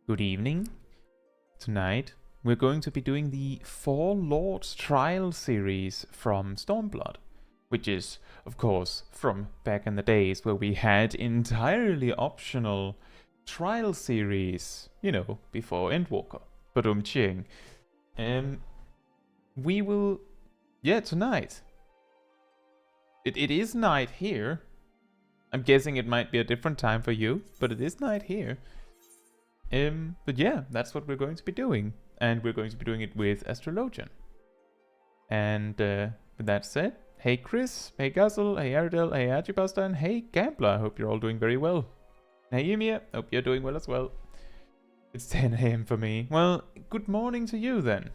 Good evening. Tonight we're going to be doing the Four Lords Trial series from Stormblood, which is, of course, from back in the days where we had entirely optional trial series, you know, before Endwalker. Ching. We will... Yeah, tonight. It is night here. I'm guessing it might be a different time for you, but it is night here. But yeah, that's what we're going to be doing. And we're going to be doing it with Astrologian. And with that said, hey Chris, hey Guzzle, hey Aridel, hey Ajibasta, and hey Gambler. I hope you're all doing very well. Hey Ymir, hope you're doing well as well. It's 10 AM for me. Well, good morning to you then.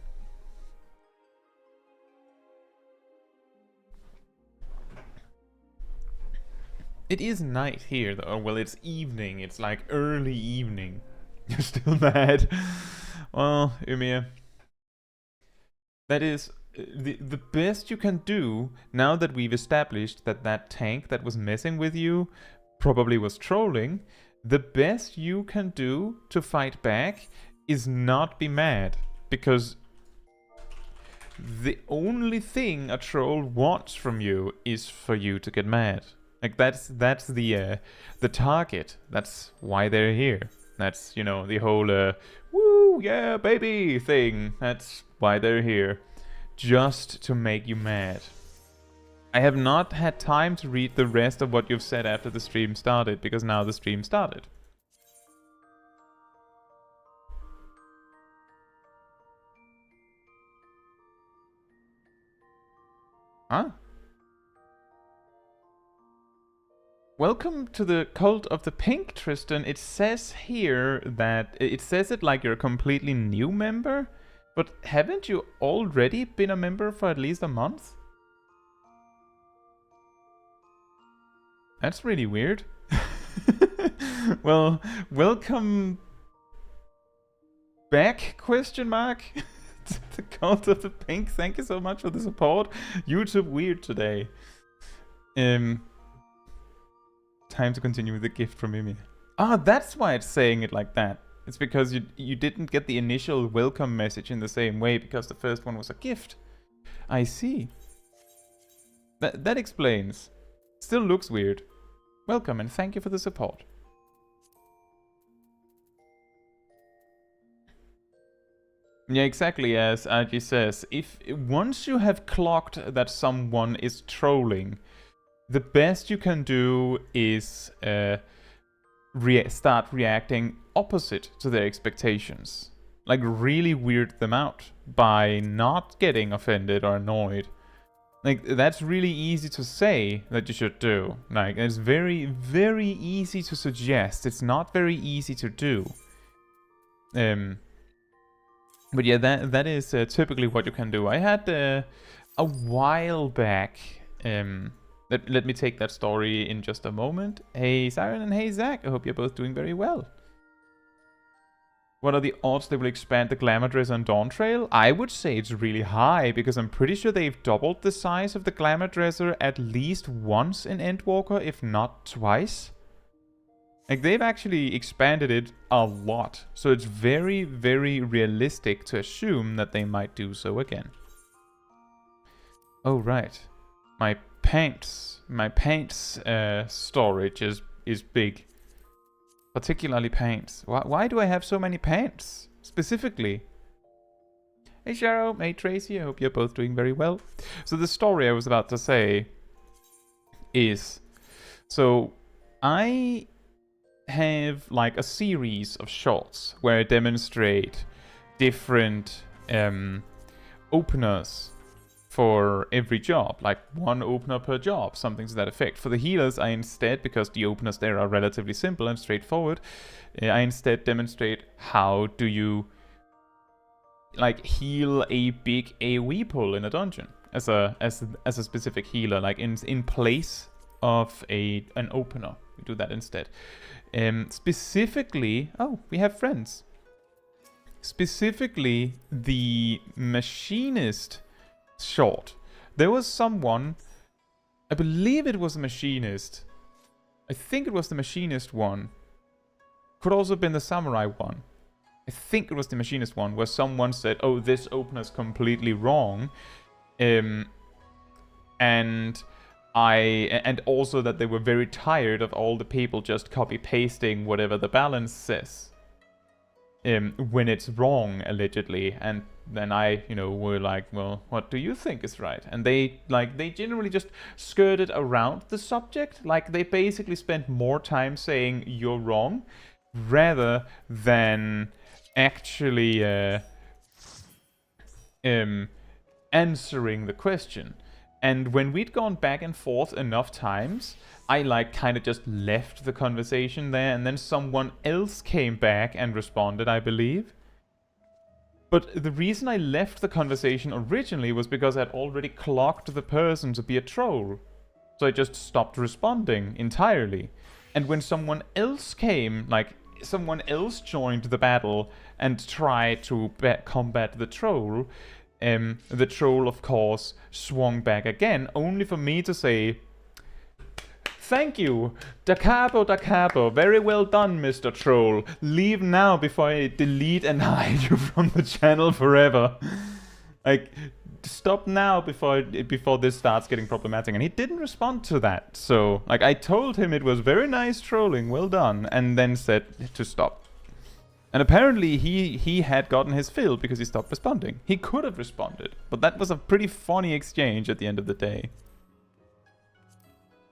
It is night here though. Well, it's evening. It's like early evening. You're still mad. Well, Ymir. That is the best you can do now that we've established that that tank that was messing with you probably was trolling. The best you can do to fight back is not be mad. Because the only thing a troll wants from you is for you to get mad. Like that's the target. That's why they're here. That's, you know, the whole woo, yeah, baby thing. That's why they're here. Just to make you mad. I have not had time to read the rest of what you've said after the stream started, because now the stream started. Huh? Welcome to the cult of the pink, Tristan. It says here that... It says it like you're a completely new member, but haven't you already been a member for at least a month? That's really weird. Well, welcome back, question mark? To the cult of the pink. Thank you so much for the support. YouTube weird today. Time to continue with the gift from Ymir. Ah, that's why it's saying it like that. It's because you didn't get the initial welcome message in the same way because the first one was a gift. I see. That explains. Still looks weird. Welcome and thank you for the support. Yeah, exactly as Aji says. If once you have clocked that someone is trolling, the best you can do is start reacting opposite to their expectations. Like really weird them out by not getting offended or annoyed. Like that's really easy to say that you should do. Like it's very, very easy to suggest. It's not very easy to do. But yeah, that is typically what you can do. I had a while back... Let me take that story in just a moment. Hey Siren and hey Zach, I hope you're both doing very well. What are the odds they will expand the Glamour Dresser on Dawntrail? I would say it's really high, because I'm pretty sure they've doubled the size of the Glamour Dresser at least once in Endwalker, if not twice. Like, they've actually expanded it a lot, so it's very, very realistic to assume that they might do so again. Oh, right. My pants storage is big. Particularly pants. Why do I have so many pants? Specifically. Hey Cheryl, hey Tracy, I hope you're both doing very well. So the story I was about to say is... So, I have like a series of shots where I demonstrate different openers for every job, like one opener per job, something to that effect. For the healers, I instead, because the openers there are relatively simple and straightforward, I instead demonstrate how do you like heal a big AoE pull in a dungeon as a specific healer, like in place of an opener. We do that instead. Specifically, oh, we have friends. Specifically, the machinist short. There was someone, I believe it was a machinist. I think it was the machinist one. Could also have been the samurai one. I think it was the machinist one, where someone said, oh, this opener's completely wrong. And also that they were very tired of all the people just copy-pasting whatever the balance says. When it's wrong, allegedly. And then I, were like, well, what do you think is right? And they generally just skirted around the subject. Like, they basically spent more time saying you're wrong, rather than actually answering the question. And when we'd gone back and forth enough times, I kind of just left the conversation there, and then someone else came back and responded, I believe. But the reason I left the conversation originally was because I'd already clocked the person to be a troll. So I just stopped responding entirely. And when someone else came, someone else joined the battle and tried to combat the troll, of course, swung back again, only for me to say, thank you, da capo, very well done, Mr. Troll. Leave now before I delete and hide you from the channel forever. Stop now before this starts getting problematic. And he didn't respond to that. So, I told him it was very nice trolling, well done, and then said to stop. And apparently he had gotten his fill because he stopped responding. He could have responded, but that was a pretty funny exchange at the end of the day.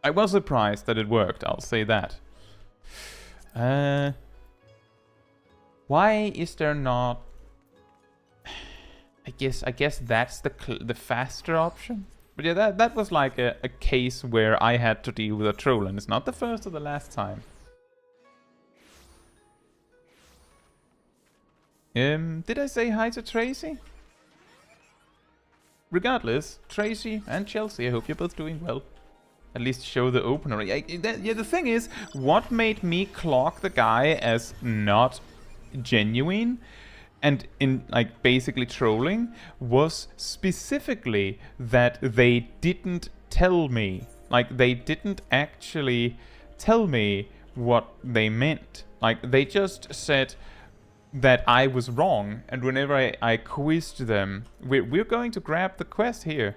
I was surprised that it worked, I'll say that. Why is there not... I guess that's the faster option. But yeah, that was like a case where I had to deal with a troll, and it's not the first or the last time. Did I say hi to Tracy? Regardless, Tracy and Chelsea, I hope you're both doing well. At least show the opener. Yeah, the thing is, what made me clock the guy as not genuine and in basically trolling was specifically that they didn't tell me. They didn't actually tell me what they meant. They just said that I was wrong, and whenever I quizzed them, we're going to grab the quest here.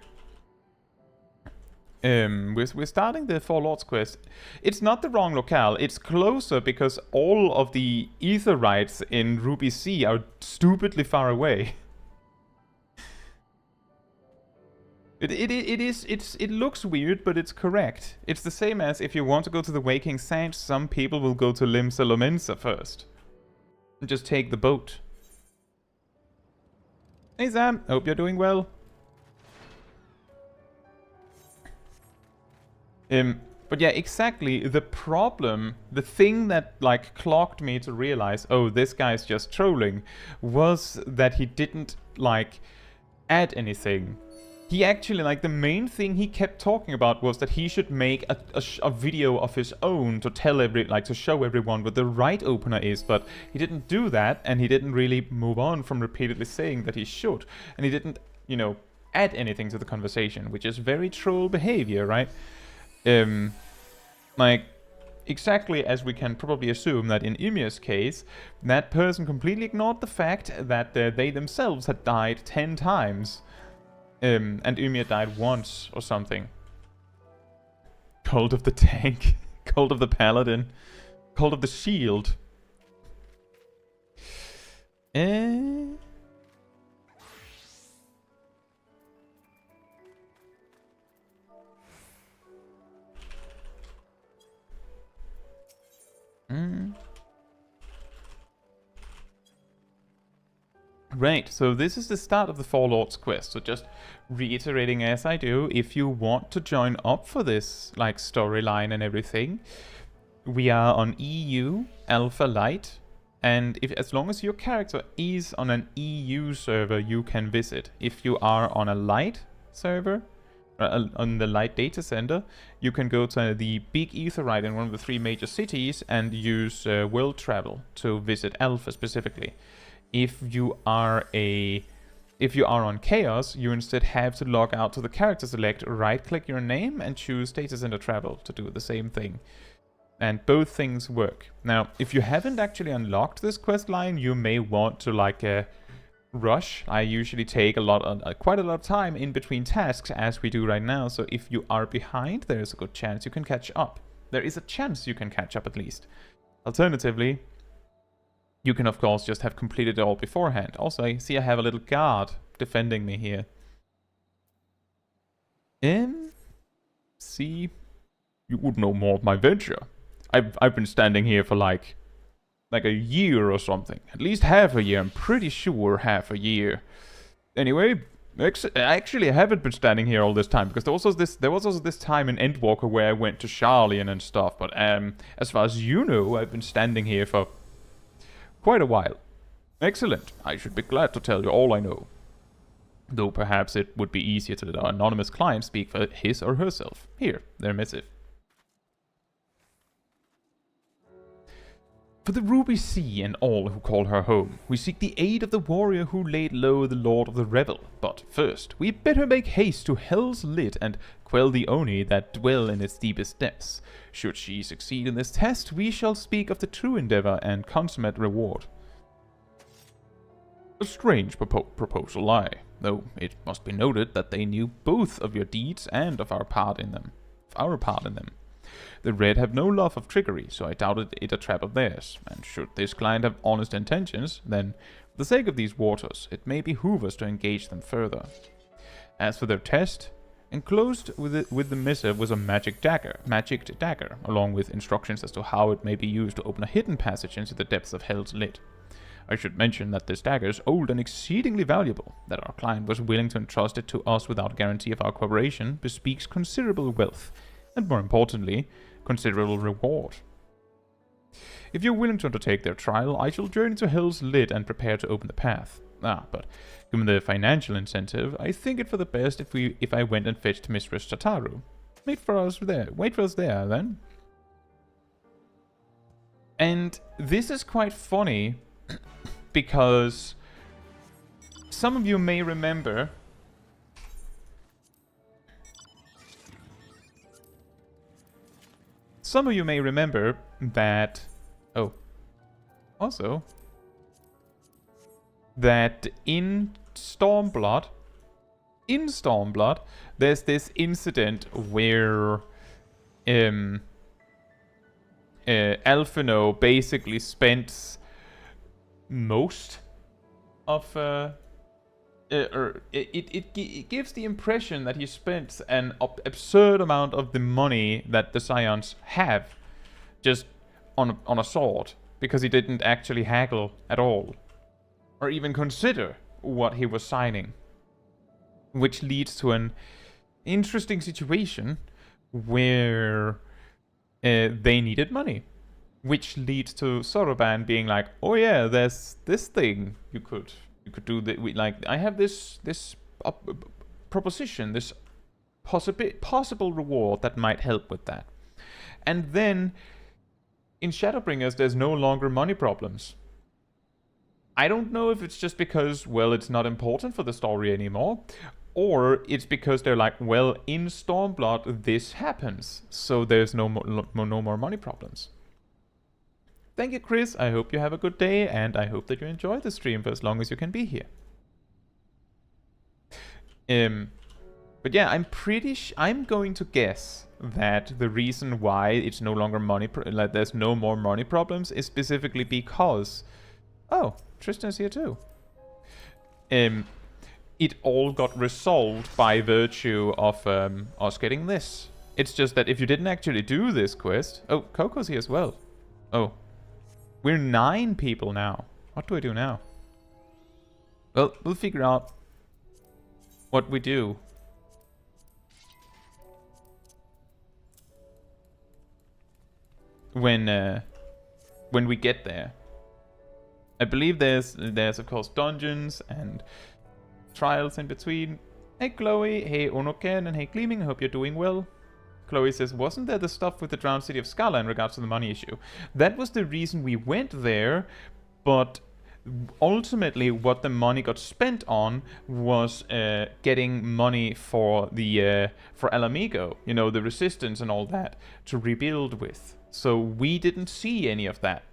We're starting the Four Lords quest. It's not the wrong locale, it's closer because all of the Aetherytes in Ruby Sea are stupidly far away. It looks weird, but it's correct. It's the same as if you want to go to the Waking Sands, some people will go to Limsa Lominsa first. And just take the boat. Hey Sam, hope you're doing well. But yeah, exactly, the problem, the thing that clocked me to realize, oh, this guy's just trolling, was that he didn't add anything. He actually, the main thing he kept talking about was that he should make a video of his own to tell to show everyone what the right opener is, but he didn't do that, and he didn't really move on from repeatedly saying that he should, and he didn't, add anything to the conversation, which is very troll behavior, right? Exactly as we can probably assume that in Ymir's case, that person completely ignored the fact that they themselves had died 10 times. And Ymir died once or something. Cult of the Tank. Cult of the Paladin. Cult of the Shield. Right, so this is the start of the Four Lords quest. So just reiterating as I do, if you want to join up for this storyline and everything, we are on EU Alpha Light, and as long as your character is on an EU server, you can visit. If you are on a Light server, on the Light Data Center, you can go to the big Aetherite in one of the 3 major cities and use world travel to visit Alpha specifically. If you are on Chaos, you instead have to log out to the character select, right-click your name, and choose Data Center Travel to do the same thing. And both things work. Now, if you haven't actually unlocked this quest line, you may want to like rush. I usually take quite a lot of time in between tasks, as we do right now. So if you are behind, there is a good chance you can catch up. There is a chance you can catch up at least. Alternatively, you can of course just have completed it all beforehand. Also, I see I have a little guard defending me here. See, you would know more of my venture. I've been standing here for like a year or something. At least half a year. I'm pretty sure half a year. Anyway, actually I haven't been standing here all this time, because there was also this time in Endwalker where I went to Charlian and stuff. But as far as you know, I've been standing here for quite a while. Excellent. I should be glad to tell you all I know. Though perhaps it would be easier to let our anonymous client speak for his or herself. Here, their missive. For the Ruby Sea and all who call her home, we seek the aid of the warrior who laid low the Lord of the Revel. But first, we better make haste to Hell's Lit and quell the Oni that dwell in its deepest depths. Should she succeed in this test, we shall speak of the true endeavor and consummate reward. A strange proposal, though it must be noted that they knew both of your deeds and of our part in them. The Red have no love of trickery, so I doubted it a trap of theirs, and should this client have honest intentions, then, for the sake of these waters, it may behoove us to engage them further. As for their test, enclosed with the missive was a magic dagger, along with instructions as to how it may be used to open a hidden passage into the depths of Hell's Lit. I should mention that this dagger is old and exceedingly valuable. That our client was willing to entrust it to us without guarantee of our cooperation bespeaks considerable wealth, and more importantly, considerable reward. If you're willing to undertake their trial, I shall journey to Hell's Lit and prepare to open the path. But given the financial incentive, I think it for the best if I went and fetched Mistress Tataru. Wait for us there, then. And this is quite funny, because some of you may remember that, that in Stormblood, there's this incident where Alphino basically spent most of it gives the impression that he spent an absurd amount of the money that the Scions have just on a sword, because he didn't actually haggle at all, or even consider what he was signing, which leads to an interesting situation where they needed money, which leads to Soroban being like, oh yeah, there's this thing you could do that. I have this proposition, this possible reward that might help with that. And then in Shadowbringers, there's no longer money problems. I don't know if it's just because, well, it's not important for the story anymore, or it's because they're like, well, in Stormblood this happens, so there's no more money problems. Thank you, Chris. I hope you have a good day, and I hope that you enjoy the stream for as long as you can be here. But yeah, I'm going to guess that the reason why it's no longer there's no more money problems is specifically because, oh, Tristan's here too. It all got resolved by virtue of us getting this. It's just that if you didn't actually do this quest, oh, Coco's here as well. Oh. We're 9 people now. What do I do now? Well, we'll figure out what we do. When we get there. I believe there's of course dungeons and trials in between. Hey Chloe, hey Onoken, and hey Gleaming, I hope you're doing well. Chloe says, wasn't there the stuff with the drowned city of Scala in regards to the money issue? That was the reason we went there, but ultimately what the money got spent on was getting money for the for Alamigo, you know, the resistance and all that, to rebuild with. So we didn't see any of that.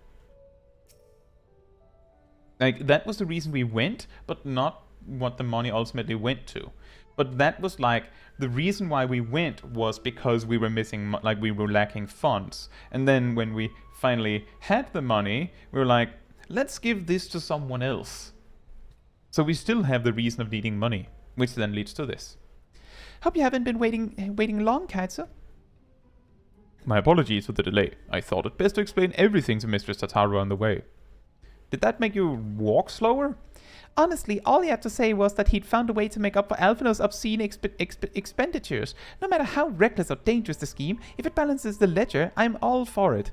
Like, that was the reason we went, but not what the money ultimately went to. But that was like, the reason why we went was because we were missing, like we were lacking funds. And then when we finally had the money, we were like, let's give this to someone else. So we still have the reason of needing money, which then leads to this. Hope you haven't been waiting long, Caetsu. My apologies for the delay. I thought it best to explain everything to Mistress Tataru on the way. Did that make you walk slower? Honestly, all he had to say was that he'd found a way to make up for Alphinaud's obscene expenditures. No matter how reckless or dangerous the scheme, if it balances the ledger, I'm all for it.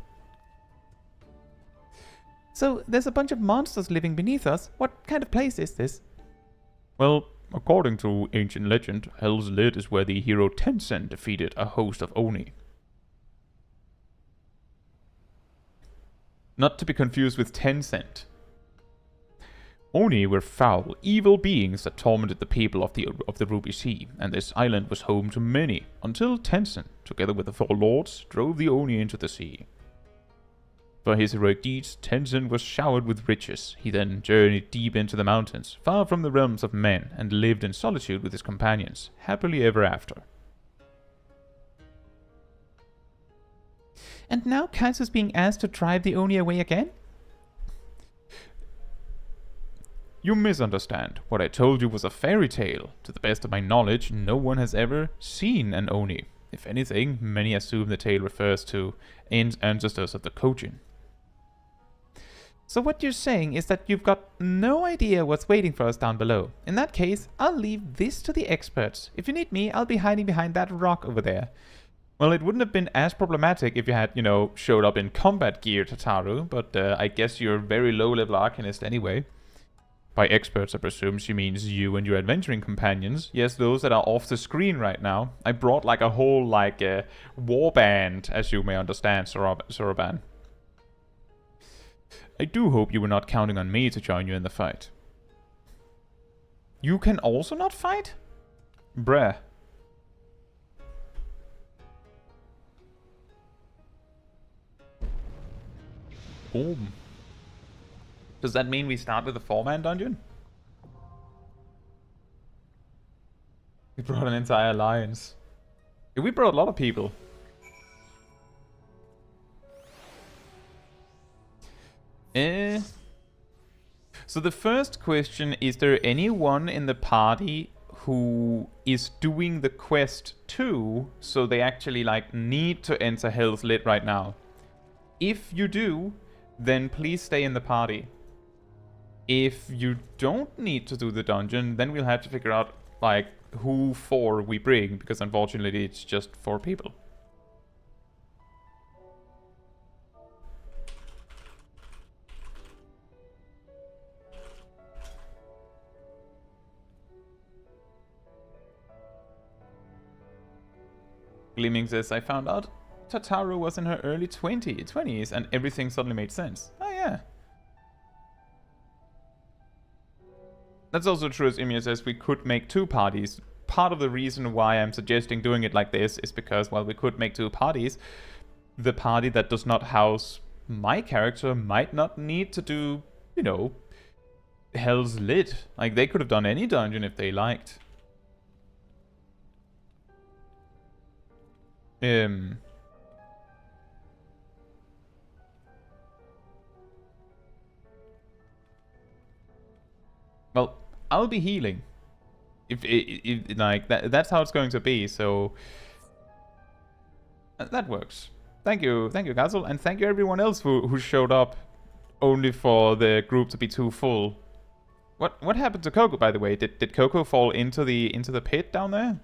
So, there's a bunch of monsters living beneath us. What kind of place is this? Well, according to ancient legend, Hell's Lid is where the hero Tencent defeated a host of Oni. Not to be confused with Tencent. Oni were foul, evil beings that tormented the people of the Ruby Sea, and this island was home to many, until Tencent, together with the four lords, drove the Oni into the sea. For his heroic deeds, Tencent was showered with riches. He then journeyed deep into the mountains, far from the realms of men, and lived in solitude with his companions, happily ever after. And now Caetsu's being asked to drive the Oni away again? You misunderstand. What I told you was a fairy tale. To the best of my knowledge, no one has ever seen an Oni. If anything, many assume the tale refers to ancestors of the Kojin. So what you're saying is that you've got no idea what's waiting for us down below. In that case, I'll leave this to the experts. If you need me, I'll be hiding behind that rock over there. Well, it wouldn't have been as problematic if you had, you know, showed up in combat gear, Tataru, but I guess you're a very low-level Arcanist anyway. By experts, I presume she means you and your adventuring companions. Yes, those that are off the screen right now. I brought like a whole, like, war band, as you may understand, Soroban. I do hope you were not counting on me to join you in the fight. You can also not fight? Bruh. Boom. Does that mean we start with a 4-man dungeon? We brought an entire alliance. Yeah, we brought a lot of people. So the first question, is there anyone in the party who is doing the quest too, so they actually like need to enter Hell's Lid right now? If you do, then please stay in the party. If you don't need to do the dungeon, then we'll have to figure out like who for we bring, because unfortunately it's just 4 people. Gleaming says, I found out Tataru was in her early 20s and everything suddenly made sense. Oh yeah. That's also true, as Ymir says, we could make 2 parties. Part of the reason why I'm suggesting doing it like this is because, while we could make 2 parties, the party that does not house my character might not need to do, you know, Hell's Lid. Like, they could have done any dungeon if they liked. Well, I'll be healing. If like that's how it's going to be. So that works. Thank you, Castle, and thank you everyone else who showed up, only for the group to be too full. What happened to Coco, by the way? Did Coco fall into the pit down there?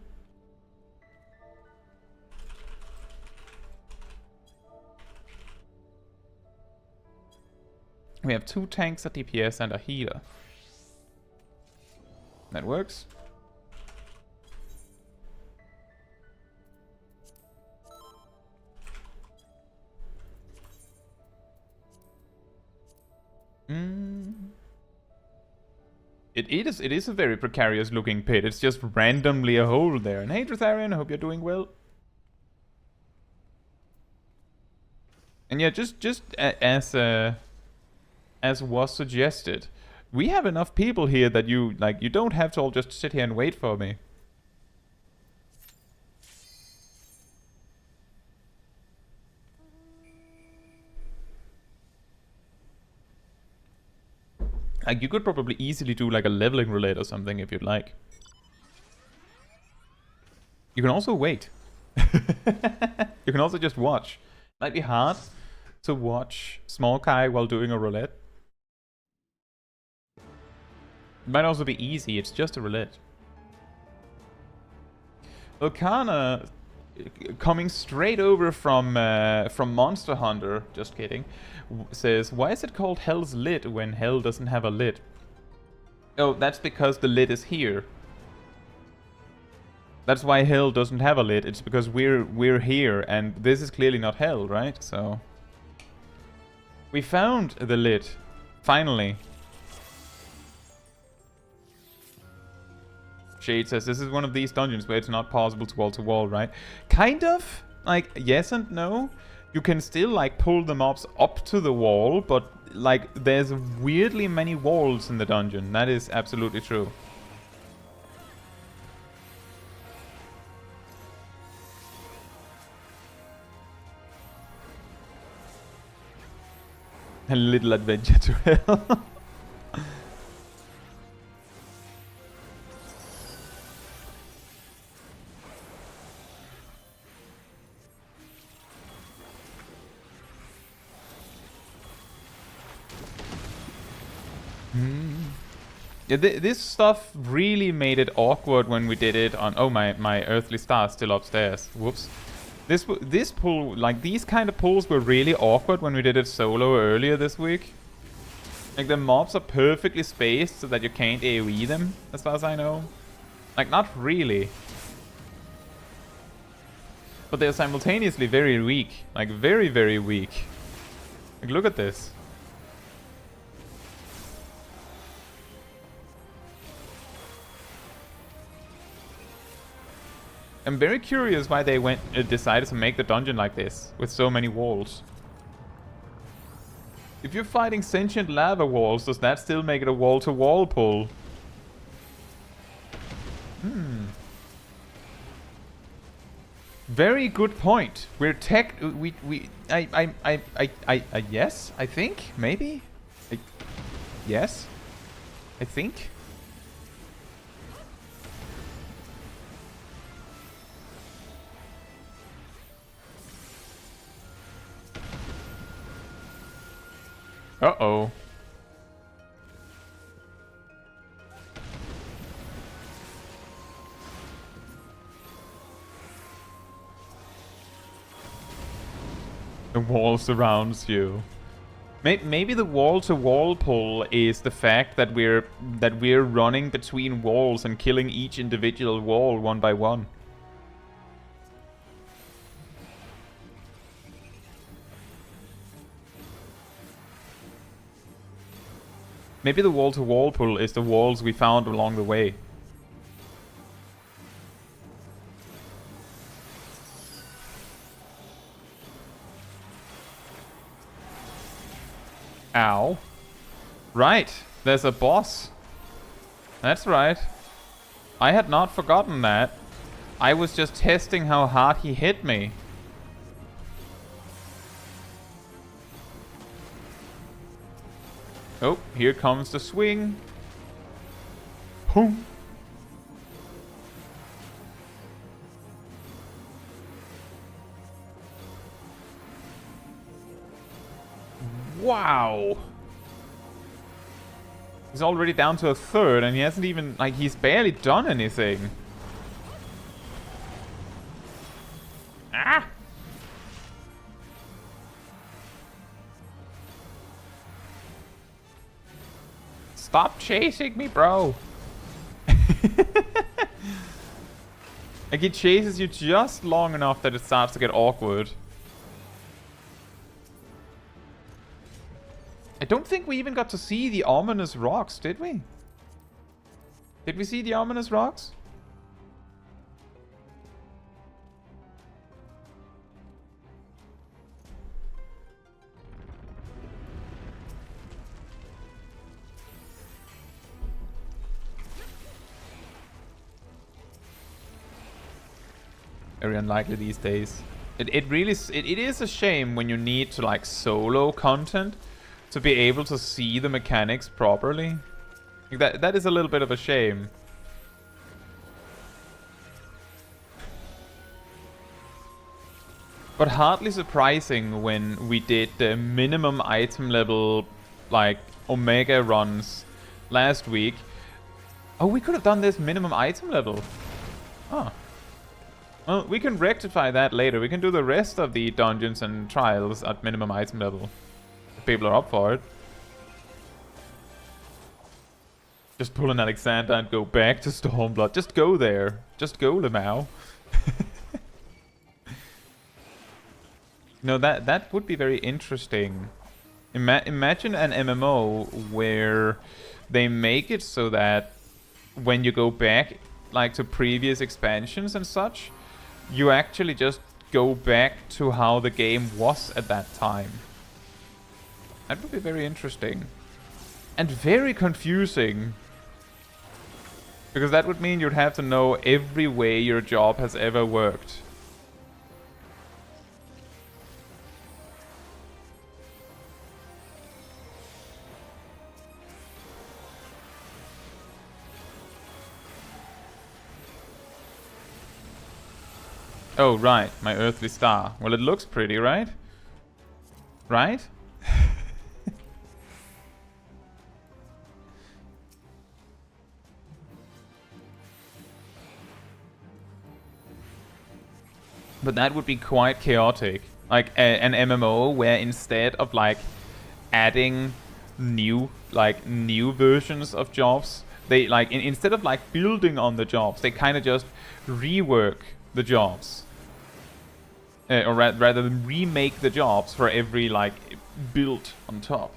We have 2 tanks, a DPS, and a healer. That works. It is a very precarious looking pit. It's just randomly a hole there. And hey, Dratharian, I hope you're doing well. And yeah, just as was suggested, we have enough people here that you don't have to all just sit here and wait for me. Like, you could probably easily do like a leveling roulette or something if you'd like. You can also wait. You can also just watch. Might be hard to watch Smol Kai while doing a roulette. It might also be easy, it's just a roulette. Okana, coming straight over from Monster Hunter, just kidding, says, why is it called Hell's Lid when Hell doesn't have a lid? Oh, that's because the lid is here. That's why Hell doesn't have a lid. It's because we're here, and this is clearly not Hell, right? So we found the lid, finally. Shade says this is one of these dungeons where it's not possible to wall, right? Kind of. Like, yes and no. You can still like pull the mobs up to the wall, but like there's weirdly many walls in the dungeon. That is absolutely true. A little adventure to hell. Yeah, this stuff really made it awkward when we did it on... Oh, my earthly star is still upstairs. Whoops. This pull, like these kind of pulls were really awkward when we did it solo earlier this week. Like the mobs are perfectly spaced so that you can't AoE them, as far as I know. Like, not really. But they're simultaneously very weak. Like, very, very weak. Like, look at this. I'm very curious why they decided to make the dungeon like this, with so many walls. If you're fighting sentient lava walls, does that still make it a wall-to-wall pull? Very good point. We're yes, I think, maybe? Yes, I think. Uh-oh. The wall surrounds you. Maybe the wall-to-wall pull is the fact that we're running between walls and killing each individual wall one by one. Maybe the wall-to-wall pull is the walls we found along the way. Ow. Right, there's a boss. That's right. I had not forgotten that. I was just testing how hard he hit me. Oh, here comes the swing. Boom. Wow. He's already down to a third and he hasn't even, like, he's barely done anything. Ah! Stop chasing me, bro. Like, he chases you just long enough that it starts to get awkward. I don't think we even got to see the ominous rocks, did we? Did we see the ominous rocks? Very unlikely these days. It really it is a shame when you need to like solo content to be able to see the mechanics properly. Like that is a little bit of a shame. But hardly surprising when we did the minimum item level like Omega runs last week. Oh, we could have done this minimum item level. Oh. Well, we can rectify that later. We can do the rest of the dungeons and trials at minimum item level. If people are up for it. Just pull an Alexander and go back to Stormblood. Just go there. Just go, Lemao. No, that would be very interesting. Imagine an MMO where they make it so that when you go back like to previous expansions and such, you actually just go back to how the game was at that time. That would be very interesting. And very confusing. Because that would mean you'd have to know every way your job has ever worked. Oh, right, my earthly star. Well, it looks pretty, right? Right? But that would be quite chaotic. Like an MMO where instead of like adding new versions of jobs, they like instead of like building on the jobs, they kind of just rework the jobs. Or rather than remake the jobs for every like build on top.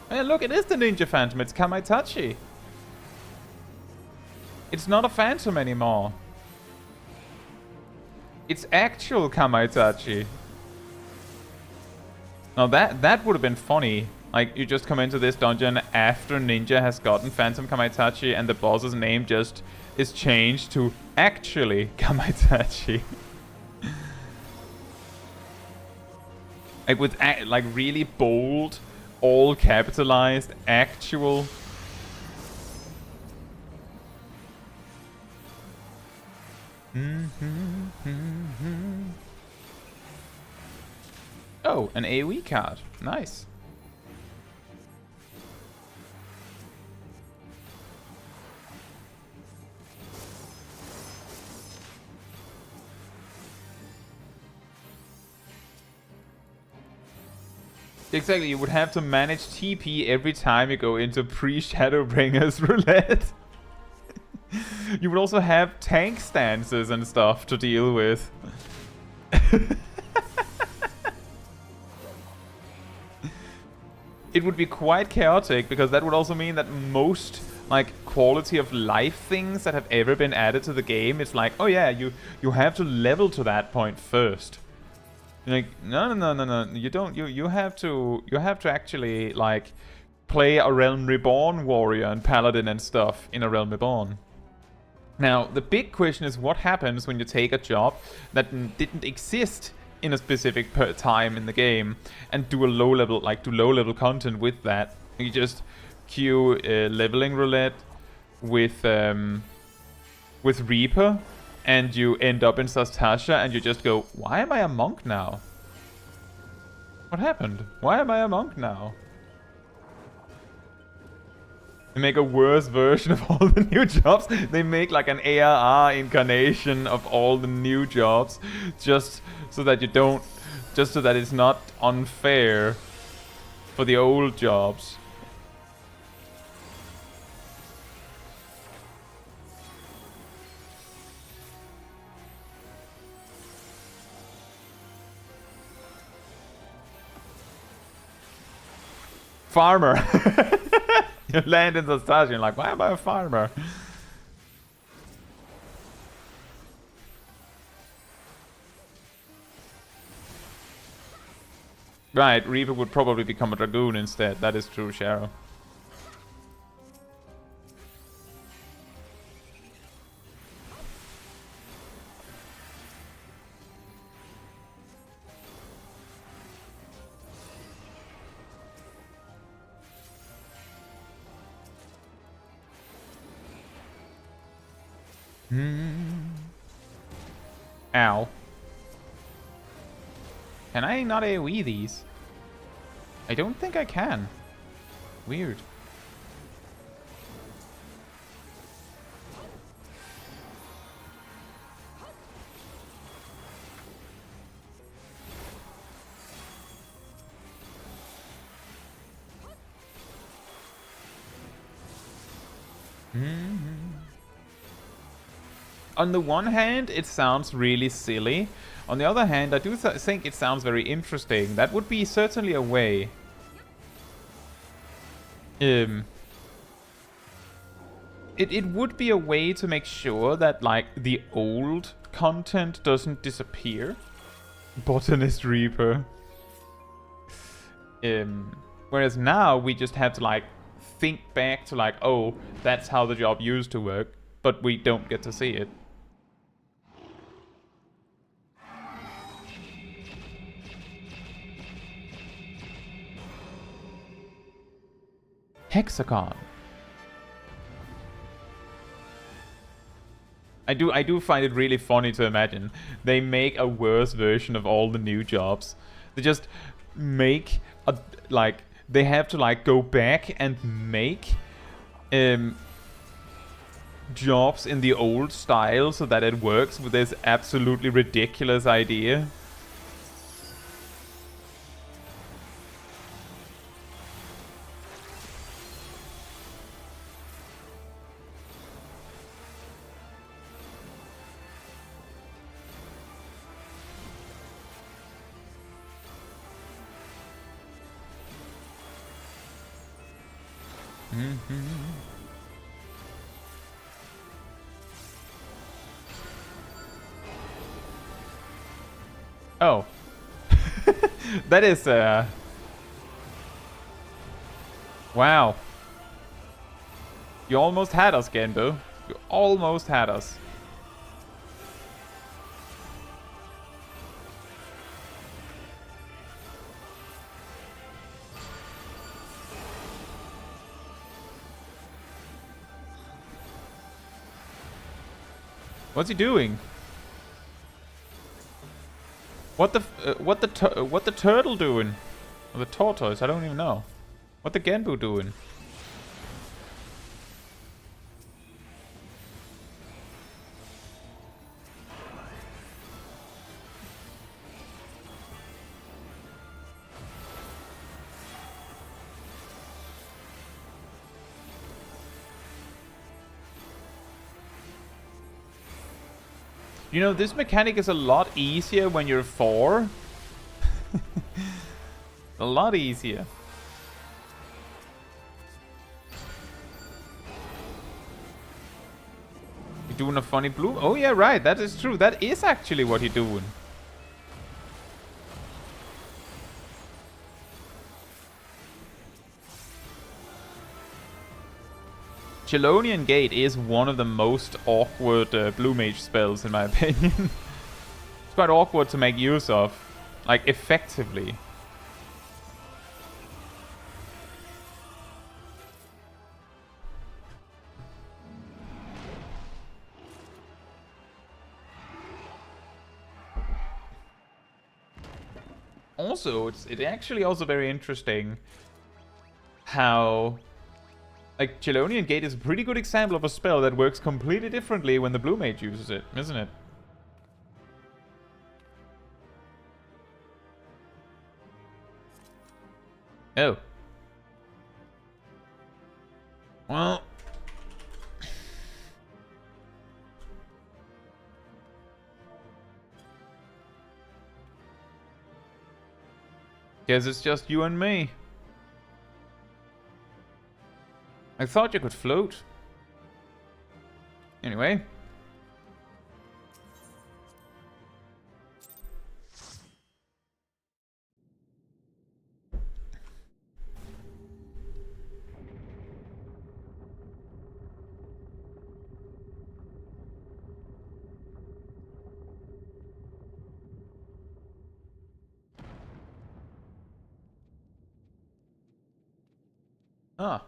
Hey, look, it is the Ninja Phantom. It's Kamaitachi. It's not a phantom anymore. It's actual Kamaitachi. Now that would have been funny. Like, you just come into this dungeon after Ninja has gotten Phantom Kamaitachi and the boss's name just is changed to actually Kamaitachi. Like with like really bold, all capitalized, actual. Oh, an AoE card. Nice. Exactly, you would have to manage TP every time you go into pre-Shadowbringer's roulette. You would also have tank stances and stuff to deal with. It would be quite chaotic, because that would also mean that most like quality of life things that have ever been added to the game, it's like, oh yeah, you have to level to that point first. Like, no, you don't. You have to actually like play a Realm Reborn warrior and paladin and stuff in a Realm Reborn. Now, the big question is what happens when you take a job that didn't exist in a specific time in the game and do a low level content with that. You just queue leveling roulette with Reaper, and you end up in Sastasha, and you just go, why am I a monk now? What happened? Why am I a monk now? They make a worse version of all the new jobs. They make like an ARR incarnation of all the new jobs, just so that you don't, just so that it's not unfair for the old jobs. Farmer. You land in the stage, you're like, why am I a farmer? Right, Reaper would probably become a Dragoon instead. That is true, Sharo. Ow. Can I not AoE these? I don't think I can. Weird. On the one hand, it sounds really silly. On the other hand, I do think it sounds very interesting. That would be certainly a way. It would be a way to make sure that, like, the old content doesn't disappear. Botanist Reaper. Whereas now, we just have to, like, think back to, like, oh, that's how the job used to work. But we don't get to see it. Hexagon. I do find it really funny to imagine they make a worse version of all the new jobs. They just make a, like, they have to, like, go back and make jobs in the old style so that it works with this absolutely ridiculous idea. Oh. That is, wow. You almost had us, Genbu. You almost had us. What's he doing? What the turtle doing? Or the tortoise? I don't even know. What the Genbu doing? You know, this mechanic is a lot easier when you're 4. A lot easier. You're doing a funny blue? Oh yeah, right, that is true. That is actually what you're doing. Chelonian Gate is one of the most awkward blue mage spells in my opinion. It's quite awkward to make use of, like, effectively. Also, it's actually also very interesting how, like, Chelonian Gate is a pretty good example of a spell that works completely differently when the blue mage uses it, isn't it? Oh. Well. Guess it's just you and me. I thought you could float. Anyway. Ah.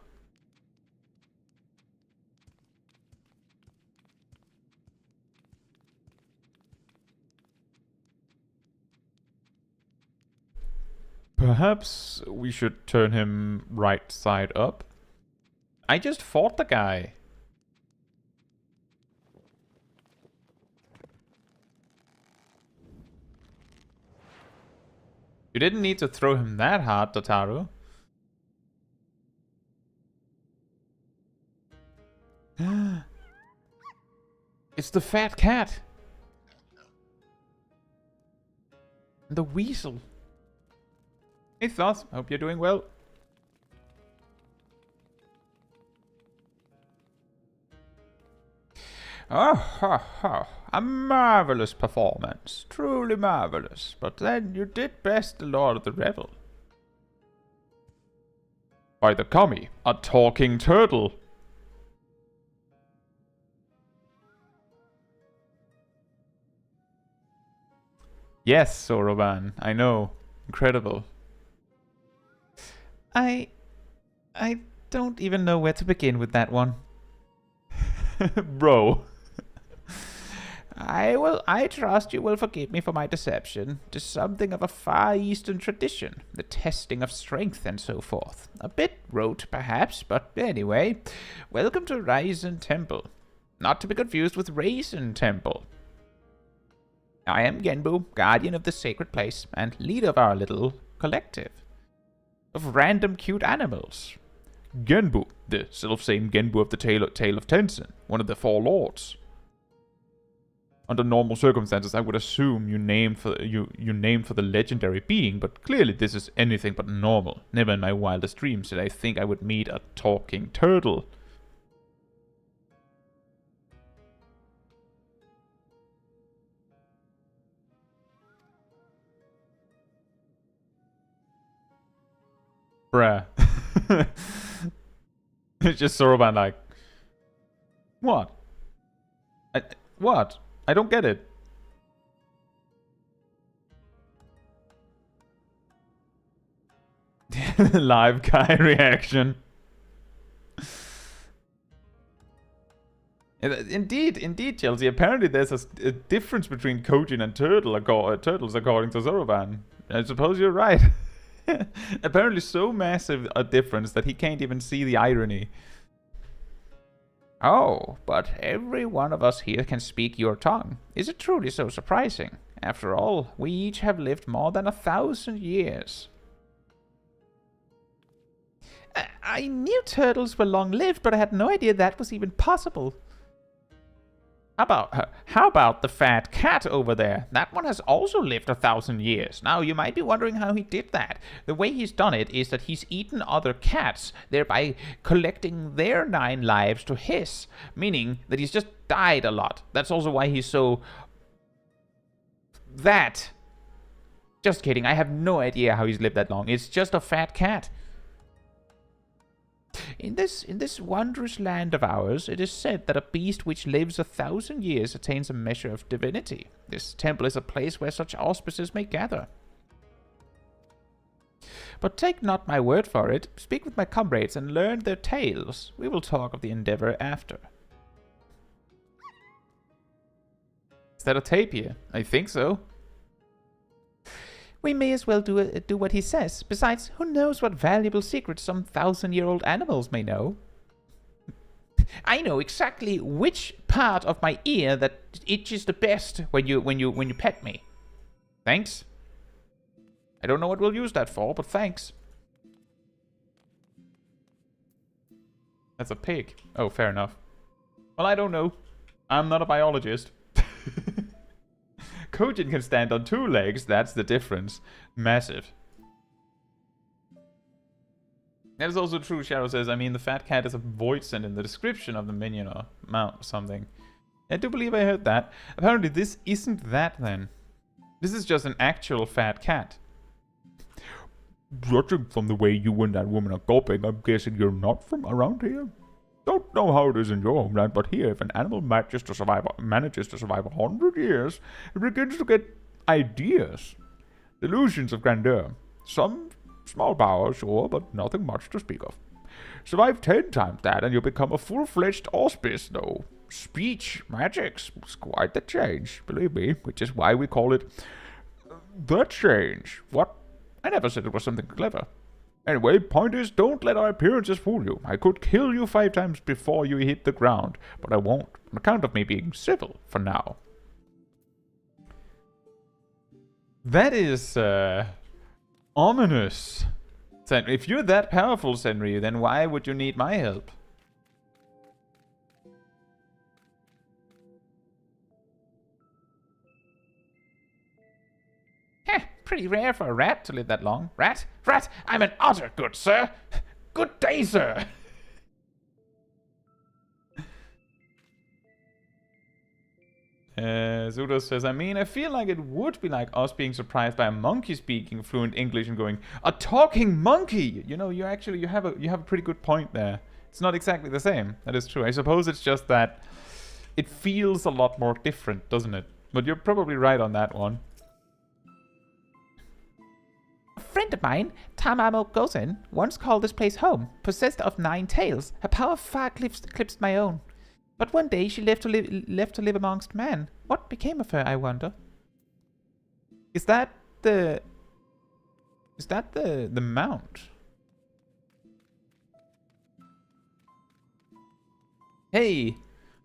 Perhaps we should turn him right side up? I just fought the guy. You didn't need to throw him that hard, Tataru. It's the fat cat. The weasel. Hey Thoth, hope you're doing well. A marvelous performance. Truly marvelous. But then you did best the Lord of the Revel. By the kami, a talking turtle. Yes, Soroban, I know. Incredible. I don't even know where to begin with that one. Bro. I trust you will forgive me for my deception. It is something of a Far Eastern tradition, the testing of strength and so forth. A bit rote, perhaps, but anyway. Welcome to Raizen Temple. Not to be confused with Raisin Temple. I am Genbu, guardian of the sacred place, and leader of our little collective of random cute animals. Genbu, the self-same Genbu of the Tale of Tensen, one of the four lords. Under normal circumstances, I would assume you named for the legendary being, but clearly this is anything but normal. Never in my wildest dreams did I think I would meet a talking turtle. Bruh. It's just Soroban like, what? What? I don't get it. Live guy reaction. Indeed, Chelsea. Apparently there's a difference between Kojin and turtles according to Soroban. I suppose you're right. Apparently so massive a difference that he can't even see the irony. Oh, but every one of us here can speak your tongue. Is it truly so surprising? After all, we each have lived more than 1,000 years. I knew turtles were long-lived, but I had no idea that was even possible. How about the fat cat over there? That one has also lived 1,000 years. Now, you might be wondering how he did that. The way he's done it is that he's eaten other cats, thereby collecting their 9 lives to his, meaning that he's just died a lot. That's also why he's so... That. Just kidding, I have no idea how he's lived that long. It's just a fat cat. In this wondrous land of ours, it is said that a beast which lives 1,000 years attains a measure of divinity. This temple is a place where such auspices may gather. But take not my word for it. Speak with my comrades and learn their tales. We will talk of the endeavor after. Is that a tapir? I think so. We may as well do what he says. Besides, who knows what valuable secrets some 1,000-year-old animals may know? I know exactly which part of my ear that itches the best when you pet me. Thanks. I don't know what we'll use that for, but thanks. That's a pig. Oh, fair enough. Well, I don't know. I'm not a biologist. Kojin can stand on 2 legs, that's the difference. Massive. That is also true, Shadow says. I mean, the fat cat is a voice sent in the description of the minion or mount or something. I do believe I heard that. Apparently this isn't that then. This is just an actual fat cat. Judging from the way you and that woman are gulping, I'm guessing you're not from around here? Don't know how it is in your homeland, but here, if an animal manages to survive 100 years, it begins to get ideas. Delusions of grandeur. Some small power, sure, but nothing much to speak of. Survive 10 times that, and you'll become a full-fledged auspice, though. Speech, magics, it's quite the change, believe me, which is why we call it the change. What? I never said it was something clever. Anyway, point is, don't let our appearances fool you. I could kill you 5 times before you hit the ground, but I won't, on account of me being civil for now. That is, ominous. If you're that powerful, Senryu, then why would you need my help? Heh, pretty rare for a rat to live that long. Rat? Rat, I'm an otter, good sir. Good day, sir. Zudo says, I mean, I feel like it would be like us being surprised by a monkey speaking fluent English and going, a talking monkey! You know, you have a pretty good point there. It's not exactly the same. That is true. I suppose it's just that it feels a lot more different, doesn't it? But you're probably right on that one. A friend of mine, Tamamo Gozen, once called this place home, possessed of 9 tails. Her power far eclipsed my own. But one day she left to live amongst men. What became of her, I wonder? Is that the mount? Hey,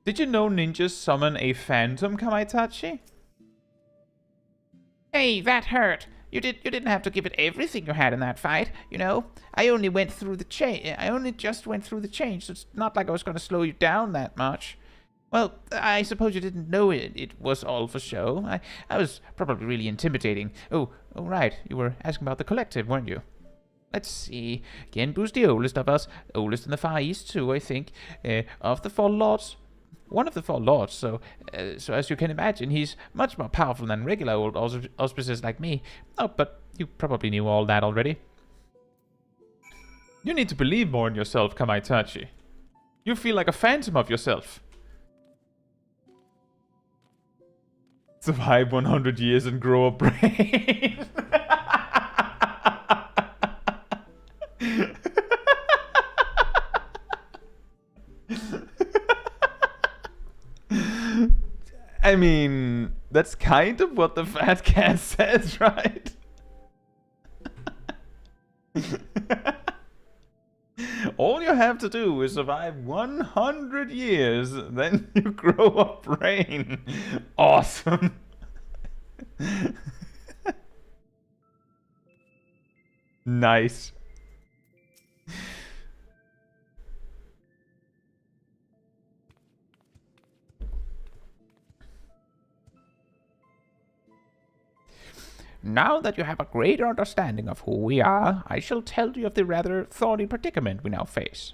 did you know ninjas summon a phantom, Kamaitachi? Hey, that hurt. You didn't have to give it everything you had in that fight, you know. I only just went through the change, so it's not like I was going to slow you down that much. Well, I suppose you didn't know it was all for show. I was probably really intimidating. Oh, right, you were asking about the collective, weren't you? Let's see. Genbu's the oldest of us, oldest in the Far East too, I think. Of the 4 lords, one of the 4 lords, so as you can imagine, he's much more powerful than regular old auspicers like me. Oh, but you probably knew all that already. You need to believe more in yourself, Kamaitachi. You feel like a phantom of yourself. Survive 100 years and grow a brain. I mean, that's kind of what the fat cat says, right? All you have to do is survive 100 years, then you grow a brain. Awesome. Nice. Now that you have a greater understanding of who we are, I shall tell you of the rather thorny predicament we now face.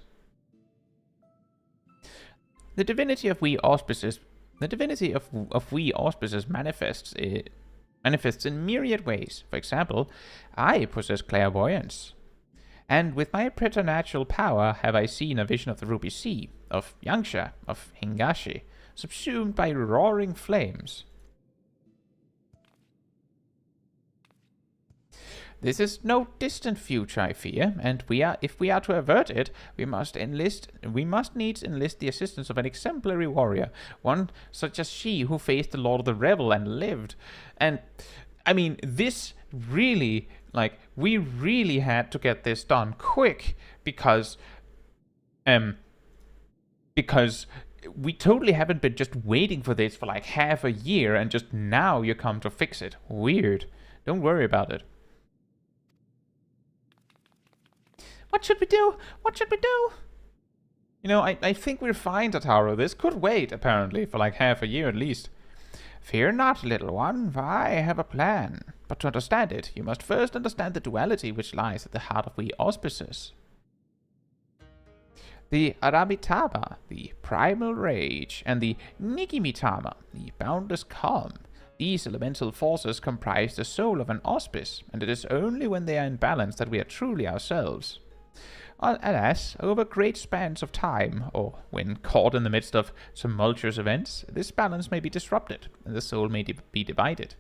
The divinity of we auspices manifests in myriad ways. For example, I possess clairvoyance. And with my preternatural power have I seen a vision of the Ruby Sea, of Yangsha, of Hingashi, subsumed by roaring flames. This is no distant future, I fear, and if we are to avert it, we must needs enlist the assistance of an exemplary warrior, one such as she who faced the Lord of the Revel and lived. And, I mean, this really, we really had to get this done quick, because we totally haven't been just waiting for this for like half a year, and just now you come to fix it. Weird. Don't worry about it. What should we do? What should we do? You know, I think we're fine, Tataro. This could wait, apparently, for like half a year at least. Fear not, little one, for I have a plan. But to understand it, you must first understand the duality which lies at the heart of we auspices. The Aramitama, the primal rage, and the Nikimitama, the boundless calm. These elemental forces comprise the soul of an auspice, and it is only when they are in balance that we are truly ourselves. Alas, over great spans of time, or when caught in the midst of tumultuous events, this balance may be disrupted, and the soul may be divided.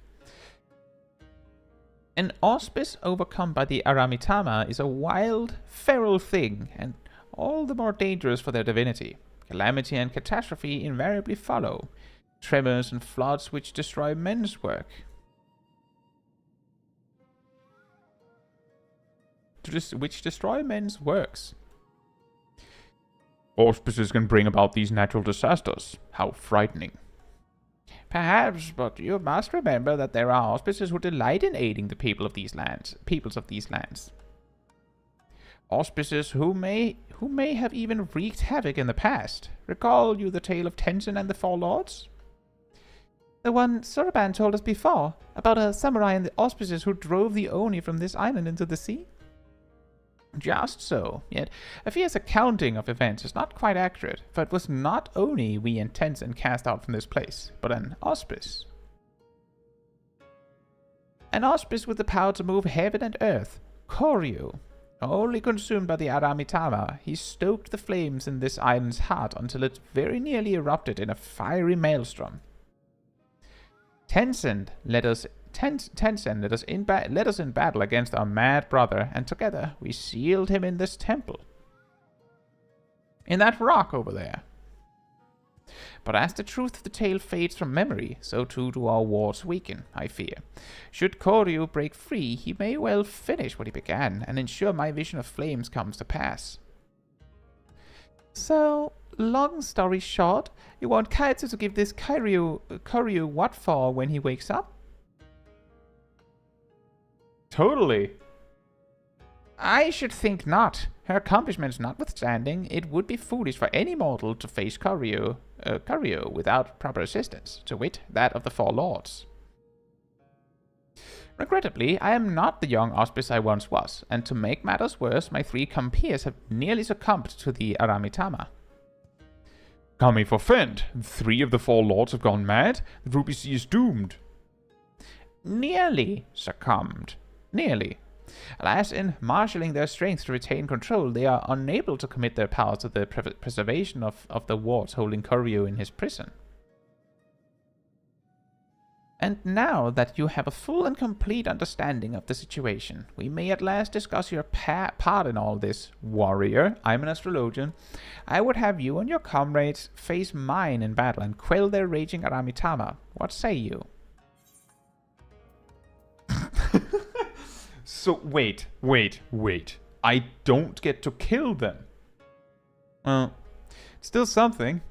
An auspice overcome by the Aramitama is a wild, feral thing, and all the more dangerous for their divinity. Calamity and catastrophe invariably follow. Tremors and floods which destroy men's work. which destroy men's works. Auspices can bring about these natural disasters. How frightening. Perhaps, but you must remember that there are auspices who delight in aiding the peoples of these lands. Auspices who may have even wreaked havoc in the past. Recall you the tale of Tenzin and the Four Lords? The one Soroban told us before, about a samurai and the auspices who drove the Oni from this island into the sea? Just so, yet a fierce accounting of events is not quite accurate, for it was not Oni we and Tenzin cast out from this place, but an auspice. An auspice with the power to move heaven and earth, Koryu. Only consumed by the Aramitama, he stoked the flames in this island's heart until it very nearly erupted in a fiery maelstrom. Tenzin led us in battle against our mad brother, and together we sealed him in this temple. In that rock over there. But as the truth of the tale fades from memory, so too do our wards weaken, I fear. Should Koryu break free, he may well finish what he began, and ensure my vision of flames comes to pass. So, long story short, you want Caetsu to give this Koryu what for when he wakes up? Totally. I should think not. Her accomplishments notwithstanding, it would be foolish for any mortal to face Koryu without proper assistance, to wit, that of the Four Lords. Regrettably, I am not the young auspice I once was, and to make matters worse, my 3 compeers have nearly succumbed to the Aramitama. Kami forfend. 3 of the 4 lords have gone mad. The Ruby Sea is doomed. Nearly succumbed. Nearly. Alas, in marshalling their strength to retain control, they are unable to commit their powers to the preservation of the wards holding Koryu in his prison. And now that you have a full and complete understanding of the situation, we may at last discuss your part in all this, warrior. I'm an astrologian. I would have you and your comrades face mine in battle and quell their raging Aramitama. What say you? So, wait. I don't get to kill them. Well, still something.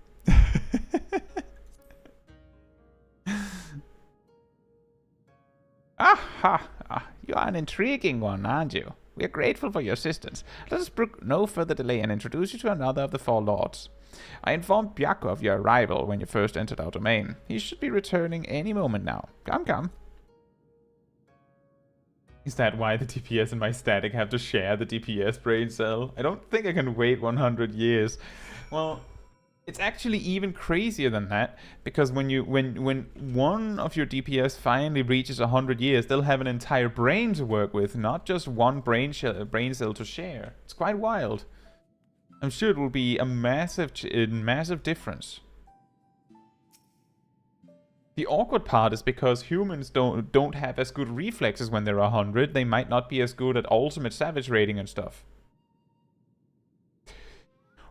You are an intriguing one, aren't you? We are grateful for your assistance. Let us brook no further delay and introduce you to another of the 4 lords. I informed Byakko of your arrival when you first entered our domain. He should be returning any moment now. Come. Is that why the DPS and my static have to share the DPS brain cell? I don't think I can wait 100 years. Well, it's actually even crazier than that, because when one of your DPS finally reaches 100 years, they'll have an entire brain to work with, not just one brain cell to share. It's quite wild. I'm sure it will be a massive difference. The awkward part is because humans don't have as good reflexes when they're 100. They might not be as good at ultimate savage raiding and stuff.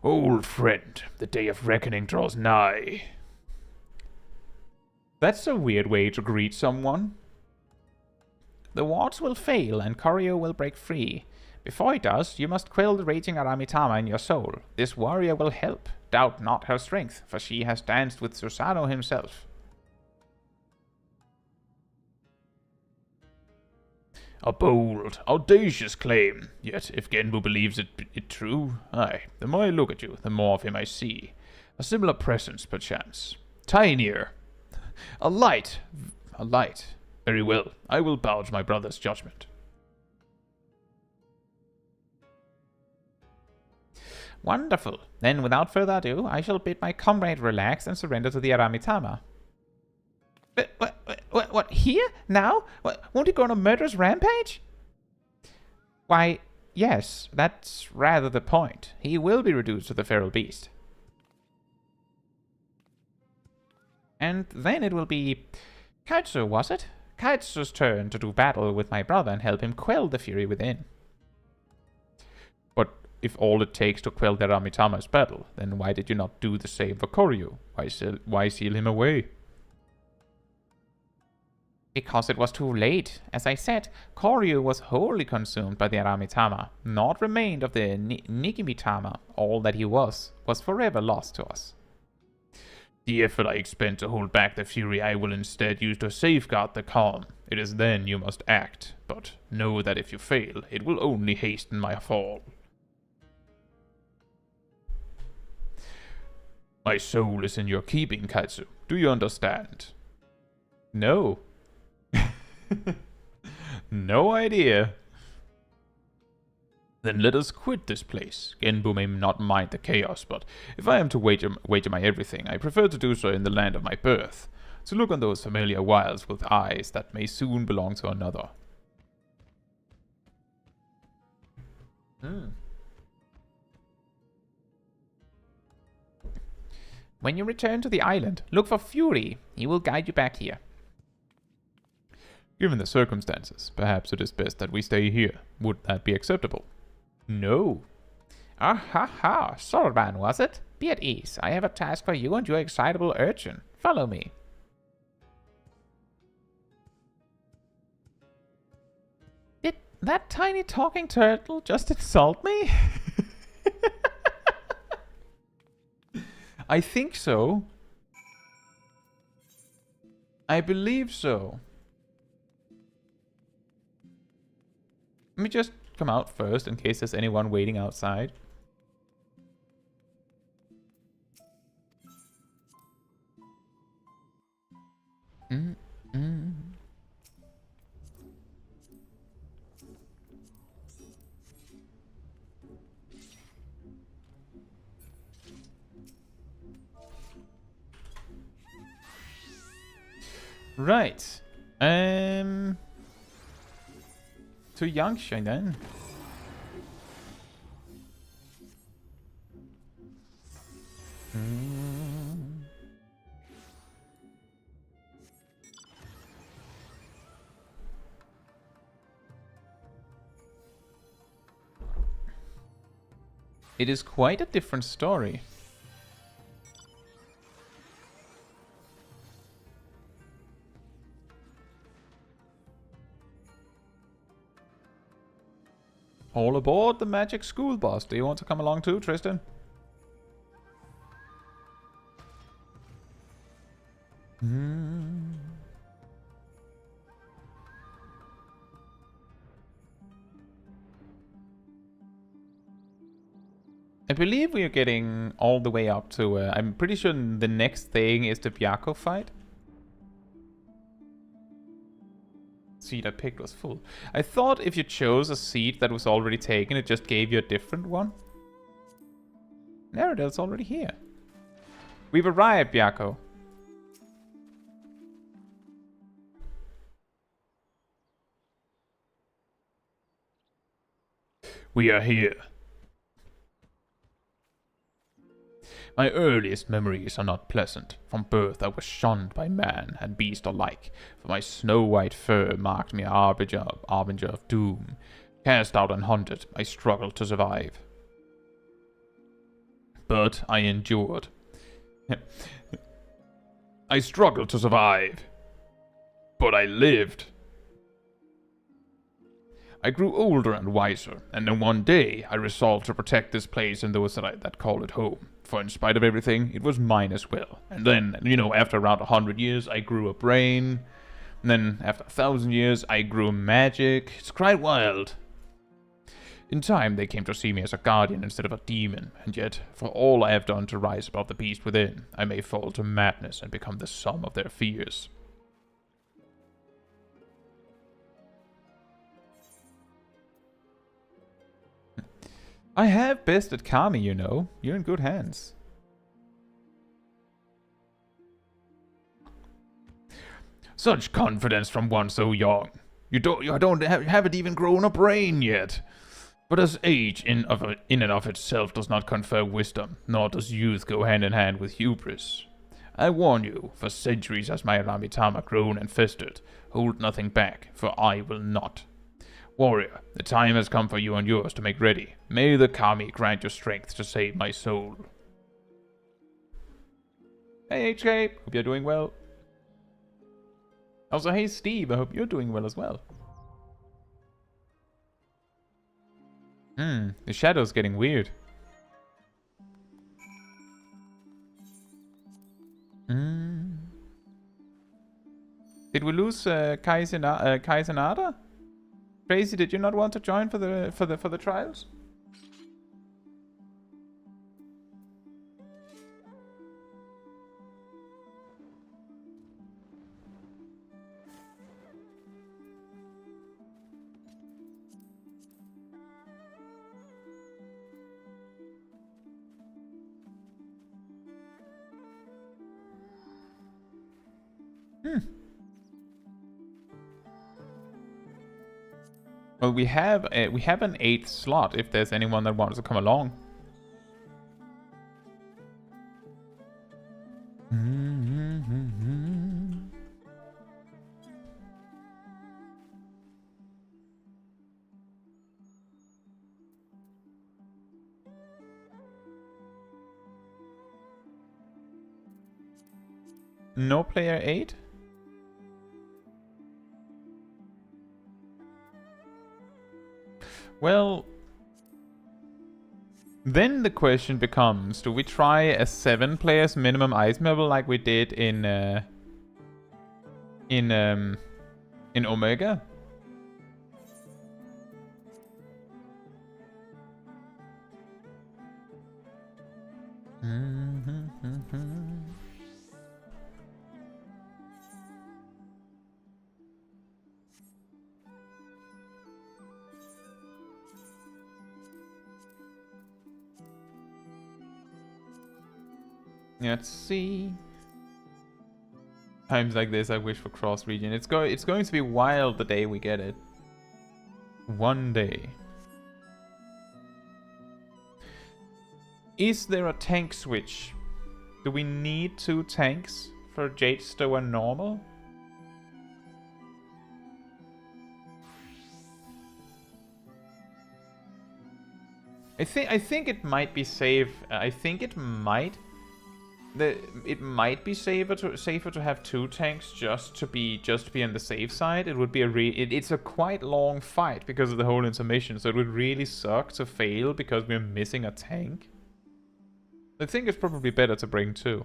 Old friend, the day of reckoning draws nigh. That's a weird way to greet someone. The wards will fail and Koryu will break free. Before he does, you must quell the raging Aramitama in your soul. This warrior will help. Doubt not her strength, for she has danced with Suzaku himself. A bold, audacious claim, yet if Genbu believes it true, aye, the more I look at you, the more of him I see. A similar presence, perchance. Tinier. A light. Very well, I will bow to my brother's judgment. Wonderful. Then, without further ado, I shall bid my comrade relax and surrender to the Aramitama. What, here? Now? Won't he go on a murderous rampage? Why, yes, that's rather the point. He will be reduced to the feral beast. And then it will be Caetsu, was it? Caetsu's turn to do battle with my brother and help him quell the fury within. But if all it takes to quell the Aramitama's battle, then why did you not do the same for Koryu? Why seal him away? Because it was too late. As I said, Koryu was wholly consumed by the Aramitama. Naught remained of the Nikimitama. All that he was forever lost to us. The effort I expend to hold back the fury I will instead use to safeguard the calm. It is then you must act, but know that if you fail, it will only hasten my fall. My soul is in your keeping, Caetsu. Do you understand? No. No idea. Then let us quit this place. Genbu may not mind the chaos, but if I am to wager my everything, I prefer to do so in the land of my birth, to look on those familiar wilds with eyes that may soon belong to another. When you return to the island, look for Fury. He will guide you back here. Given the circumstances, perhaps it is best that we stay here. Would that be acceptable? No. Ah ha ha, Soroban, was it? Be at ease. I have a task for you and your excitable urchin. Follow me. Did that tiny talking turtle just insult me? I think so. I believe so. Let me just come out first in case there's anyone waiting outside. Right. To Yangsha then. It is quite a different story. All aboard the magic school bus. Do you want to come along too, Tristan? I believe we are getting all the way up to... I'm pretty sure the next thing is the Byakko fight. Seat I picked was full. I thought if you chose a seat that was already taken, it just gave you a different one. No, that's already here. We've arrived, Byakko. We are here. My earliest memories are not pleasant. From birth I was shunned by man and beast alike, for my snow-white fur marked me harbinger of doom. Cast out and hunted, I struggled to survive. But I endured. I struggled to survive. But I lived. I grew older and wiser, and then one day I resolved to protect this place and those that call it home. For in spite of everything, it was mine as well. And then, after around 100 years, I grew a brain. And then, after 1,000 years, I grew magic. It's quite wild. In time, they came to see me as a guardian instead of a demon. And yet, for all I have done to rise above the beast within, I may fall to madness and become the sum of their fears. I have bested Kami, you know. You're in good hands. Such confidence from one so young. Haven't even grown a brain yet. But as age in and of itself does not confer wisdom, nor does youth go hand in hand with hubris. I warn you, for centuries has my Aramitama grown and festered. Hold nothing back, for I will not. Warrior, the time has come for you and yours to make ready. May the Kami grant you strength to save my soul. Hey HK, hope you're doing well. Also, hey Steve, I hope you're doing well as well. The shadow's getting weird. Did we lose Kai Sanada? Crazy, did you not want to join for the trials? Well, we have an 8th slot if there's anyone that wants to come along. No player 8? Well, then the question becomes, do we try a 7 players minimum ice level like we did in Omega? Let's see. Times like this, I wish for cross region. It's going to be wild the day we get it. One day. Is there a tank switch? Do we need 2 tanks for Jadestow and normal? I think it might be safe. I think it might be safer to have 2 tanks just to be on the safe side. It would be it's a quite long fight because of the whole intermission, so it would really suck to fail because we're missing a tank. I think it's probably better to bring 2.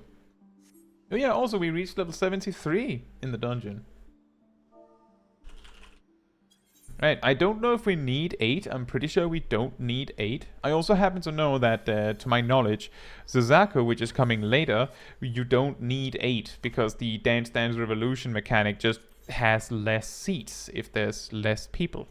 Oh yeah, also we reached level 73 in the dungeon. Right, I don't know if we need 8. I'm pretty sure we don't need 8. I also happen to know that, to my knowledge, Suzaku, which is coming later, you don't need 8 because the Dance Dance Revolution mechanic just has less seats if there's less people.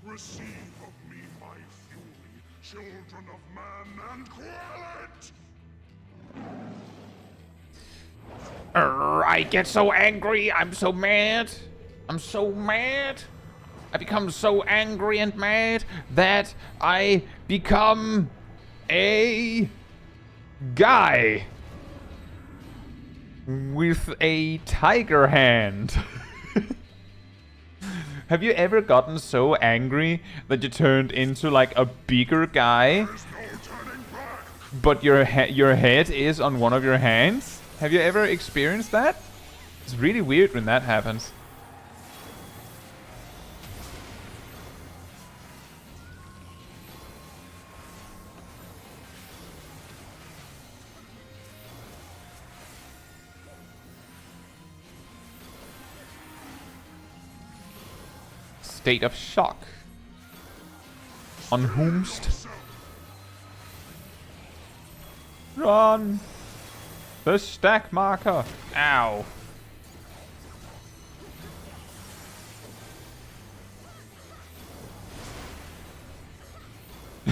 Receive of me my fury, children of man, and quell it! I get so angry, I'm so mad. I'm so mad. I become so angry and mad that I become a guy with a tiger hand. Have you ever gotten so angry that you turned into like a bigger guy, but your head is on one of your hands? Have you ever experienced that? It's really weird when that happens. State of shock. Unhoomst. Run! The stack marker. Ow.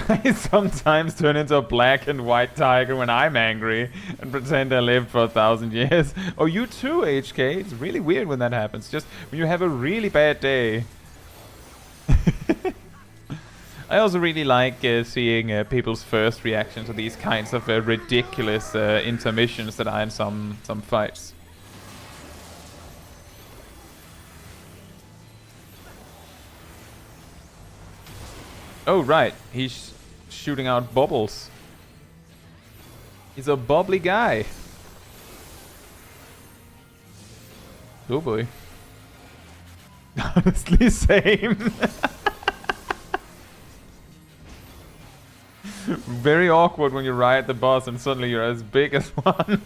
I sometimes turn into a black and white tiger when I'm angry and pretend I lived for 1,000 years. Oh, you too, HK. It's really weird when that happens. Just when you have a really bad day. I also really like seeing people's first reaction to these kinds of ridiculous intermissions that are in some fights. Oh right, he's shooting out bubbles. He's a bubbly guy. Oh boy. Honestly, same. Very awkward when you ride the boss and suddenly you're as big as one.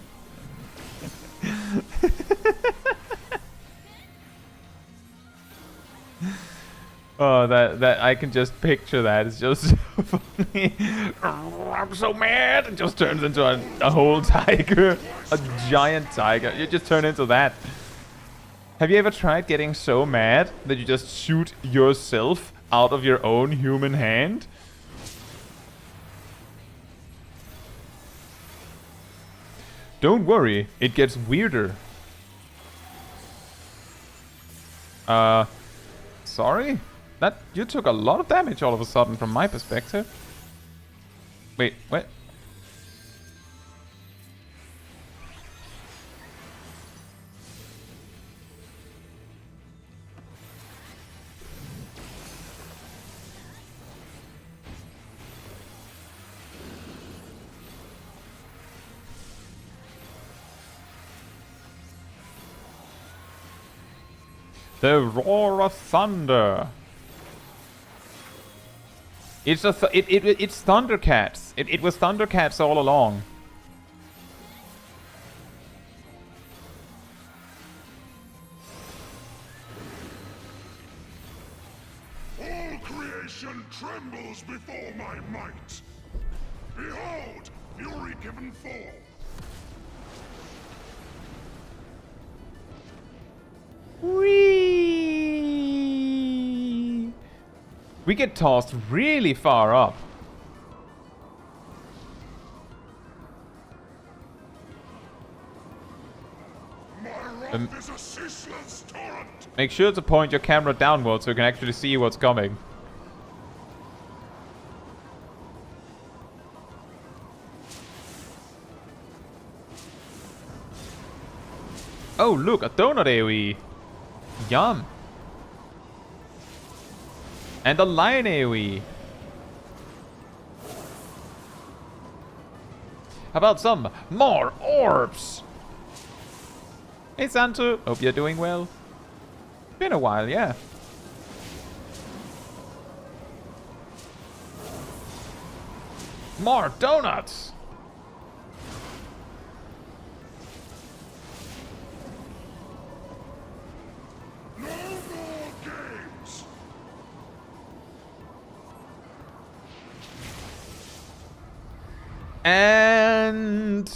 Oh, that I can just picture that. It's just so funny. Oh, I'm so mad. It just turns into a whole tiger, a giant tiger. You just turn into that. Have you ever tried getting so mad that you just shoot yourself out of your own human hand? Don't worry, it gets weirder. Sorry? That you took a lot of damage all of a sudden from my perspective. Wait, what? The roar of thunder. It's it's Thundercats. It was Thundercats all along. All creation trembles before my might. Behold, fury given fall. Whee! We get tossed really far up. My wrath is a ceaseless torrent. Make sure to point your camera downwards so you can actually see what's coming. Oh, look, a donut AoE. Yum. And a lion AoE. How about some more orbs? Hey Santu, hope you're doing well. Been a while, yeah. More donuts! No more games. And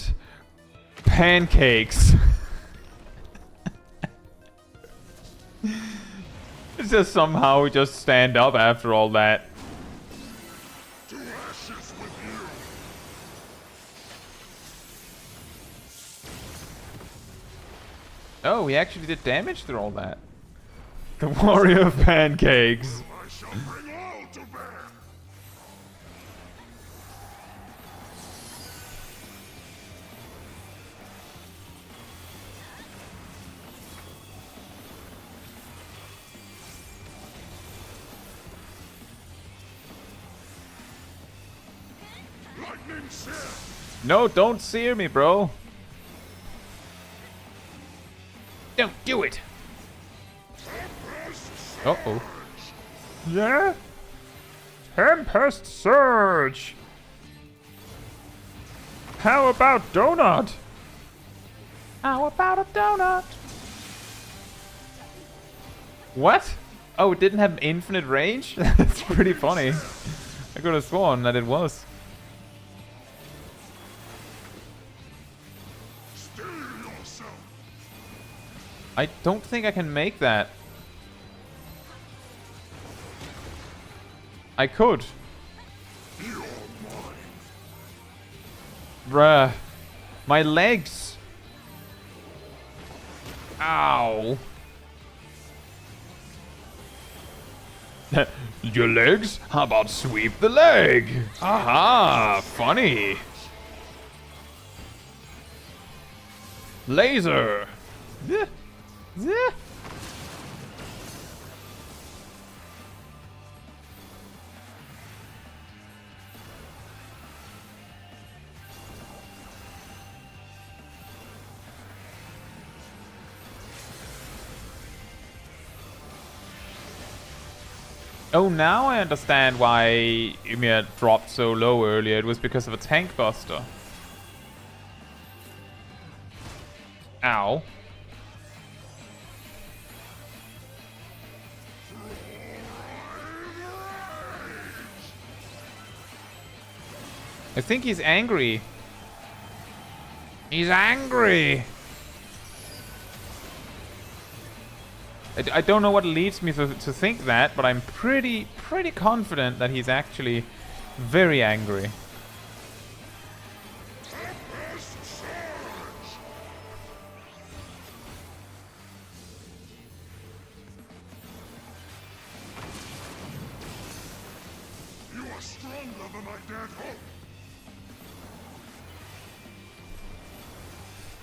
pancakes. It's just somehow we just stand up after all that. To ashes with you. Oh, we actually did damage through all that. The warrior of pancakes. I shall bring all to bear. Lightning sear. No, don't sear me, bro. Don't do it. Uh-oh. Yeah? Tempest Surge! How about donut? How about a donut? What? Oh, it didn't have infinite range? That's pretty funny. I could have sworn that it was. Steel yourself. I don't think I can make that. I could. You're mine. Bruh. My legs. Ow. Your legs? How about sweep the leg? Aha! Funny! Laser! Oh, now I understand why Ymir dropped so low earlier. It was because of a tank buster. Ow. I think he's angry. He's angry. I don't know what leads me to think that, but I'm pretty confident that he's actually very angry. You are stronger than I dared hope.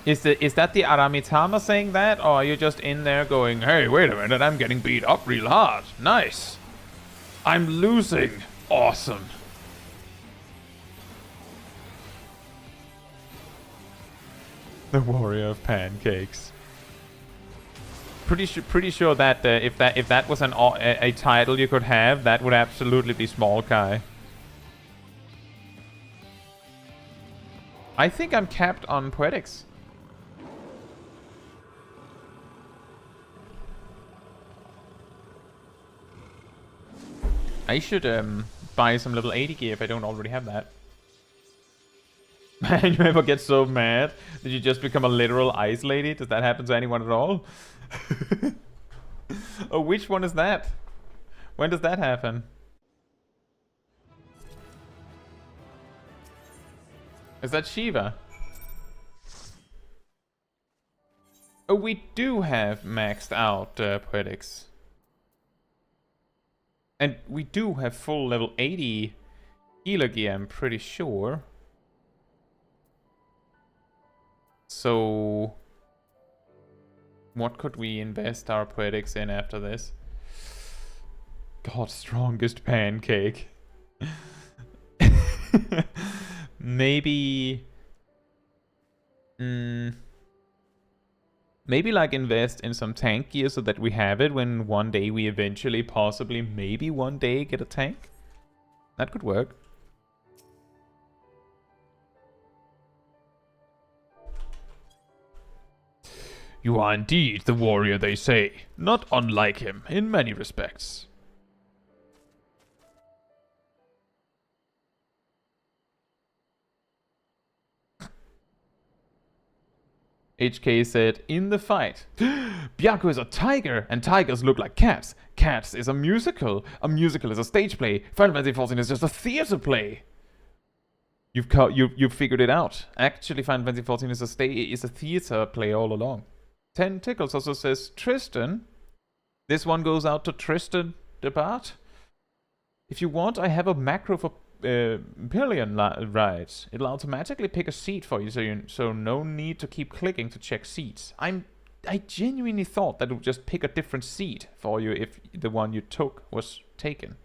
Is that the Aramitama saying that, or are you just in there going, Hey, wait a minute, I'm getting beat up real hard. Nice. I'm losing. Awesome. the warrior of pancakes? Pretty sure that if that was a title you could have, that would absolutely be Smol Kai. I think I'm capped on poetics. I should buy some level 80 gear if I don't already have that. Man, you ever get so mad that you just become a literal ice lady? Does that happen to anyone at all? Oh, which one is that? When does that happen? Is that Shiva? Oh, we do have maxed out poetics. And we do have full level 80 healer gear, I'm pretty sure. So what could we invest our poetics in after this? God's strongest pancake. Maybe... maybe like invest in some tank gear so that we have it when one day we eventually, possibly, maybe one day get a tank. That could work. You are indeed the warrior they say, not unlike him in many respects. HK said, in the fight. Byakko is a tiger, and tigers look like cats. Cats is a musical. A musical is a stage play. Final Fantasy XIV is just a theater play. You've figured it out. Actually, Final Fantasy XIV is a theater play all along. Tentacles also says, Tristan. This one goes out to Tristan the Bart. If you want, I have a macro for pillion rides. It'll automatically pick a seat for you, so no need to keep clicking to check seats. I genuinely thought that it would just pick a different seat for you if the one you took was taken.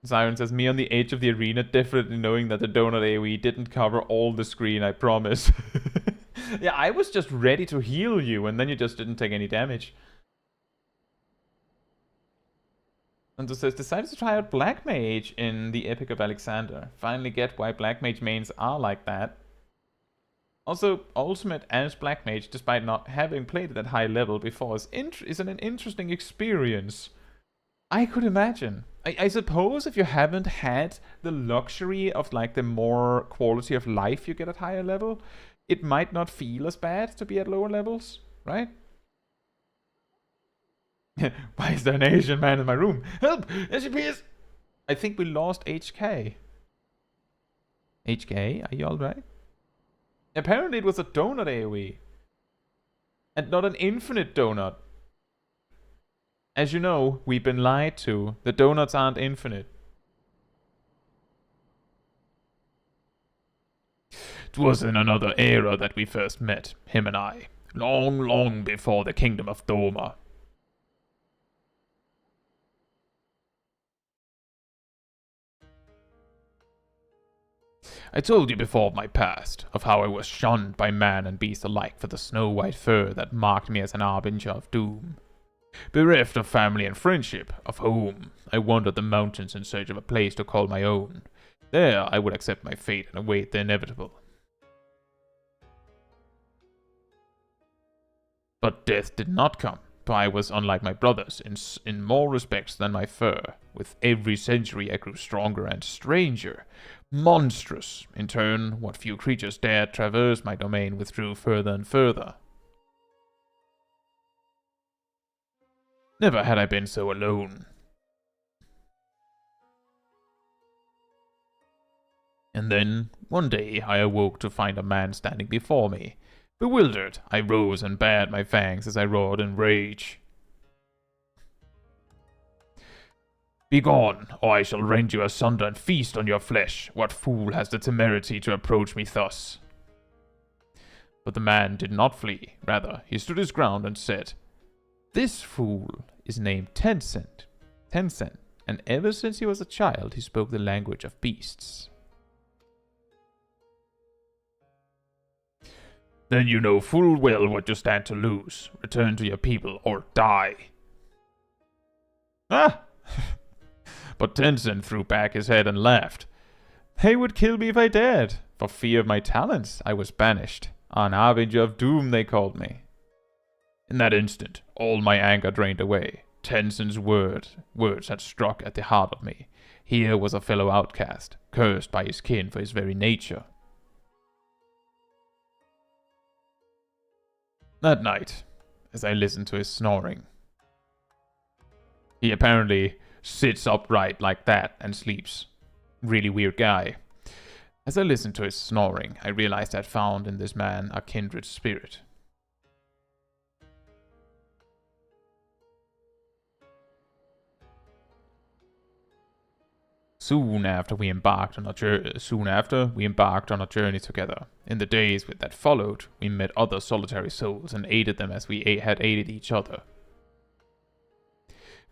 Siren says, me on the edge of the arena, definitely knowing that the donut AoE didn't cover all the screen, I promise. Yeah, I was just ready to heal you, and then you just didn't take any damage. And it says, decided to try out Black Mage in the Epic of Alexander. Finally get why Black Mage mains are like that. Also, Ultimate as Black Mage, despite not having played it at high level before, is an interesting experience. I could imagine. I suppose if you haven't had the luxury of like the more quality of life you get at higher level, it might not feel as bad to be at lower levels, right? Why is there an Asian man in my room? Help! SCPs! I think we lost HK. HK, are you alright? Apparently it was a donut AoE. And not an infinite donut. As you know, we've been lied to. The donuts aren't infinite. It was in another era that we first met, him and I. Long, long before the kingdom of Doma. I told you before of my past, of how I was shunned by man and beast alike for the snow-white fur that marked me as an harbinger of doom. Bereft of family and friendship, of home, I wandered the mountains in search of a place to call my own. There I would accept my fate and await the inevitable. But death did not come, for I was unlike my brothers in more respects than my fur. With every century I grew stronger and stranger, monstrous. In turn, what few creatures dared traverse my domain withdrew further and further. Never had I been so alone. And then, one day, I awoke to find a man standing before me. Bewildered, I rose and bared my fangs as I roared in rage. Begone, or I shall rend you asunder and feast on your flesh. What fool has the temerity to approach me thus? But the man did not flee. Rather, he stood his ground and said, This fool is named Tencent. And ever since he was a child, he spoke the language of beasts. Then you know full well what you stand to lose. Return to your people or die. Ah! But Tencent threw back his head and laughed. They would kill me if I dared. For fear of my talents, I was banished. An harbinger of doom, they called me. In that instant, all my anger drained away. Tencent's words had struck at the heart of me. Here was a fellow outcast, cursed by his kin for his very nature. That night, as I listened to his snoring, he apparently sits upright like that and sleeps. Really weird guy. As I listened to his snoring, I realized I'd found in this man a kindred spirit. Soon after we embarked on a journey together. In the days that followed, we met other solitary souls and aided them as we had aided each other.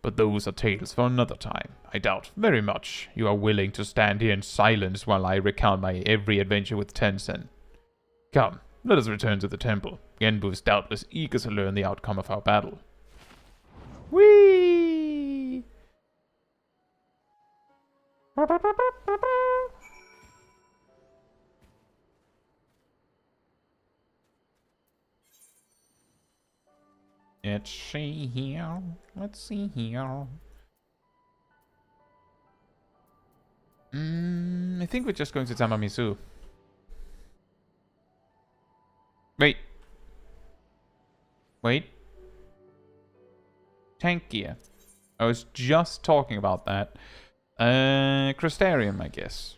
But those are tales for another time. I doubt very much you are willing to stand here in silence while I recount my every adventure with Tencent. Come, let us return to the temple. Genbu is doubtless eager to learn the outcome of our battle. Whee! Let's see here. I think we're just going to Tamamisu. Wait. Tank gear. I was just talking about that. Crystarium, I guess.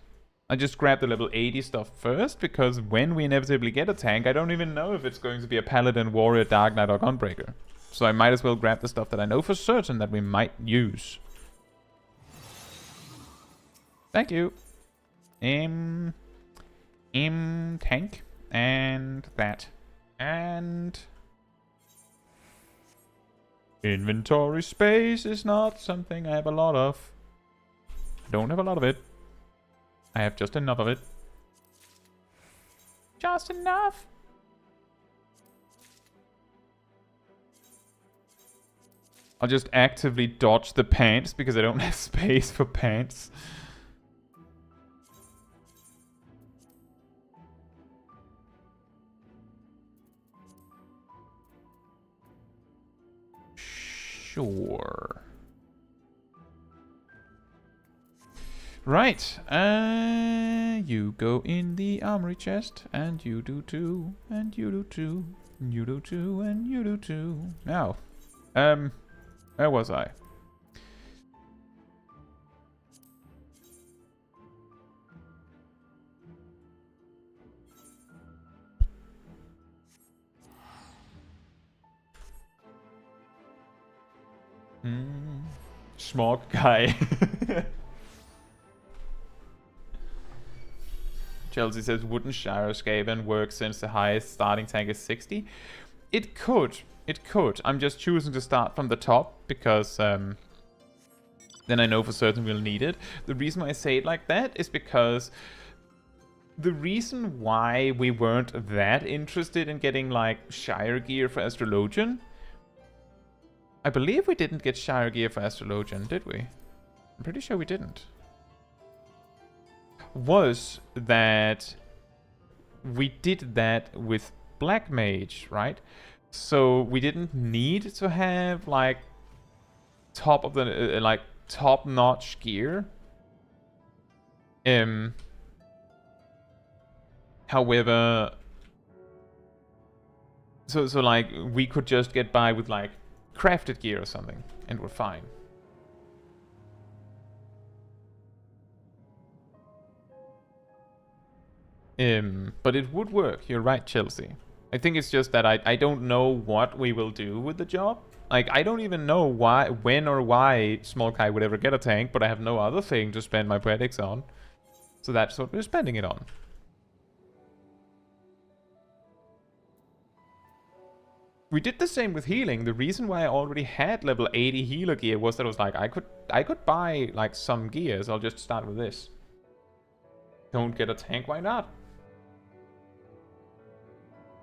I just grabbed the level 80 stuff first, because when we inevitably get a tank, I don't even know if it's going to be a Paladin, Warrior, Dark Knight, or Gunbreaker. So I might as well grab the stuff that I know for certain that we might use. Thank you. Tank. And that. And... inventory space is not something I have a lot of. I don't have a lot of it. I have just enough of it. Just enough. I'll just actively dodge the pants because I don't have space for pants. Sure. Right, you go in the armory chest, and you do too, and you do too, and you do too, and you do too. Now, where was I? Smog guy. Chelsea says, wouldn't Gyroskaven work since the highest starting tank is 60? It could. It could. I'm just choosing to start from the top because then I know for certain we'll need it. The reason why I say it like that is because the reason why we weren't that interested in getting like Shire gear for Astrologian, I believe we didn't get Shire gear for Astrologian, did we? I'm pretty sure we didn't. Was that we did that with Black Mage, right? So we didn't need to have like top of the like top-notch gear. However, so like we could just get by with like crafted gear or something, and we're fine. But it would work. You're right, Chelsea. I think it's just that I don't know what we will do with the job. Like, I don't even know why, when or why Smol Kai would ever get a tank, but I have no other thing to spend my predicts on. So that's what we're spending it on. We did the same with healing. The reason why I already had level 80 healer gear was that I was like, I could buy like some gears. I'll just start with this. Don't get a tank, why not?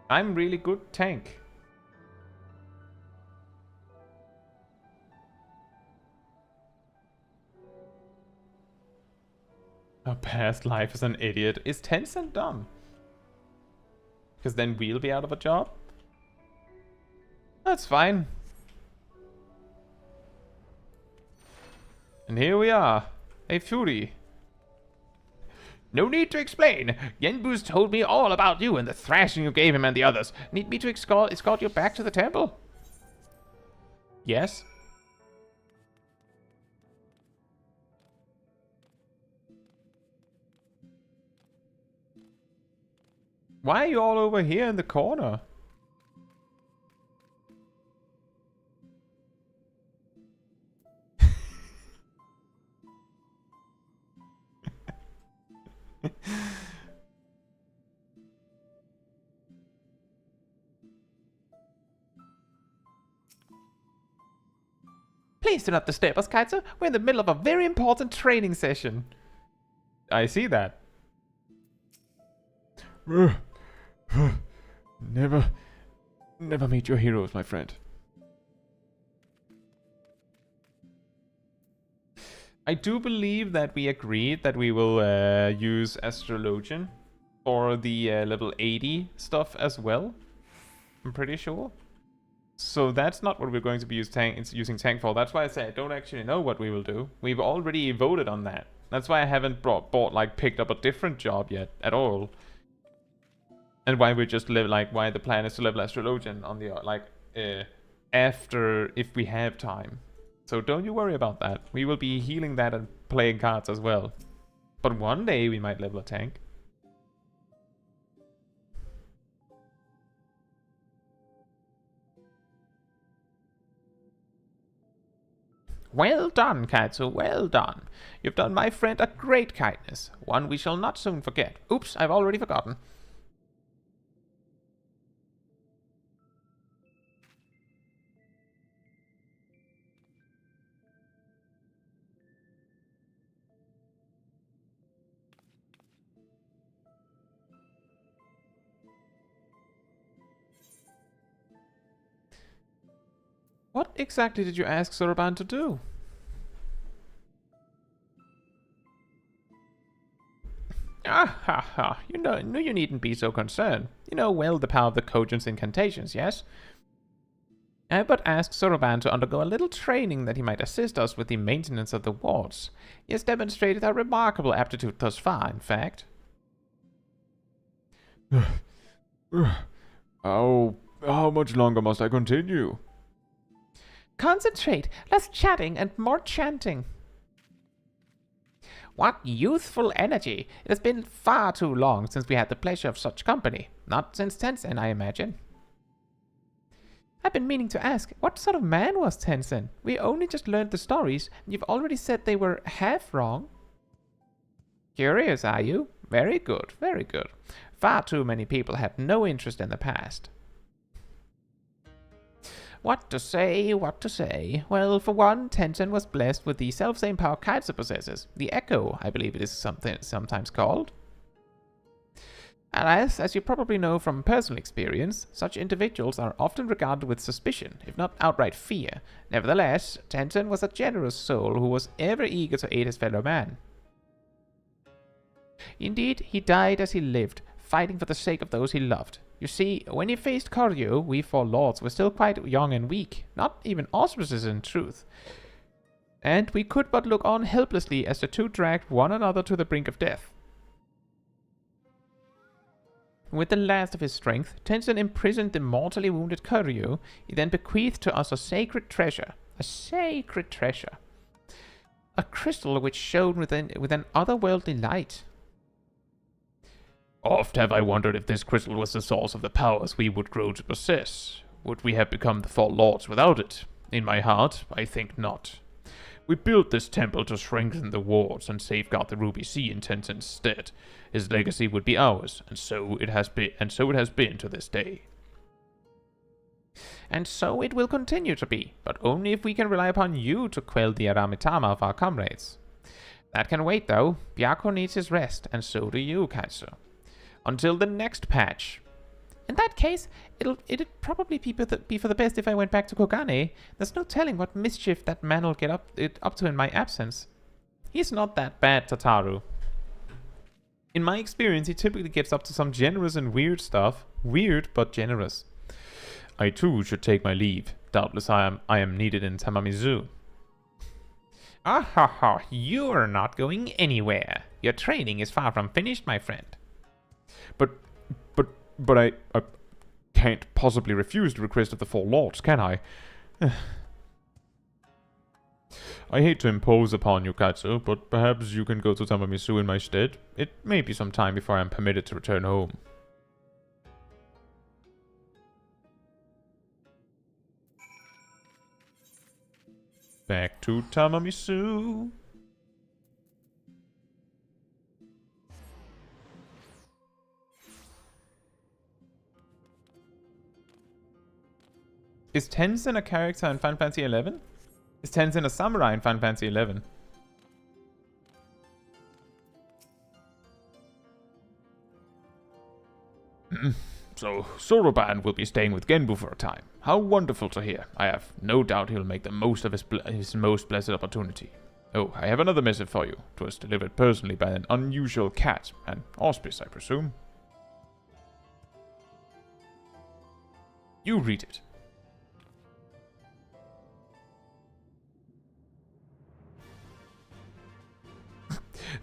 I'm really good tank. A past life as an idiot. Is Tencent dumb? Because then we'll be out of a job? That's fine. And here we are. A Fury. No need to explain. Genbu's told me all about you and the thrashing you gave him and the others. Need me to escort you back to the temple? Yes. Why are you all over here in the corner? Please do not disturb us, Kaitsu. We're in the middle of a very important training session. I see that. Never meet your heroes, my friend. I do believe that we agreed that we will use Astrologian for the level 80 stuff as well. I'm pretty sure. So that's not what we're going to be using tank for. That's why I say I don't actually know what we will do. We've already voted on that. That's why I haven't picked up a different job yet at all. And why we just why the plan is to level Astrologian on the after if we have time. So don't you worry about that. We will be healing that and playing cards as well. But one day we might level a tank. Well done, Kaitsu, well done. You've done my friend a great kindness, one we shall not soon forget. Oops, I've already forgotten. What exactly did you ask Soroban to do? Ah ha ha, you needn't be so concerned. You know well the power of the Kojin's incantations, yes? I but asked Soroban to undergo a little training that he might assist us with the maintenance of the wards. He has demonstrated a remarkable aptitude thus far, in fact. How much longer must I continue? Concentrate, less chatting and more chanting. What youthful energy! It has been far too long since we had the pleasure of such company. Not since Tencent, I imagine. I've been meaning to ask, what sort of man was Tenzin? We only just learned the stories, and you've already said they were half wrong. Curious, are you? Very good, very good. Far too many people have no interest in the past. What to say, what to say? Well, for one, Tenzin was blessed with the self-same power Kaitsu possesses. The Echo, I believe it is sometimes called. Alas, as you probably know from personal experience, such individuals are often regarded with suspicion, if not outright fear. Nevertheless, Tenzin was a generous soul who was ever eager to aid his fellow man. Indeed, he died as he lived, fighting for the sake of those he loved. You see, when he faced Koryu, we four lords were still quite young and weak, not even auspicious in truth. And we could but look on helplessly as the two dragged one another to the brink of death. With the last of his strength, Tenzin imprisoned the mortally wounded Koryu. He then bequeathed to us a sacred treasure. A sacred treasure. A crystal which shone with an otherworldly light. Oft have I wondered if this crystal was the source of the powers we would grow to possess. Would we have become the four lords without it? In my heart, I think not. We built this temple to strengthen the wards and safeguard the Ruby Sea in Tenzin's stead. His legacy would be ours, and so it has been to this day. And so it will continue to be, but only if we can rely upon you to quell the Aramitama of our comrades. That can wait, though. Byakko needs his rest, and so do you, Kaitsu. Until the next patch. In that case, it'd probably be for the best if I went back to Kogane. There's no telling what mischief that man will get up to in my absence. He's not that bad, Tataru. In my experience, he typically gets up to some generous and weird stuff. Weird, but generous. I too should take my leave. Doubtless I am needed in Tamamizu. Ah ha ha, you're not going anywhere. Your training is far from finished, my friend. But I can't possibly refuse the request of the four lords, can I? I hate to impose upon you, Kaitsu, but perhaps you can go to Tamamizu in my stead. It may be some time before I am permitted to return home. Back to Tamamizu. Is Tenzin a character in Final Fantasy XI? Is Tenzin a samurai in Final Fantasy XI? So, Soroban will be staying with Genbu for a time. How wonderful to hear. I have no doubt he'll make the most of his most blessed opportunity. Oh, I have another missive for you. It was delivered personally by an unusual cat. An auspice, I presume. You read it.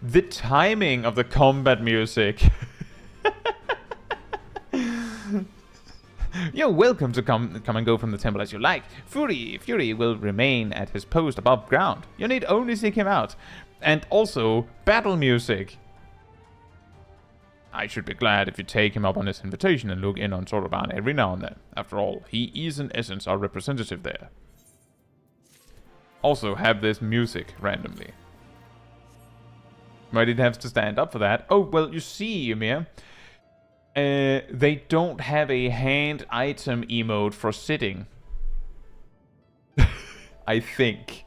The timing of the combat music. You're welcome to come and go from the temple as you like. Fury will remain at his post above ground. You need only seek him out. And also, battle music. I should be glad if you take him up on his invitation and look in on Soroban every now and then. After all, he is in essence our representative there. Also, have this music randomly. Why did it have to stand up for that? Oh, well, you see, Ymir. They don't have a hand item emote for sitting. I think.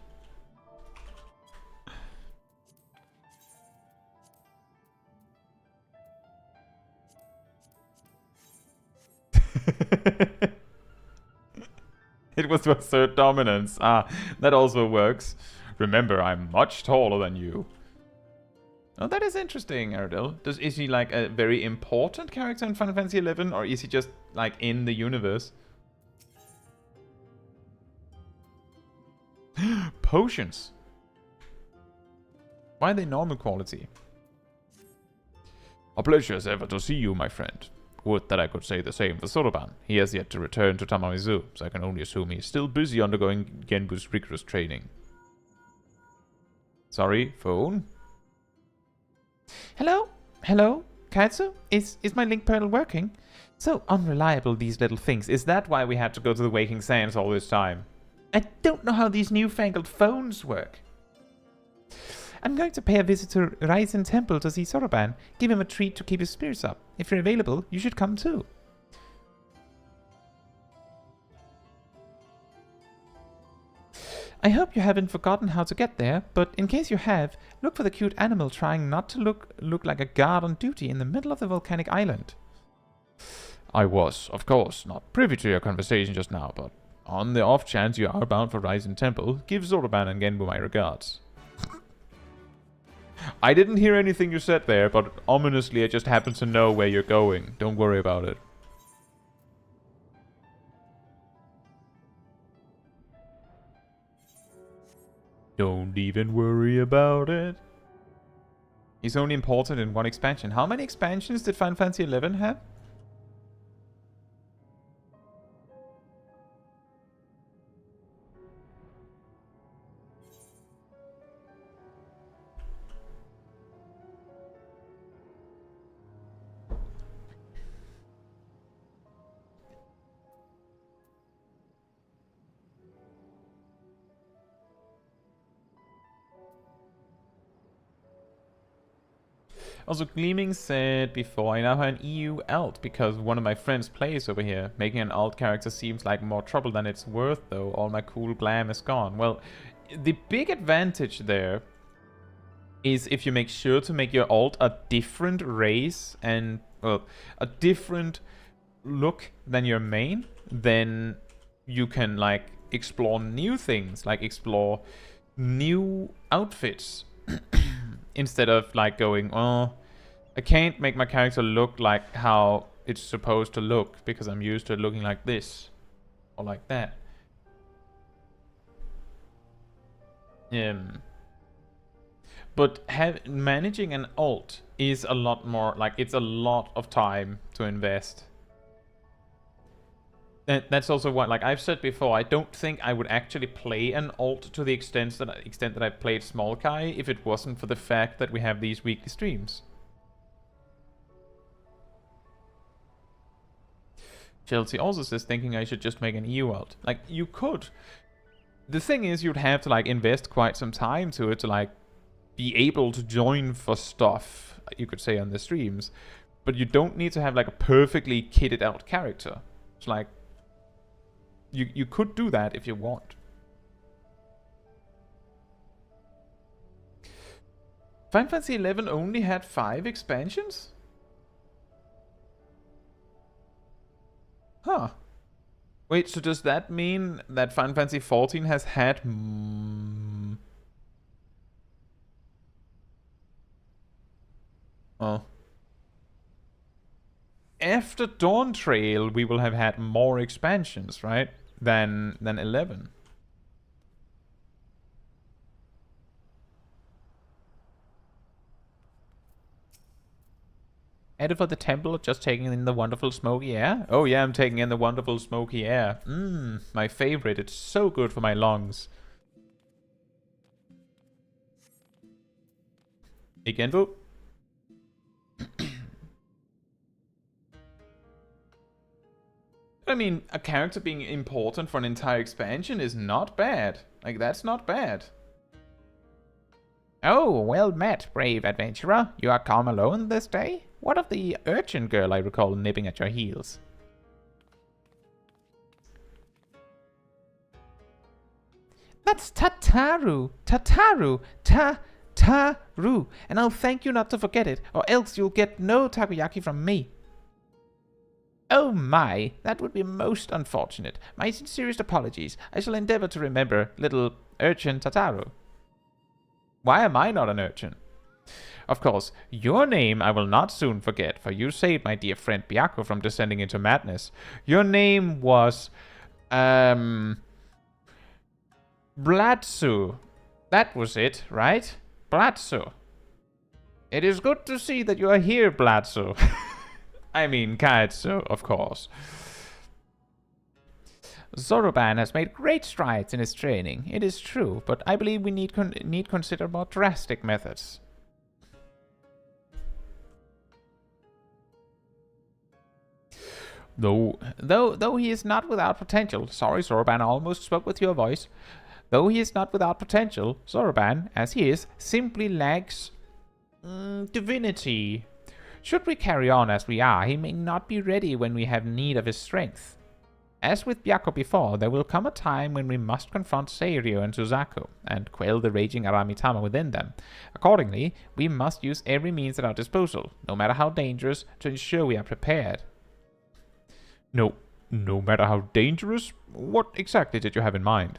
It was to assert dominance. Ah, that also works. Remember, I'm much taller than you. Oh, that is interesting, Aradil. Is he like a very important character in Final Fantasy XI, or is he just like in the universe? Potions. Why are they normal quality? A pleasure as ever to see you, my friend. Would that I could say the same for Soroban. He has yet to return to Tamamizu, so I can only assume he is still busy undergoing Genbu's rigorous training. Sorry, phone? Hello? Hello? Kaitsu? Is my link portal working? So unreliable, these little things. Is that why we had to go to the Waking Sands all this time? I don't know how these newfangled phones work. I'm going to pay a visit to Ryzen Temple to see Soroban. Give him a treat to keep his spirits up. If you're available, you should come too. I hope you haven't forgotten how to get there, but in case you have, look for the cute animal trying not to look like a guard on duty in the middle of the volcanic island. I was, of course, not privy to your conversation just now, but on the off chance you are bound for Ryzen Temple, give Soroban and Genbu my regards. I didn't hear anything you said there, but ominously I just happen to know where you're going. Don't worry about it. Don't even worry about it. He's only important in one expansion. How many expansions did Final Fantasy XI have? Also, Gleaming said before, I now have an EU alt because one of my friends plays over here. Making an alt character seems like more trouble than it's worth though. All my cool glam is gone. Well, the big advantage there is if you make sure to make your alt a different race and, well, a different look than your main, then you can, like, explore new things, like explore new outfits. Instead of like going, oh, I can't make my character look like how it's supposed to look because I'm used to it looking like this or like that. But managing an alt is a lot more, like, it's a lot of time to invest. That's also what, like I've said before, I don't think I would actually play an alt to the extent that I played Smol Kai if it wasn't for the fact that we have these weekly streams. Chelsea also says, thinking I should just make an EU alt. Like, you could. The thing is, you'd have to, like, invest quite some time to it to, like, be able to join for stuff, you could say, on the streams. But you don't need to have, like, a perfectly kitted out character. It's like, you could do that if you want. Final Fantasy XI only had 5 expansions? Huh. Wait, so does that mean that Final Fantasy XIV has had... Oh. After Dawn Trail, we will have had more expansions, right? Than 11. Headed for the temple, just taking in the wonderful smoky air? Oh yeah, I'm taking in the wonderful smoky air. My favorite. It's so good for my lungs. Hey, Genbu. I mean, a character being important for an entire expansion is not bad. Like, that's not bad. Oh, well met, brave adventurer. You are calm alone this day? What of the urchin girl I recall nipping at your heels? That's Tataru. Tataru. Tataru. And I'll thank you not to forget it, or else you'll get no takoyaki from me. Oh my, that would be most unfortunate. My sincerest apologies. I shall endeavor to remember little urchin Tataru. Why am I not an urchin? Of course, your name I will not soon forget, for you saved my dear friend Byakko from descending into madness. Your name was... Blatsu. That was it, right? Blatsu. It is good to see that you are here, Blatsu. I mean, Caetsu, of course. Soroban has made great strides in his training, it is true, but I believe we need consider more drastic methods. Though he is not without potential. Sorry, Soroban, I almost spoke with your voice. Though he is not without potential, Soroban, as he is, simply lacks divinity. Should we carry on as we are, he may not be ready when we have need of his strength. As with Byakko before, there will come a time when we must confront Seiryō and Suzaku, and quell the raging Aramitama within them. Accordingly, we must use every means at our disposal, no matter how dangerous, to ensure we are prepared. No matter how dangerous? What exactly did you have in mind?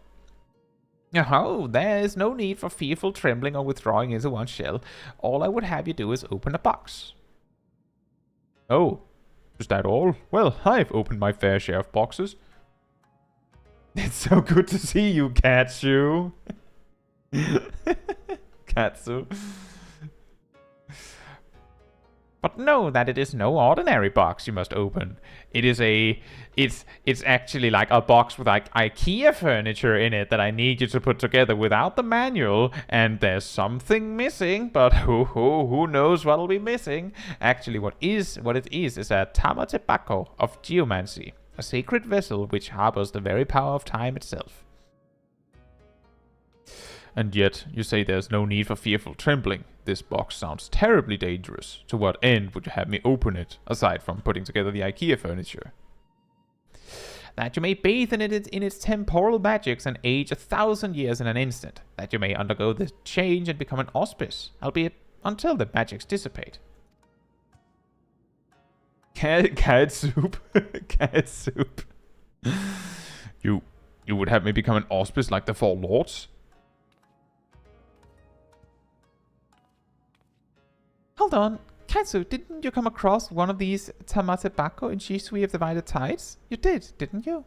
Oh, there is no need for fearful trembling or withdrawing into one's shell. All I would have you do is open a box. Oh, is that all? Well, I've opened my fair share of boxes. It's so good to see you, Caetsu. Caetsu. But know that it is no ordinary box you must open. It's actually like a box with like IKEA furniture in it that I need you to put together without the manual, and there's something missing, but who knows what'll be missing. Actually, what it is a Byakko of geomancy, a sacred vessel which harbors the very power of time itself. And yet, you say there's no need for fearful trembling. This box sounds terribly dangerous. To what end would you have me open it, aside from putting together the IKEA furniture? That you may bathe in its temporal magics and age 1,000 years in an instant. That you may undergo the change and become an auspice, albeit until the magics dissipate. Cat soup. Cat soup. You would have me become an auspice like the Four Lords? Hold on, Caetsu, didn't you come across one of these Byakko in Shisui of Divided Tides? You did, didn't you?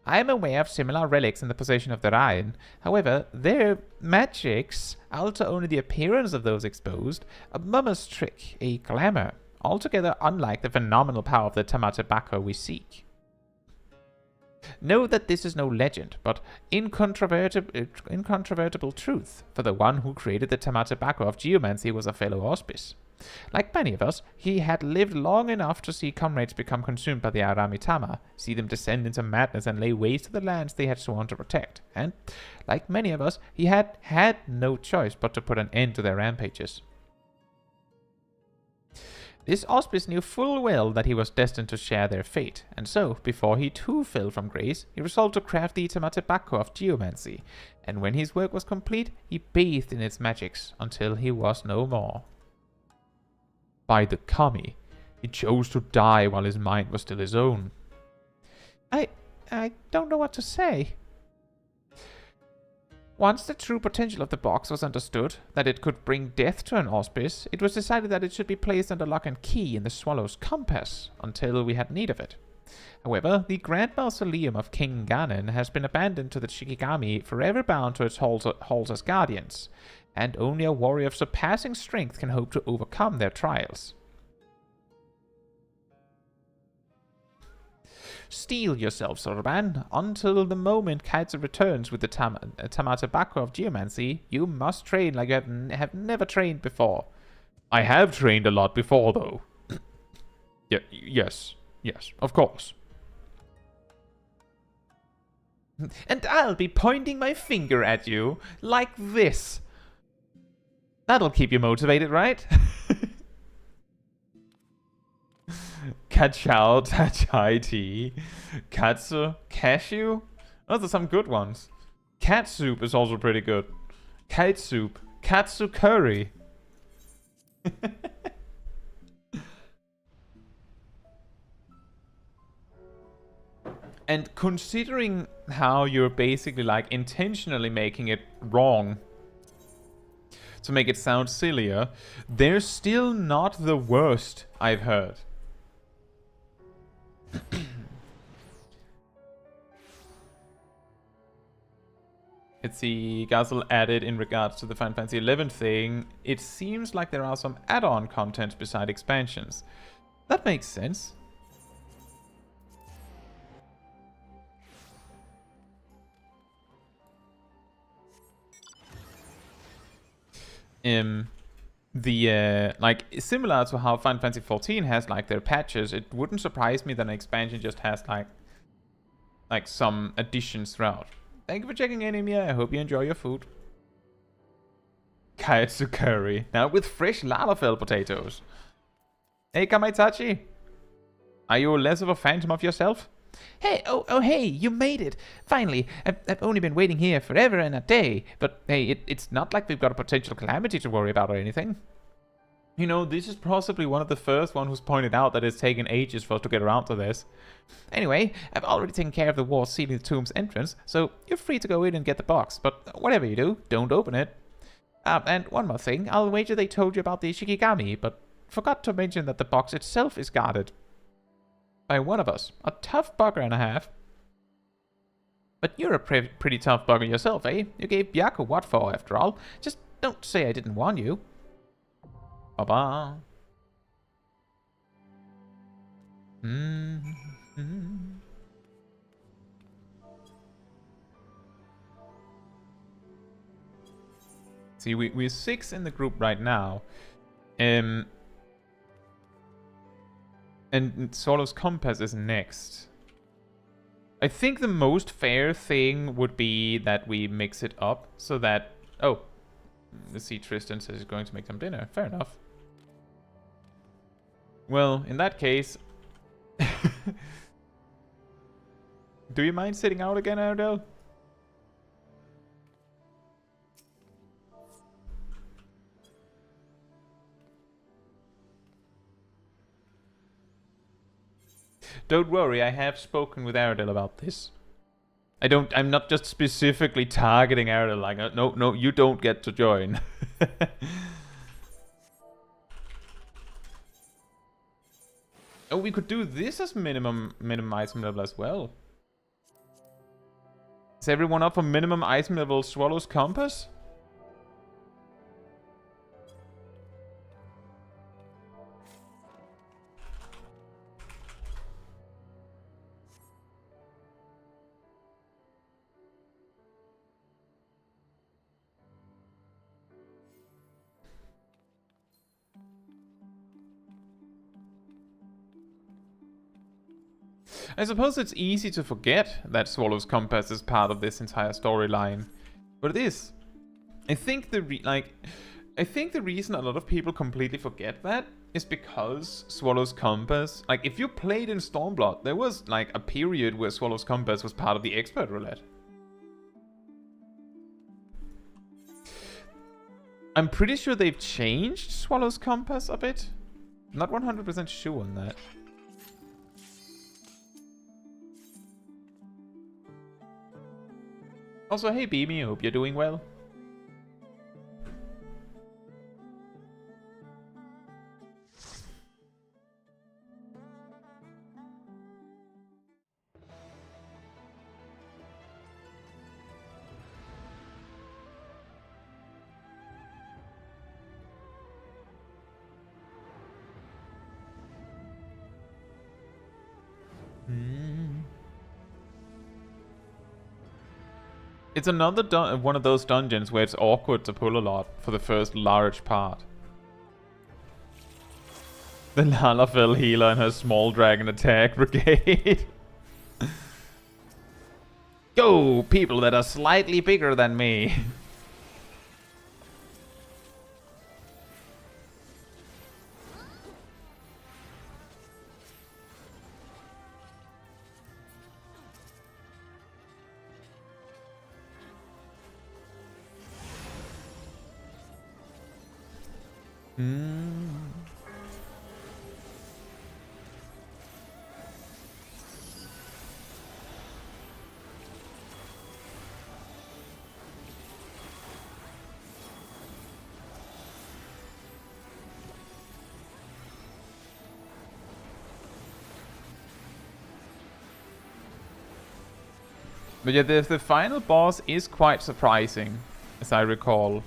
I am aware of similar relics in the possession of the Ryan. However, their magics alter only the appearance of those exposed, a mummer's trick, a glamour, altogether unlike the phenomenal power of the Byakko we seek. Know that this is no legend, but incontrovertible truth, for the one who created the Byakko of geomancy was a fellow auspice. Like many of us, he had lived long enough to see comrades become consumed by the Aramitama, see them descend into madness and lay waste to the lands they had sworn to protect, and, like many of us, he had had no choice but to put an end to their rampages. This auspice knew full well that he was destined to share their fate, and so, before he too fell from grace, he resolved to craft the Byakko of geomancy, and when his work was complete, he bathed in its magics until he was no more. By the Kami, he chose to die while his mind was still his own. I don't know what to say. Once the true potential of the box was understood, that it could bring death to an auspice, it was decided that it should be placed under lock and key in the Swallow's compass until we had need of it. However, the Grand Mausoleum of King Ganon has been abandoned to the Shikigami, forever bound to its halls as guardians, and only a warrior of surpassing strength can hope to overcome their trials. Steel yourself, Soroban. Until the moment Caetsu returns with the Byakko of geomancy, you must train like you have never trained before. I have trained a lot before, though. Yes, of course. And I'll be pointing my finger at you like this. That'll keep you motivated, right? Kachao, Chaiji, Katsu, Cashew. Those are some good ones. Cat soup is also pretty good. Kite soup, Katsu curry. And considering how you're basically like intentionally making it wrong to make it sound sillier, they're still not the worst I've heard. It's the Gazel added in regards to the Final Fantasy XI thing. It seems like there are some add-on content beside expansions. That makes sense. like similar to how Final Fantasy XIV has like their patches, it wouldn't surprise me that an expansion just has like some additions throughout. Thank you for checking in, Emiya. I hope you enjoy your food. Kaetsu curry, now with fresh Lalafell potatoes. Hey Kamaitachi, are you less of a phantom of yourself? Hey, oh, hey, you made it. Finally, I've only been waiting here forever and a day. But hey, it's not like we've got a potential calamity to worry about or anything. You know, this is possibly one of the first one who's pointed out that it's taken ages for us to get around to this. Anyway, I've already taken care of the wall sealing the tomb's entrance, so you're free to go in and get the box. But whatever you do, don't open it. And one more thing, I'll wager they told you about the Shikigami, but forgot to mention that the box itself is guarded by one of us, a tough bugger and a half. But you're a pretty tough bugger yourself, eh? You gave Byakko what for, after all. Just don't say I didn't warn you. Baba. See, we're 6 in the group right now. And Swallow's Compass is next. I think the most fair thing would be that we mix it up so that... Oh, let's see, Tristan says he's going to make some dinner. Fair enough. Well, in that case... Do you mind sitting out again, Ardell? Don't worry, I have spoken with Aradel about this. I'm not just specifically targeting Aradel, like, no, you don't get to join. Oh, we could do this as minimum item level as well. Is everyone up for minimum item level Swallow's Compass? I suppose it's easy to forget that Swallow's Compass is part of this entire storyline, but it is. I think the reason a lot of people completely forget that is because Swallow's Compass, like if you played in Stormblood, there was like a period where Swallow's Compass was part of the expert roulette. I'm pretty sure they've changed Swallow's Compass a bit. I'm not 100% sure on that. Also, hey Beamy, I hope you're doing well. It's another one of those dungeons where it's awkward to pull a lot for the first large part. The Lalafell healer and her small dragon attack brigade. Go, people that are slightly bigger than me. But yeah, the final boss is quite surprising, as I recall.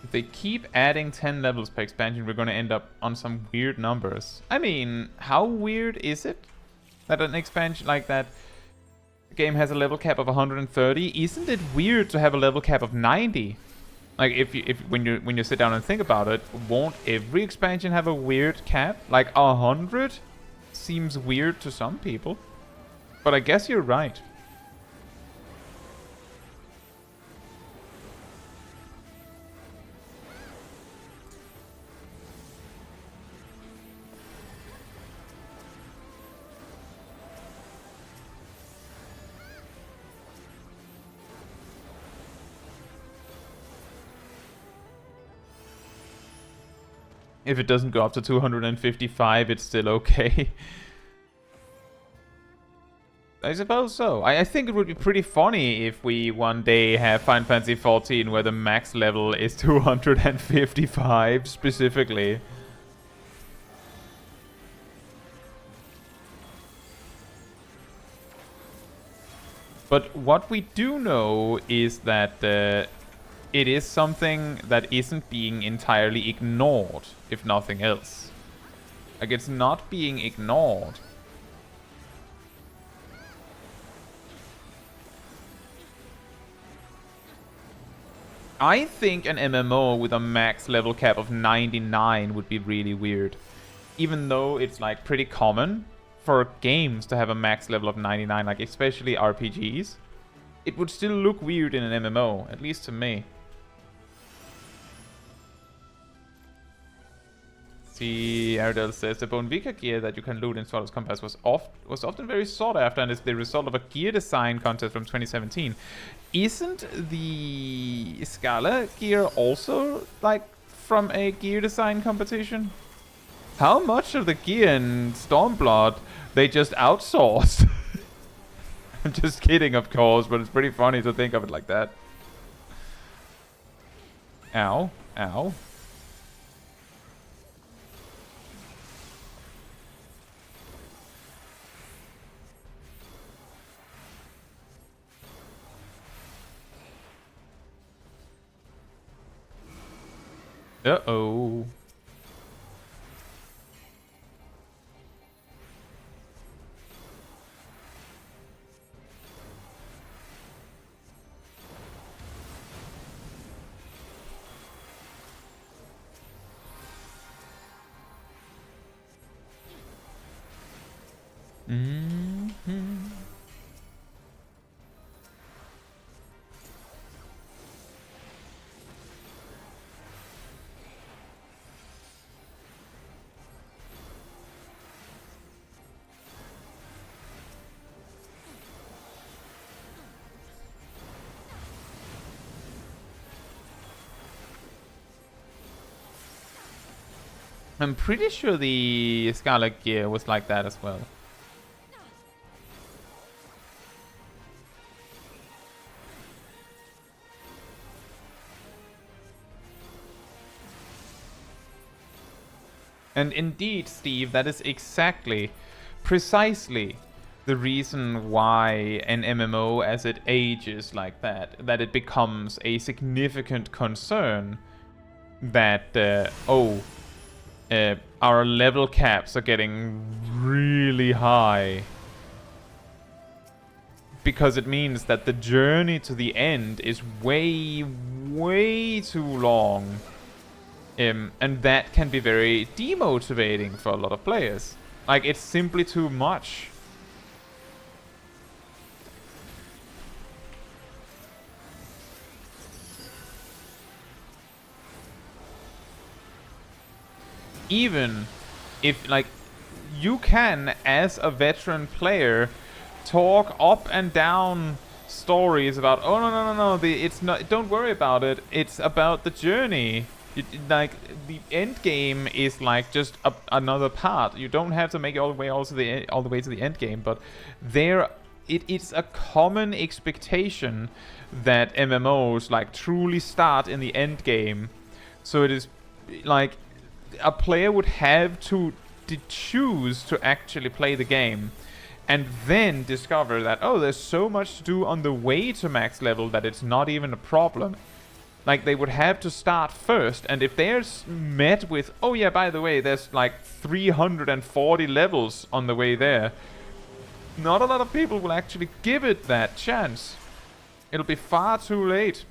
If they keep adding 10 levels per expansion, we're going to end up on some weird numbers. I mean, how weird is it that an expansion like that game has a level cap of 130, isn't it weird to have a level cap of 90? Like, when you sit down and think about it, won't every expansion have a weird cap? Like 100 seems weird to some people, but I guess you're right. If it doesn't go up to 255, it's still okay. I suppose so. I think it would be pretty funny if we one day have Final Fantasy XIV where the max level is 255 specifically. But what we do know is that it is something that isn't being entirely ignored, if nothing else. Like, it's not being ignored. I think an MMO with a max level cap of 99 would be really weird. Even though it's like pretty common for games to have a max level of 99, like especially RPGs, it would still look weird in an MMO, at least to me. See, Aridel says the Bone Vika gear that you can loot in Swallow's Compass was often very sought after and is the result of a gear design contest from 2017. Isn't the Scala gear also like from a gear design competition? How much of the gear in Stormblood they just outsourced? I'm just kidding, of course, but it's pretty funny to think of it like that. Ow. Ow. Uh-oh. Mm-hmm. I'm pretty sure the Scarlet gear was like that as well. And indeed, Steve, that is precisely the reason why an MMO, as it ages like that it becomes a significant concern that, our level caps are getting really high. Because it means that the journey to the end is way, way too long. And that can be very demotivating for a lot of players. Like, it's simply too much. Even if, like, you can, as a veteran player, talk up and down stories about, oh, no, it's not, don't worry about it, it's about the journey. Like, the end game is like just another part. You don't have to make it all the way to the end game, but it's a common expectation that MMOs like truly start in the end game. So it is like a player would have to choose to actually play the game and then discover that, oh, there's so much to do on the way to max level that it's not even a problem. Like, they would have to start first, and if they're met with, oh yeah, by the way, there's like 340 levels on the way there, not a lot of people will actually give it that chance. It'll be far too late.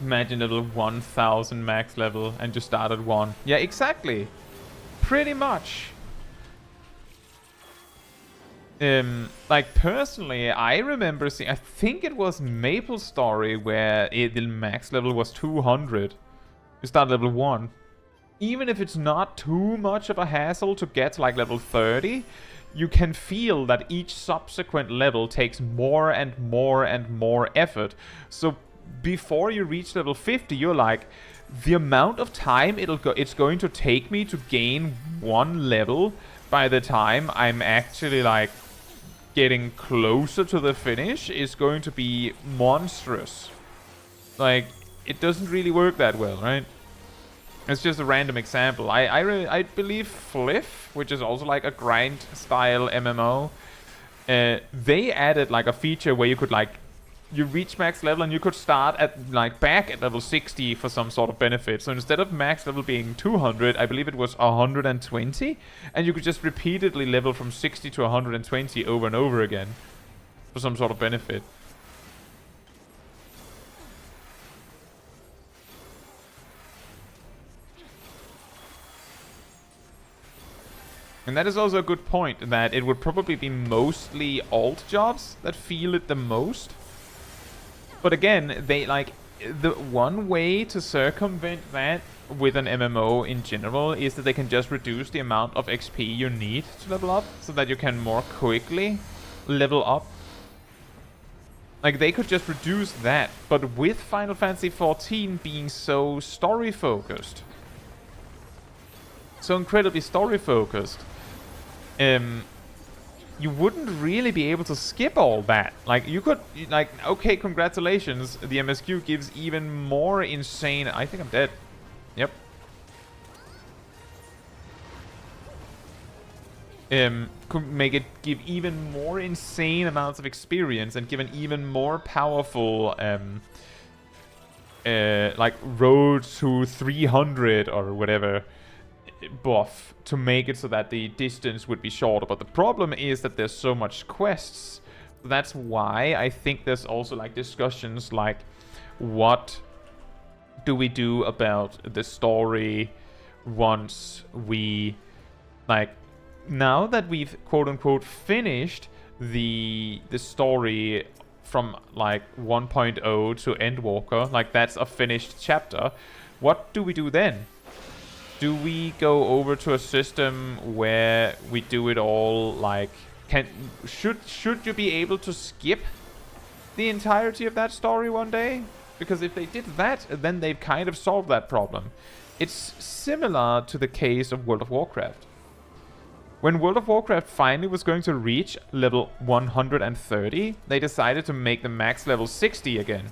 Imagine level 1000 max level and just start at 1. Yeah, exactly. Pretty much. Like personally, I remember seeing, I think it was Maple Story where the max level was 200. You start level 1. Even if it's not too much of a hassle to get to like level 30, you can feel that each subsequent level takes more and more and more effort. So before you reach level 50, you're like, the amount of time it's going to take me to gain one level by the time I'm actually like getting closer to the finish is going to be monstrous. Like, it doesn't really work that well, right? It's just a random example. I believe Fliff, which is also like a grind style MMO, they added like a feature where you could like, you reach max level and you could start at like back at level 60 for some sort of benefit. So instead of max level being 200, I believe it was 120, and you could just repeatedly level from 60 to 120 over and over again for some sort of benefit. And that is also a good point, that it would probably be mostly alt jobs that feel it the most. But again, they like, the one way to circumvent that with an MMO in general is that they can just reduce the amount of XP you need to level up, so that you can more quickly level up. Like, they could just reduce that, but with Final Fantasy XIV being so story focused, so incredibly story focused, you wouldn't really be able to skip all that. Like, you could, like, okay, congratulations, the MSQ gives even more insane... I think I'm dead. Yep. Could make it give even more insane amounts of experience and give an even more powerful, like, road to 300 or whatever buff to make it so that the distance would be shorter. But the problem is that there's so much quests. That's why I think there's also like discussions like, what do we do about the story once we, like, now that we've quote-unquote finished the story from like 1.0 to Endwalker, like that's a finished chapter, what do we do then? Do we go over to a system where we do it all like, should you be able to skip the entirety of that story one day? Because if they did that, then they've kind of solved that problem. It's similar to the case of World of Warcraft. When World of Warcraft finally was going to reach level 130, they decided to make the max level 60 again.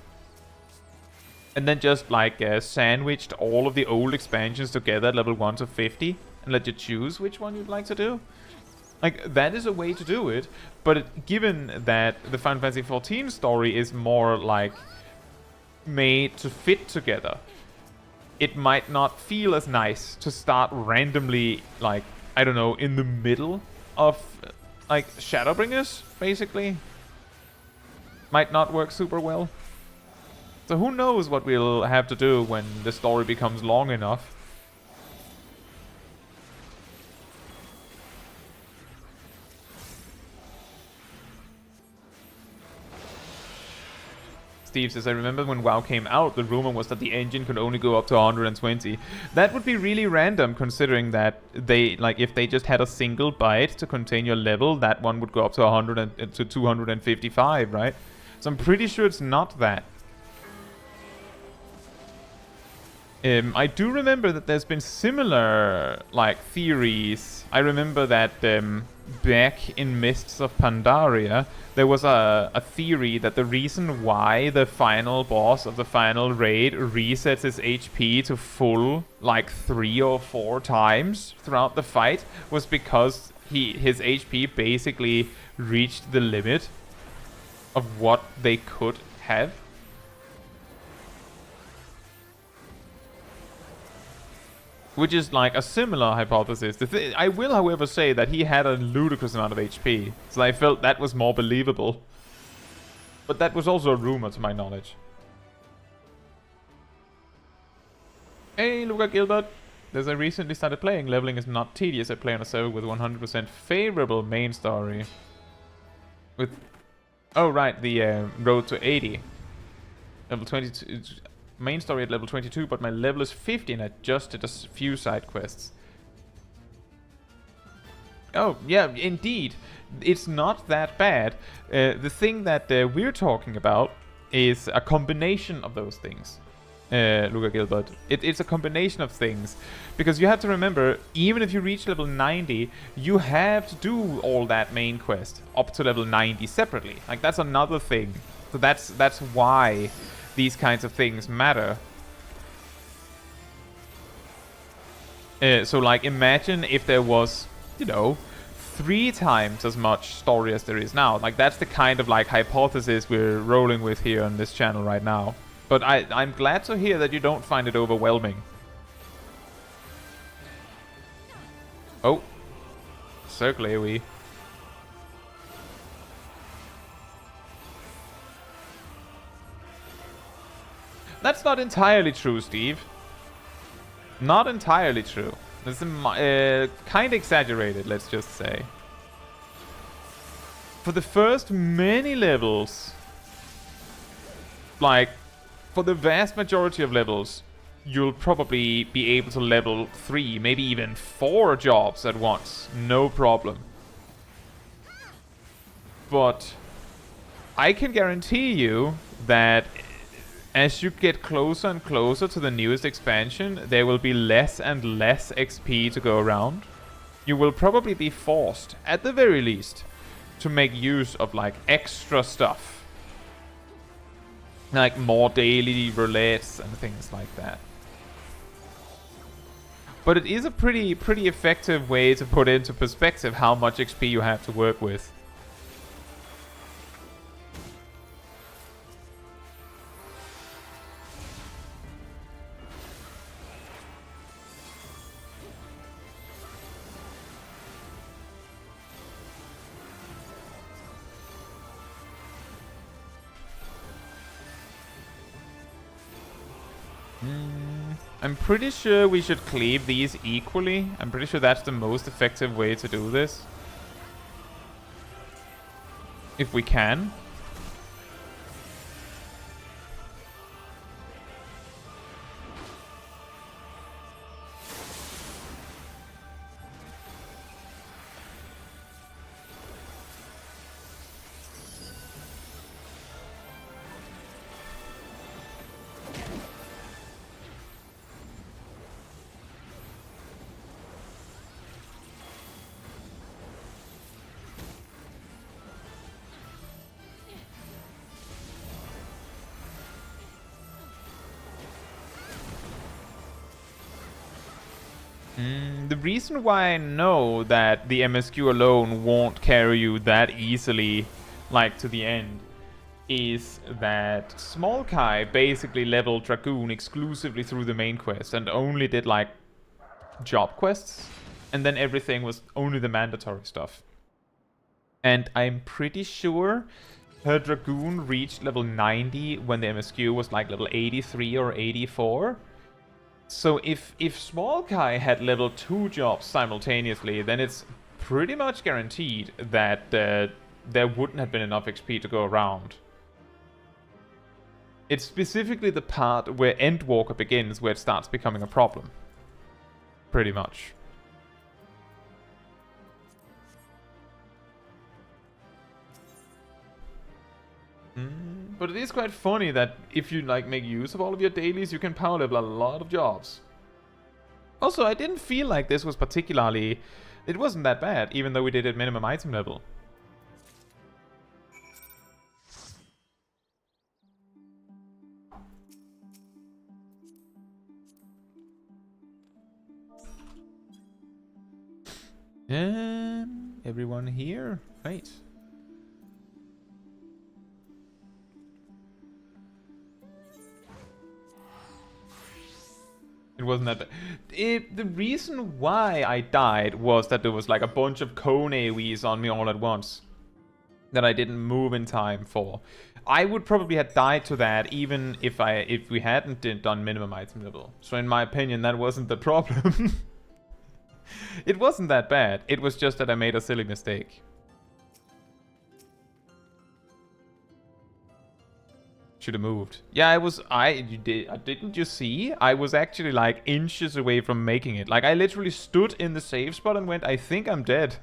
And then just like sandwiched all of the old expansions together at level 1 to 50 and let you choose which one you'd like to do. Like, that is a way to do it, but given that the Final Fantasy XIV story is more like made to fit together, it might not feel as nice to start randomly, like, I don't know, in the middle of like Shadowbringers, basically. Might not work super well. So who knows what we'll have to do when the story becomes long enough. Steve says, I remember when WoW came out, the rumor was that the engine could only go up to 120. That would be really random, considering that they, like, if they just had a single byte to contain your level, that one would go up to 100 to 255, right? So I'm pretty sure it's not that. I do remember that there's been similar, like, theories. I remember that back in Mists of Pandaria, there was a theory that the reason why the final boss of the final raid resets his HP to full like 3 or 4 times throughout the fight was because his HP basically reached the limit of what they could have. Which is like a similar hypothesis. I will, however, say that he had a ludicrous amount of HP, so I felt that was more believable. But that was also a rumor to my knowledge. Hey, Luca Gilbert. As I recently started playing, leveling is not tedious. I play on a server with 100% favorable main story. With... Oh, right, the road to 80. Level 22... Main story at level 22, but my level is 50 and I just did a few side quests. Oh, yeah, indeed. It's not that bad. The thing that we're talking about is a combination of those things. Luca Gilbert. It's a combination of things. Because you have to remember, even if you reach level 90, you have to do all that main quest up to level 90 separately. Like, that's another thing. So that's why these kinds of things matter. So, like, imagine if there was, you know, 3 times as much story as there is now. Like, that's the kind of, like, hypothesis we're rolling with here on this channel right now. But I'm glad to hear that you don't find it overwhelming. Oh. Circle AoE. That's not entirely true, Steve. Not entirely true. It's kind of exaggerated, let's just say. For the first many levels, like, for the vast majority of levels, you'll probably be able to level 3, maybe even 4 jobs at once. No problem. But I can guarantee you that as you get closer and closer to the newest expansion, there will be less and less XP to go around. You will probably be forced, at the very least, to make use of, like, extra stuff. Like more daily roulettes and things like that. But it is a pretty effective way to put into perspective how much XP you have to work with. I'm pretty sure we should cleave these equally. I'm pretty sure that's the most effective way to do this. If we can. The reason why I know that the MSQ alone won't carry you that easily, like, to the end, is that Smol Kai basically leveled Dragoon exclusively through the main quest and only did, like, job quests, and then everything was only the mandatory stuff. And I'm pretty sure her Dragoon reached level 90 when the MSQ was, like, level 83 or 84. So if Smol Kai had level 2 jobs simultaneously, then it's pretty much guaranteed that there wouldn't have been enough XP to go around. It's specifically the part where Endwalker begins where it starts becoming a problem. Pretty much. But it is quite funny that if you, like, make use of all of your dailies, you can power level a lot of jobs. Also, I didn't feel like this was particularly It wasn't that bad, even though we did it minimum item level. Everyone here? Wait. It wasn't that bad. The reason why I died was that there was like a bunch of cone AoEs on me all at once that I didn't move in time for. I would probably have died to that even if we hadn't done minimum item level. So in my opinion, that wasn't the problem. It wasn't that bad. It was just that I made a silly mistake. Should have moved. Yeah, didn't you see? I was actually like inches away from making it. Like I literally stood in the save spot and went, I think I'm dead.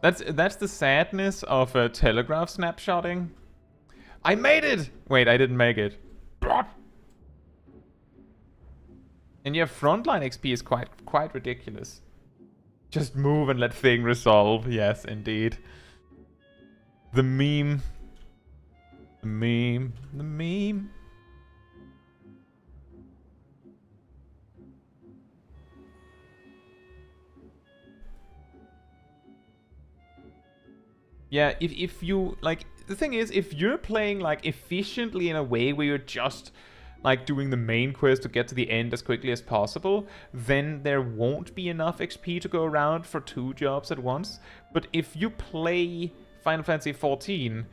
That's the sadness of telegraph snapshotting. I made it! Wait, I didn't make it. And yeah, frontline XP is quite ridiculous. Just move and let thing resolve. Yes, indeed. The meme. The meme. The meme. Yeah, if you, like, the thing is, if you're playing, like, efficiently in a way where you're just, like, doing the main quest to get to the end as quickly as possible, then there won't be enough XP to go around for 2 jobs at once. But if you play Final Fantasy XIV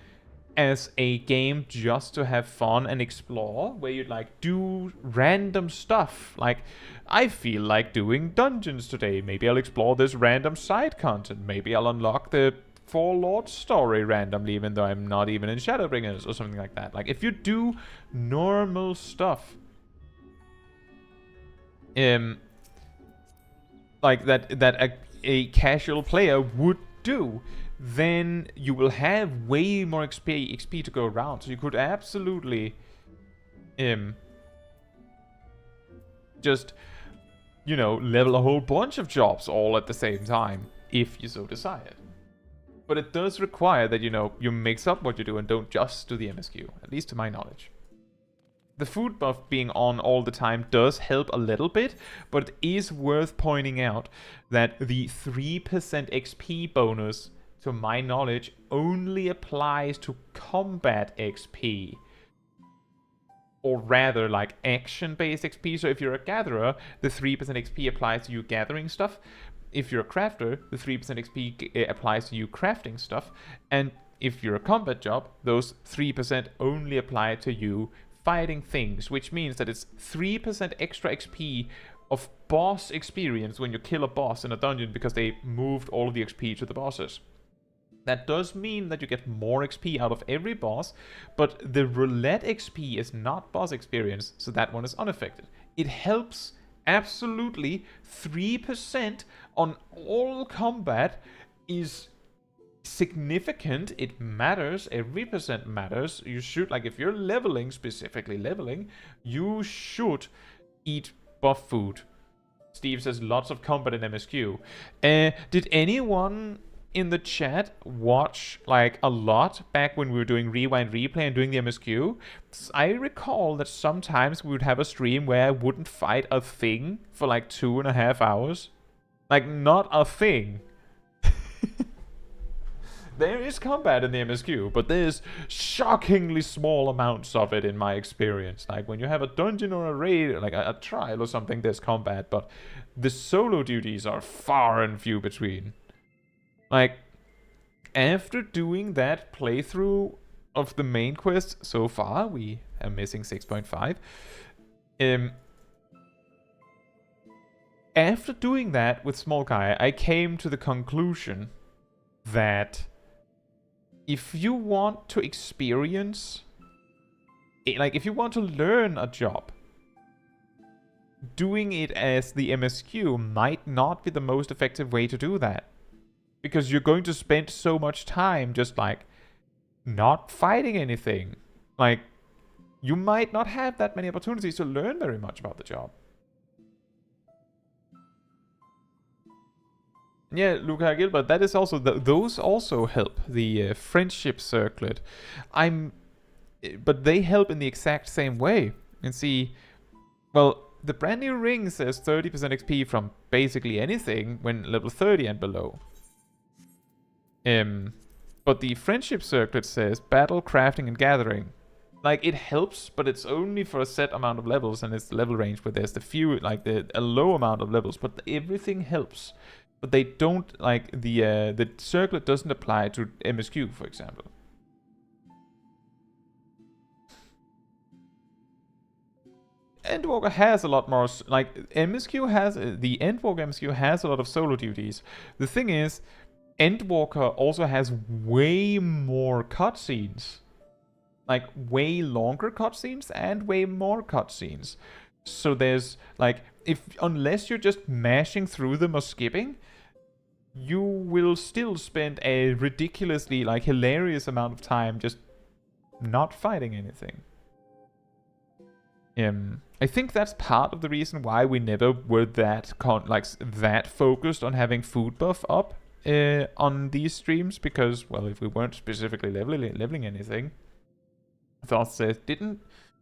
as a game just to have fun and explore, where you like do random stuff, like I feel like doing dungeons today, maybe I'll explore this random side content, maybe I'll unlock the Four Lords story randomly, even though I'm not even in Shadowbringers or something like that. Like, if you do normal stuff, like that a casual player would do, then you will have way more XP to go around. So you could absolutely, just, you know, level a whole bunch of jobs all at the same time, if you so desire. But it does require that, you know, you mix up what you do and don't just do the MSQ, at least to my knowledge. The food buff being on all the time does help a little bit, but it is worth pointing out that the 3% XP bonus, to my knowledge, only applies to combat XP. Or rather, like, action-based XP. So if you're a gatherer, the 3% XP applies to you gathering stuff. If you're a crafter, the 3% XP applies to you crafting stuff. And if you're a combat job, those 3% only apply to you fighting things, which means that it's 3% extra XP of boss experience when you kill a boss in a dungeon because they moved all of the XP to the bosses. That does mean that you get more XP out of every boss, but the roulette XP is not boss experience, so that one is unaffected. It helps absolutely. 3% on all combat is significant. It matters. Every percent matters. You should, like, if you're leveling, specifically leveling, you should eat buff food. Steve says lots of combat in MSQ. Did anyone in the chat watch like a lot back when we were doing Rewind Replay and doing the MSQ? I recall that sometimes we would have a stream where I wouldn't fight a thing for like 2.5 hours. Like, not a thing. There is combat in the MSQ, but there's shockingly small amounts of it in my experience. Like, when you have a dungeon or a raid, like a trial or something, there's combat, but the solo duties are far and few between. Like, after doing that playthrough of the main quest so far, we are missing 6.5. After doing that with Smol Caetsu, I came to the conclusion that if you want to experience, like if you want to learn a job, doing it as the MSQ might not be the most effective way to do that. Because you're going to spend so much time just like not fighting anything. Like, you might not have that many opportunities to learn very much about the job. Yeah, Luca Gilbert, that is also, those also help. The friendship circlet. But they help in the exact same way. And see, well, the brand new ring says 30% XP from basically anything when level 30 and below. But the friendship circlet says battle, crafting, and gathering. Like, it helps, but it's only for a set amount of levels, and it's the level range where there's a low amount of levels, but everything helps. But they don't, like, the circlet doesn't apply to MSQ, for example. Endwalker has a lot more, like, MSQ has, the Endwalker MSQ has a lot of solo duties. The thing is, Endwalker also has way more cutscenes. Like, way longer cutscenes and way more cutscenes. So there's, like, unless you're just mashing through them or skipping, you will still spend a ridiculously, like, hilarious amount of time just not fighting anything. I think that's part of the reason why we never were that focused on having food buff up on these streams, because, well, if we weren't specifically leveling anything. Thus said, didn't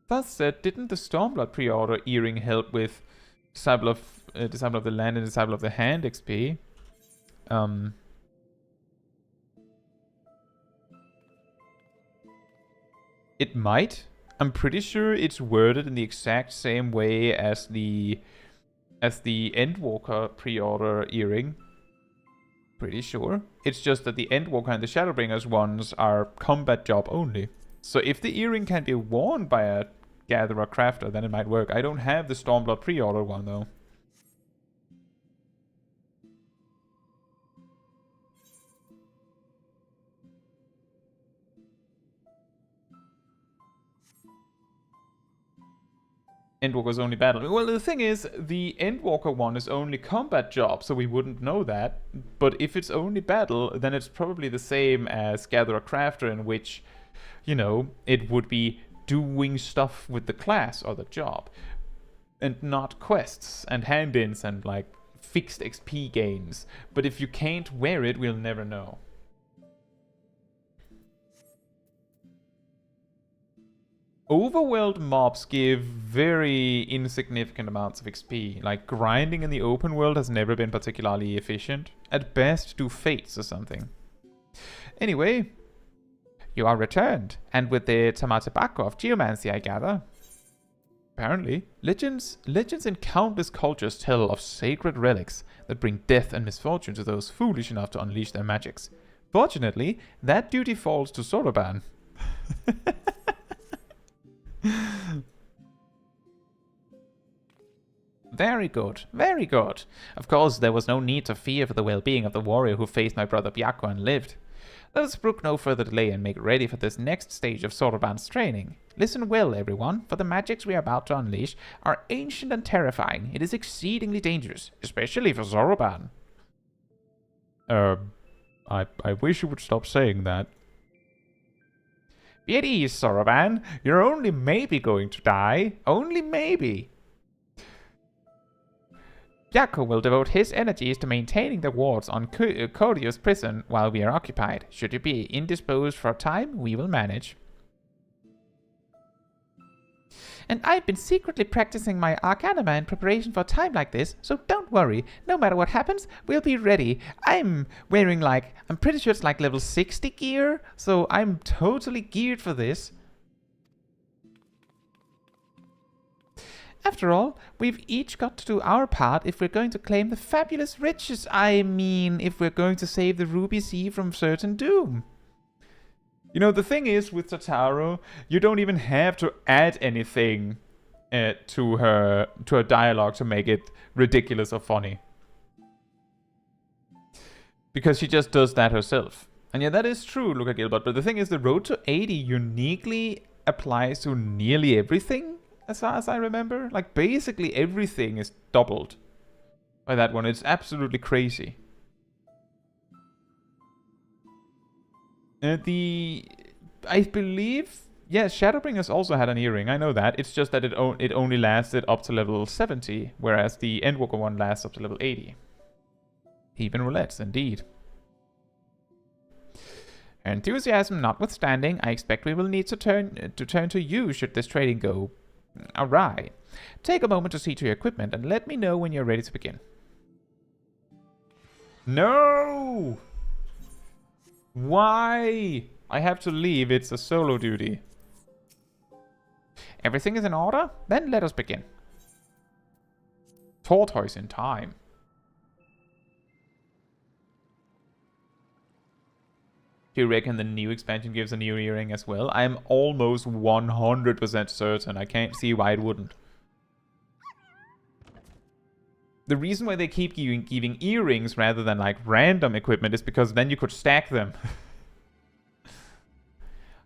the Stormblood pre-order earring help with Disciple of the Land and Disciple of the Hand XP? It might. I'm pretty sure it's worded in the exact same way as the Endwalker pre-order earring. Pretty sure. It's just that the Endwalker and the Shadowbringers ones are combat job only. So if the earring can be worn by a gatherer crafter, then it might work. I don't have the Stormblood pre-order one though. Endwalker's only battle. Well, the thing is, the Endwalker one is only combat job, so we wouldn't know that. But if it's only battle, then it's probably the same as Gatherer Crafter, in which, you know, it would be doing stuff with the class or the job. And not quests and hand-ins and, like, fixed XP gains. But if you can't wear it, we'll never know. Overworld mobs give very insignificant amounts of XP. Like, grinding in the open world has never been particularly efficient. At best, do fates or something. Anyway, you are returned, and with the Byakko of geomancy, I gather. Apparently, legends in countless cultures tell of sacred relics that bring death and misfortune to those foolish enough to unleash their magics. Fortunately, that duty falls to Soroban. Very good, very good. Of course, there was no need to fear for the well-being of the warrior who faced my brother Byakko and lived. Let us brook no further delay and make ready for this next stage of Soroban's training. Listen well, everyone, for the magics we are about to unleash are ancient and terrifying. It is exceedingly dangerous, especially for Soroban. I wish you would stop saying that. Be at ease, Soroban. You're only maybe going to die. Only maybe. Byakko will devote his energies to maintaining the wards on Codio's prison while we are occupied. Should you be indisposed for a time, we will manage. And I've been secretly practicing my Arcanima in preparation for a time like this, so don't worry. No matter what happens, we'll be ready. I'm wearing, like, I'm pretty sure it's like level 60 gear, so I'm totally geared for this. After all, we've each got to do our part if we're going to claim the fabulous riches. I mean, if we're going to save the Ruby Sea from certain doom. You know, the thing is, with Tataru, you don't even have to add anything to her dialogue to make it ridiculous or funny. Because she just does that herself. And yeah, that is true, Luca Gilbert, but the thing is, the road to 80 uniquely applies to nearly everything, as far as I remember. Like, basically everything is doubled by that one. It's absolutely crazy. I believe Yeah, Shadowbringers also had an earring, I know that. It's just that it only lasted up to level 70, whereas the Endwalker one lasts up to level 80. Even roulettes, indeed. Enthusiasm notwithstanding, I expect we will need to turn to you should this trading go awry. Take a moment to see to your equipment and let me know when you're ready to begin. No! Why? I have to leave. It's a solo duty. Everything is in order? Then let us begin. Tortoise in time. Do you reckon the new expansion gives a new earring as well? I am almost 100% certain. I can't see why it wouldn't. The reason why they keep giving earrings rather than like random equipment is because then you could stack them.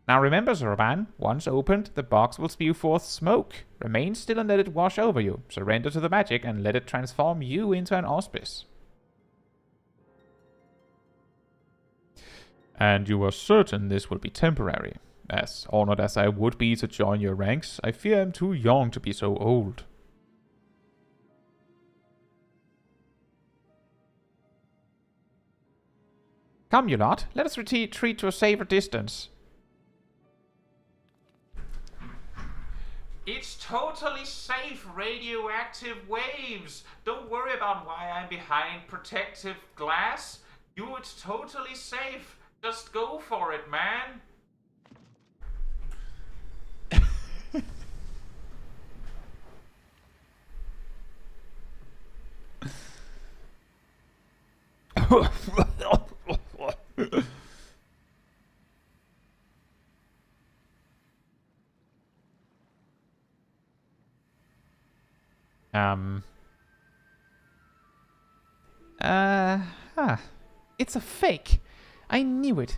Now remember, Soroban, once opened, the box will spew forth smoke. Remain still and let it wash over you. Surrender to the magic and let it transform you into an auspice. And you are certain this will be temporary. As honored as I would be to join your ranks, I fear I'm too young to be so old. Come, you lot, let us retreat to a safer distance. It's totally safe, radioactive waves. Don't worry about why I'm behind protective glass. It's totally safe. Just go for it, man. It's a fake. I knew it.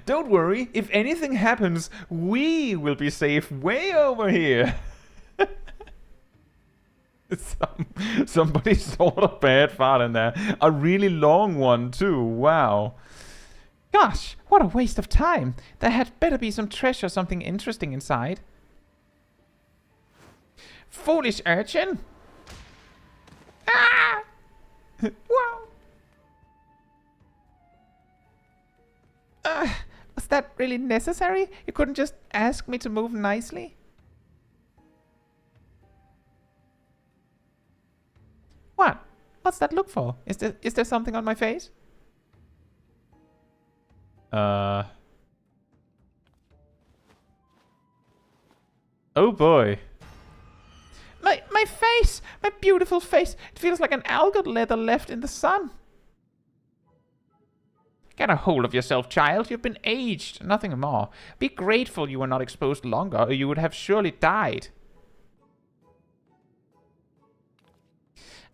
Don't worry. If anything happens, we will be safe way over here. Somebody sort of bad fart in there. A really long one, too. Wow. Gosh, what a waste of time. There had better be some treasure, something interesting inside. Foolish urchin! Ah! Wow. Was that really necessary? You couldn't just ask me to move nicely? What? What's that look for? Is there something on my face? Oh boy. My face! My beautiful face! It feels like an algot leather left in the sun. Get a hold of yourself, child. You've been aged, nothing more. Be grateful you were not exposed longer, or you would have surely died.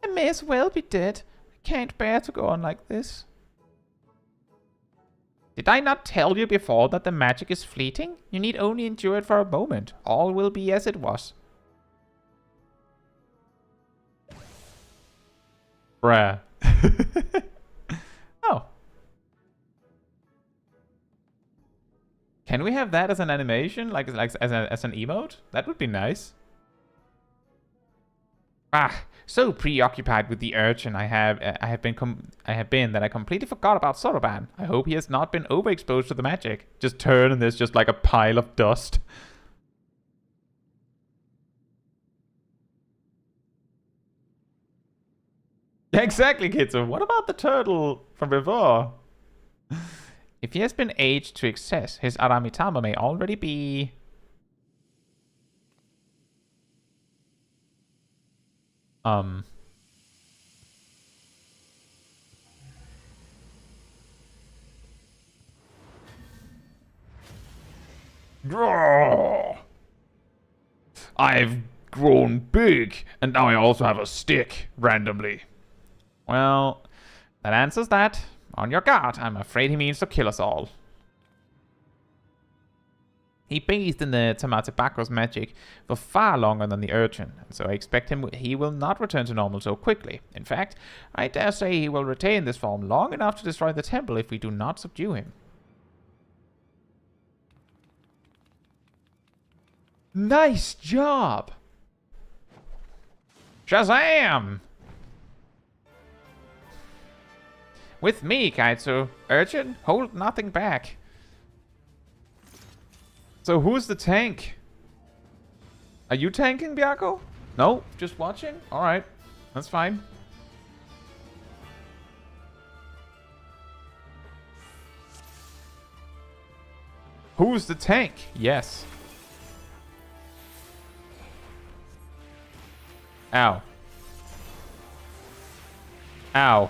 I may as well be dead. I can't bear to go on like this. Did I not tell you before that the magic is fleeting? You need only endure it for a moment. All will be as it was. Bruh. Oh. Can we have that as an animation? Like as an emote? That would be nice. Ah, so preoccupied with the urchin I have been that I completely forgot about Soroban. I hope he has not been overexposed to the magic. Just turn and there's just like a pile of dust. Exactly, Kitsu. What about the turtle from before? If he has been aged to excess, his Aramitama may already be... I've grown big, and now I also have a stick, randomly. Well, that answers that. On your guard, I'm afraid he means to kill us all. He bathed in the Tamatabako's magic for far longer than the urchin, so I expect he will not return to normal so quickly. In fact, I dare say he will retain this form long enough to destroy the temple if we do not subdue him. Nice job! Shazam! With me, Caetsu. Urchin, hold nothing back. So who's the tank? Are you tanking, Byakko? No? Just watching? Alright. That's fine. Who's the tank? Yes. Ow. Ow.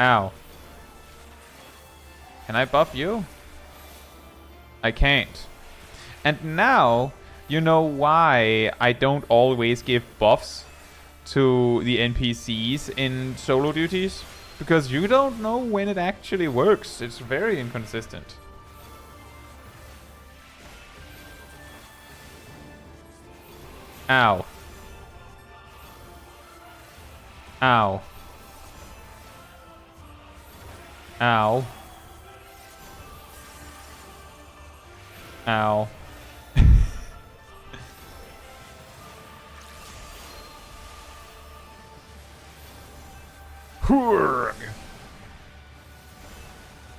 Ow. Can I buff you? I can't. And now, you know why I don't always give buffs to the NPCs in solo duties? Because you don't know when it actually works. It's very inconsistent. Ow. Ow. Ow. Ow.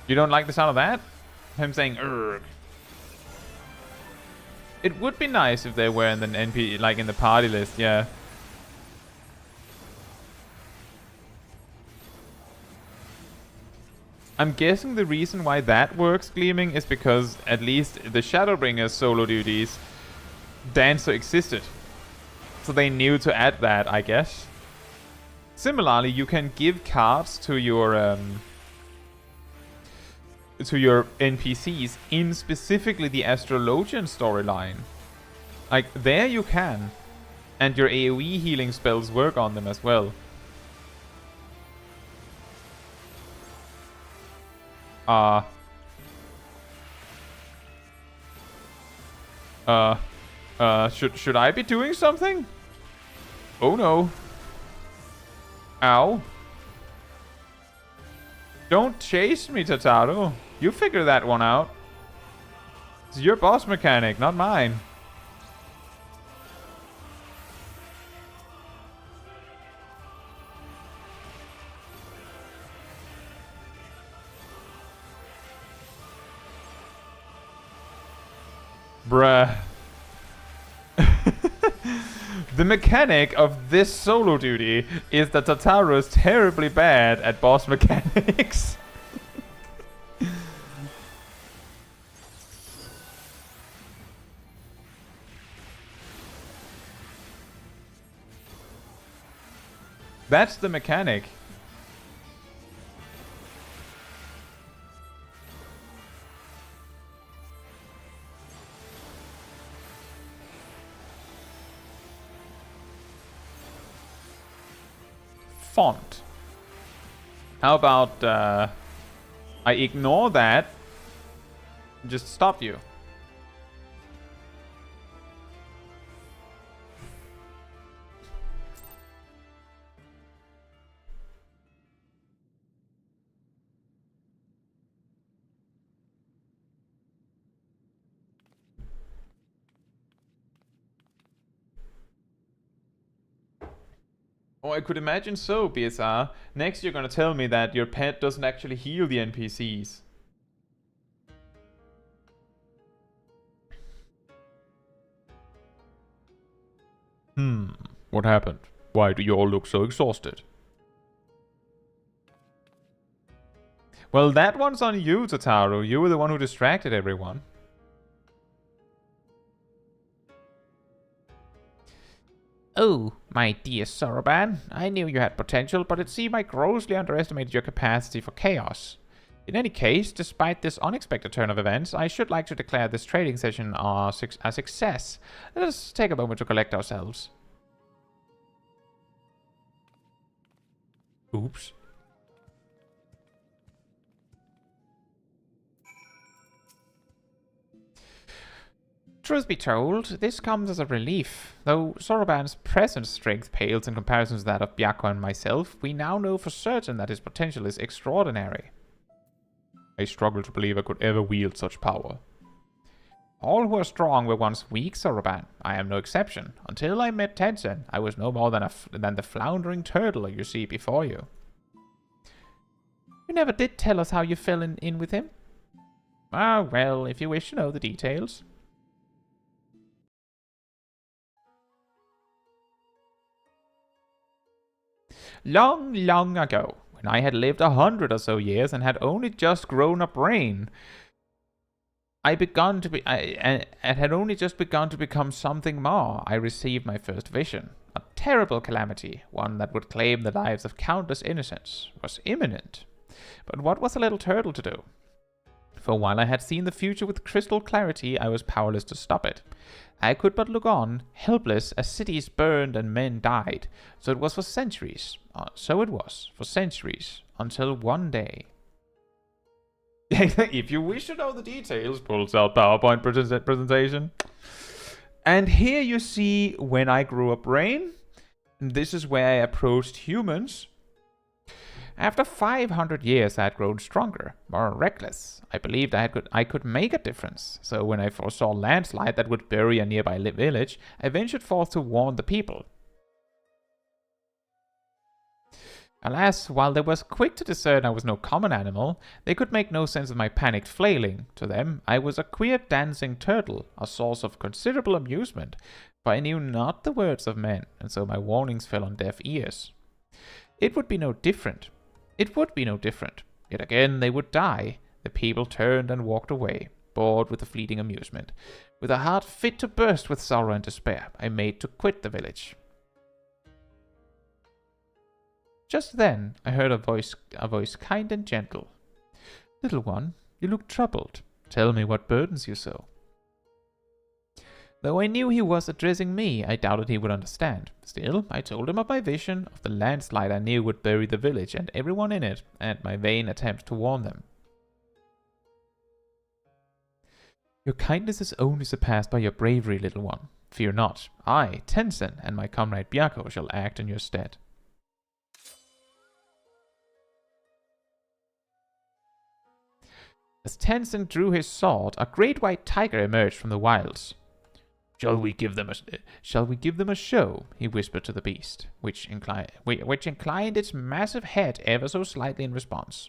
You don't like the sound of that? Him saying "urgh." It would be nice if they were in the NP, like in the party list, yeah. I'm guessing the reason why that works, Gleaming, is because at least the Shadowbringers solo duties, Dancer existed. So they knew to add that, I guess. Similarly, you can give cards to your NPCs in specifically the Astrologian storyline. Like, there you can. And your AoE healing spells work on them as well. Should I be doing something? Oh no. Ow. Don't chase me, Tataru. You figure that one out. It's your boss mechanic, not mine. Bruh. The mechanic of this solo duty is that Tataru is terribly bad at boss mechanics. That's the mechanic. Font. How about I ignore that and just stop you? Oh, I could imagine so, BSR. Next you're gonna tell me that your pet doesn't actually heal the NPCs. What happened? Why do you all look so exhausted? Well, that one's on you, Tataru. You were the one who distracted everyone. Oh, my dear Soroban, I knew you had potential, but it seemed I grossly underestimated your capacity for chaos. In any case, despite this unexpected turn of events, I should like to declare this trading session a success. Let us take a moment to collect ourselves. Oops. Truth be told, this comes as a relief. Though Soroban's present strength pales in comparison to that of Byakko and myself, we now know for certain that his potential is extraordinary. I struggle to believe I could ever wield such power. All who are strong were once weak, Soroban. I am no exception. Until I met Tenzin, I was no more than the floundering turtle you see before you. You never did tell us how you fell in with him. Ah, well, if you wish to know the details. Long, long ago, when I had lived 100 or so years and had only just grown a brain, and had only just begun to become something more, I received my first vision. A terrible calamity, one that would claim the lives of countless innocents, was imminent. But what was a little turtle to do? For while I had seen the future with crystal clarity, I was powerless to stop it. I could but look on, helpless, as cities burned and men died. So it was for centuries. Until one day. If you wish to know the details, pulls out PowerPoint presentation. And here you see when I grew a brain. This is where I approached humans. After 500 years, I had grown stronger, more reckless. I believed I could make a difference. So when I foresaw a landslide that would bury a nearby village, I ventured forth to warn the people. Alas, while they were quick to discern I was no common animal, they could make no sense of my panicked flailing. To them, I was a queer dancing turtle, a source of considerable amusement, for I knew not the words of men, and so my warnings fell on deaf ears. It would be no different. Yet again they would die. The people turned and walked away, bored with the fleeting amusement. With a heart fit to burst with sorrow and despair, I made to quit the village. Just then I heard a voice kind and gentle. Little one, you look troubled. Tell me what burdens you so. Though I knew he was addressing me, I doubted he would understand. Still, I told him of my vision, of the landslide I knew would bury the village and everyone in it, and my vain attempt to warn them. Your kindness is only surpassed by your bravery, little one. Fear not. I, Tenzin, and my comrade Byakko shall act in your stead. As Tenzin drew his sword, a great white tiger emerged from the wilds. Shall we give them a show? He whispered to the beast, which inclined its massive head ever so slightly in response.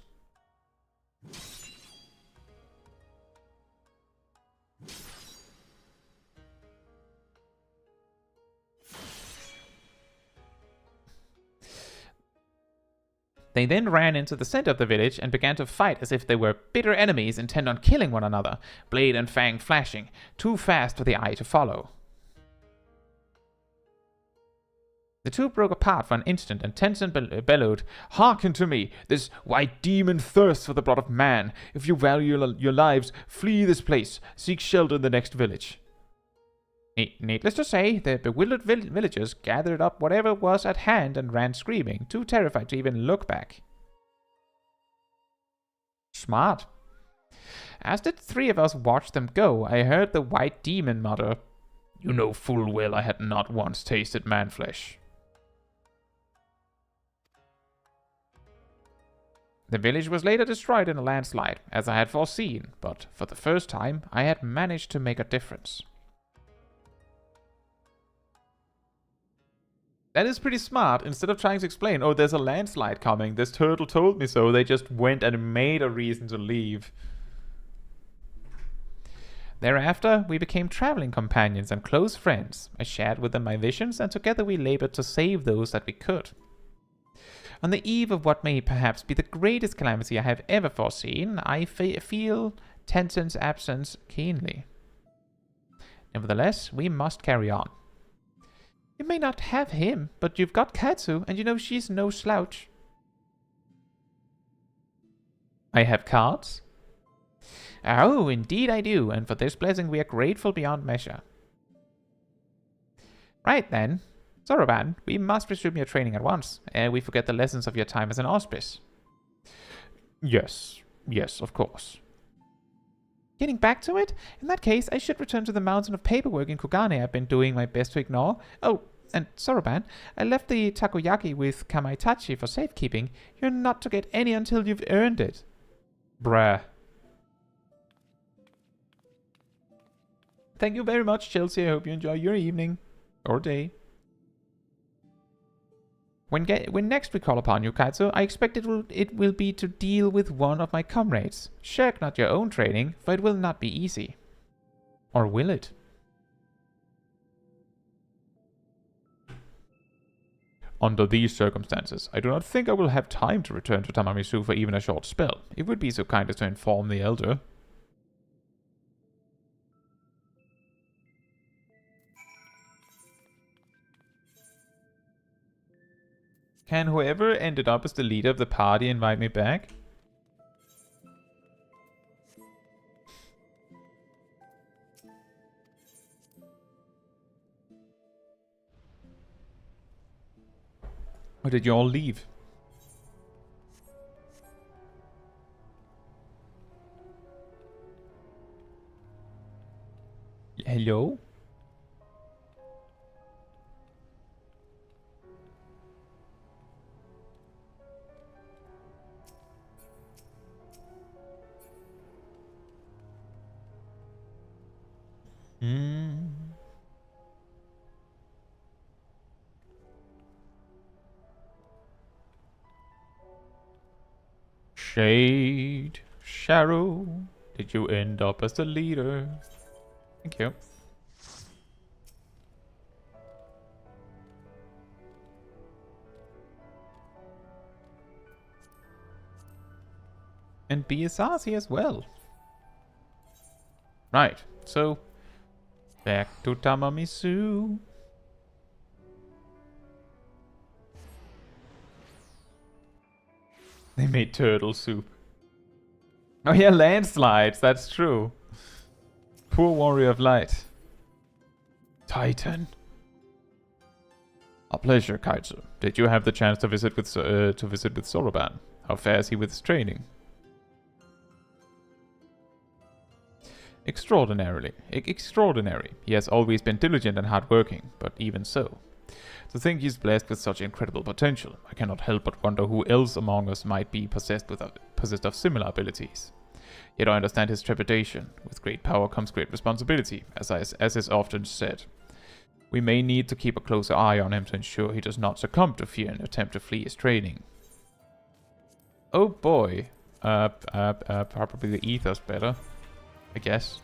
They then ran into the center of the village and began to fight as if they were bitter enemies intent on killing one another, blade and fang flashing, too fast for the eye to follow. The two broke apart for an instant, and Tenzin bellowed, Hearken to me! This white demon thirsts for the blood of man. If you value your lives, flee this place. Seek shelter in the next village. Needless to say, the bewildered villagers gathered up whatever was at hand and ran screaming, too terrified to even look back. Smart. As the three of us watched them go, I heard the white demon mutter, You know full well I had not once tasted man-flesh. The village was later destroyed in a landslide, as I had foreseen, but for the first time I had managed to make a difference. That is pretty smart. Instead of trying to explain, oh, there's a landslide coming, this turtle told me so, they just went and made a reason to leave. Thereafter, we became traveling companions and close friends. I shared with them my visions, and together we labored to save those that we could. On the eve of what may perhaps be the greatest calamity I have ever foreseen, I feel Tenzin's absence keenly. Nevertheless, we must carry on. You may not have him, but you've got Caetsu, and you know she's no slouch. I have cards? Oh, indeed I do, and for this blessing we are grateful beyond measure. Right then, Soroban, we must resume your training at once, ere we forget the lessons of your time as an auspice. Yes, of course. Getting back to it? In that case, I should return to the mountain of paperwork in Kugane I've been doing my best to ignore. Oh, and Soroban, I left the takoyaki with Kamaitachi for safekeeping. You're not to get any until you've earned it. Bruh. Thank you very much, Chelsea. I hope you enjoy your evening. Or day. When next we call upon you, Kaitsu, I expect it will be to deal with one of my comrades. Shirk not your own training, for it will not be easy. Or will it? Under these circumstances, I do not think I will have time to return to Tamamisu for even a short spell. It would be so kind as to inform the elder. Can whoever ended up as the leader of the party invite me back? Or did you all leave? Hello? Shade, Shadow, did you end up as the leader? Thank you. And BSR's here as well. Right, so back to Tamamisu. They made turtle soup. Oh yeah, landslides, that's true. Poor warrior of light. Titan. A pleasure, Kaitsu. Did you have the chance to visit with Soroban? How fares he with his training? Extraordinary. He has always been diligent and hardworking, but even so. To think he's blessed with such incredible potential, I cannot help but wonder who else among us might be possessed of similar abilities. Yet I understand his trepidation. With great power comes great responsibility, as is often said. We may need to keep a closer eye on him to ensure he does not succumb to fear and attempt to flee his training. Oh boy. Probably the ether's better, I guess.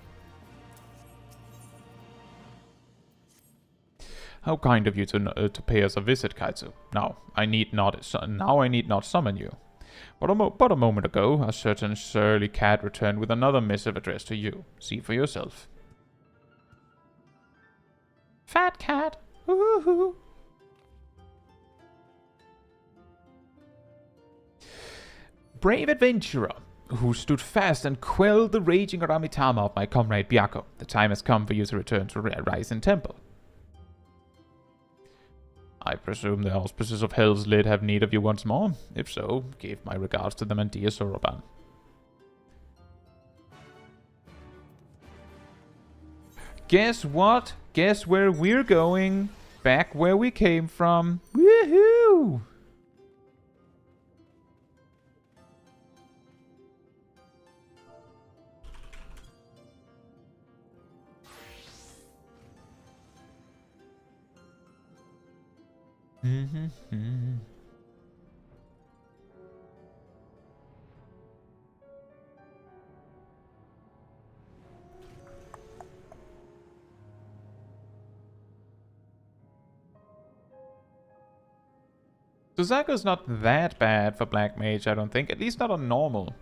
How kind of you to pay us a visit, Kaitsu. Now I need not summon you. But a moment ago, a certain surly cat returned with another missive addressed to you. See for yourself. Fat cat. Woohoo. Brave adventurer, who stood fast and quelled the raging Aramitama of my comrade Byakko. The time has come for you to return to Risen Temple. I presume the auspices of Hell's Lid have need of you once more. If so, give my regards to them and dear Soroban. Guess what? Guess where we're going? Back where we came from. Woohoo! Suzaku's not that bad for Black Mage, I don't think. At least not on normal.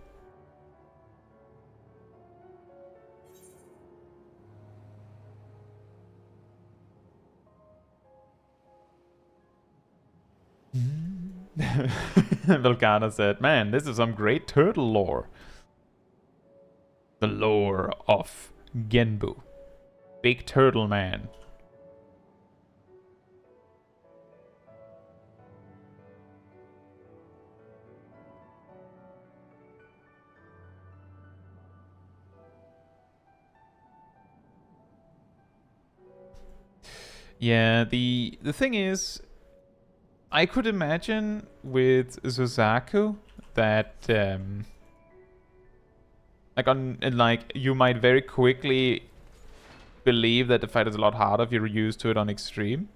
Volcana said, man, this is some great turtle lore. The lore of Genbu. Big Turtle Man. Yeah, the thing is, I could imagine with Suzaku that like you might very quickly believe that the fight is a lot harder if you're used to it on extreme.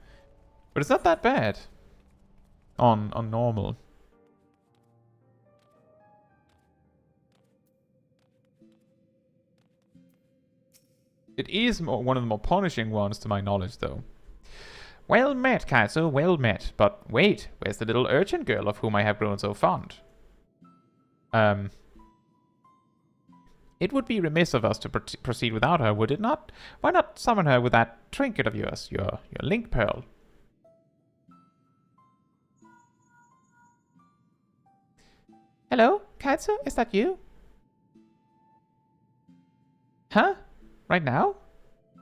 But it's not that bad on normal. It is one of the more punishing ones to my knowledge, though. Well met, Caetsu, well met. But wait, where's the little urchin girl of whom I have grown so fond? It would be remiss of us to proceed without her, would it not? Why not summon her with that trinket of yours, your link pearl? Hello, Caetsu, is that you? Huh? Right now?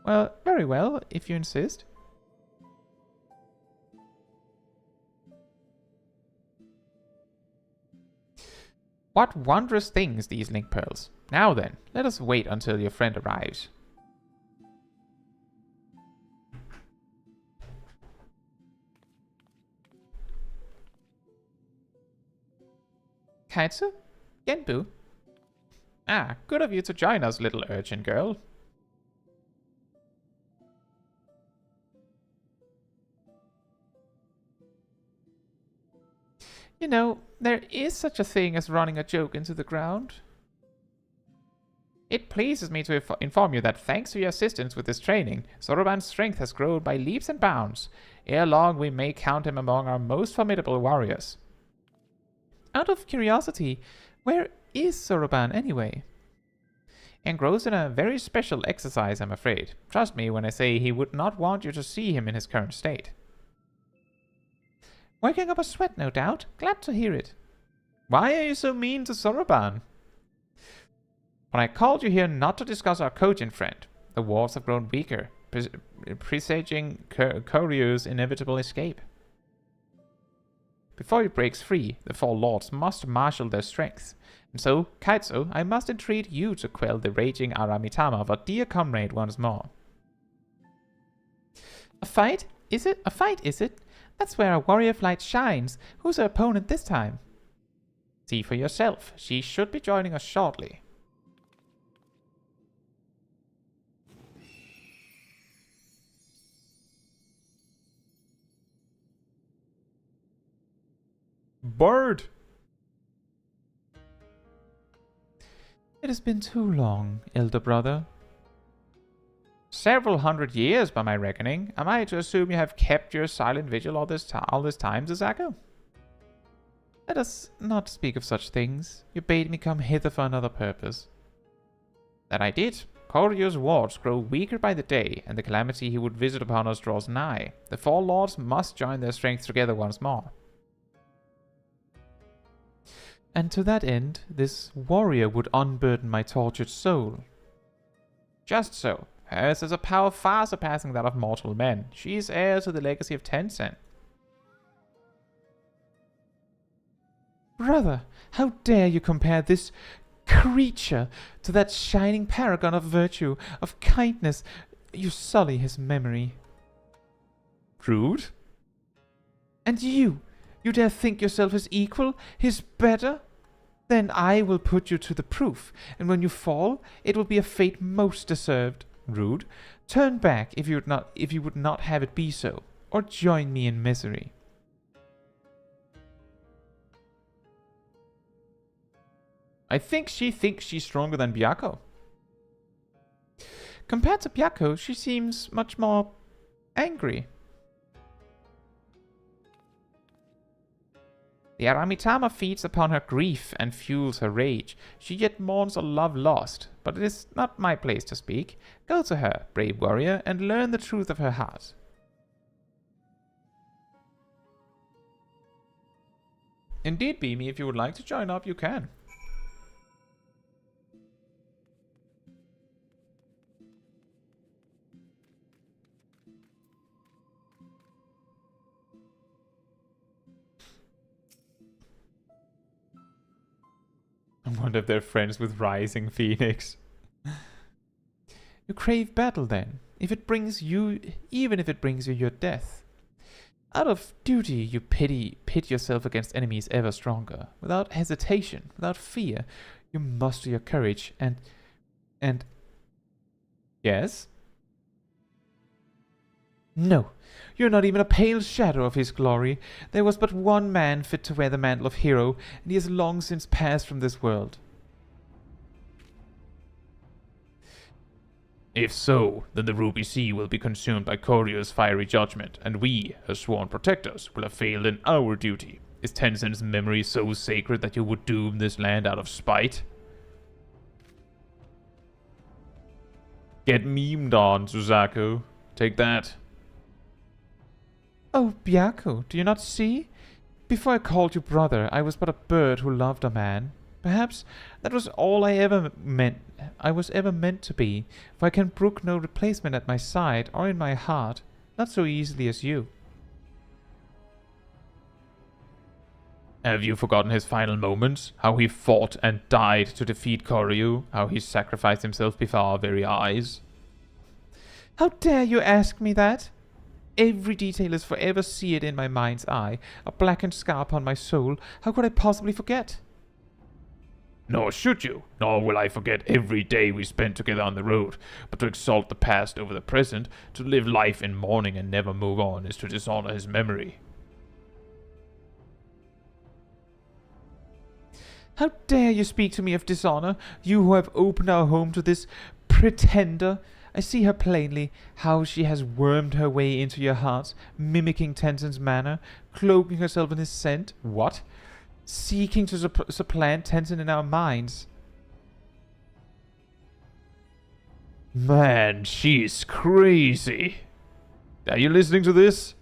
Well, very well, if you insist. What wondrous things, these link pearls. Now then, let us wait until your friend arrives. Caetsu? Genbu? Ah, good of you to join us, little urchin girl. You know, there is such a thing as running a joke into the ground. It pleases me to inform you that thanks to your assistance with this training, Soroban's strength has grown by leaps and bounds. Ere long we may count him among our most formidable warriors. Out of curiosity, where is Soroban anyway? Engrossed in a very special exercise, I'm afraid. Trust me when I say he would not want you to see him in his current state. Working up a sweat, no doubt. Glad to hear it. Why are you so mean to Soroban? But I called you here not to discuss our Kojin friend. The walls have grown weaker, presaging Koryu's inevitable escape. Before he breaks free, the four lords must marshal their strength. And so, Caetsu, I must entreat you to quell the raging Aramitama of our dear comrade once more. A fight? Is it? A fight, is it? That's where our warrior flight shines. Who's our opponent this time? See for yourself. She should be joining us shortly. Bird! It has been too long, elder brother. Several hundred years, by my reckoning. Am I to assume you have kept your silent vigil all this time, Suzaku? Let us not speak of such things. You bade me come hither for another purpose. That I did. Koryu's wards grow weaker by the day, and the calamity he would visit upon us draws nigh. The four lords must join their strength together once more. And to that end, this warrior would unburden my tortured soul. Just so. Hers is a power far surpassing that of mortal men. She is heir to the legacy of Tencent. Brother, how dare you compare this creature to that shining paragon of virtue, of kindness? You sully his memory. Rude? And you dare think yourself his equal, his better? Then I will put you to the proof, and when you fall, it will be a fate most deserved. Rude. Turn back if you would not have it be so, or join me in misery. I think she thinks she's stronger than Byakko. Compared to Byakko, she seems much more angry. The Aramitama feeds upon her grief and fuels her rage. She yet mourns a love lost, but it is not my place to speak. Go to her, brave warrior, and learn the truth of her heart. Indeed, Beamy, if you would like to join up, you can. I wonder if they're friends with Rising Phoenix. You crave battle, then? even if it brings you your death. Out of duty, you pit yourself against enemies ever stronger. Without hesitation, without fear, you muster your courage and... Yes? No, you're not even a pale shadow of his glory. There was but one man fit to wear the mantle of hero, and he has long since passed from this world. If so, then the Ruby Sea will be consumed by Koryu's fiery judgment, and we, her sworn protectors, will have failed in our duty. Is Tensen's memory so sacred that you would doom this land out of spite? Get memed on, Suzaku. Take that. Oh, Byakko, do you not see? Before I called you brother, I was but a bird who loved a man. Perhaps that was all I was ever meant to be, for I can brook no replacement at my side or in my heart, not so easily as you. Have you forgotten his final moments? How he fought and died to defeat Koryu? How he sacrificed himself before our very eyes? How dare you ask me that? Every detail is forever seared in my mind's eye, a blackened scar upon my soul. How could I possibly forget? Nor should you, nor will I forget every day we spent together on the road. But to exalt the past over the present, to live life in mourning and never move on, is to dishonor his memory. How dare you speak to me of dishonor, you who have opened our home to this pretender? I see her plainly, how she has wormed her way into your hearts, mimicking Tensen's manner, cloaking herself in his scent. What? Seeking to supplant Tensen in our minds. Man, she's crazy. Are you listening to this?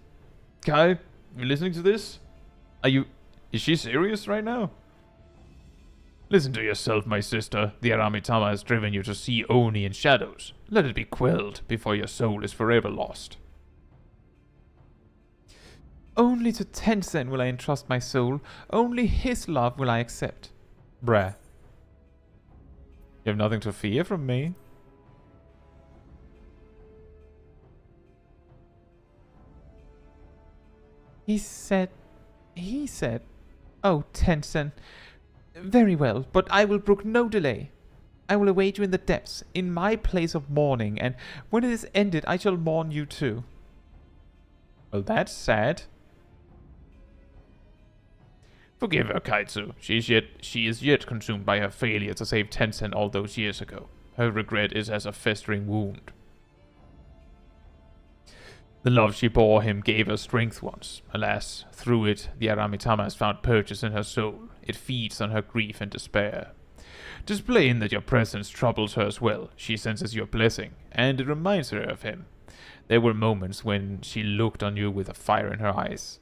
Kai, you listening to this? Is she serious right now? Listen to yourself, my sister. The Aramitama has driven you to see Oni in shadows. Let it be quelled before your soul is forever lost. Only to Tensen will I entrust my soul. Only his love will I accept. Bruh. You have nothing to fear from me? He said... Oh, Tensen. Very well, but I will brook no delay. I will await you in the depths, in my place of mourning, and when it is ended, I shall mourn you too. Well, that's sad. Forgive her, Caetsu. She is yet consumed by her failure to save Tensen all those years ago. Her regret is as a festering wound. The love she bore him gave her strength once. Alas, through it, the Aramitama has found purchase in her soul. It feeds on her grief and despair. 'Tis plain that your presence troubles her as well. She senses your blessing, and it reminds her of him. There were moments when she looked on you with a fire in her eyes.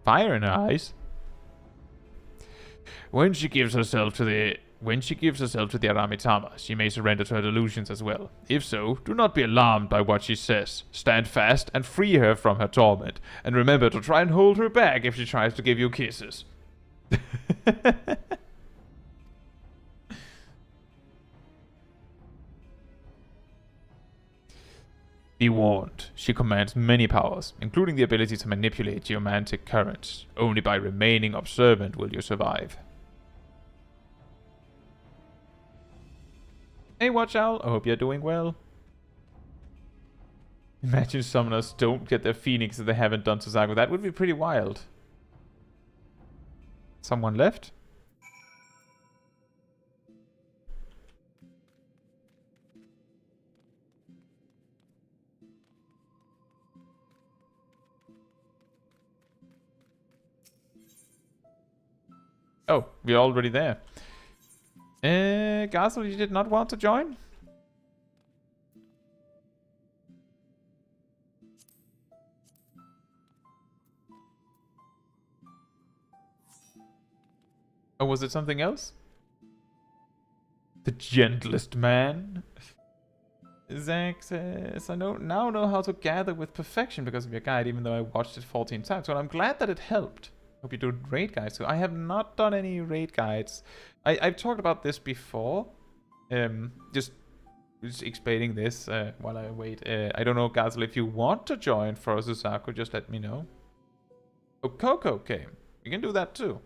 Fire in her eyes? When she gives herself to the Aramitama, she may surrender to her delusions as well. If so, do not be alarmed by what she says. Stand fast and free her from her torment. And remember to try and hold her back if she tries to give you kisses. Be warned, she commands many powers, including the ability to manipulate geomantic currents. Only by remaining observant will you survive. Hey, Watch Owl, I hope you're doing well. Imagine summoners don't get their phoenix if they haven't done Suzaku. That would be pretty wild. Someone left? Oh, we're already there. Gazel, you did not want to join? Or was it something else? The gentlest man. Zach says, I now know how to gather with perfection because of your guide, even though I watched it 14 times. Well, I'm glad that it helped. Hope you do raid guides too. I have not done any raid guides. I've talked about this before. Just Just explaining this while I wait. I don't know, Gazel, if you want to join for Suzaku, just let me know. Oh, Coco came. You can do that too.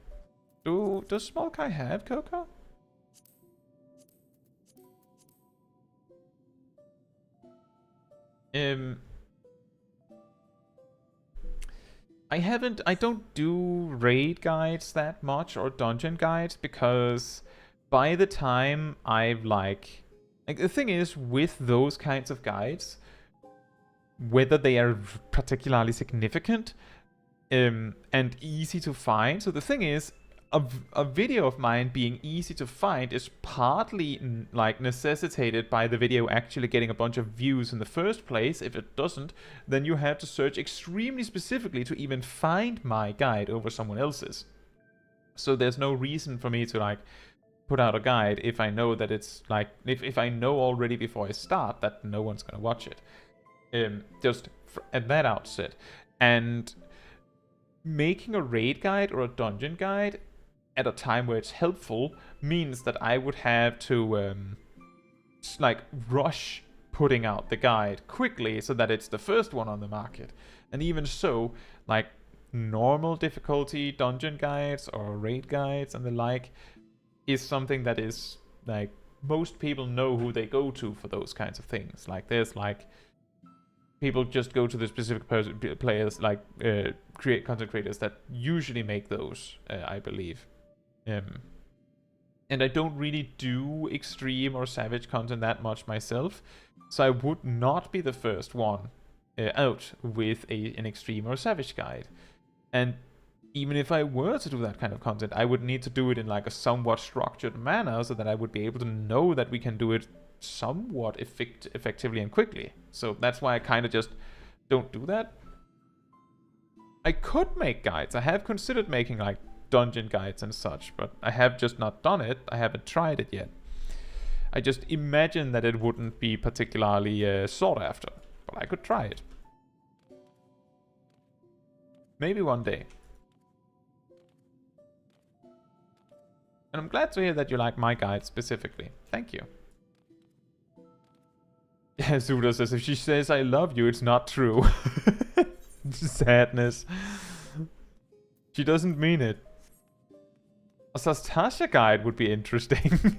Does Smol Kai have Coco? I don't do raid guides that much or dungeon guides because by the time I've like the thing is with those kinds of guides, whether they are particularly significant and easy to find. So the thing is, a video of mine being easy to find is partly like necessitated by the video actually getting a bunch of views in the first place. If it doesn't, then you have to search extremely specifically to even find my guide over someone else's. So there's no reason for me to like put out a guide if I know that it's like if I know already before I start that no one's gonna watch it. Just at that outset. And making a raid guide or a dungeon guide at a time where it's helpful means that I would have to like rush putting out the guide quickly so that it's the first one on the market. And even so, like normal difficulty dungeon guides or raid guides and the like is something that is like most people know who they go to for those kinds of things. Like there's like people just go to the specific players like content creators that usually make those, I believe. And I don't really do extreme or savage content that much myself, so I would not be the first one out with an extreme or savage guide. And even if I were to do that kind of content, I would need to do it in like a somewhat structured manner so that I would be able to know that we can do it somewhat effectively and quickly. So that's why I kind of just don't do that. I could make guides. I have considered making like dungeon guides and such, but I have just not done it. I haven't tried it yet. I just imagine that it wouldn't be particularly sought after, but I could try it. Maybe one day. And I'm glad to hear that you like my guide specifically. Thank you. Yeah, Zuda says, if she says I love you, it's not true. Sadness. She doesn't mean it. A Sastasha guide would be interesting.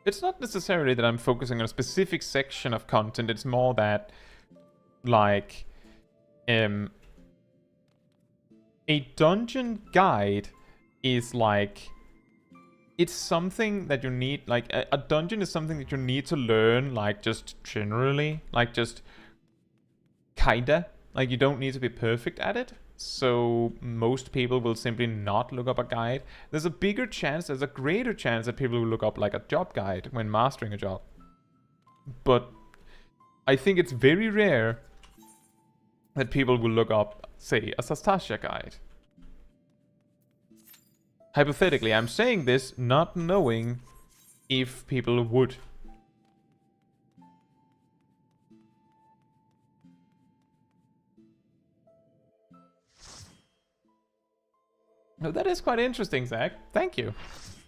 It's not necessarily that I'm focusing on a specific section of content, it's more that, like, a dungeon guide is like, it's something that you need, like, a dungeon is something that you need to learn, like, just generally, like, just kinda, like, you don't need to be perfect at it. So most people will simply not look up a guide. There's a greater chance that people will look up like a job guide when mastering a job. But I think it's very rare that people will look up, say, a Sastasha guide. Hypothetically, I'm saying this not knowing if people would. No, that is quite interesting, Zach. Thank you.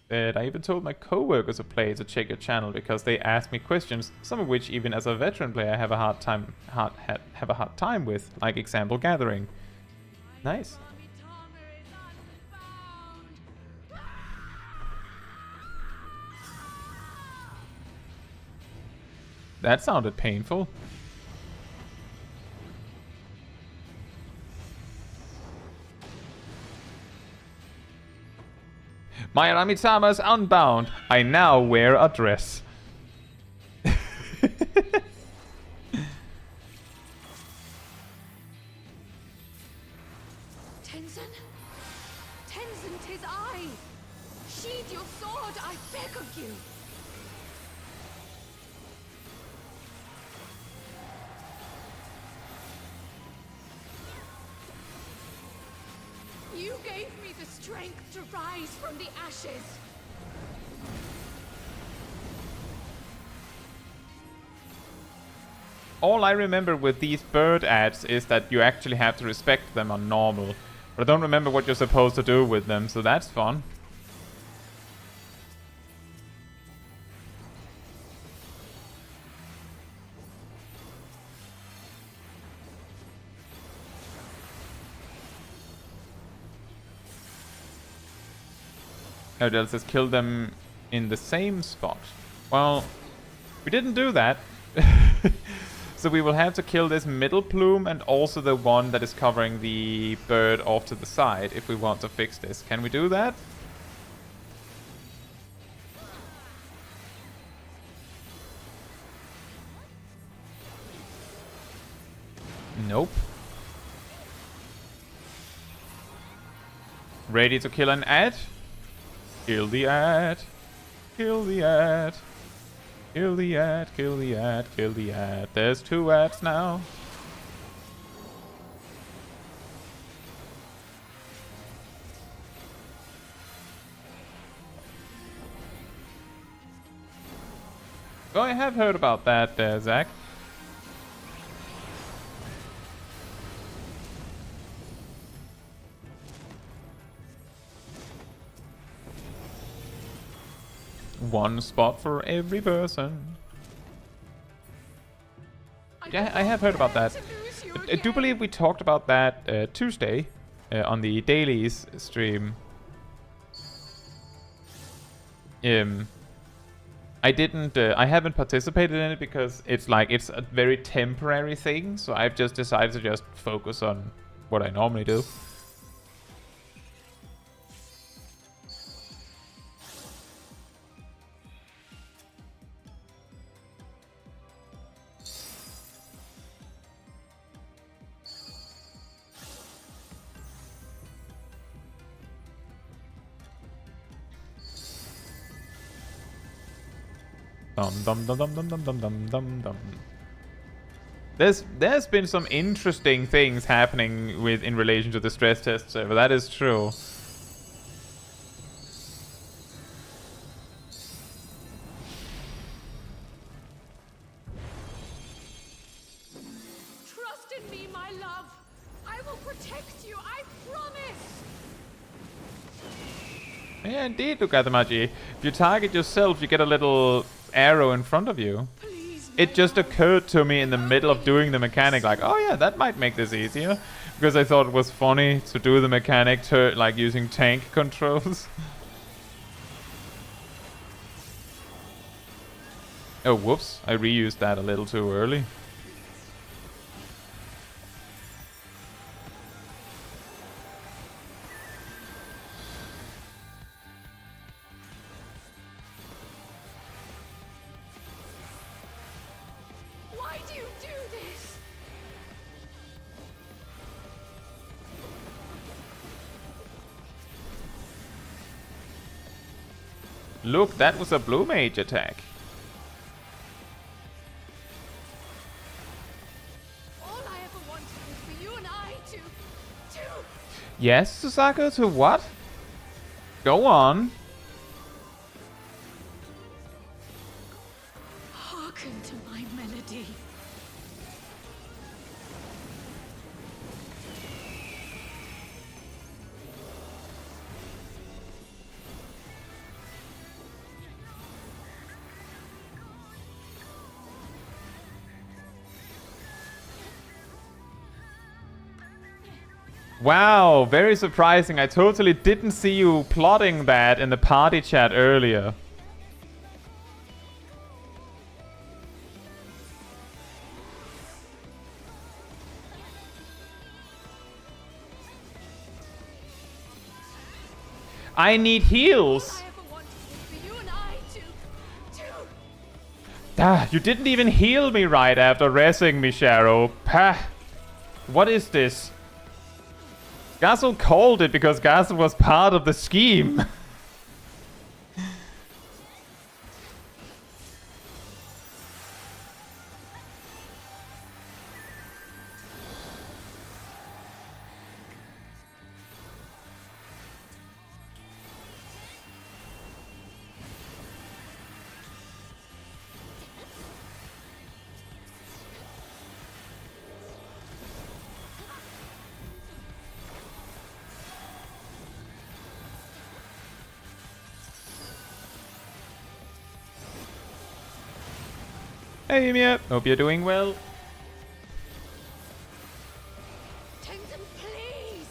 I even told my co-workers who play to check your channel because they asked me questions, some of which even as a veteran player have a hard time with, like example gathering. Nice. That sounded painful. My Ramitama is unbound. I now wear a dress. Tenzin? Tenzin, 'tis I! Sheathe your sword, I beg of you! strength to rise from the ashes. All I remember with these bird ads is that you actually have to respect them on normal. But I don't remember what you're supposed to do with them, so that's fun. Oh, they'll just kill them in the same spot. Well, we didn't do that. So we will have to kill this middle plume and also the one that is covering the bird off to the side if we want to fix this. Can we do that? Nope. Ready to kill an ad? Kill the ad. Kill the ad. Kill the ad, kill the ad, kill the ad. There's 2 ads now. Oh, I have heard about that, Zach. One spot for every person. Yeah, I have heard about that. I do believe we talked about that Tuesday on the dailies stream. I didn't. I haven't participated in it because it's like it's a very temporary thing. So I've just decided to just focus on what I normally do. Dum dum dum dum dum dum dum dum dum. There's been some interesting things happening in relation to the stress test server. That is true. Trust in me, my love. I will protect you. I promise. Yeah, indeed, Lukatamachi. If you target yourself, you get a little arrow in front of you. Please, It just occurred to me in the middle of doing the mechanic, like, oh yeah, that might make this easier. Because I thought it was funny to do the mechanic like using tank controls. Oh, whoops. I reused that a little too early. why do you do this? Look, that was a blue mage attack. All I ever wanted was for you and I to... Yes, Suzaku, to what? Go on. Hearken to my melody. Wow, very surprising. I totally didn't see you plotting that in the party chat earlier. I need heals. All I ever wanted was for you and I to... Ah, you didn't even heal me right after resing me, Sharo. Pah. What is this? Gazel called it because Gazel was part of the scheme. Hey, Mia. Hope you're doing well. Tenzin, please!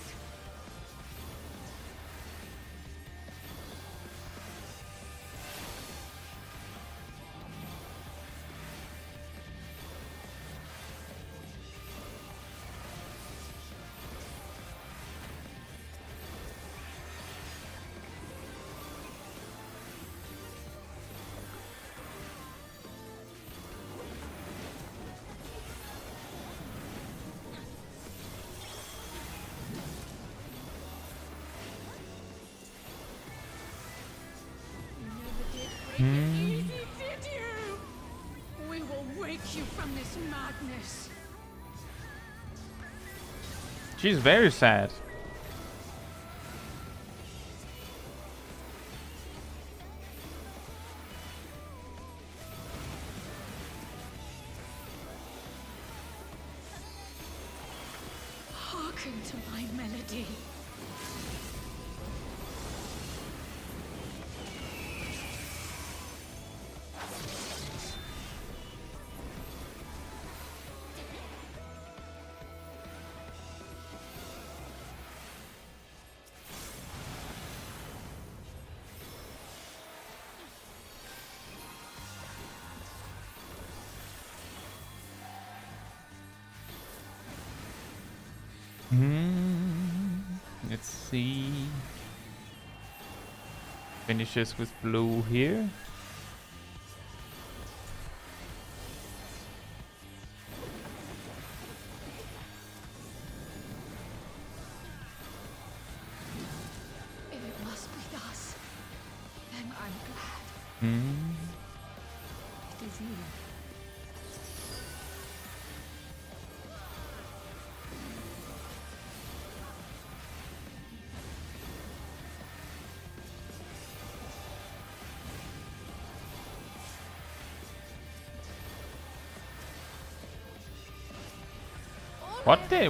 You never did break it easy, did you? We will wake you from this madness. She's very sad. Hearken to my melody. Let's see. Finishes with blue here. If it must be thus, then I'm glad. Hmm. It is you.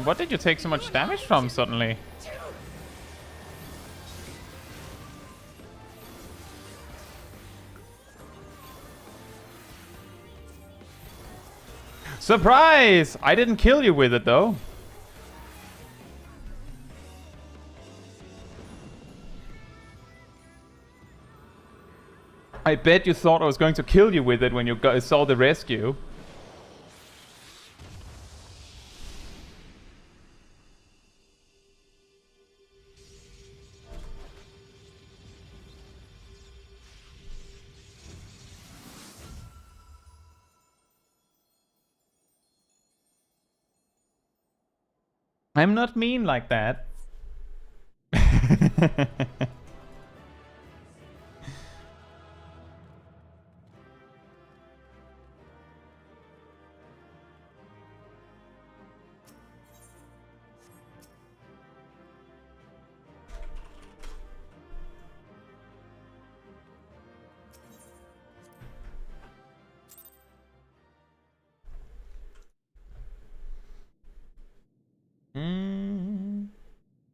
What did you take so much damage from suddenly? Surprise! I didn't kill you with it though. I bet you thought I was going to kill you with it when you saw the rescue. I'm not mean like that.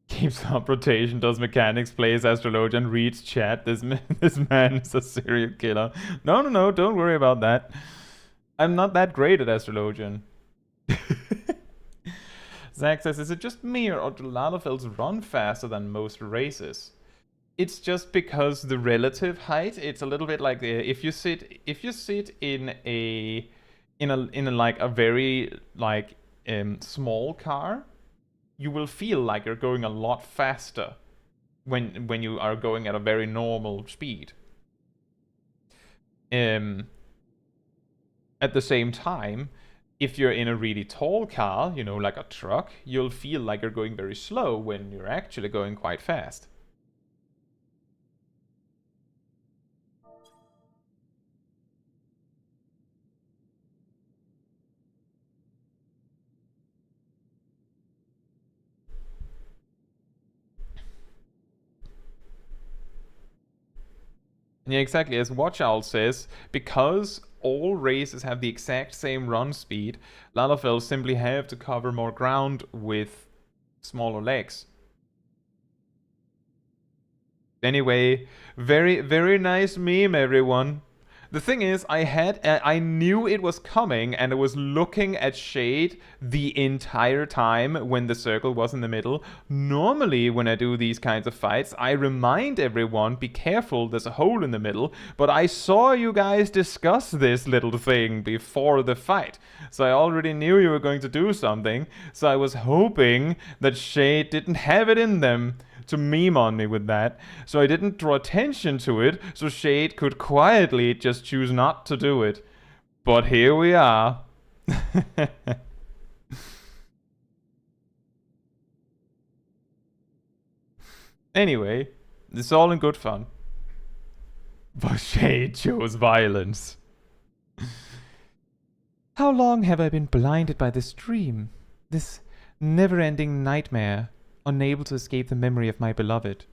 Keeps up rotation, does mechanics, plays astrologian, reads chat. This man is a serial killer. No, don't worry about that. I'm not that great at astrologian. Zach says, is it just me or do Lalafels run faster than most races? It's just because the relative height, it's a little bit like if you sit in a like a very like small car, you will feel like you're going a lot faster when you are going at a very normal speed. At the same time, if you're in a really tall car, you know, like a truck, you'll feel like you're going very slow when you're actually going quite fast. Yeah, exactly. As Watch Owl says, because all races have the exact same run speed, Lalafels simply have to cover more ground with smaller legs. Anyway, very nice meme, everyone. The thing is, I knew it was coming, and I was looking at Shade the entire time when the circle was in the middle. Normally, when I do these kinds of fights, I remind everyone, be careful, there's a hole in the middle, but I saw you guys discuss this little thing before the fight, so I already knew you were going to do something, so I was hoping that Shade didn't have it in them to meme on me with that, so I didn't draw attention to it, so Shade could quietly just choose not to do it. But here we are. Anyway, it's all in good fun. But Shade chose violence. How long have I been blinded by this dream? This never-ending nightmare, unable to escape the memory of my beloved.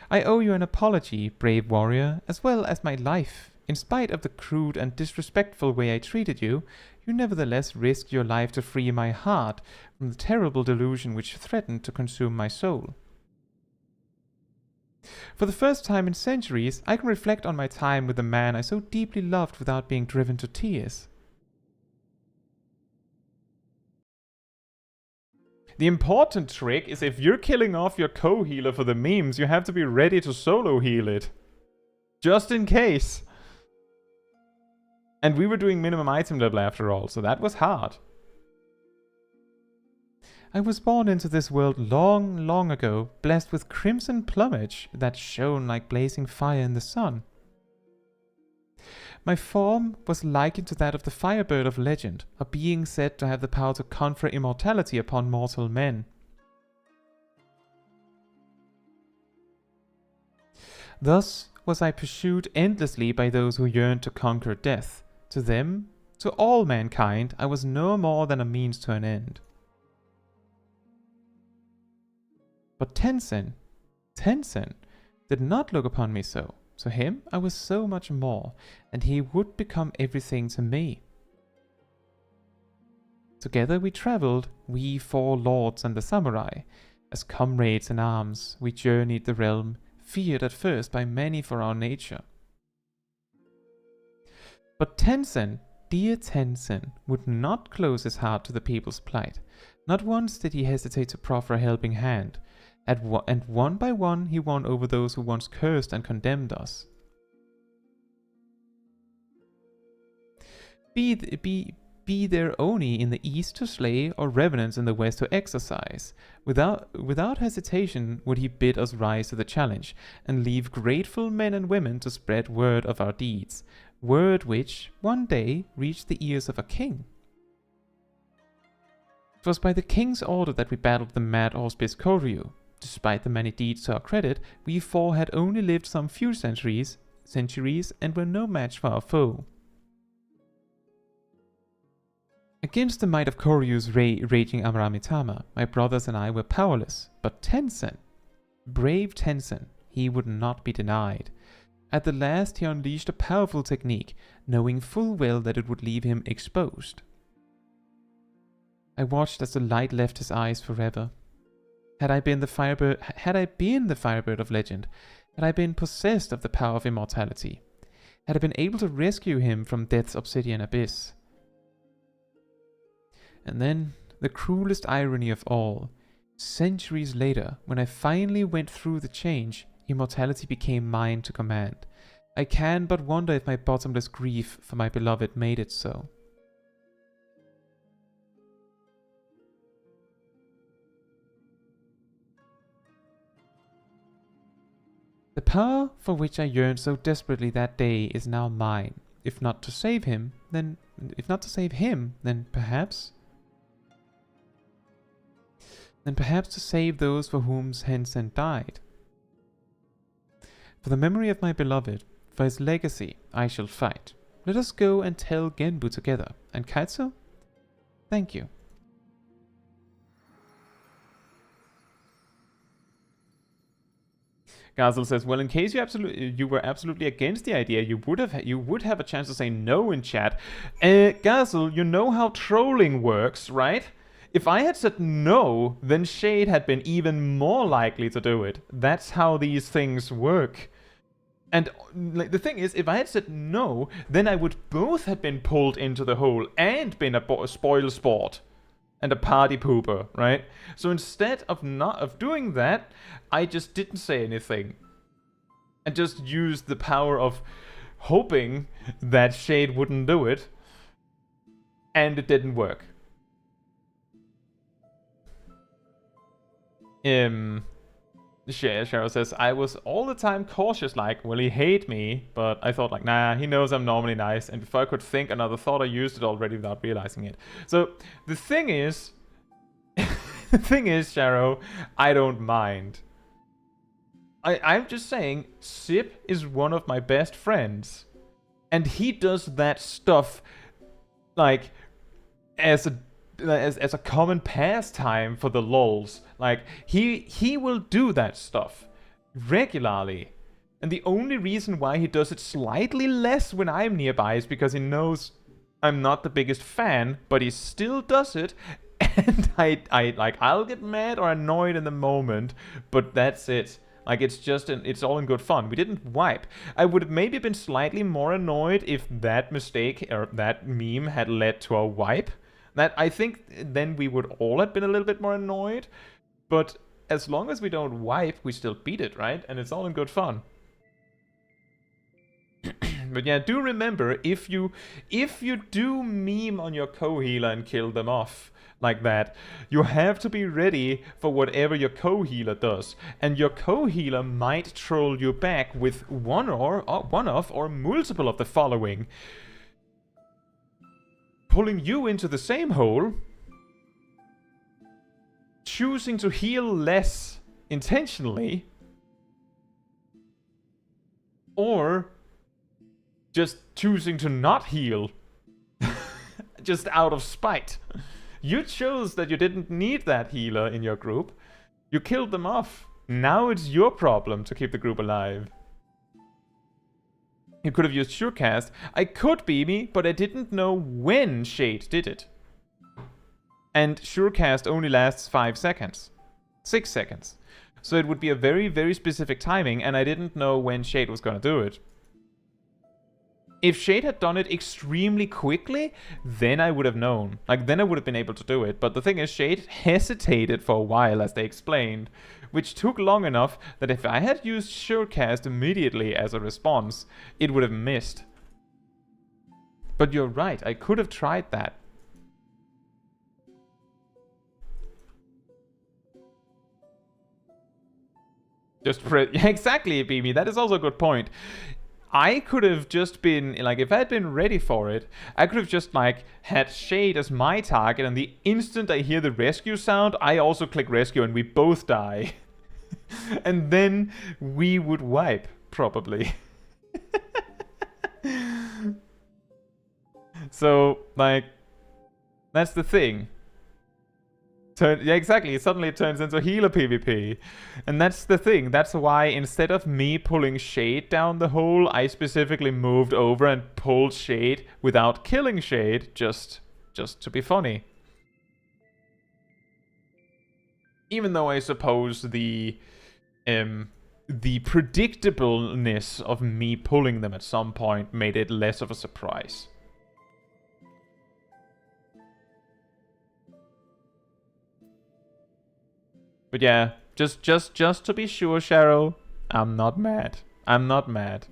I owe you an apology, brave warrior, as well as my life. In spite of the crude and disrespectful way I treated you, you nevertheless risked your life to free my heart from the terrible delusion which threatened to consume my soul. For the first time in centuries, I can reflect on my time with the man I so deeply loved without being driven to tears. The important trick is if you're killing off your co-healer for the memes, you have to be ready to solo heal it. Just in case. And we were doing minimum item level after all, so that was hard. I was born into this world long, long ago, blessed with crimson plumage that shone like blazing fire in the sun. My form was likened to that of the firebird of legend, a being said to have the power to confer immortality upon mortal men. Thus was I pursued endlessly by those who yearned to conquer death. To them, to all mankind, I was no more than a means to an end. But Tenzin did not look upon me so. To him, I was so much more, and he would become everything to me. Together we traveled, we four lords and the samurai. As comrades in arms, we journeyed the realm, feared at first by many for our nature. But Tenzin, dear Tenzin, would not close his heart to the people's plight. Not once did he hesitate to proffer a helping hand. And one by one he won over those who once cursed and condemned us. Be there Oni in the east to slay, or revenants in the west to exercise. Without hesitation would he bid us rise to the challenge, and leave grateful men and women to spread word of our deeds, word which, one day, reached the ears of a king. It was by the king's order that we battled the mad auspice Koryu. Despite the many deeds to our credit, we four had only lived some few centuries and were no match for our foe. Against the might of Koryu's raging Amaramitama, my brothers and I were powerless, but Tenzin, brave Tenzin, he would not be denied. At the last he unleashed a powerful technique, knowing full well that it would leave him exposed. I watched as the light left his eyes forever. Had I been the firebird of legend, had I been possessed of the power of immortality, had I been able to rescue him from death's obsidian abyss. And then, the cruelest irony of all, centuries later, when I finally went through the change, immortality became mine to command. I can but wonder if my bottomless grief for my beloved made it so. The power for which I yearned so desperately that day is now mine. If not to save him, then perhaps to save those for whom Tenzin died. For the memory of my beloved, for his legacy, I shall fight. Let us go and tell Genbu together. And Caetsu? Thank you. Gazel says, well, in case you were absolutely against the idea, you would have a chance to say no in chat. Gazel, you know how trolling works, right? If I had said no, then Shade had been even more likely to do it. That's how these things work. And like, the thing is, if I had said no, then I would both have been pulled into the hole and been a spoil sport and a party pooper, right? So instead of doing that, I just didn't say anything and just used the power of hoping that Shade wouldn't do it, and it didn't work. Cheryl says, I was all the time cautious, like, will he hate me? But I thought, like, nah, he knows I'm normally nice. And before I could think another thought, I used it already without realizing it. So, the thing is, Cheryl, I don't mind. I'm just saying, Sip is one of my best friends. And he does that stuff, like, as a common pastime for the lols. Like, he will do that stuff regularly. And the only reason why he does it slightly less when I'm nearby is because he knows I'm not the biggest fan, but he still does it. And I'll get mad or annoyed in the moment, but that's it. Like, it's all in good fun. We didn't wipe. I would have maybe been slightly more annoyed if that mistake or that meme had led to a wipe. That, I think, then we would all have been a little bit more annoyed. But as long as we don't wipe, we still beat it, right? And it's all in good fun. But yeah, do remember, if you do meme on your co-healer and kill them off like that, you have to be ready for whatever your co-healer does. And your co-healer might troll you back with one of or multiple of the following. Pulling you into the same hole, choosing to heal less intentionally, or just choosing to not heal just out of spite. You chose that you didn't need that healer in your group. You killed them off. Now it's your problem to keep the group alive. You could have used Surecast. I could, BB, but I didn't know when Shade did it. And Surecast only lasts 5 seconds. 6 seconds. So it would be a very, very specific timing, and I didn't know when Shade was gonna do it. If Shade had done it extremely quickly, then I would have known. Like, then I would have been able to do it. But the thing is, Shade hesitated for a while, as they explained, which took long enough that if I had used Surecast immediately as a response, it would have missed. But you're right, I could have tried that. Just yeah, exactly, Beamy, that is also a good point. I could have just been, like, if I had been ready for it, I could have just, like, had Shade as my target, and the instant I hear the rescue sound, I also click rescue, and we both die. And then we would wipe, probably. So, like, that's the thing. Yeah, exactly. Suddenly it turns into healer PvP. And that's the thing. That's why instead of me pulling Shade down the hole, I specifically moved over and pulled Shade without killing Shade, just to be funny. Even though I suppose the predictableness of me pulling them at some point made it less of a surprise. But yeah, just to be sure, Cheryl, I'm not mad. I'm not mad.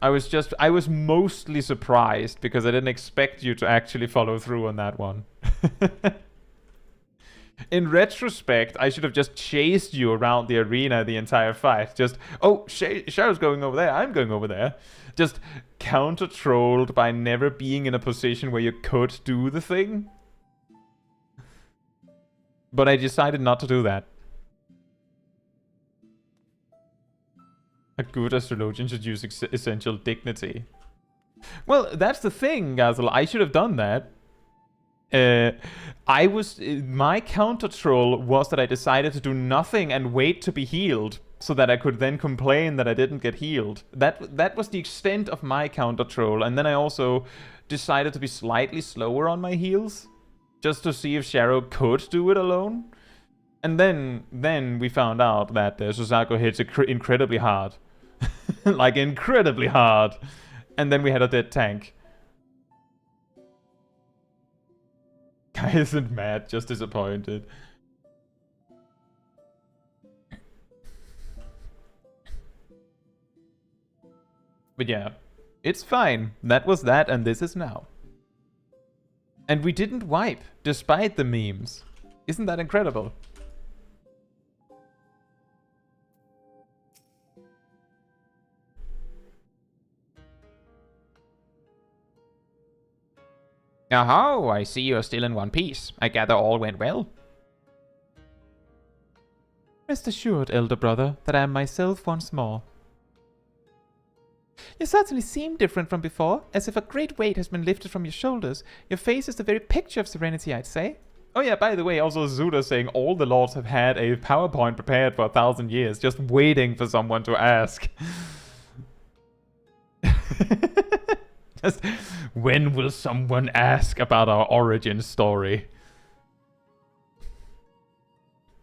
I was mostly surprised because I didn't expect you to actually follow through on that one. In retrospect, I should have just chased you around the arena the entire fight. Just, oh, Cheryl's going over there, I'm going over there. Just counter-trolled by never being in a position where you could do the thing. But I decided not to do that. A good astrologian should use essential dignity. Well, that's the thing, Gazel. I should have done that. My counter troll was that I decided to do nothing and wait to be healed, so that I could then complain that I didn't get healed. That was the extent of my counter troll, and then I also decided to be slightly slower on my heals, just to see if Sharo could do it alone. And then we found out that Suzaku hits incredibly hard. Like, incredibly hard. And then we had a dead tank. Guy isn't mad, just disappointed. But yeah, it's fine. That was that, and this is now. And we didn't wipe, despite the memes. Isn't that incredible? Oh, I see you're still in one piece. I gather all went well. Rest assured, elder brother, that I am myself once more. You certainly seem different from before, as if a great weight has been lifted from your shoulders. Your face is the very picture of serenity, I'd say. Oh yeah, by the way, also Zuda saying all the lords have had a PowerPoint prepared for 1,000 years, just waiting for someone to ask. Just, when will someone ask about our origin story?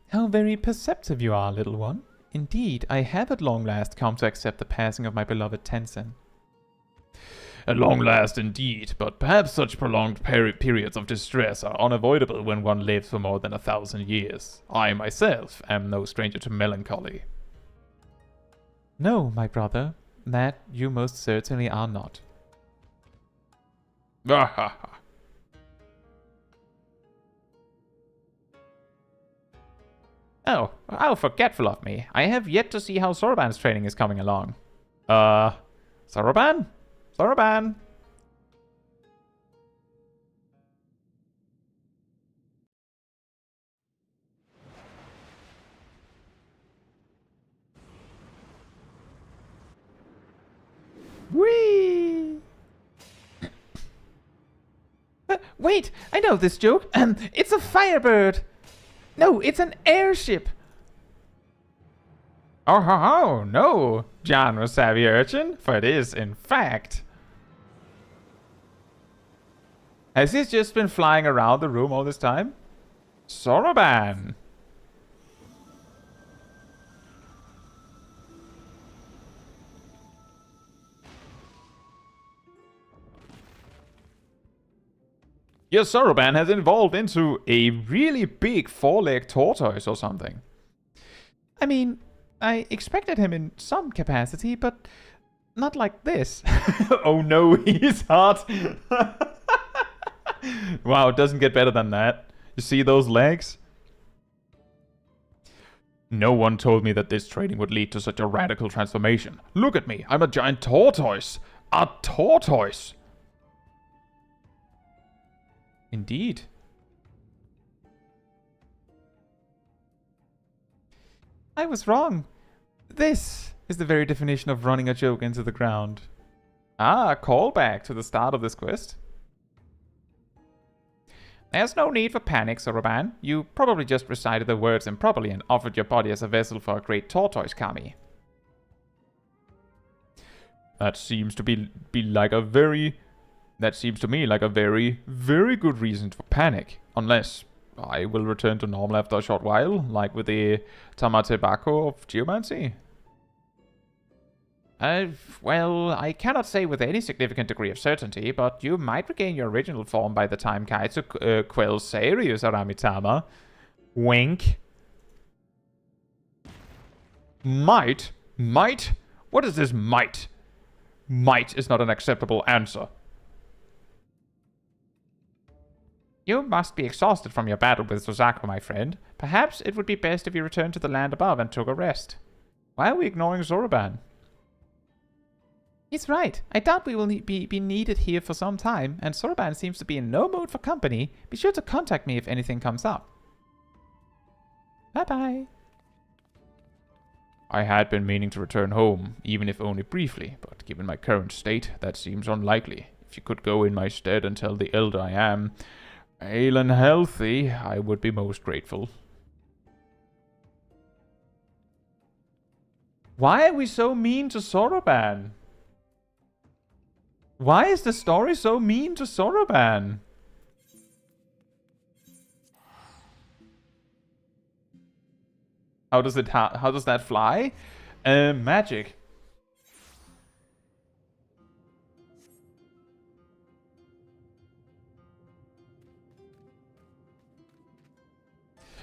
How very perceptive you are, little one. Indeed, I have at long last come to accept the passing of my beloved Tencent. At long last indeed, but perhaps such prolonged periods of distress are unavoidable when one lives for more than 1,000 years. I myself am no stranger to melancholy. No, my brother, that you most certainly are not. Ah ha ha. Oh, how forgetful of me. I have yet to see how Soroban's training is coming along. Soroban? Soroban? Whee! Wait, I know this joke. It's a firebird. No, it's an airship. Oh ho ho, no, genre savvy urchin, for it is, in fact. Has he just been flying around the room all this time? Soroban! Your Soroban has evolved into a really big four-legged tortoise or something. I mean, I expected him in some capacity, but not like this. Oh no, he's hot. Wow, it doesn't get better than that. You see those legs? No one told me that this training would lead to such a radical transformation. Look at me, I'm a giant tortoise. A tortoise! Indeed. I was wrong. This is the very definition of running a joke into the ground. Ah, callback to the start of this quest. There's no need for panic, Soroban. You probably just recited the words improperly and offered your body as a vessel for a great tortoise kami. That seems to be like a very... That seems to me like a very, very good reason for panic. Unless I will return to normal after a short while, like with the Tamate Byakko of Geomancy. Well, I cannot say with any significant degree of certainty, but you might regain your original form by the time Caetsu Chaiji Aramitama. Wink. Might? Might? What is this might? Might is not an acceptable answer. You must be exhausted from your battle with Suzaku, my friend. Perhaps it would be best if you returned to the land above and took a rest. Why are we ignoring Soroban? He's right. I doubt we will be needed here for some time, and Soroban seems to be in no mood for company. Be sure to contact me if anything comes up. Bye-bye. I had been meaning to return home, even if only briefly, but given my current state, that seems unlikely. If you could go in my stead and tell the elder I am hale and healthy, I would be most grateful. Why are we so mean to Soroban? Why is the story so mean to Soroban? How does that fly? Magic.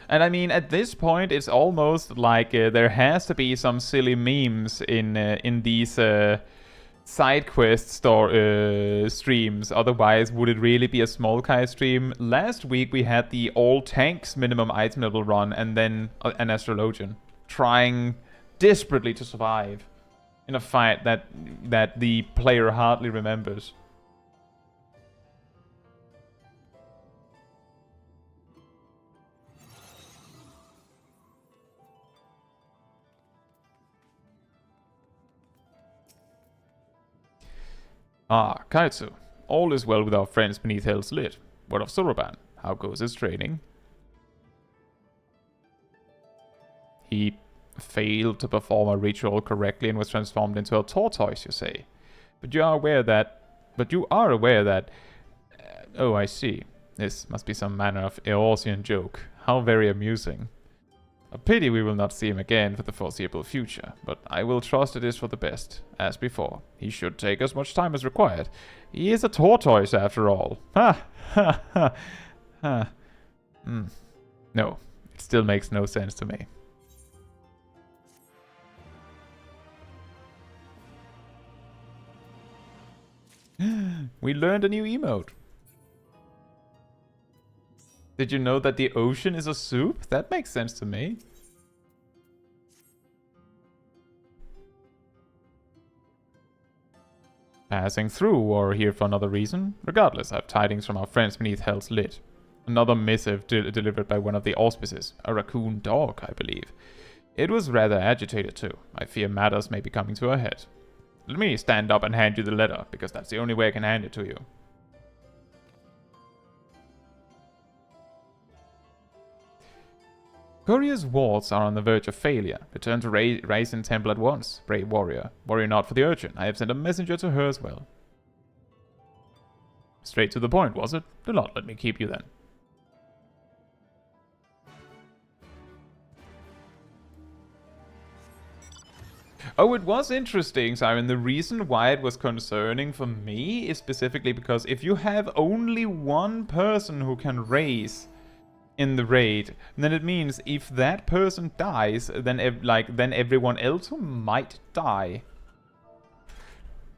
And I mean, at this point, it's almost like there has to be some silly memes in these Sidequest streams. Otherwise, would it really be a Smol Caetsu stream? Last week we had the all tanks minimum item level run, and then an astrologian trying desperately to survive in a fight that the player hardly remembers. Ah, Kaitsu. All is well with our friends beneath Hell's Lid. What of Soroban? How goes his training? He failed to perform a ritual correctly and was transformed into a tortoise, you say. But you are aware that... oh, I see. This must be some manner of Eorzean joke. How very amusing. A pity we will not see him again for the foreseeable future, but I will trust it is for the best. As before, he should take as much time as required. He is a tortoise after all. Ha! Ha! Ha! Ha! No, it still makes no sense to me. We learned a new emote. Did you know that the ocean is a soup? That makes sense to me. Passing through, or here for another reason? Regardless, I have tidings from our friends beneath Hell's Lid. Another missive delivered by one of the auspices. A raccoon dog, I believe. It was rather agitated too. I fear matters may be coming to a head. Let me stand up and hand you the letter, because that's the only way I can hand it to you. Courier's wards are on the verge of failure. Return to Raisin Temple at once, brave warrior. Worry not for the urchin. I have sent a messenger to her as well. Straight to the point, was it? Do not let me keep you then. Oh, it was interesting, Siren. The reason why it was concerning for me is specifically because if you have only one person who can raise in the raid, then it means if that person dies, then then everyone else who might die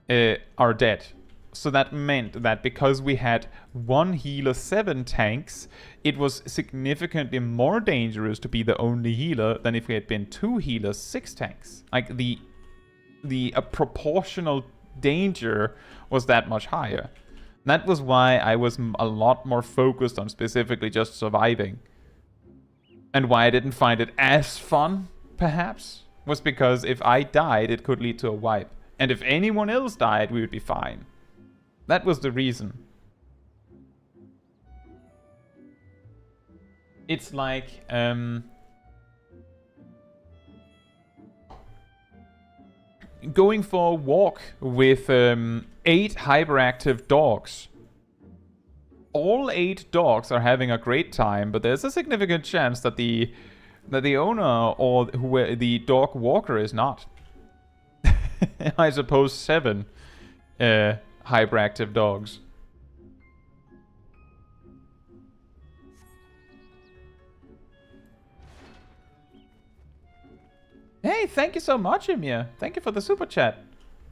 are dead. So that meant that because we had one healer, 7 tanks, it was significantly more dangerous to be the only healer than if we had been 2 healers, 6 tanks. Like the proportional danger was that much higher. That was why I was a lot more focused on specifically just surviving. And why I didn't find it as fun, perhaps, was because if I died, it could lead to a wipe. And if anyone else died, we would be fine. That was the reason. It's like, going for a walk with 8 hyperactive dogs. All 8 dogs are having a great time, but there's a significant chance that the owner or the dog walker is not. I suppose 7 hyperactive dogs. Hey, thank you so much, Emir. Thank you for the super chat.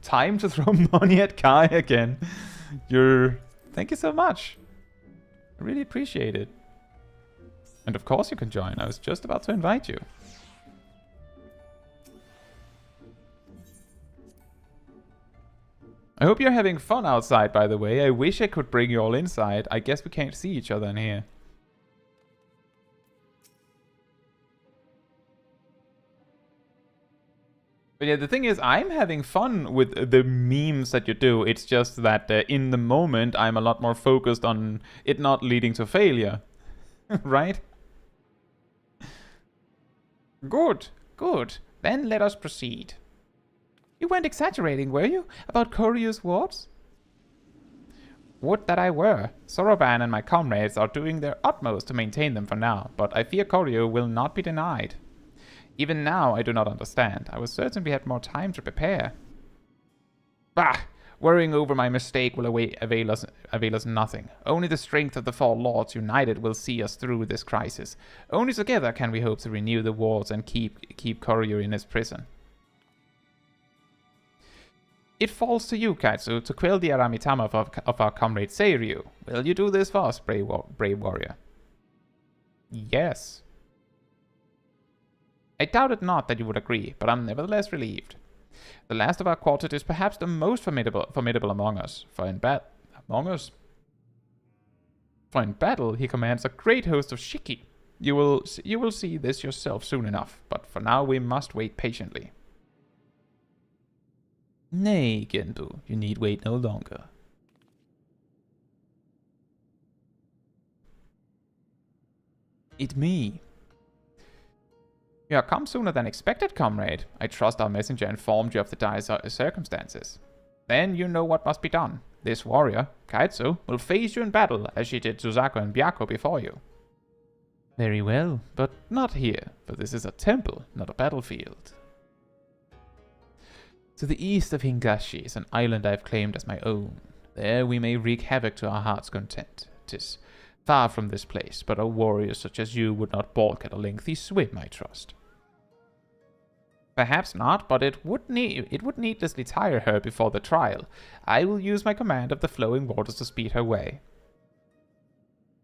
Time to throw money at Kai again. Thank you so much. I really appreciate it. And of course you can join. I was just about to invite you. I hope you're having fun outside, by the way. I wish I could bring you all inside. I guess we can't see each other in here. But yeah, the thing is, I'm having fun with the memes that you do. It's just that in the moment, I'm a lot more focused on it not leading to failure. Right? Good, good. Then let us proceed. You weren't exaggerating, were you? About Koryu's wards? Would that I were. Soroban and my comrades are doing their utmost to maintain them for now, but I fear Koryu will not be denied. Even now, I do not understand. I was certain we had more time to prepare. Bah! Worrying over my mistake will avail us nothing. Only the strength of the four lords united will see us through this crisis. Only together can we hope to renew the wars and keep Koryu in his prison. It falls to you, Kaetsu, to quell the Aramitama of our comrade Seiryu. Will you do this for us, brave warrior? Yes. I doubted not that you would agree, but I'm nevertheless relieved. The last of our quartet is perhaps the most formidable among us, for in battle he commands a great host of shiki. You will see this yourself soon enough, but for now we must wait patiently. Nay, Genbu, you need wait no longer. It me. You have come sooner than expected, comrade. I trust our messenger informed you of the dire circumstances. Then you know what must be done. This warrior, Kaetsu, will face you in battle, as she did Suzaku and Byakko before you. Very well, but not here, for this is a temple, not a battlefield. To the east of Hingashi is an island I have claimed as my own. There we may wreak havoc to our heart's content. 'Tis far from this place, but a warrior such as you would not balk at a lengthy swim, I trust. Perhaps not, but it would needlessly tire her before the trial. I will use my command of the flowing waters to speed her way.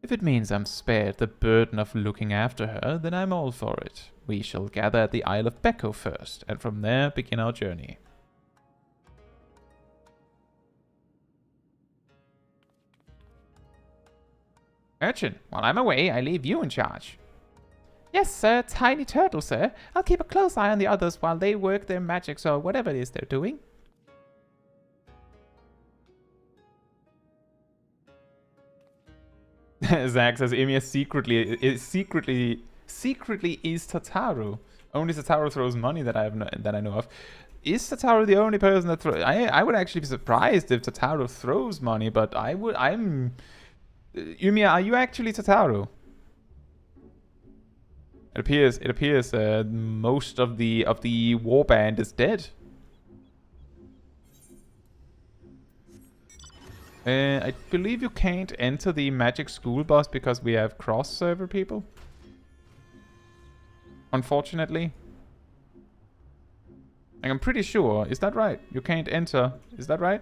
If it means I'm spared the burden of looking after her, then I'm all for it. We shall gather at the Isle of Byakko first, and from there begin our journey. Urchin, while I'm away, I leave you in charge. Yes, sir. Tiny turtle, sir. I'll keep a close eye on the others while they work their magics or whatever it is they're doing. Zach says Emiya secretly is Tataru. Only Tataru throws money that I know of. Is Tataru the only person that throws? I would actually be surprised if Tataru throws money, but I'm. Emiya, are you actually Tataru? It appears most of the warband is dead. I believe you can't enter the magic school bus because we have cross-server people. Unfortunately. I'm pretty sure. Is that right? You can't enter. Is that right?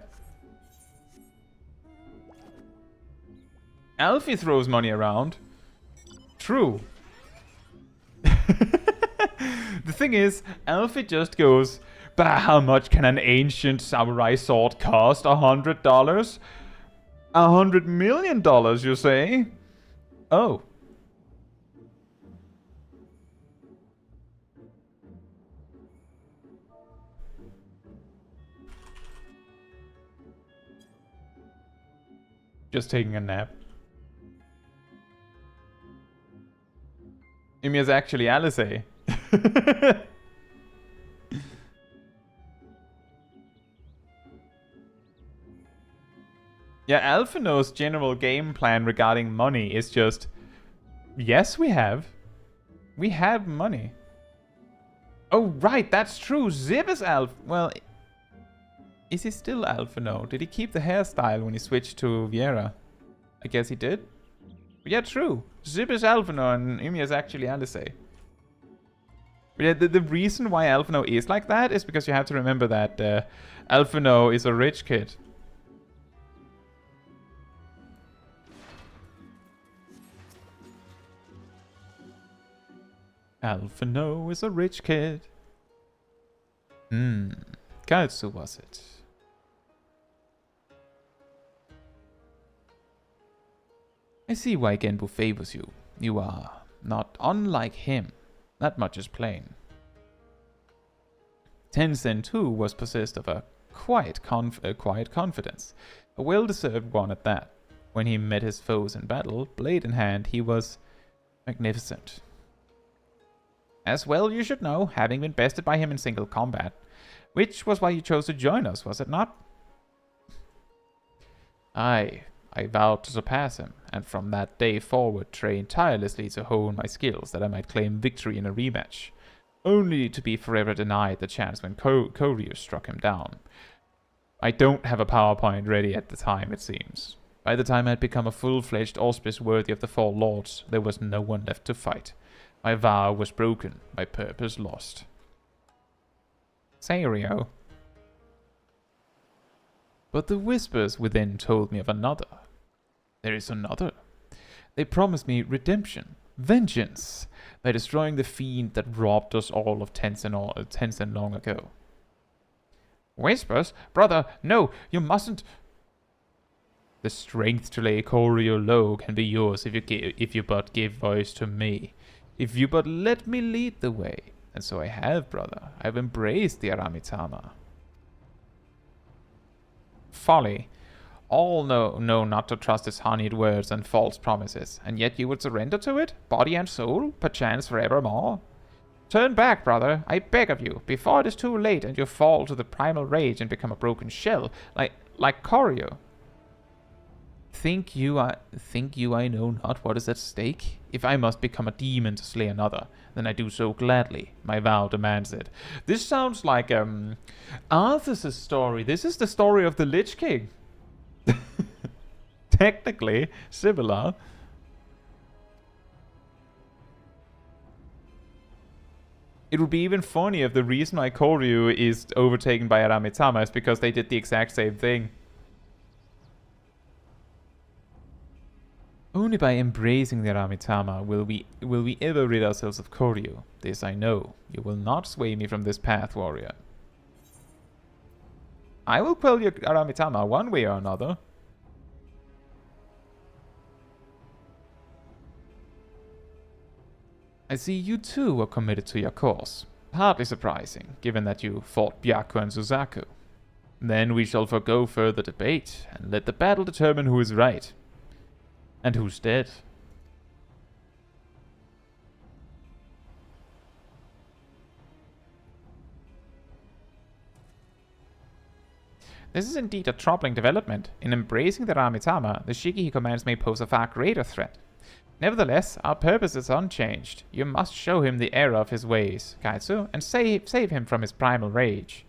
Alfie throws money around. True. The thing is, Alfie just goes, "Bah, how much can an ancient samurai sword cost? $100? $100 million, you say? Oh. Just taking a nap. Emiya's actually Alice. Yeah, Alphino's general game plan regarding money is just, yes, we have. We have money. Oh, right, that's true. Zib is Well, is he still Alphino? Did he keep the hairstyle when he switched to Viera? I guess he did. Yeah, true. Zib is Alphino and Emiya is actually Alice. But yeah, the reason why Alphino is like that is because you have to remember that Alphino is a rich kid. Alphino is a rich kid. Kaetsu was it. I see why Genbu favors you. You are not unlike him. That much is plain. Tencent too was possessed of a quiet confidence. A well-deserved one at that. When he met his foes in battle, blade in hand, he was magnificent. As well you should know, having been bested by him in single combat. Which was why you chose to join us, was it not? I vowed to surpass him, and from that day forward trained tirelessly to hone my skills that I might claim victory in a rematch, only to be forever denied the chance when Koryu struck him down. I don't have a PowerPoint ready at the time, it seems. By the time I had become a full-fledged auspice worthy of the four lords, there was no one left to fight. My vow was broken, my purpose lost. Serio? But the whispers within told me of another. There is another. They promised me redemption, vengeance, by destroying the fiend that robbed us all of Tencent long ago. Whispers? Brother, no, you mustn't. The strength to lay Koryu low can be yours if you but give voice to me. If you but let me lead the way. And so I have, brother. I have embraced the Aramitama. Folly. All know not to trust his honeyed words and false promises, and yet you would surrender to it, body and soul, perchance forevermore? Turn back, brother, I beg of you, before it is too late and you fall to the primal rage and become a broken shell, like Koryu. Think you I know not what is at stake? If I must become a demon to slay another, then I do so gladly. My vow demands it. This sounds like Arthur's story. This is the story of the Lich King. Technically similar. It would be even funny if the reason why Koryu is overtaken by Aramitama is because they did the exact same thing. Only by embracing the Aramitama will we ever rid ourselves of Koryu. This I know. You will not sway me from this path, warrior. I will quell your Aramitama one way or another. I see you too were committed to your cause. Hardly surprising, given that you fought Byakko and Suzaku. Then we shall forgo further debate, and let the battle determine who is right. And who's dead. This is indeed a troubling development. In embracing the Aramitama, the Shiki he commands may pose a far greater threat. Nevertheless, our purpose is unchanged. You must show him the error of his ways, Caetsu, and save him from his primal rage.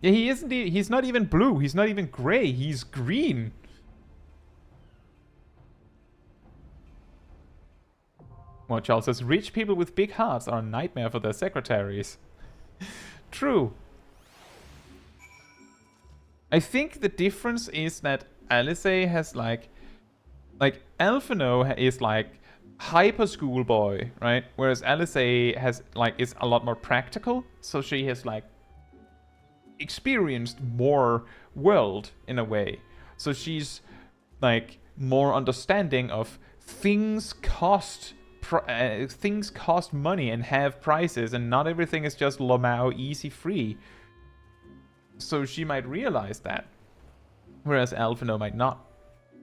Yeah, he's not even blue, he's not even grey, he's green. Well, Charles says, rich people with big hearts are a nightmare for their secretaries. True. I think the difference is that Alice has like Alphino is like hyper schoolboy, right? Whereas Alice has is a lot more practical, so she has like experienced more world in a way. So she's like more understanding of things cost money and have prices, and not everything is just Lomao easy free. So she might realize that, whereas Alphino might not.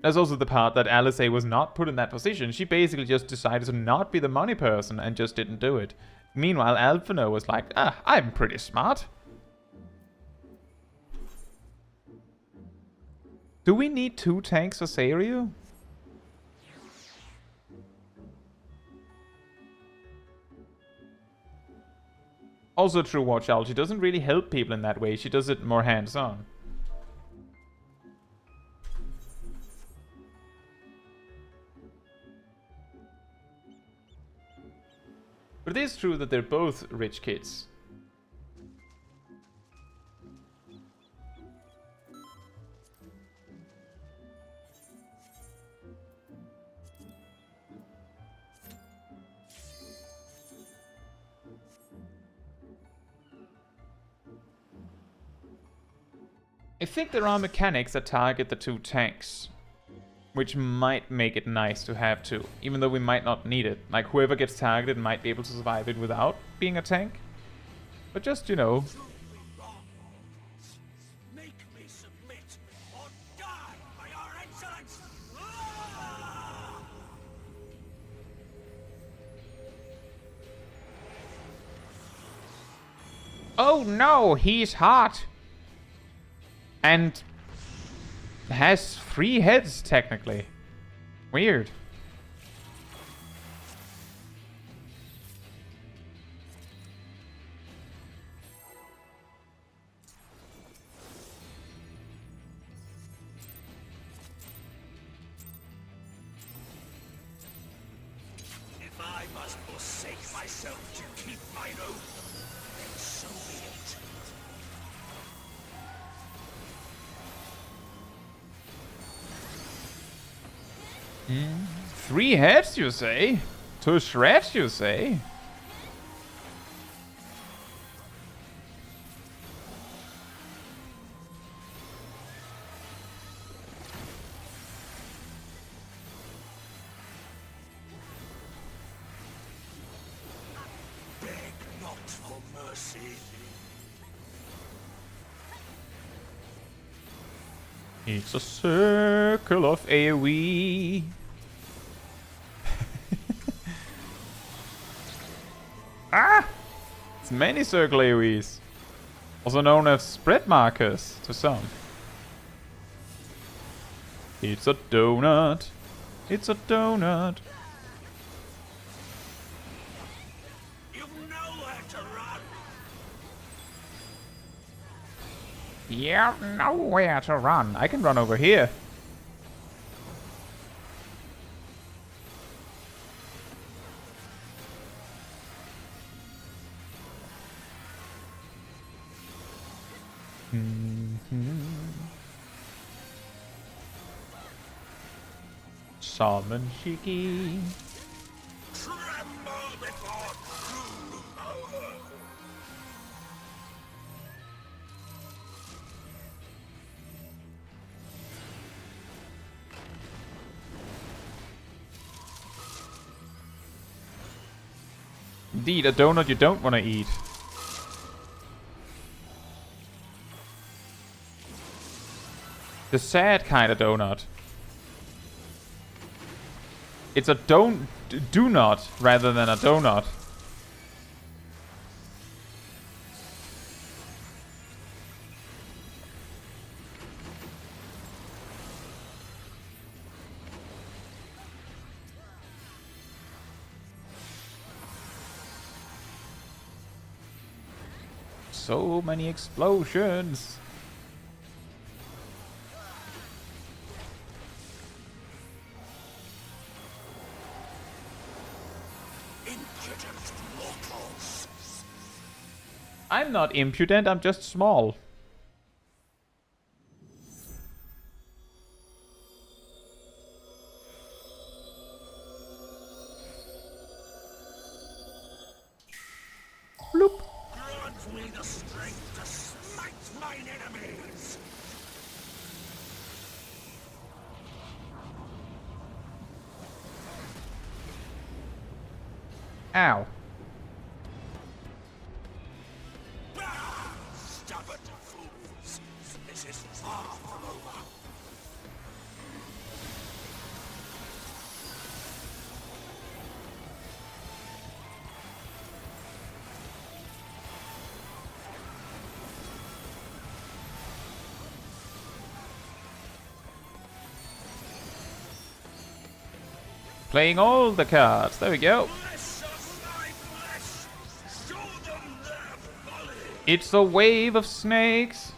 That's also the part that Alice was not put in that position. She basically just decided to not be the money person and just didn't do it. Meanwhile, Alphino was like, I'm pretty smart. Do we need 2 tanks for Seiryu? Also true, watch out. She doesn't really help people in that way. She does it more hands-on. But it is true that they're both rich kids. I think there are mechanics that target the 2 tanks, which might make it nice to have 2, even though we might not need it. Like, whoever gets targeted might be able to survive it without being a tank. But just, you know. Make me submit or die by your excellence! Oh no, he's hot! And has 3 heads, technically. Weird. forsake myself to keep mine oath, then so be it. 3 heads, you say? 2 shreds, you say? Beg not for mercy. It's a circle of AoE. Ah! It's many circle AoEs. Also known as spread markers to some. It's a donut. It's a donut. You've nowhere to run. Yeah, nowhere to run. I can run over here. Summon Shiki. Tremble before true power. Indeed, a donut you don't want to eat. The sad kind of donut. It's a do not rather than a donut. So many explosions. Impudent mortals. I'm not impudent, I'm just small. Bloop. Grant me the strength to smite mine enemies. Ow. Stubborn fools. This is far from over. Playing all the cards. There we go. Bless of my flesh. Show them their folly. It's a wave of snakes.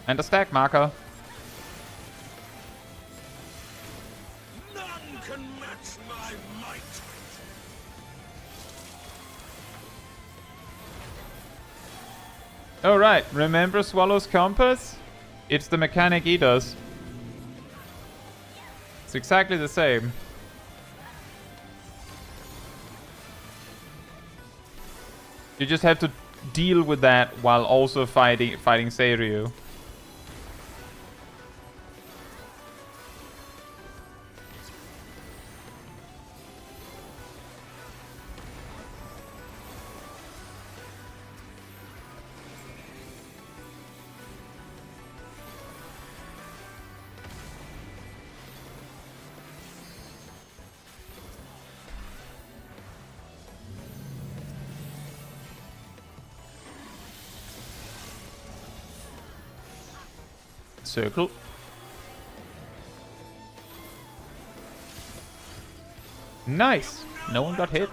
And a stack marker. None can match my might. Oh right, remember Swallow's compass? It's the mechanic he does. It's exactly the same. You just have to deal with that while also fighting Seiryu. Circle. Nice! No one got hit.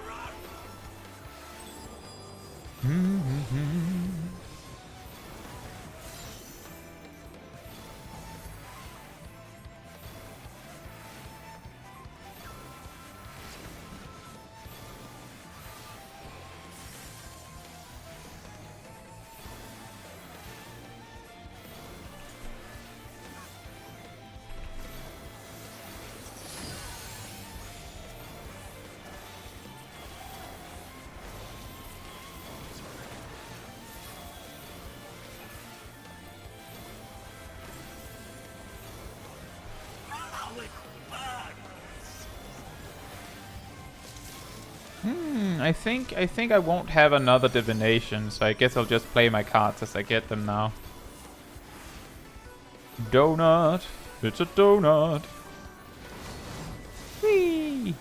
I think I won't have another divination, so I guess I'll just play my cards as I get them now. Donut. It's a donut. Whee!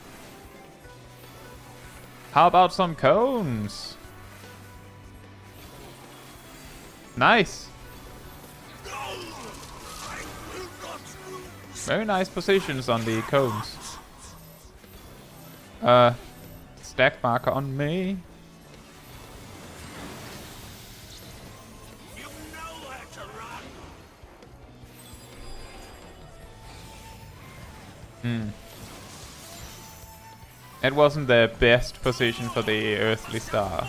How about some cones? Nice. Very nice positions on the cones. Stack marker on me. It wasn't the best position for the Earthly Star.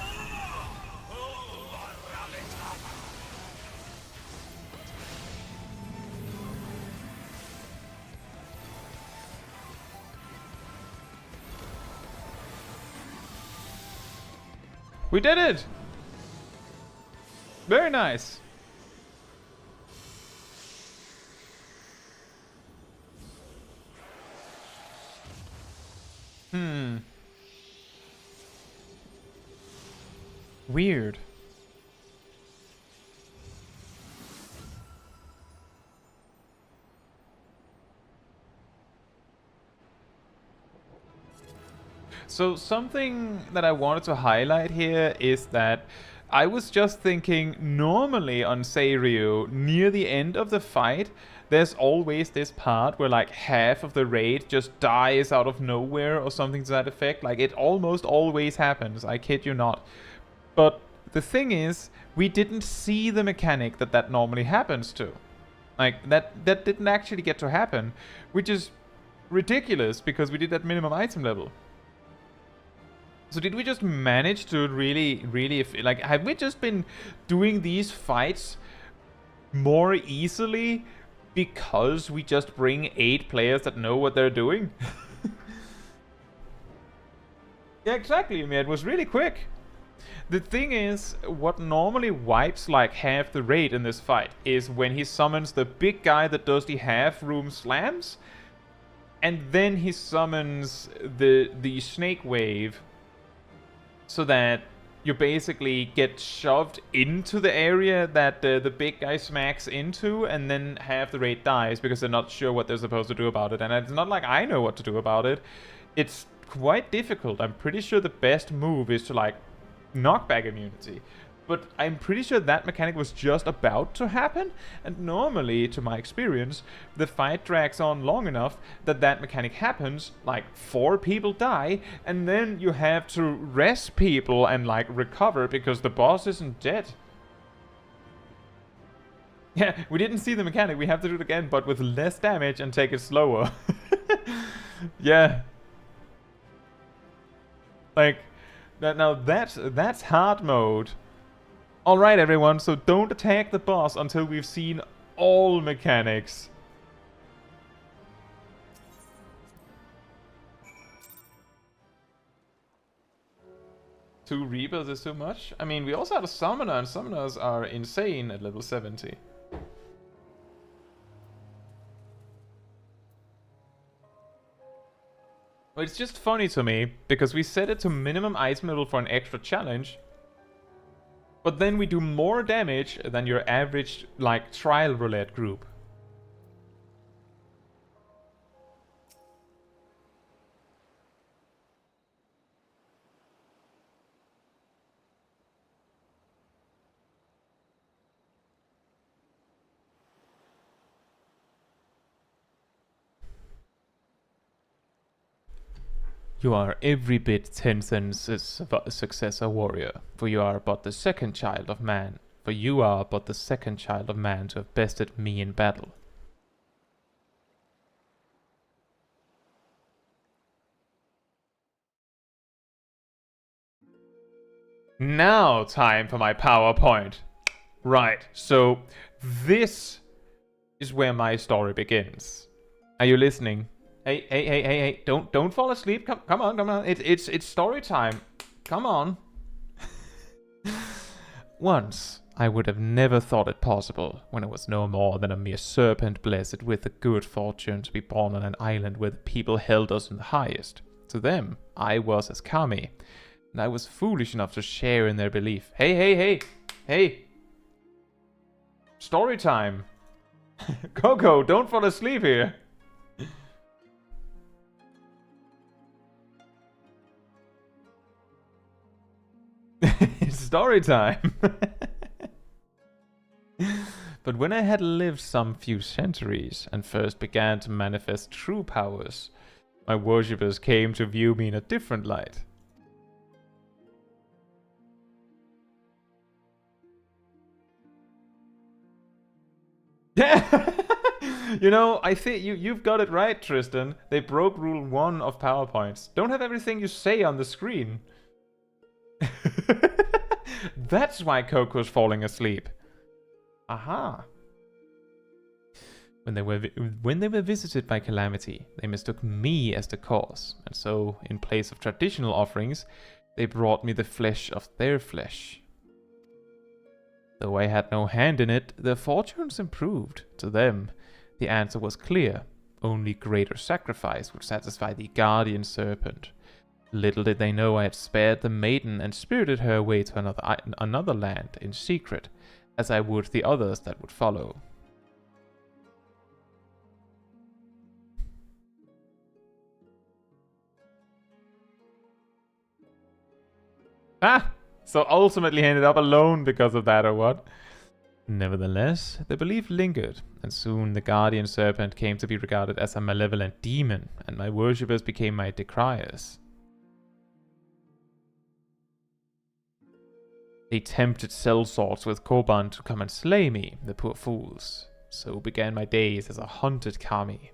We did it! Very nice. Weird. So something that I wanted to highlight here is that I was just thinking, normally on Seiryu, near the end of the fight, there's always this part where like half of the raid just dies out of nowhere or something to that effect. Like it almost always happens, I kid you not. But the thing is, we didn't see the mechanic that normally happens to. Like that didn't actually get to happen, which is ridiculous because we did that minimum item level. So did we just manage to really, like, have we just been doing these fights more easily because we just bring 8 players that know what they're doing? Yeah, exactly, man. It was really quick. The thing is, what normally wipes like half the raid in this fight is when he summons the big guy that does the half room slams, and then he summons the snake wave, so that you basically get shoved into the area that the big guy smacks into, and then half the raid dies because they're not sure what they're supposed to do about it. And it's not like I know what to do about it. It's quite difficult. I'm pretty sure the best move is to like knockback immunity. But I'm pretty sure that mechanic was just about to happen, and normally, to my experience, the fight drags on long enough that that mechanic happens, like 4 people die, and then you have to rest people and like recover because the boss isn't dead. Yeah, we didn't see the mechanic, we have to do it again, but with less damage and take it slower. Yeah. Like, now that's hard mode. Alright everyone, so don't attack the boss until we've seen all mechanics. Two Reapers is too much? I mean, we also have a Summoner, and Summoners are insane at level 70. Well, it's just funny to me, because we set it to minimum item level for an extra challenge, but then we do more damage than your average, like, trial roulette group. You are every bit Tenzin's successor warrior, for you are but the second child of man. For you are but the second child of man to have bested me in battle. Now time for my PowerPoint. Right, so this is where my story begins. Are you listening? Hey, don't fall asleep. Come on. It's story time. Come on. Once, I would have never thought it possible, when I was no more than a mere serpent blessed with the good fortune to be born on an island where the people held us in the highest. To them, I was as Kami. and I was foolish enough to share in their belief. Hey, hey, hey! Hey! Story time! Coco, don't fall asleep here! It's story time! But when I had lived some few centuries and first began to manifest true powers, my worshippers came to view me in a different light. You know, I think you've got it right, Tristan. They broke rule 1 of PowerPoints. Don't have everything you say on the screen. That's why Coco's falling asleep. Aha. When they were visited by Calamity, they mistook me as the cause, and so, in place of traditional offerings, they brought me the flesh of their flesh. Though I had no hand in it, their fortunes improved. To them, the answer was clear. Only greater sacrifice would satisfy the guardian serpent. Little did they know I had spared the maiden and spirited her away to another land in secret, as I would the others that would follow. Ah! So ultimately ended up alone because of that, or what? Nevertheless, the belief lingered, and soon the guardian serpent came to be regarded as a malevolent demon, and my worshippers became my decriers. They tempted sellswords with Koban to come and slay me, the poor fools. So began my days as a hunted kami.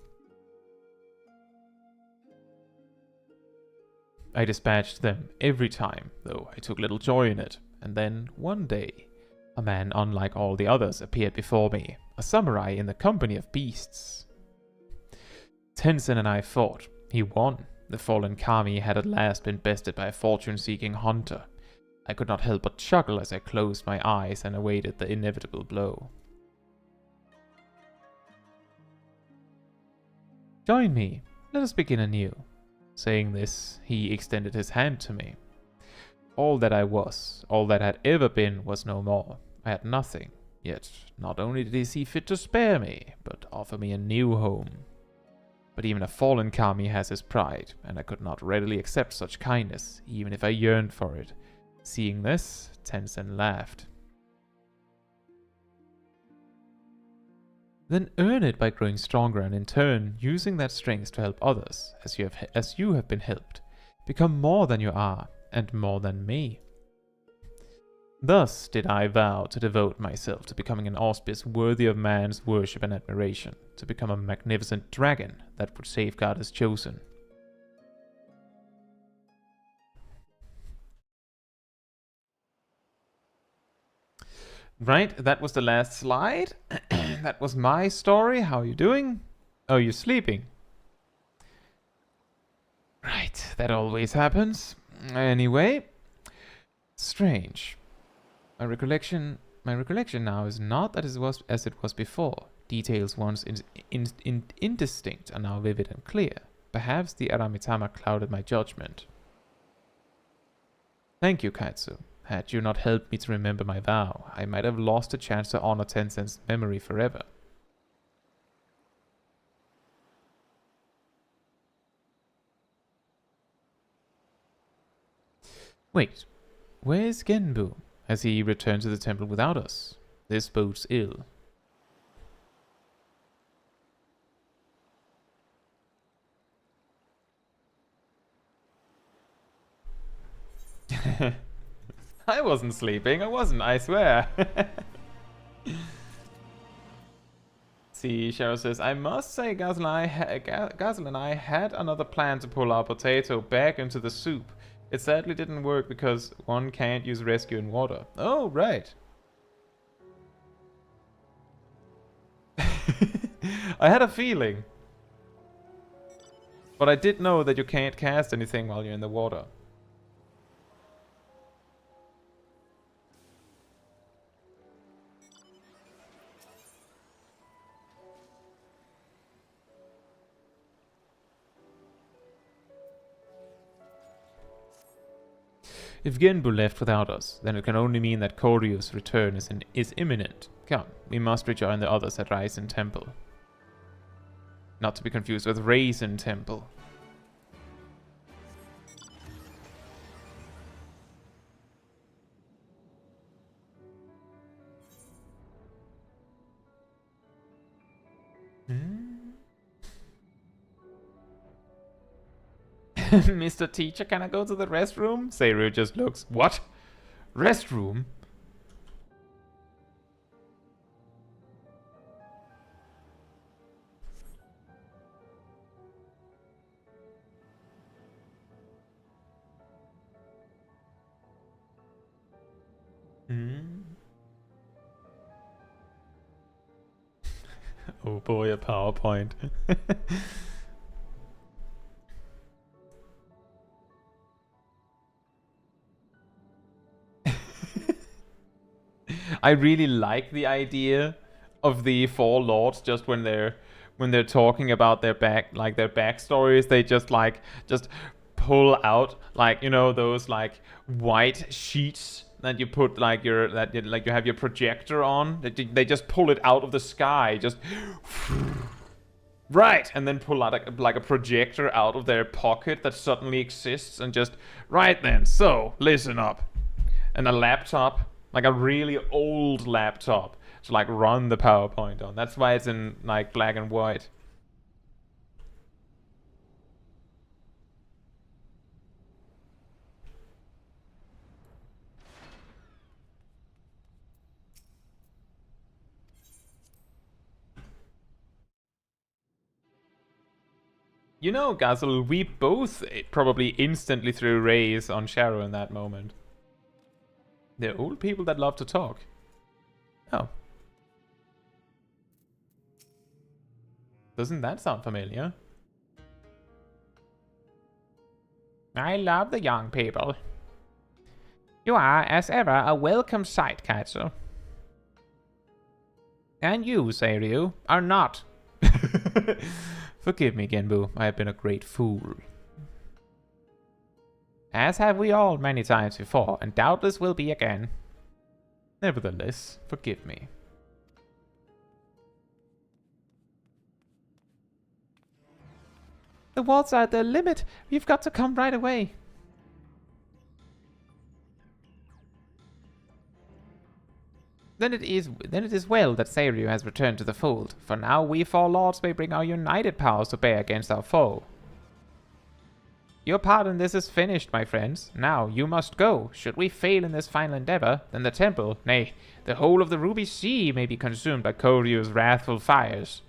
I dispatched them every time, though I took little joy in it, and then, one day, a man unlike all the others appeared before me, a samurai in the company of beasts. Tenzin and I fought. He won. The fallen kami had at last been bested by a fortune-seeking hunter. I could not help but chuckle as I closed my eyes and awaited the inevitable blow. Join me. Let us begin anew. Saying this, he extended his hand to me. All that I was, all that had ever been, was no more. I had nothing, yet not only did he see fit to spare me, but offer me a new home. But even a fallen kami has his pride, and I could not readily accept such kindness, even if I yearned for it. Seeing this, Tenzin laughed. Then earn it by growing stronger and in turn using that strength to help others, as you have been helped. Become more than you are, and more than me. Thus did I vow to devote myself to becoming an auspice worthy of man's worship and admiration, to become a magnificent dragon that would safeguard his chosen. Right, that was the last slide. That was my story. How are you doing? Oh, you're sleeping. Right, that always happens. Anyway, strange. My recollection now is not as it was before. Details once indistinct are now vivid and clear. Perhaps the Aramitama clouded my judgment. Thank you, Caetsu. Had you not helped me to remember my vow, I might have lost a chance to honor Tenzin's memory forever. Wait, where's Genbu? Has he returned to the temple without us? This bodes ill. I wasn't sleeping, I swear. See, Cheryl says, I must say Gazel and I had another plan to pull our potato back into the soup. It sadly didn't work because one can't use rescue in water. Oh, right. I had a feeling. But I did know that you can't cast anything while you're in the water. If Genbu left without us, then it can only mean that Koryu's return is imminent. Come, we must rejoin the others at Raizen Temple. Not to be confused with Raizen Temple. Mr. Teacher, can I go to the restroom? Seiryu just looks. What? Restroom? Oh boy, a PowerPoint. I really like the idea of the four lords just when they're talking about their backstories, they just pull out those white sheets that you put you have your projector on. They just pull it out of the sky, just right, and then pull out a projector out of their pocket that suddenly exists and just right then. So listen up, and a laptop, like a really old laptop, to run the PowerPoint on. That's why it's in black and white. You know, Gazel, we both probably instantly threw rays on Shadow in that moment. They're old people that love to talk. Oh. Doesn't that sound familiar? I love the young people. You are, as ever, a welcome sight, Kaitsu. And you, Seiryu, are not. Forgive me, Genbu. I have been a great fool. As have we all many times before, and doubtless will be again. Nevertheless, forgive me. The walls are at their limit. We've got to come right away. Then it is well that Seiryu has returned to the fold, for now we four lords may bring our united powers to bear against our foe. Your part in this is finished, my friends. Now you must go. Should we fail in this final endeavor, then the temple, nay, the whole of the Ruby Sea may be consumed by Koryu's wrathful fires.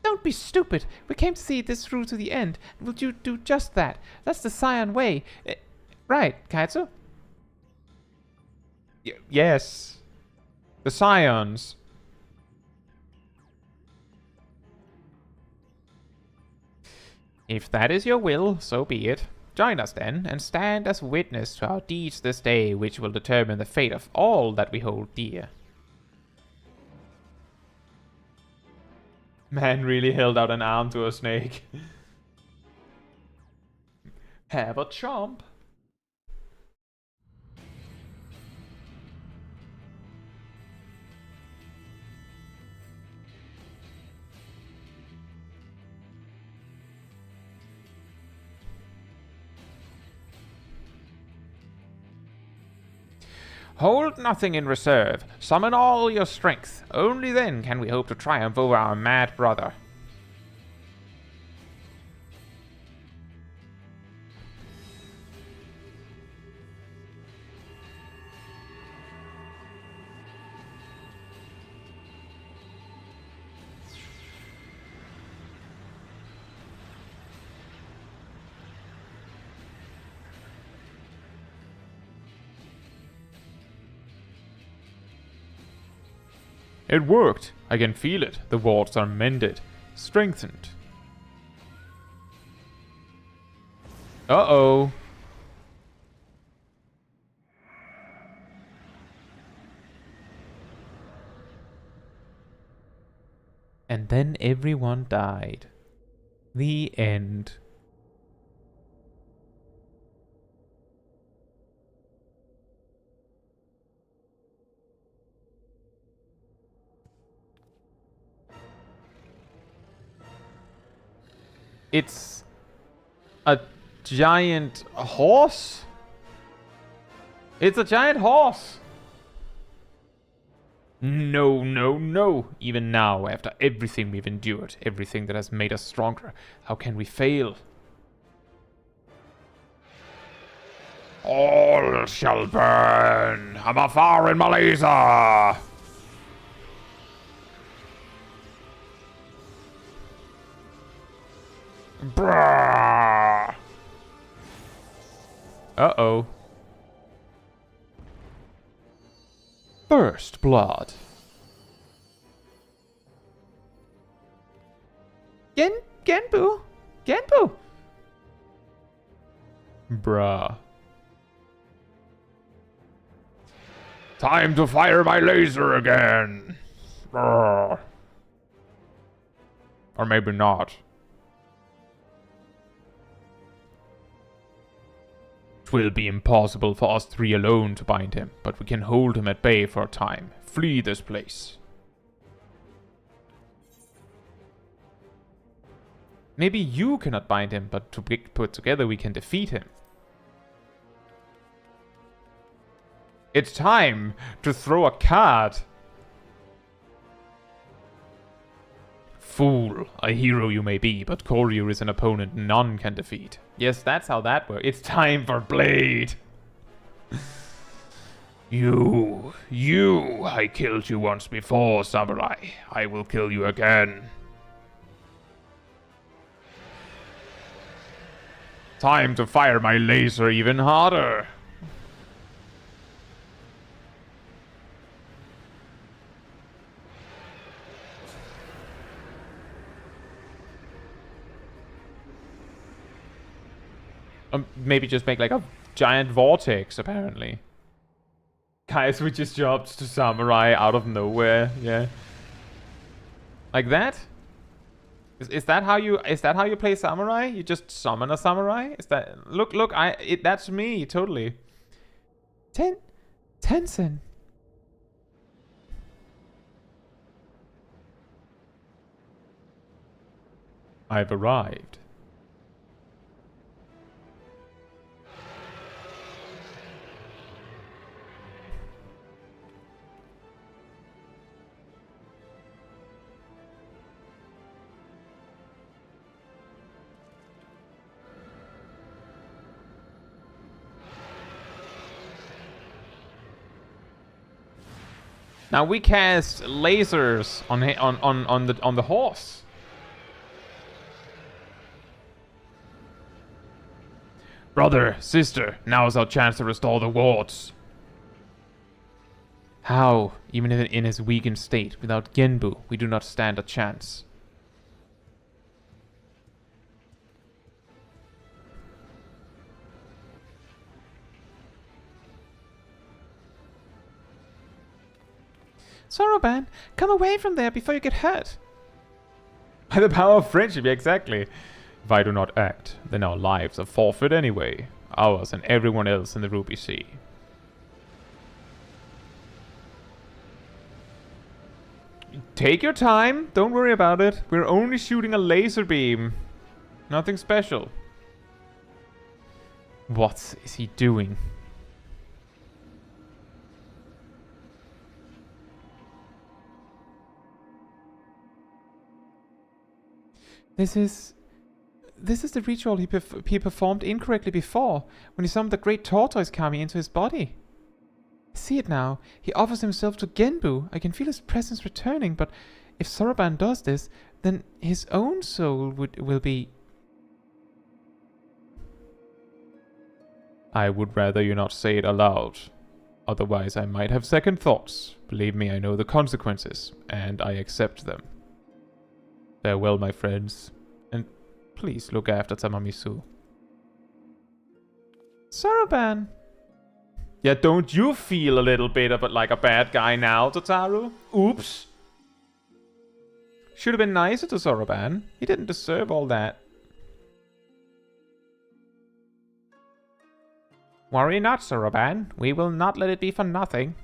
Don't be stupid. We came to see this through to the end, and will you do just that? That's the Scion way. Right, Kaitsu? Yes. The Scions. If that is your will, so be it. Join us then, and stand as witness to our deeds this day, which will determine the fate of all that we hold dear. Man really held out an arm to a snake. Have a chomp. Hold nothing in reserve. Summon all your strength. Only then can we hope to triumph over our mad brother. It worked. I can feel it. The wards are mended. Strengthened. Uh-oh. And then everyone died. The end. It's a giant horse? It's a giant horse! No, no, no. Even now, after everything we've endured, everything that has made us stronger, how can we fail? All shall burn. I'm afar in my laser. Brah. Uh-oh. First blood. Genbu! Genbu! Bruh. Time to fire my laser again. Brr. Or maybe not. It will be impossible for us three alone to bind him, but we can hold him at bay for a time. Flee this place. Maybe you cannot bind him, but to be put together we can defeat him. It's time to throw a card. Fool, a hero you may be, but Koryu is an opponent none can defeat. Yes, that's how that works. It's time for Blade. You, I killed you once before, Samurai. I will kill you again. Time to fire my laser even harder. Maybe just make like a giant vortex, apparently. Kai switches jobs to Samurai out of nowhere, yeah. Like that? Is that how you play Samurai? You just summon a Samurai? Is that look, that's me, totally. Tencent. I've arrived. Now we cast lasers on the horse. Brother, sister, now's our chance to restore the wards. How? Even in his weakened state, without Genbu, we do not stand a chance. Soroban, come away from there before you get hurt. By the power of friendship, yeah, exactly. If I do not act, then our lives are forfeit anyway. Ours and everyone else in the Ruby Sea. Take your time. Don't worry about it. We're only shooting a laser beam. Nothing special. What is he doing? This is the ritual he performed incorrectly before, when he summoned the great tortoise kami into his body. I see it now. He offers himself to Genbu. I can feel his presence returning, but if Soroban does this, then his own soul will be... I would rather you not say it aloud. Otherwise I might have second thoughts. Believe me, I know the consequences, and I accept them. Farewell, my friends, and please look after Tamamisu. Soroban! Yeah, don't you feel a little bit of like a bad guy now, Totaro? Oops. Should have been nicer to Soroban. He didn't deserve all that. Worry not, Soroban. We will not let it be for nothing.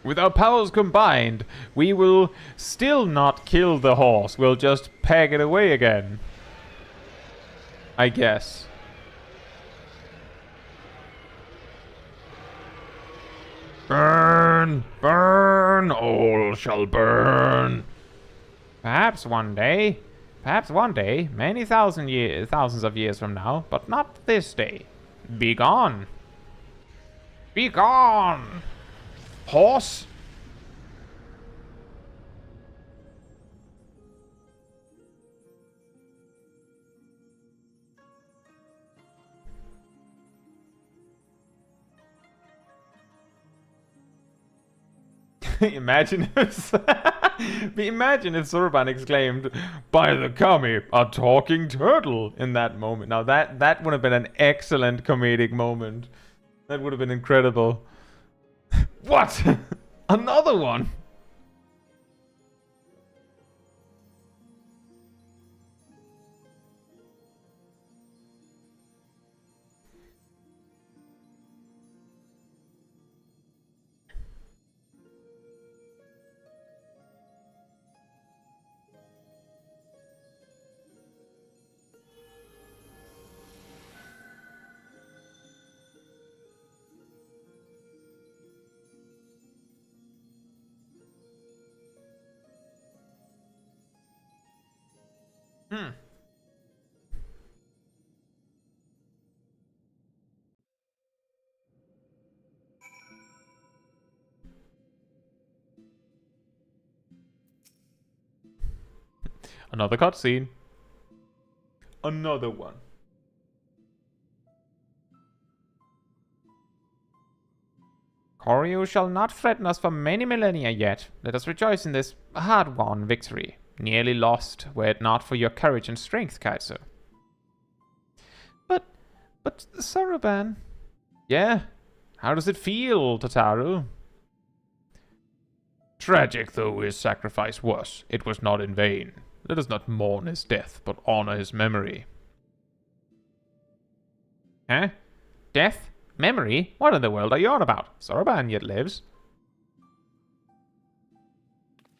With our powers combined, we will still not kill the horse. We'll just peg it away again. I guess. Burn! Burn! All shall burn! Perhaps one day, many thousands of years from now, but not this day. Be gone. Be gone! Horse! Imagine if Soroban exclaimed, "By the kami, a talking turtle!" in that moment. Now that would have been an excellent comedic moment. That would have been incredible. What? Another one? Another cutscene. Another one. Koryu shall not threaten us for many millennia yet. Let us rejoice in this hard-won victory. Nearly lost, were it not for your courage and strength, Caetsu. But Soroban... Yeah? How does it feel, Tataru? Tragic though his sacrifice was, it was not in vain. Let us not mourn his death, but honor his memory. Huh? Death? Memory? What in the world are you on about? Soroban yet lives.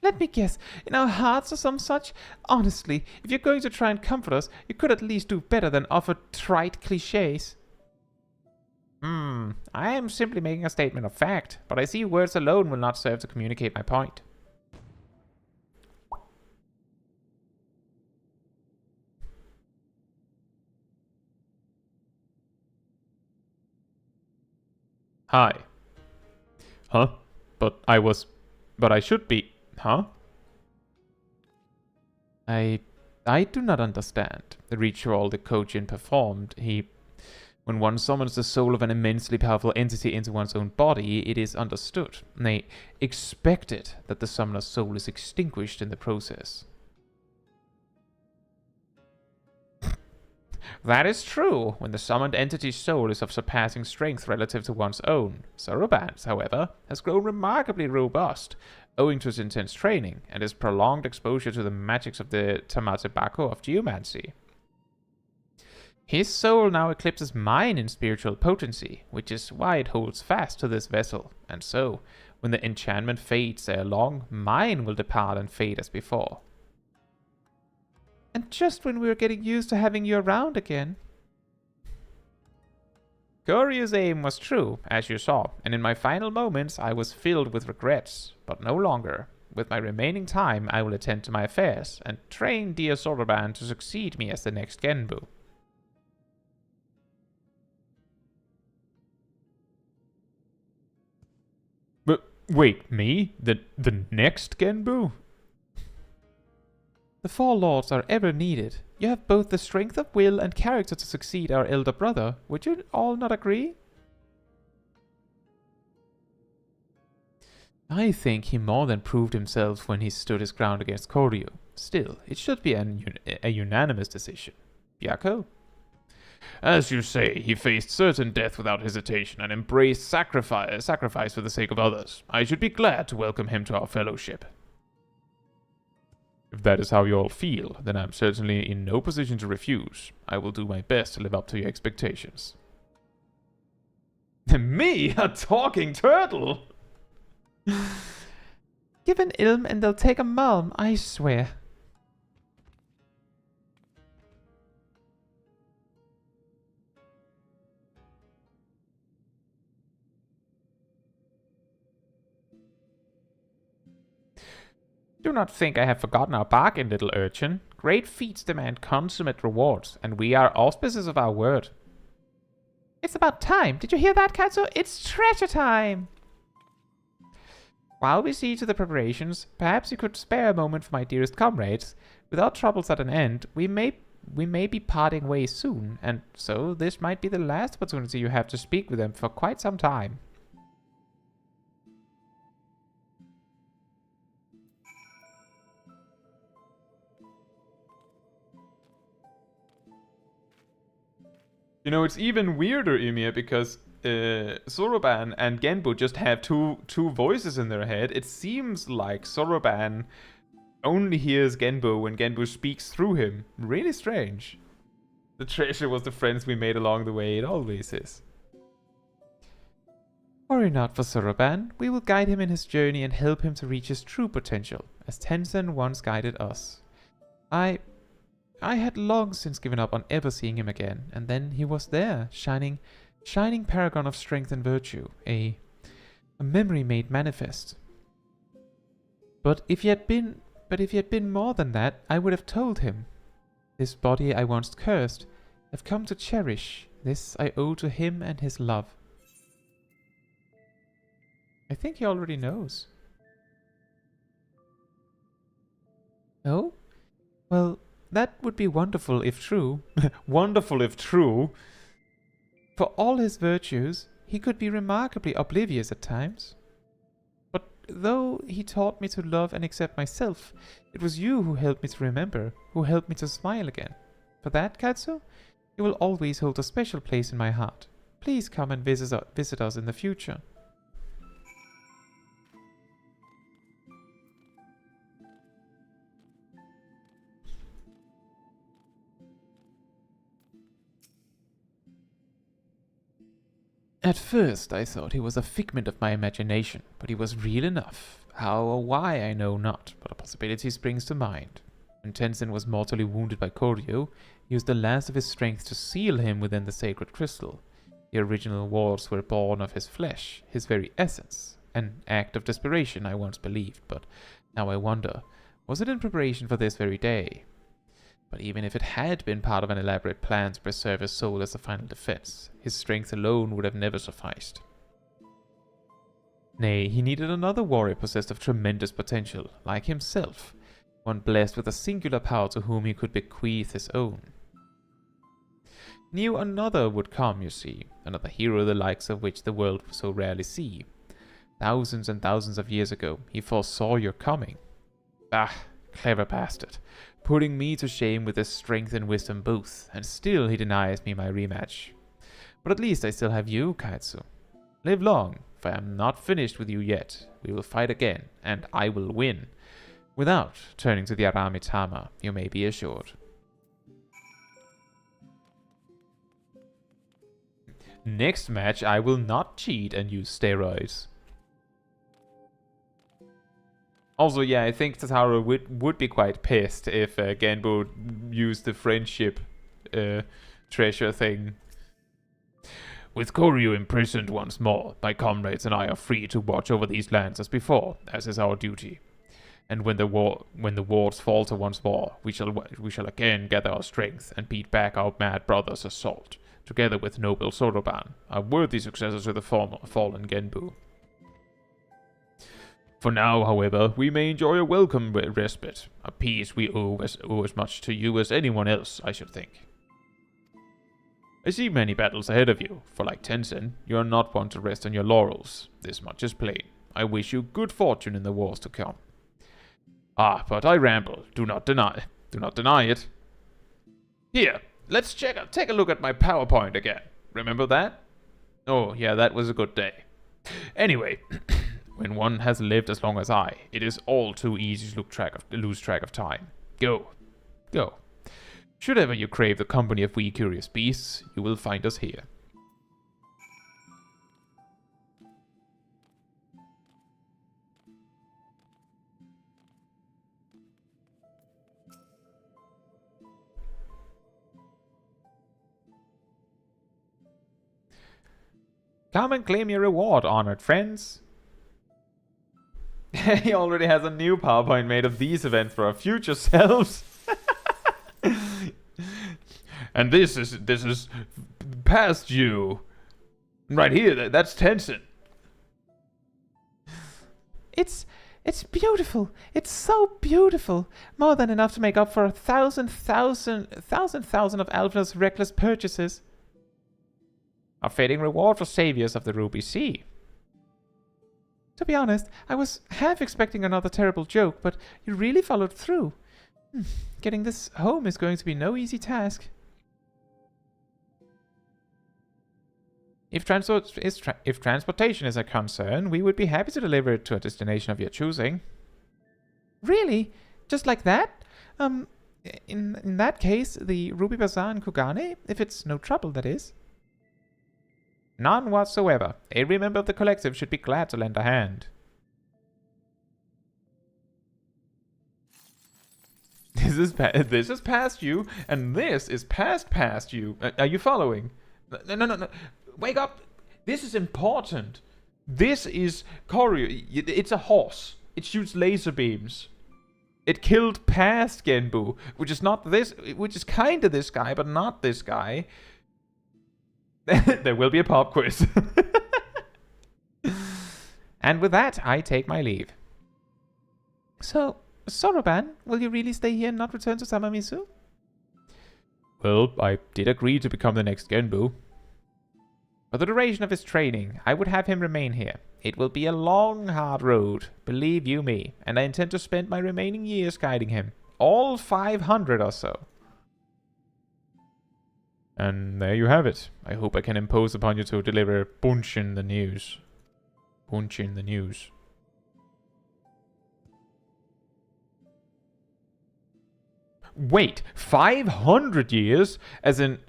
Let me guess, in our hearts or some such? Honestly, if you're going to try and comfort us, you could at least do better than offer trite cliches. I am simply making a statement of fact, but I see words alone will not serve to communicate my point. Hi. Huh? But I should be... Huh? I do not understand. The ritual the Kojin performed, when one summons the soul of an immensely powerful entity into one's own body, it is understood, nay, expected, that the summoner's soul is extinguished in the process. That is true, when the summoned entity's soul is of surpassing strength relative to one's own. Soroban's, however, has grown remarkably robust, owing to his intense training, and his prolonged exposure to the magics of the Byakko of geomancy. His soul now eclipses mine in spiritual potency, which is why it holds fast to this vessel, and so, when the enchantment fades ere long, mine will depart and fade as before. And just when we were getting used to having you around again. Koryu's aim was true, as you saw, and in my final moments I was filled with regrets, but no longer. With my remaining time I will attend to my affairs, and train dear Soroban to succeed me as the next Genbu. But wait, me? The next Genbu? The four lords are ever needed. You have both the strength of will and character to succeed our elder brother. Would you all not agree? I think he more than proved himself when he stood his ground against Koryu. Still, it should be a unanimous decision. Byakko? As you say, he faced certain death without hesitation and embraced sacrifice for the sake of others. I should be glad to welcome him to our fellowship. If that is how you all feel, then I'm certainly in no position to refuse. I will do my best to live up to your expectations. Me? A talking turtle? Give an ilm and they'll take a malm, I swear. Do not think I have forgotten our bargain, little urchin. Great feats demand consummate rewards, and we are auspices of our word. It's about time. Did you hear that, Caetsu? It's treasure time! While we see to the preparations, perhaps you could spare a moment for my dearest comrades. With our troubles at an end, we may be parting ways soon, and so this might be the last opportunity you have to speak with them for quite some time. You know, it's even weirder, Ymir, because Soroban and Genbu just have two voices in their head. It seems like Soroban only hears Genbu when Genbu speaks through him. Really strange. The treasure was the friends we made along the way. It always is. Worry not for Soroban. We will guide him in his journey and help him to reach his true potential, as Tenzin once guided us. I had long since given up on ever seeing him again, and then he was there, shining paragon of strength and virtue, a memory made manifest. But if he had been more than that, I would have told him. This body I once cursed, I've come to cherish. This I owe to him and his love. I think he already knows. Oh? Well, that would be wonderful if true. Wonderful if true. For all his virtues, he could be remarkably oblivious at times. But though he taught me to love and accept myself, it was you who helped me to remember, who helped me to smile again. For that, Caetsu, you will always hold a special place in my heart. Please come and visit us in the future. At first, I thought he was a figment of my imagination, but he was real enough. How or why, I know not, but a possibility springs to mind. When Tenzin was mortally wounded by Koryu, he used the last of his strength to seal him within the sacred crystal. The original wards were born of his flesh, his very essence. An act of desperation, I once believed, but now I wonder, was it in preparation for this very day? But even if it had been part of an elaborate plan to preserve his soul as a final defense, his strength alone would have never sufficed. Nay, he needed another warrior possessed of tremendous potential, like himself, one blessed with a singular power to whom he could bequeath his own. Knew another would come, you see, another hero the likes of which the world so rarely see. Thousands and thousands of years ago, he foresaw your coming. Ah, clever bastard. Putting me to shame with his strength and wisdom both, and still he denies me my rematch. But at least I still have you, Caetsu. Live long, for I am not finished with you yet. We will fight again, and I will win. Without turning to the Aramitama, you may be assured. Next match, I will not cheat and use steroids. Also, yeah, I think Tataru would be quite pissed if Genbu used the friendship treasure thing. With Koryu imprisoned once more, my comrades and I are free to watch over these lands as before, as is our duty. And when the wards falter once more, we shall again gather our strength and beat back our mad brother's assault, together with noble Soroban, a worthy successor to the fallen Genbu. For now, however, we may enjoy a welcome respite, a peace we owe as much to you as anyone else, I should think. I see many battles ahead of you, for like Tenzin, you are not one to rest on your laurels. This much is plain. I wish you good fortune in the wars to come. Ah, but I ramble. Do not deny it. Here, let's take a look at my PowerPoint again. Remember that? Oh, yeah, that was a good day. Anyway, when one has lived as long as I, it is all too easy to lose track of time. Go. Should ever you crave the company of we curious beasts, you will find us here. Come and claim your reward, honored friends. He already has a new PowerPoint made of these events for our future selves. And this is past you. Right here, that's Tencent. It's beautiful. It's so beautiful. More than enough to make up for 1,000 of Alvina's reckless purchases. A fitting reward for saviors of the Ruby Sea. To be honest, I was half expecting another terrible joke, but you really followed through. Getting this home is going to be no easy task. If transportation is a concern, we would be happy to deliver it to a destination of your choosing. Really? Just like that? In that case, the Ruby Bazaar in Kugane, if it's no trouble, that is. None whatsoever. Every member of the collective should be glad to lend a hand. This is past you, and this is past you. Are you following? No. Wake up! This is important. This is Koryu. It's a horse. It shoots laser beams. It killed past Genbu, which is not this, which is kind of this guy, but not this guy. There will be a pop quiz. And with that, I take my leave. So, Soroban, will you really stay here and not return to Samamizu? Well, I did agree to become the next Genbu. For the duration of his training, I would have him remain here. It will be a long, hard road, believe you me, and I intend to spend my remaining years guiding him. All 500 or so. And there you have it. I hope I can impose upon you to deliver Bunshin the news. Bunshin the news. Wait, 500 years? As in,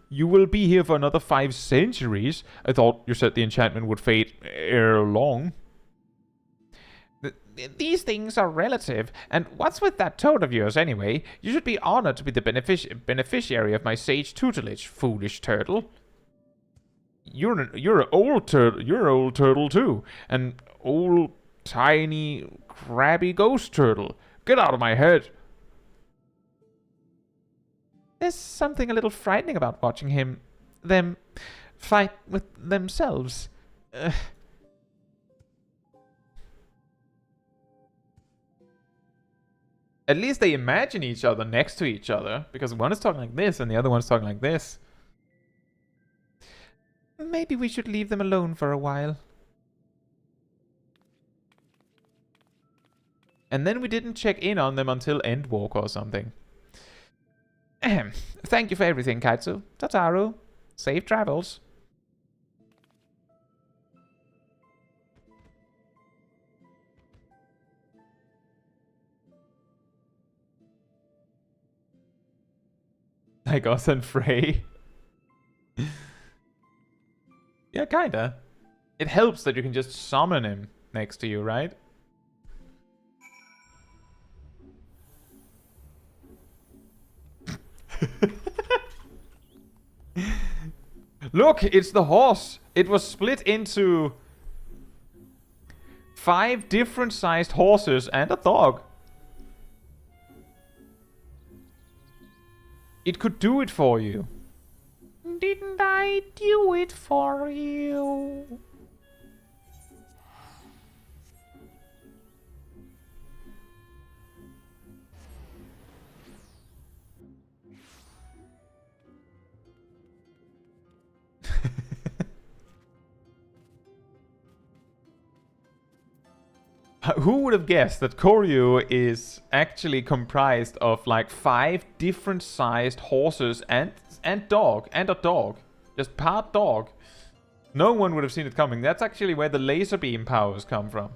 you will be here for another 5 centuries? I thought you said the enchantment would fade ere long. These things are relative, and what's with that toad of yours anyway? You should be honored to be the beneficiary of my sage tutelage, foolish turtle. You're an old turtle. You're an old turtle too, an old tiny crabby ghost turtle. Get out of my head. There's something a little frightening about watching them fight with themselves. At least they imagine each other next to each other, because one is talking like this and the other one's talking like this. Maybe we should leave them alone for a while. And then we didn't check in on them until Endwalker or something. Ahem. Thank you for everything, Caetsu. Tataru. Safe travels. Like us and Frey. Yeah, kinda. It helps that you can just summon him next to you, right? Look, it's the horse. It was split into 5 different sized horses and a dog. It could do it for you. Didn't I do it for you? Who would have guessed that Koryu is actually comprised of like 5 different sized horses and dog and a dog, just part dog. No one would have seen it coming. That's actually where the laser beam powers come from.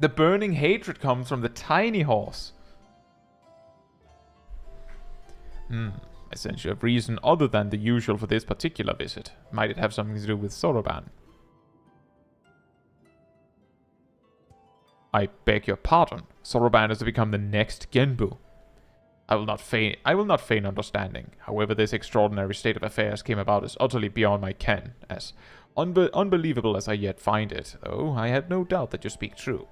The burning hatred comes from the tiny horse. I sense you have reason other than the usual for this particular visit. Might it have something to do with Soroban? I beg your pardon. Soroban is to become the next Genbu. I will not feign understanding. However, this extraordinary state of affairs came about is utterly beyond my ken, as unbelievable as I yet find it, though I have no doubt that you speak true.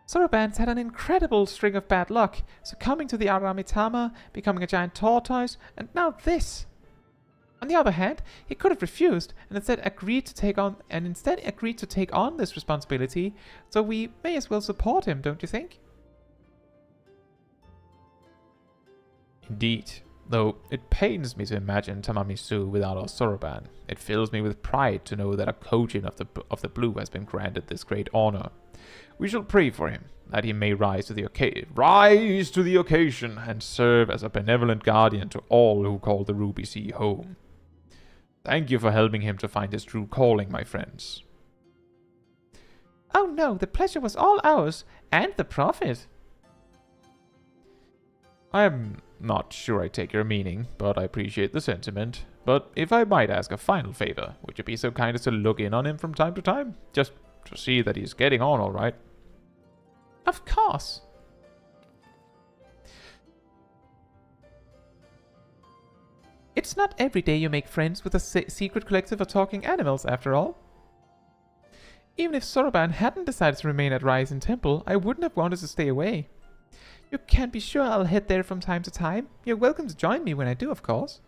Soroban's had an incredible string of bad luck, succumbing to the Aramitama, becoming a giant tortoise, and now this. On the other hand, he could have refused and instead agreed to take on this responsibility, so we may as well support him, don't you think? Indeed, though it pains me to imagine Tamamisu without our Soroban. It fills me with pride to know that a Kojin of the Blue has been granted this great honor. We shall pray for him, that he may rise to the occasion and serve as a benevolent guardian to all who call the Ruby Sea home. Thank you for helping him to find his true calling, my friends. Oh no, the pleasure was all ours, and the profit. I am not sure I take your meaning, but I appreciate the sentiment. But if I might ask a final favor, would you be so kind as to look in on him from time to time? Just to see that he's getting on all right. Of course. It's not every day you make friends with a secret collective of talking animals, after all. Even if Soroban hadn't decided to remain at Ryzen Temple, I wouldn't have wanted to stay away. You can be sure I'll head there from time to time. You're welcome to join me when I do, of course.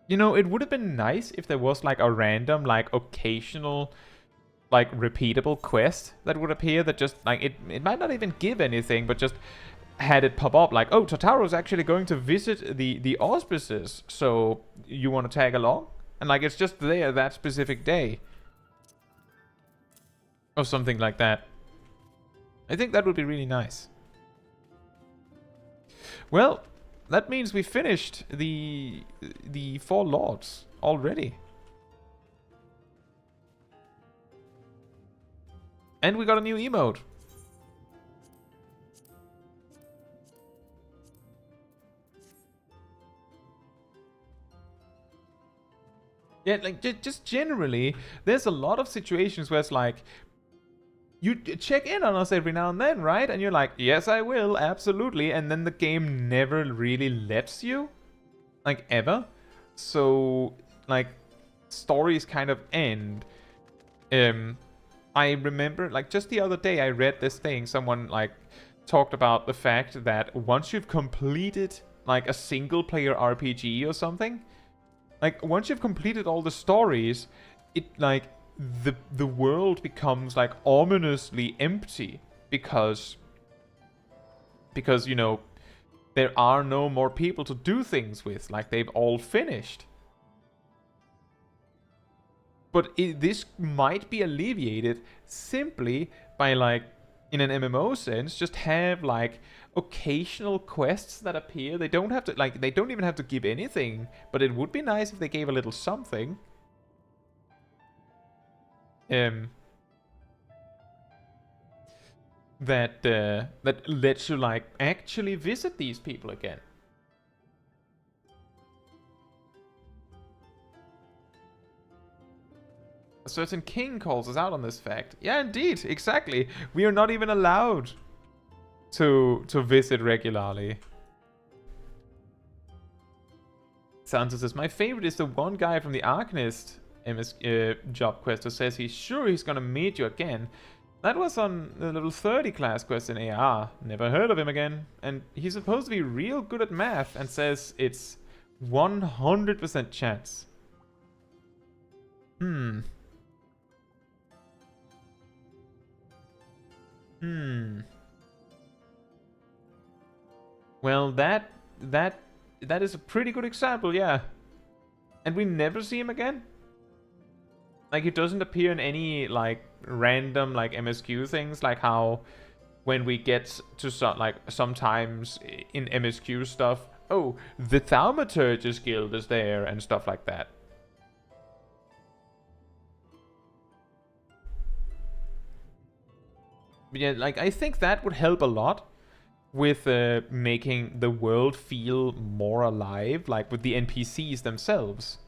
You know, it would have been nice if there was like a random, like occasional, like repeatable quest that would appear that just like it might not even give anything, but just had it pop up like, oh, Totaro's actually going to visit the auspices, so you want to tag along? And like it's just there that specific day. Or something like that. I think that would be really nice. Well, that means we finished the 4 lords already. And we got a new emote. Yeah, like just generally, there's a lot of situations where it's like, you check in on us every now and then, right? And you're like, yes, I will, absolutely. And then the game never really lets you, like, ever. So, like, stories kind of end. I remember, like, just the other day I read this thing. Someone, like, talked about the fact that once you've completed, like, a single-player RPG or something, like, once you've completed all the stories, it, like, the world becomes like ominously empty because you know there are no more people to do things with, like they've all finished. But this might be alleviated simply by, like, in an MMO sense, just have like occasional quests that appear. They don't have to, like, they don't even have to give anything, but it would be nice if they gave a little something. That lets you, like, actually visit these people again. A certain king calls us out on this fact. Yeah, indeed, exactly. We are not even allowed to visit regularly. Sansa says, my favorite is the one guy from the Arcanist job quest who says he's sure he's gonna meet you again. That was on the level 30 class quest in AR. Never heard of him again. And he's supposed to be real good at math and says it's 100% chance. Well, that is a pretty good example, yeah. And we never see him again? Like, it doesn't appear in any, like, random, like, MSQ things, like how when we get to sometimes in MSQ stuff, oh, the Thaumaturgist Guild is there and stuff like that. But yeah, like, I think that would help a lot with making the world feel more alive, like with the NPCs themselves.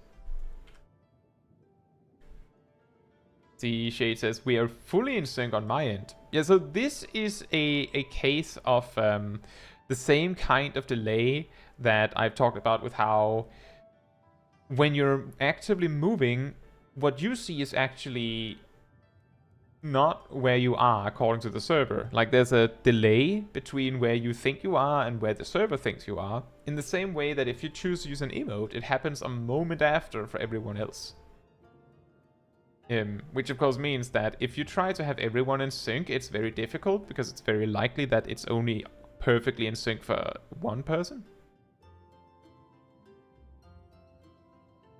The Shade says, we are fully in sync on my end. Yeah, so this is a case of the same kind of delay that I've talked about with how when you're actively moving, what you see is actually not where you are according to the server. Like there's a delay between where you think you are and where the server thinks you are. In the same way that if you choose to use an emote, it happens a moment after for everyone else. Which of course means that if you try to have everyone in sync, it's very difficult because it's very likely that it's only perfectly in sync for one person.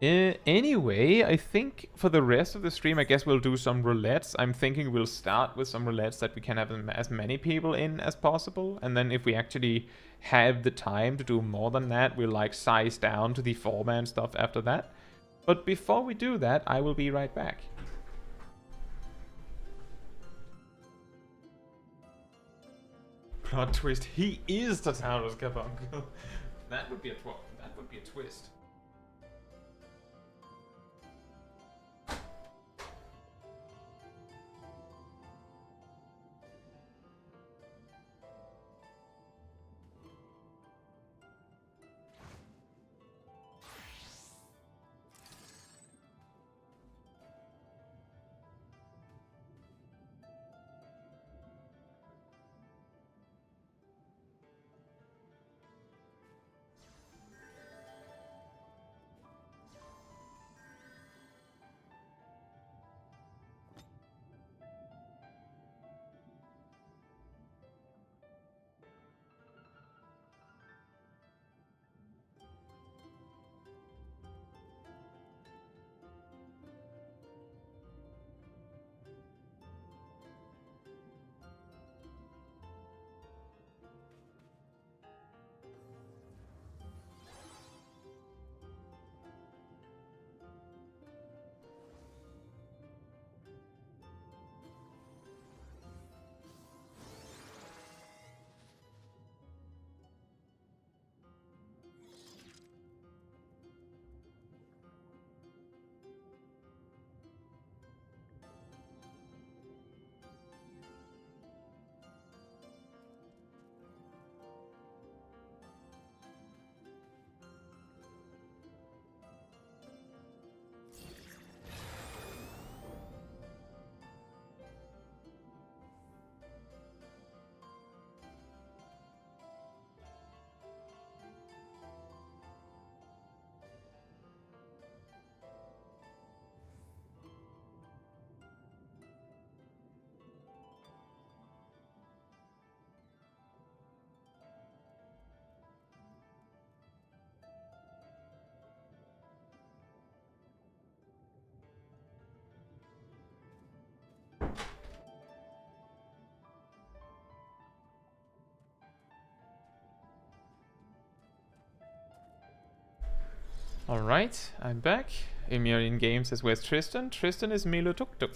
Anyway, I think for the rest of the stream, I guess we'll do some roulettes. I'm thinking we'll start with some roulettes that we can have as many people in as possible. And then if we actually have the time to do more than that, we'll like size down to the 4-man stuff after that. But before we do that, I will be right back. Plot twist, he is the Taurus Carbuncle. That would be a twist. Alright, I'm back. Emir in game says, where's Tristan? Tristan is Milo Tuk Tuk.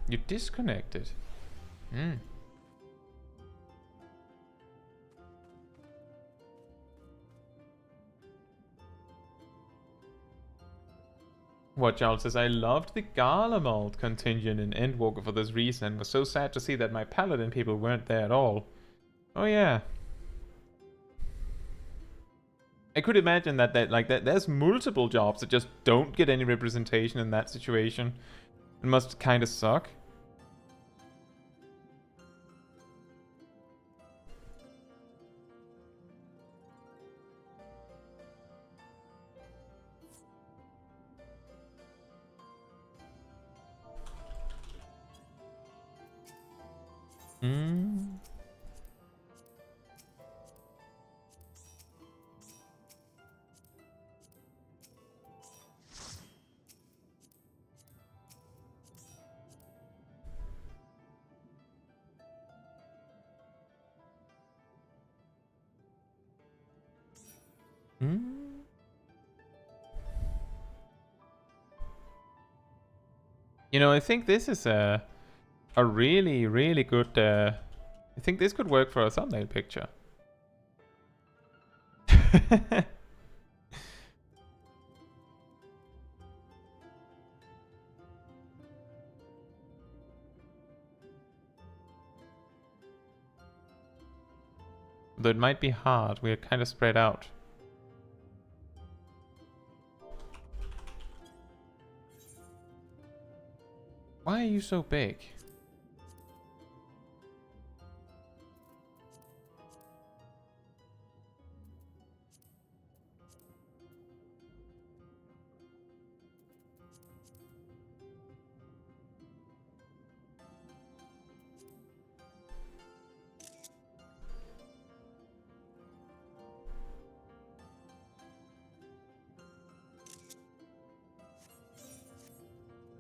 You disconnected. Watch Out says, I loved the Garlemald contingent in Endwalker for this reason and was so sad to see that my paladin people weren't there at all. Oh yeah. I could imagine that there's multiple jobs that just don't get any representation in that situation. It must kind of suck. You know, I think this is a a really, really good... I think this could work for a thumbnail picture. Though it might be hard, we're kind of spread out. Why are you so big?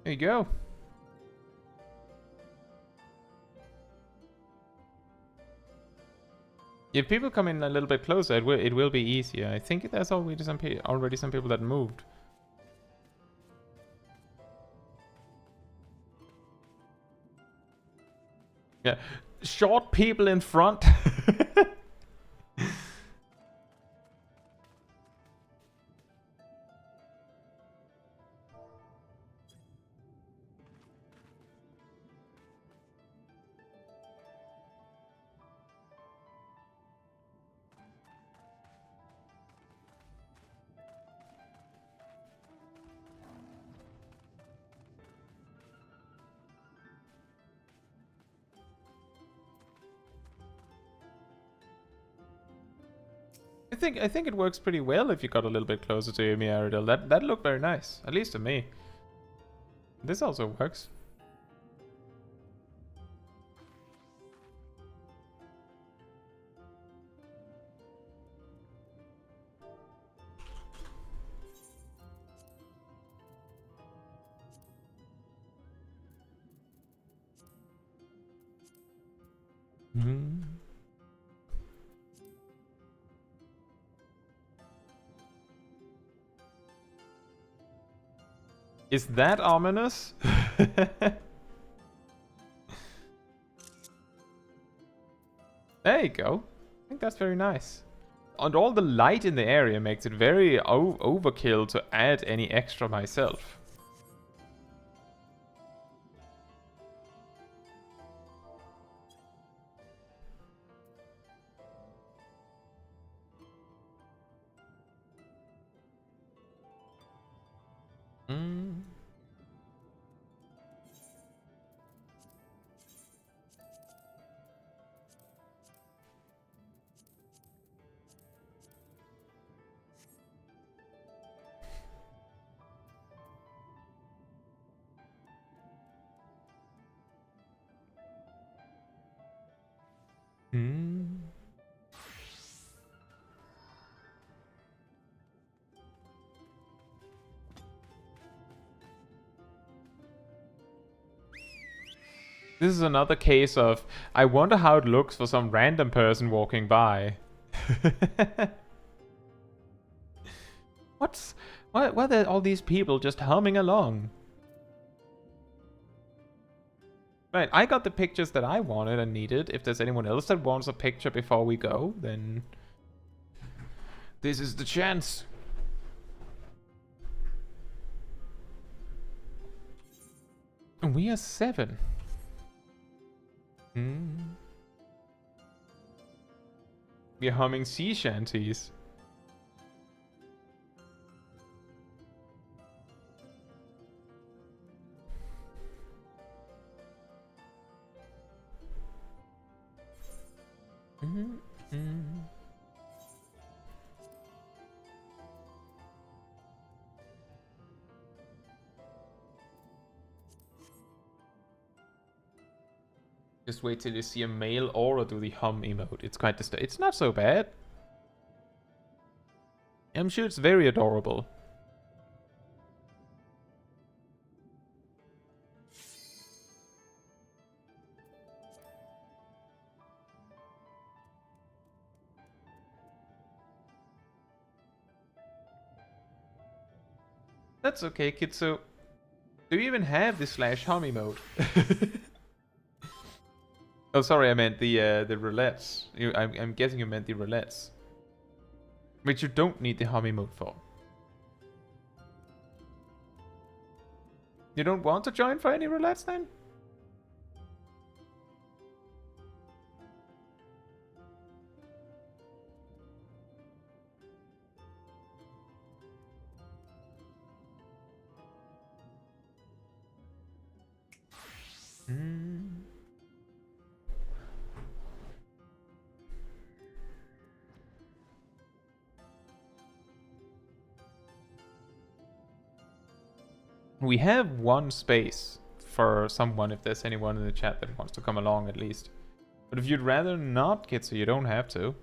There you go. If people come in a little bit closer, it will be easier. I think there's already some people that moved. Yeah, short people in front. I think it works pretty well if you got a little bit closer to Amy Aridel. That looked very nice, at least to me. This also works. Hmm. Is that ominous? There you go. I think that's very nice. And all the light in the area makes it very overkill to add any extra myself. Mm. Mm. This is another case of, I wonder how it looks for some random person walking by. Why are there all these people just humming along? Right, I got the pictures that I wanted and needed. If there's anyone else that wants a picture before we go, then this is the chance. And we are 7. We're humming sea shanties. Just wait till you see a male aura do the hum emote. It's quite it's not so bad. I'm sure it's very adorable. That's okay, Kitsu. Do you even have the /hum emote? Oh, sorry, I meant the roulettes. I'm guessing you meant the roulettes. Which you don't need the hobby mode for. You don't want to join for any roulettes then? We have one space for someone if there's anyone in the chat that wants to come along at least. But if you'd rather not, Kitsu, you don't have to.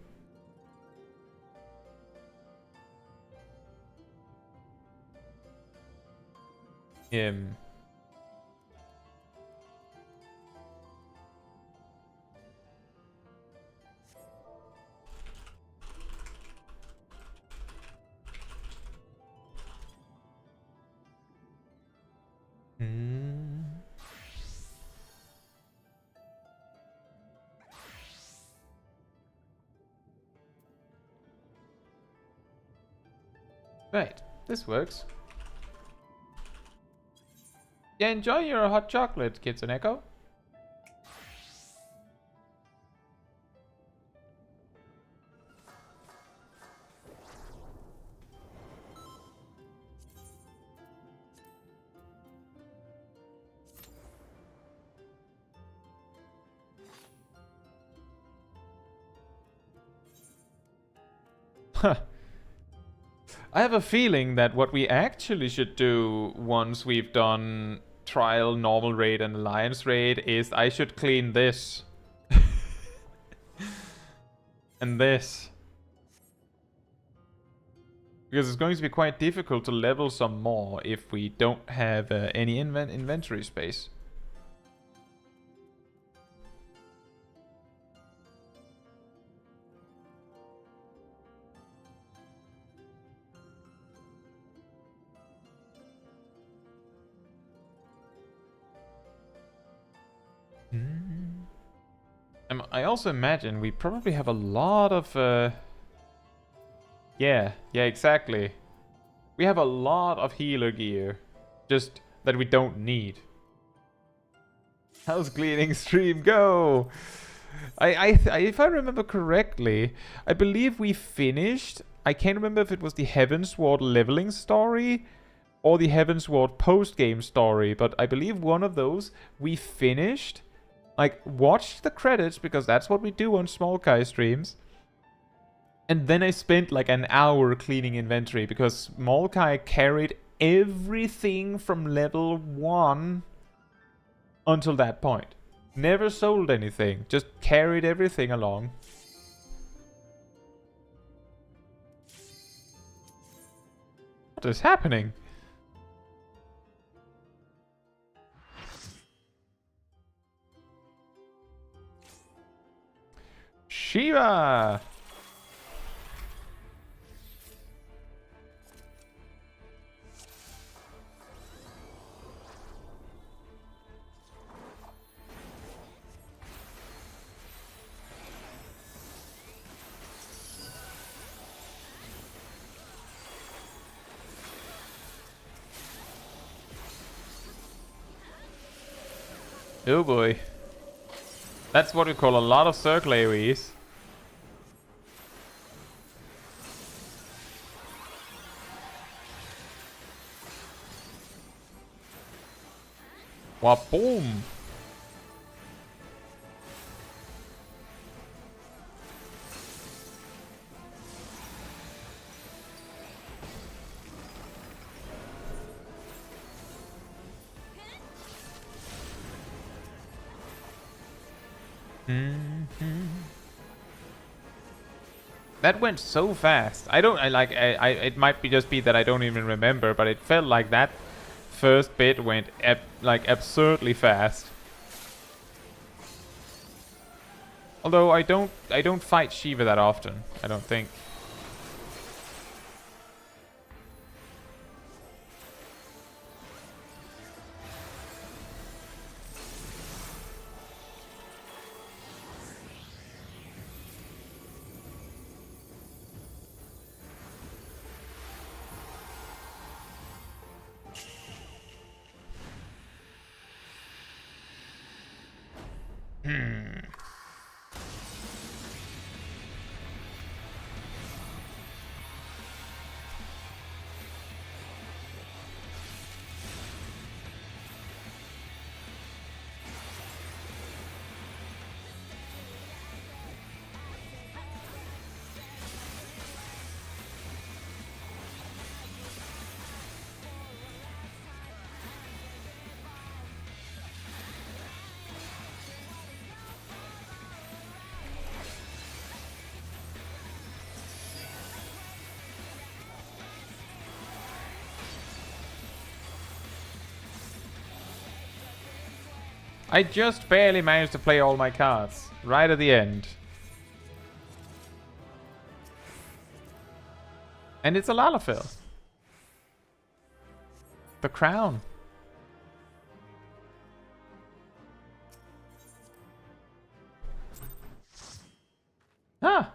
Right, this works. Yeah, enjoy your hot chocolate, Kitsune Echo. Huh. I have a feeling that what we actually should do once we've done trial, normal raid, and alliance raid is I should clean this. And this. Because it's going to be quite difficult to level some more if we don't have any inventory space. I also imagine we probably have a lot of... Yeah, exactly. We have a lot of healer gear, just that we don't need. How's cleaning stream go? If I remember correctly, I believe we finished... I can't remember if it was the Heavensward leveling story or the Heavensward post-game story, but I believe one of those we finished... Like, watched the credits, because that's what we do on Smol Caetsu streams. And then I spent like an hour cleaning inventory, because Smol Caetsu carried everything from level 1 until that point. Never sold anything, just carried everything along. What is happening? Shiva! Oh boy. That's what we call a lot of circle AoEs. Waboom! That went so fast. It might be just be that I don't even remember, but it felt like that first bit went like absurdly fast. Although I don't fight Shiva that often, I don't think. I just barely managed to play all my cards. Right at the end. And it's a Lalafell. The crown. Ah!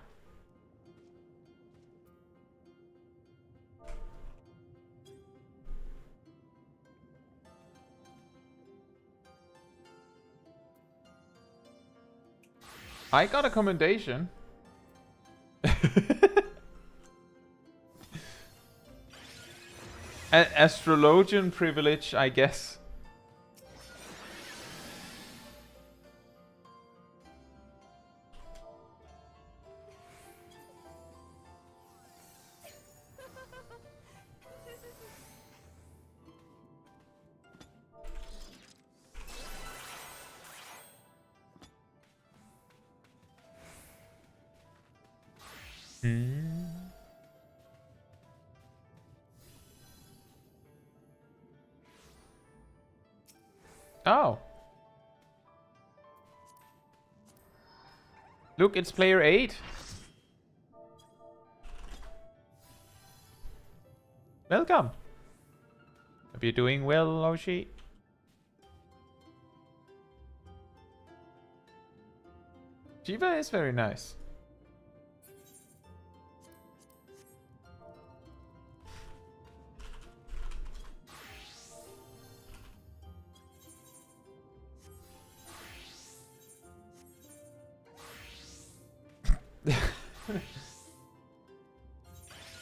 I got a commendation. Astrologian privilege, I guess. Oh. Look, it's player 8. Welcome. Hope you're doing well, Oshi. Jiva is very nice.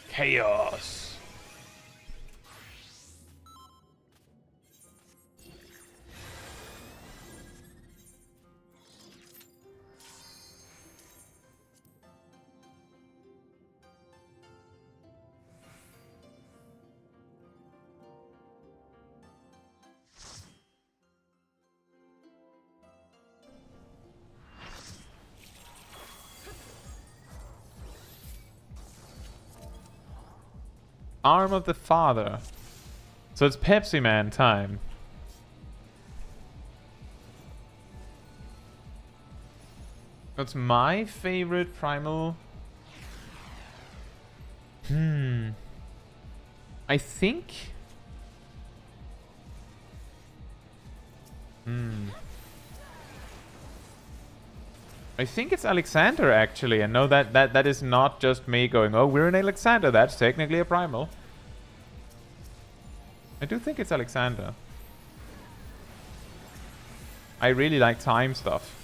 Chaos. Arm of the Father. So it's Pepsi Man time. What's my favorite primal? I think... I think it's Alexander, actually. And no, that is not just me going, oh, we're in Alexander. That's technically a primal. I do think it's Alexander. I really like time stuff.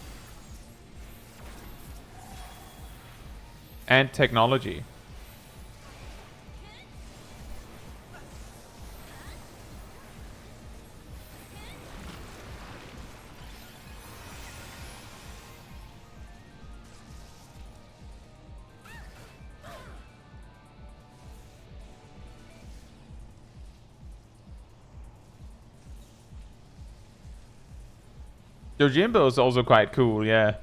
And technology. Genbu is also quite cool, yeah.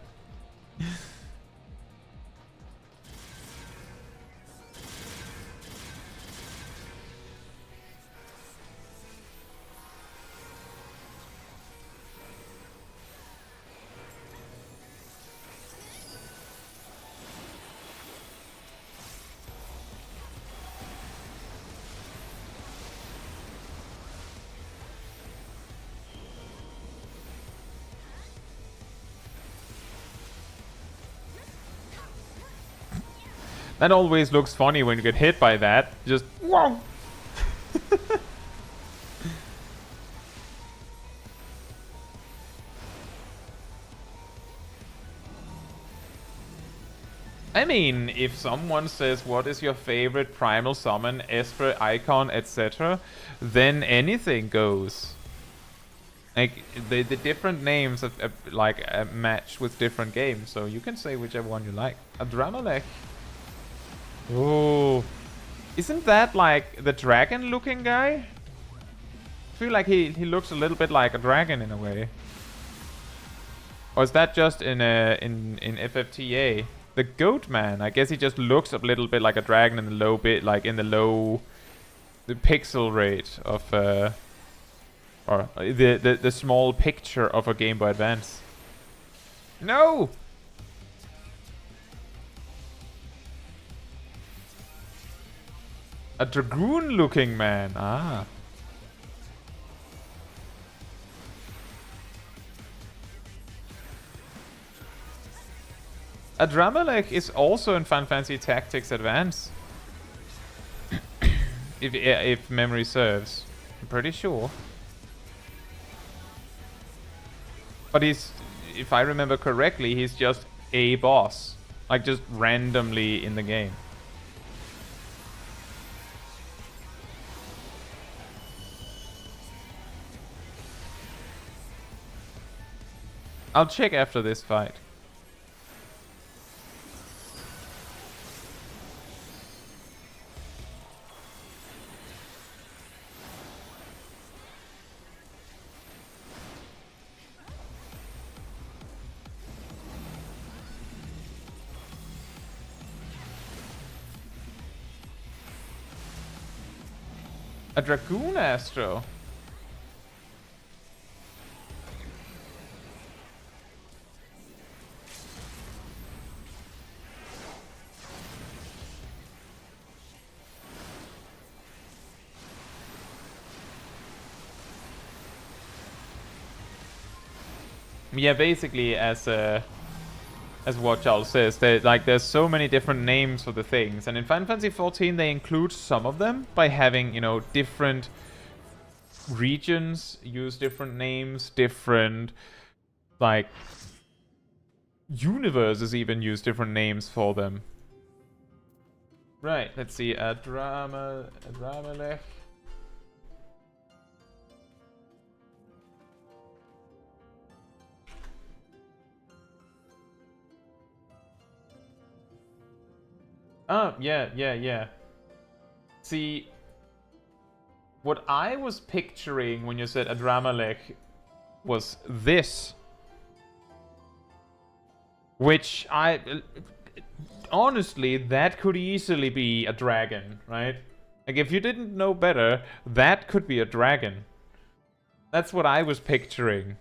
That always looks funny when you get hit by that. Just whoa. I mean, if someone says, what is your favorite primal summon, Esper, Icon, etc., then anything goes. Like, the different names match with different games, so you can say whichever one you like. A Dramalek. Oh. Isn't that like the dragon-looking guy? I feel like he looks a little bit like a dragon in a way. Or is that just in FFTA? The goat man, I guess he just looks a little bit like a dragon in the low bit, like in the low, the pixel rate of, or the small picture of a Game Boy Advance. No! A dragoon-looking man. Ah. A Dramalek is also in Final Fantasy Tactics Advance. if memory serves. I'm pretty sure. But he's, if I remember correctly, he's just a boss. Like, just randomly in the game. I'll check after this fight. A Dragoon Astro. Yeah, basically, as what Charles says, there's so many different names for the things, and in Final Fantasy XIV they include some of them by having, you know, different regions use different names, different like universes even use different names for them. Right, let's see, a Dramalech. Oh, yeah. See, what I was picturing when you said a Dramalech was this. Which honestly, that could easily be a dragon, right? Like, if you didn't know better, that could be a dragon. That's what I was picturing.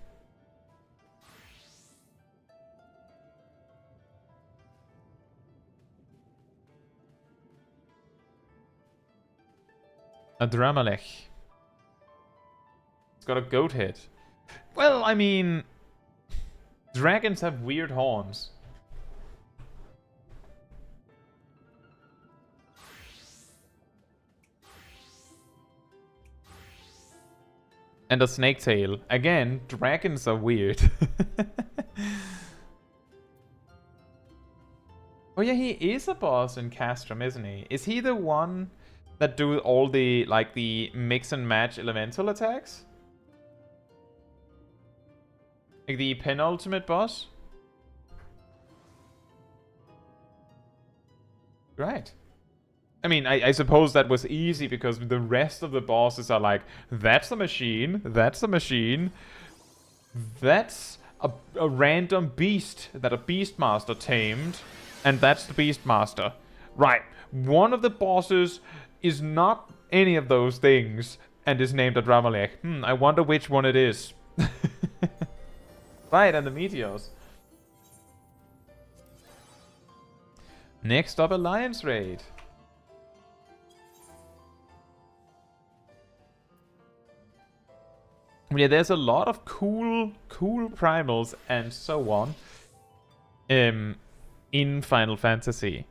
A Dramalech. It's got a goat head. Well, I mean, dragons have weird horns. And a snake tail. Again, dragons are weird. Oh yeah, he is a boss in Castrum, isn't he? Is he the one that do all the, like, the mix and match elemental attacks? Like the penultimate boss? Right. I mean, I suppose that was easy because the rest of the bosses are like, that's a machine, that's a machine, that's a random beast that a Beastmaster tamed, and that's the Beastmaster. Right. One of the bosses is not any of those things and is named a Dramalech. I wonder which one it is. Right, and the meteors. Next up, Alliance Raid. Yeah, there's a lot of cool primals and so on in Final Fantasy.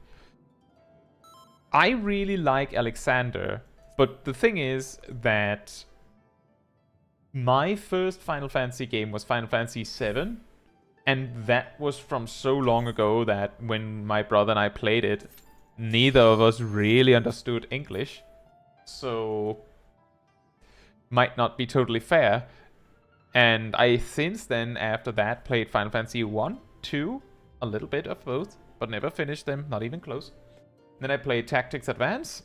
I really like Alexander, but the thing is that my first Final Fantasy game was Final Fantasy VII, And that was from so long ago that when my brother and I played it, neither of us really understood English. So, might not be totally fair. And I since then, after that, played Final Fantasy 1, 2, a little bit of both, but never finished them, not even close. Then I played Tactics Advance.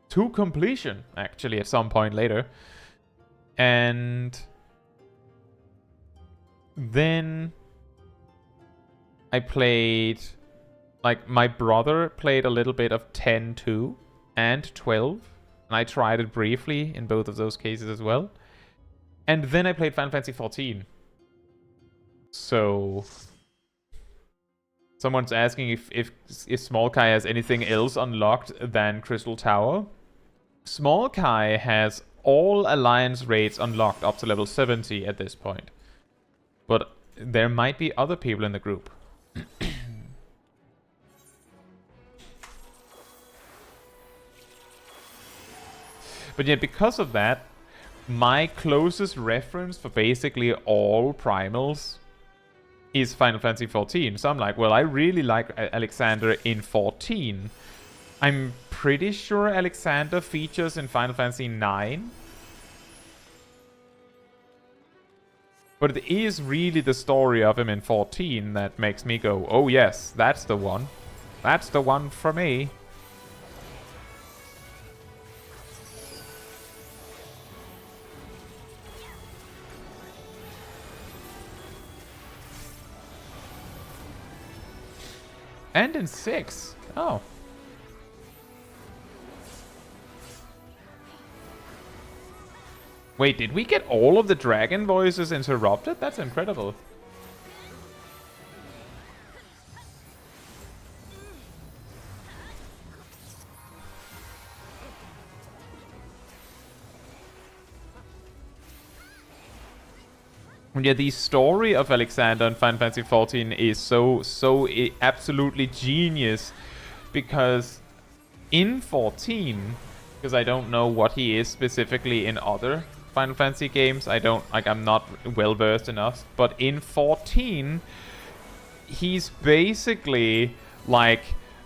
To completion, actually, at some point later. And then I played, like, my brother played a little bit of 10, 2 and 12. And I tried it briefly in both of those cases as well. And then I played Final Fantasy 14. So someone's asking if Smol Kai has anything else unlocked than Crystal Tower. Smol Kai has all alliance raids unlocked up to level 70 at this point. But there might be other people in the group. But yeah, because of that, my closest reference for basically all primals is Final Fantasy 14. So I'm like, well, I really like Alexander in 14. I'm pretty sure Alexander features in Final Fantasy 9. But it is really the story of him in 14 that makes me go, oh yes, that's the one. That's the one for me. And in 6. Oh. Wait, did we get all of the dragon voices interrupted? That's incredible. Yeah, the story of Alexander in Final Fantasy XIV is so absolutely genius, because in 14, because I don't know what he is specifically in other Final Fantasy games, I'm not well versed enough, but in 14, he's basically like,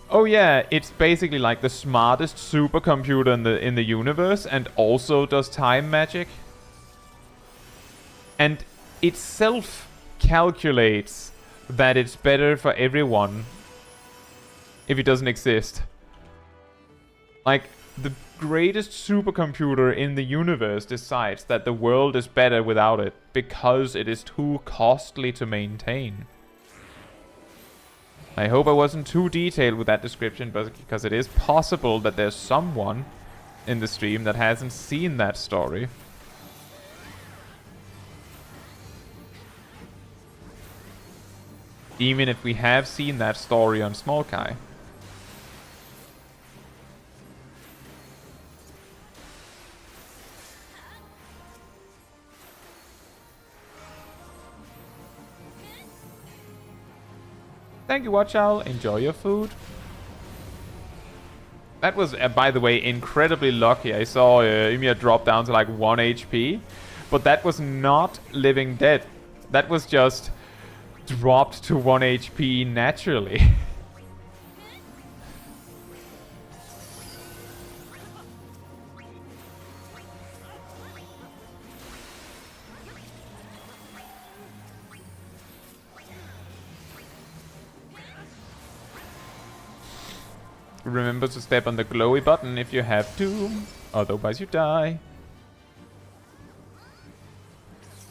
oh yeah, it's basically like the smartest supercomputer in the universe, and also does time magic, and itself calculates that it's better for everyone if it doesn't exist. Like, the greatest supercomputer in the universe decides that the world is better without it because it is too costly to maintain. I hope I wasn't too detailed with that description, but because it is possible that there's someone in the stream that hasn't seen that story. Even if we have seen that story on Smol Kai. Thank you, Watch Owl. Enjoy your food. That was, by the way, incredibly lucky. I saw Ymir drop down to like 1 HP. But that was not living dead. That was just dropped to 1 HP naturally. Remember to step on the glowy button if you have to, otherwise you die.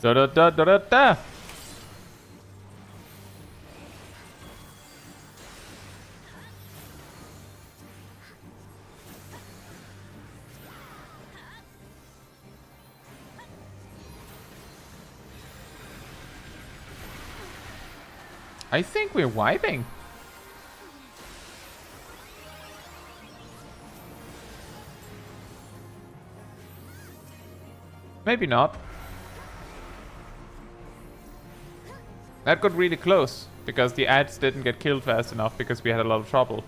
Da da da da da da! I think we're wiping. Maybe not. That got really close, because the ads didn't get killed fast enough because we had a lot of trouble.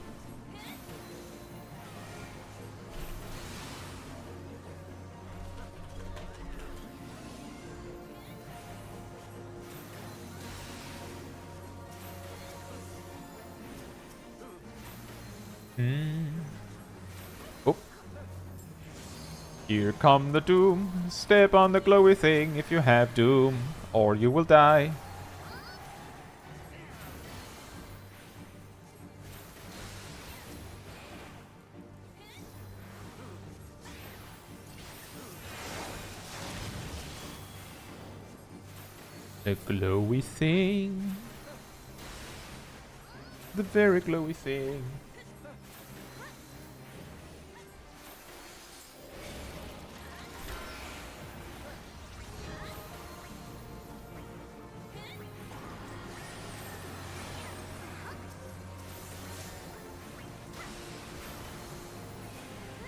Oh. Here come the doom. Step on the glowy thing if you have doom, or you will die. The glowy thing. The very glowy thing.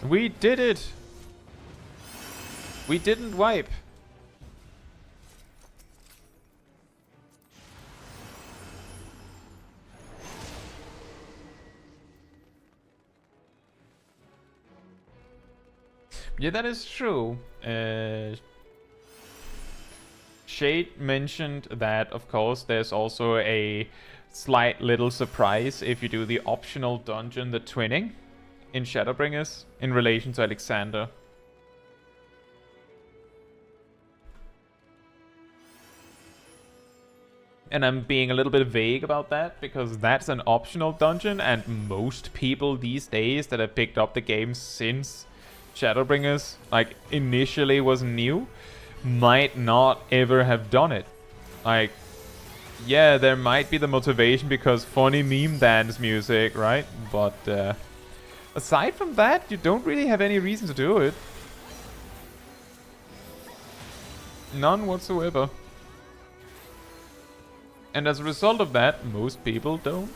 We did it! We didn't wipe. Yeah, that is true. Shade mentioned that, of course, there's also a slight little surprise if you do the optional dungeon, the twinning, in Shadowbringers, in relation to Alexander. And I'm being a little bit vague about that, because that's an optional dungeon, and most people these days that have picked up the game since Shadowbringers, like, initially was new, might not ever have done it. Like, yeah, there might be the motivation because funny meme dance music, right? But, aside from that, you don't really have any reason to do it. None whatsoever. And as a result of that, most people don't.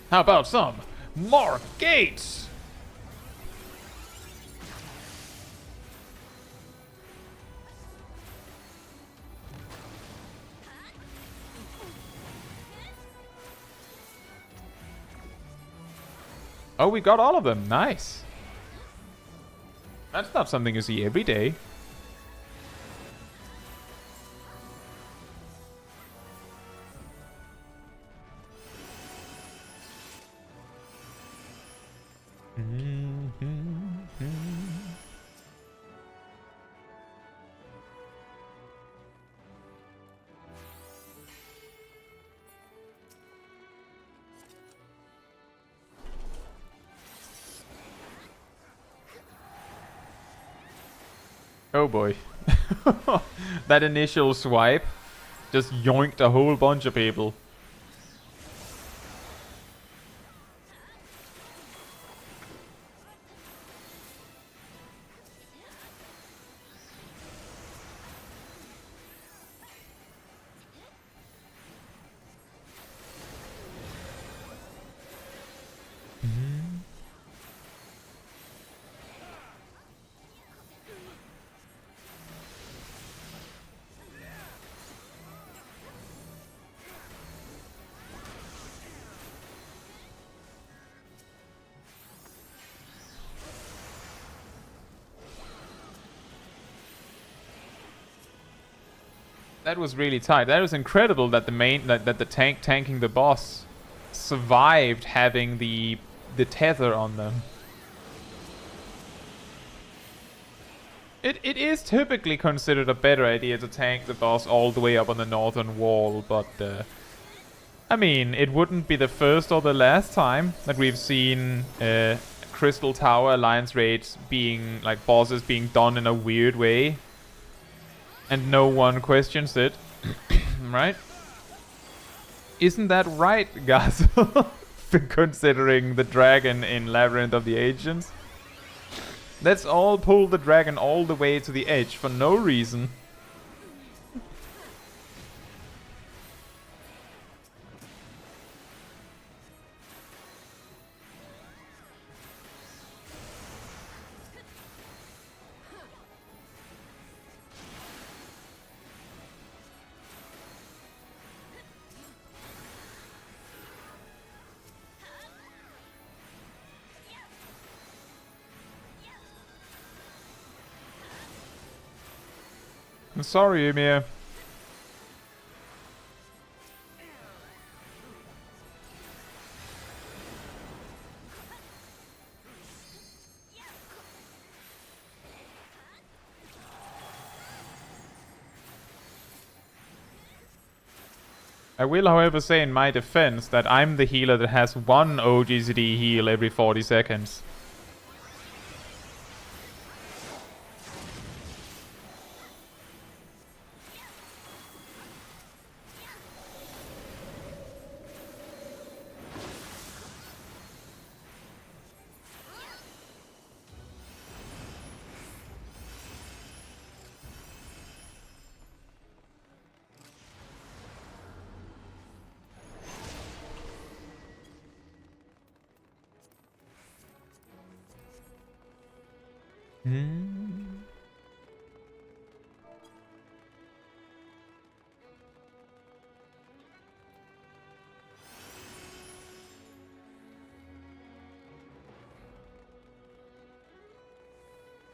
How about some more gates? Oh, we got all of them. Nice. That's not something you see every day. Oh boy. That initial swipe just yoinked a whole bunch of people. That was really tight. That was incredible that the tank tanking the boss survived having the tether on them. It is typically considered a better idea to tank the boss all the way up on the northern wall, but I mean, it wouldn't be the first or the last time that we've seen Crystal Tower Alliance raids being, like, bosses being done in a weird way. And no one questions it. Right? Isn't that right, guys? Considering the dragon in Labyrinth of the Ancients. Let's all pull the dragon all the way to the edge for no reason. I'm sorry, Ymir. I will, however, say in my defense that I'm the healer that has one OGCD heal every 40 seconds.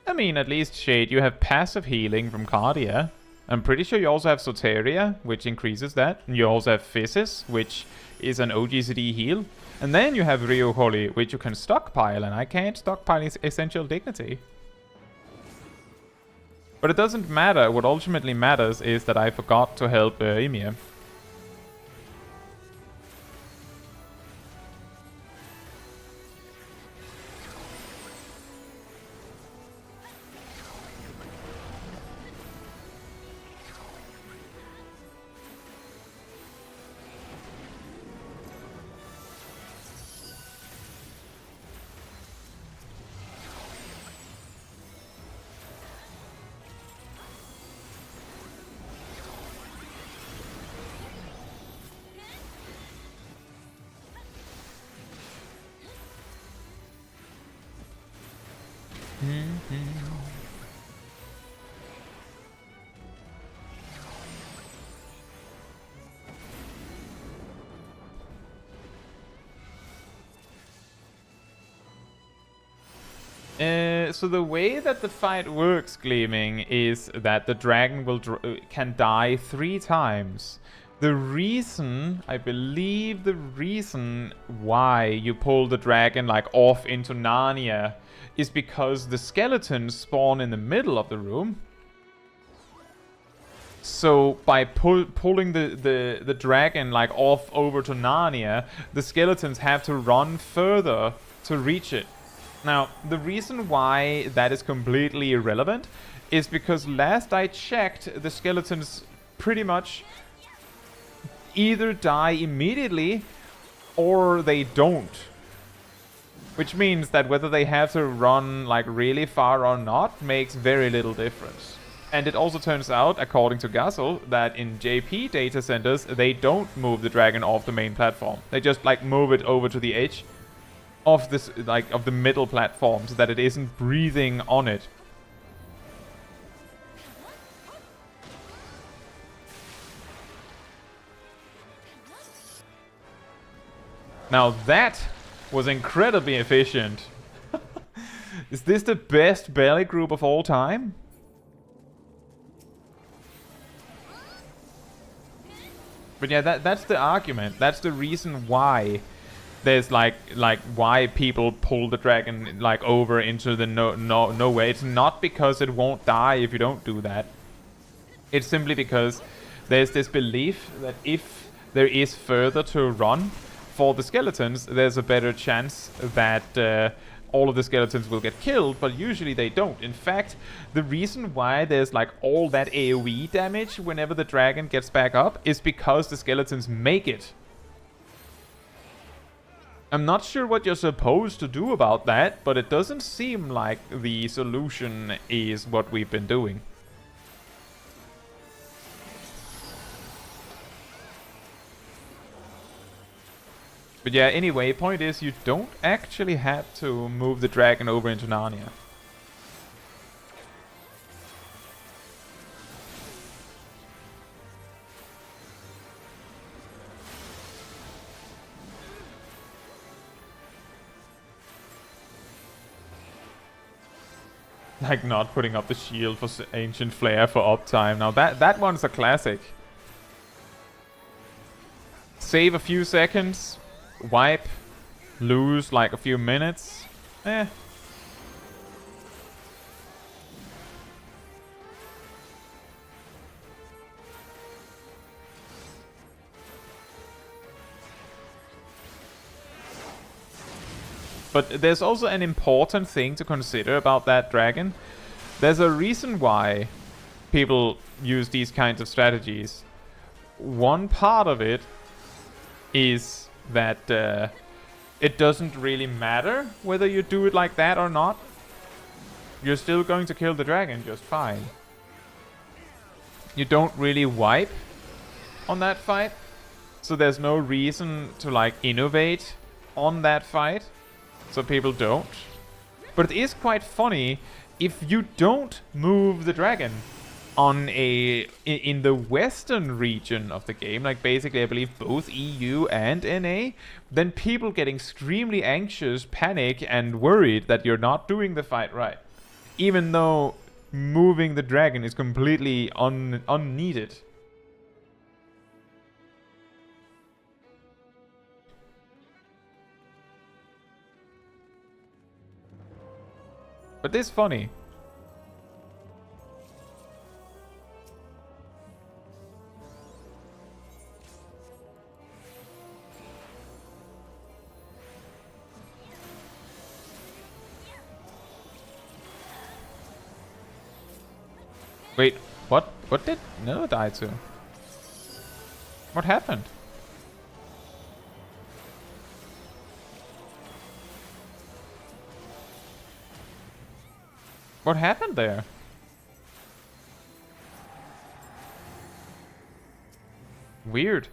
I mean, at least, Shade, you have passive healing from Cardia. I'm pretty sure you also have Soteria, which increases that. And you also have Physis, which is an OGCD heal. And then you have Ryokoli, which you can stockpile, and I can't stockpile Essential Dignity. But it doesn't matter. What ultimately matters is that I forgot to help Ymir. So the way that the fight works, Gleaming, is that the dragon can die 3 times. The reason, I believe the reason why you pull the dragon like off into Narnia is because the skeletons spawn in the middle of the room. So by pulling the dragon like off over to Narnia, the skeletons have to run further to reach it. Now, the reason why that is completely irrelevant is because last I checked, the skeletons pretty much either die immediately or they don't. Which means that whether they have to run like really far or not makes very little difference. And it also turns out, according to Gassel, that in JP data centers, they don't move the dragon off the main platform. They just like move it over to the edge of this, like, of the middle platform, so that it isn't breathing on it. Now that was incredibly efficient. Is this the best belly group of all time? But yeah, that's the argument. That's the reason why there's like why people pull the dragon like over into the nowhere. It's not because it won't die if you don't do that. It's simply because there's this belief that if there is further to run for the skeletons, there's a better chance that all of the skeletons will get killed, but usually they don't. In fact, the reason why there's like all that AoE damage whenever the dragon gets back up is because the skeletons make it. I'm not sure what you're supposed to do about that, but it doesn't seem like the solution is what we've been doing. But yeah, anyway, point is you don't actually have to move the dragon over into Narnia. Like not putting up the shield for Ancient Flare for uptime. Now that one's a classic. Save a few seconds, wipe, lose like a few minutes. Eh. But there's also an important thing to consider about that dragon. There's a reason why people use these kinds of strategies. One part of it is that it doesn't really matter whether you do it like that or not. You're still going to kill the dragon just fine. You don't really wipe on that fight, so there's no reason to like innovate on that fight. So people don't. But it is quite funny if you don't move the dragon on in the western region of the game, like basically I believe both EU and NA, then people get extremely anxious, panic, and worried that you're not doing the fight right. Even though moving the dragon is completely unneeded. But this is funny. Wait, what? What did Nilla die to? What happened? What happened there? Weird.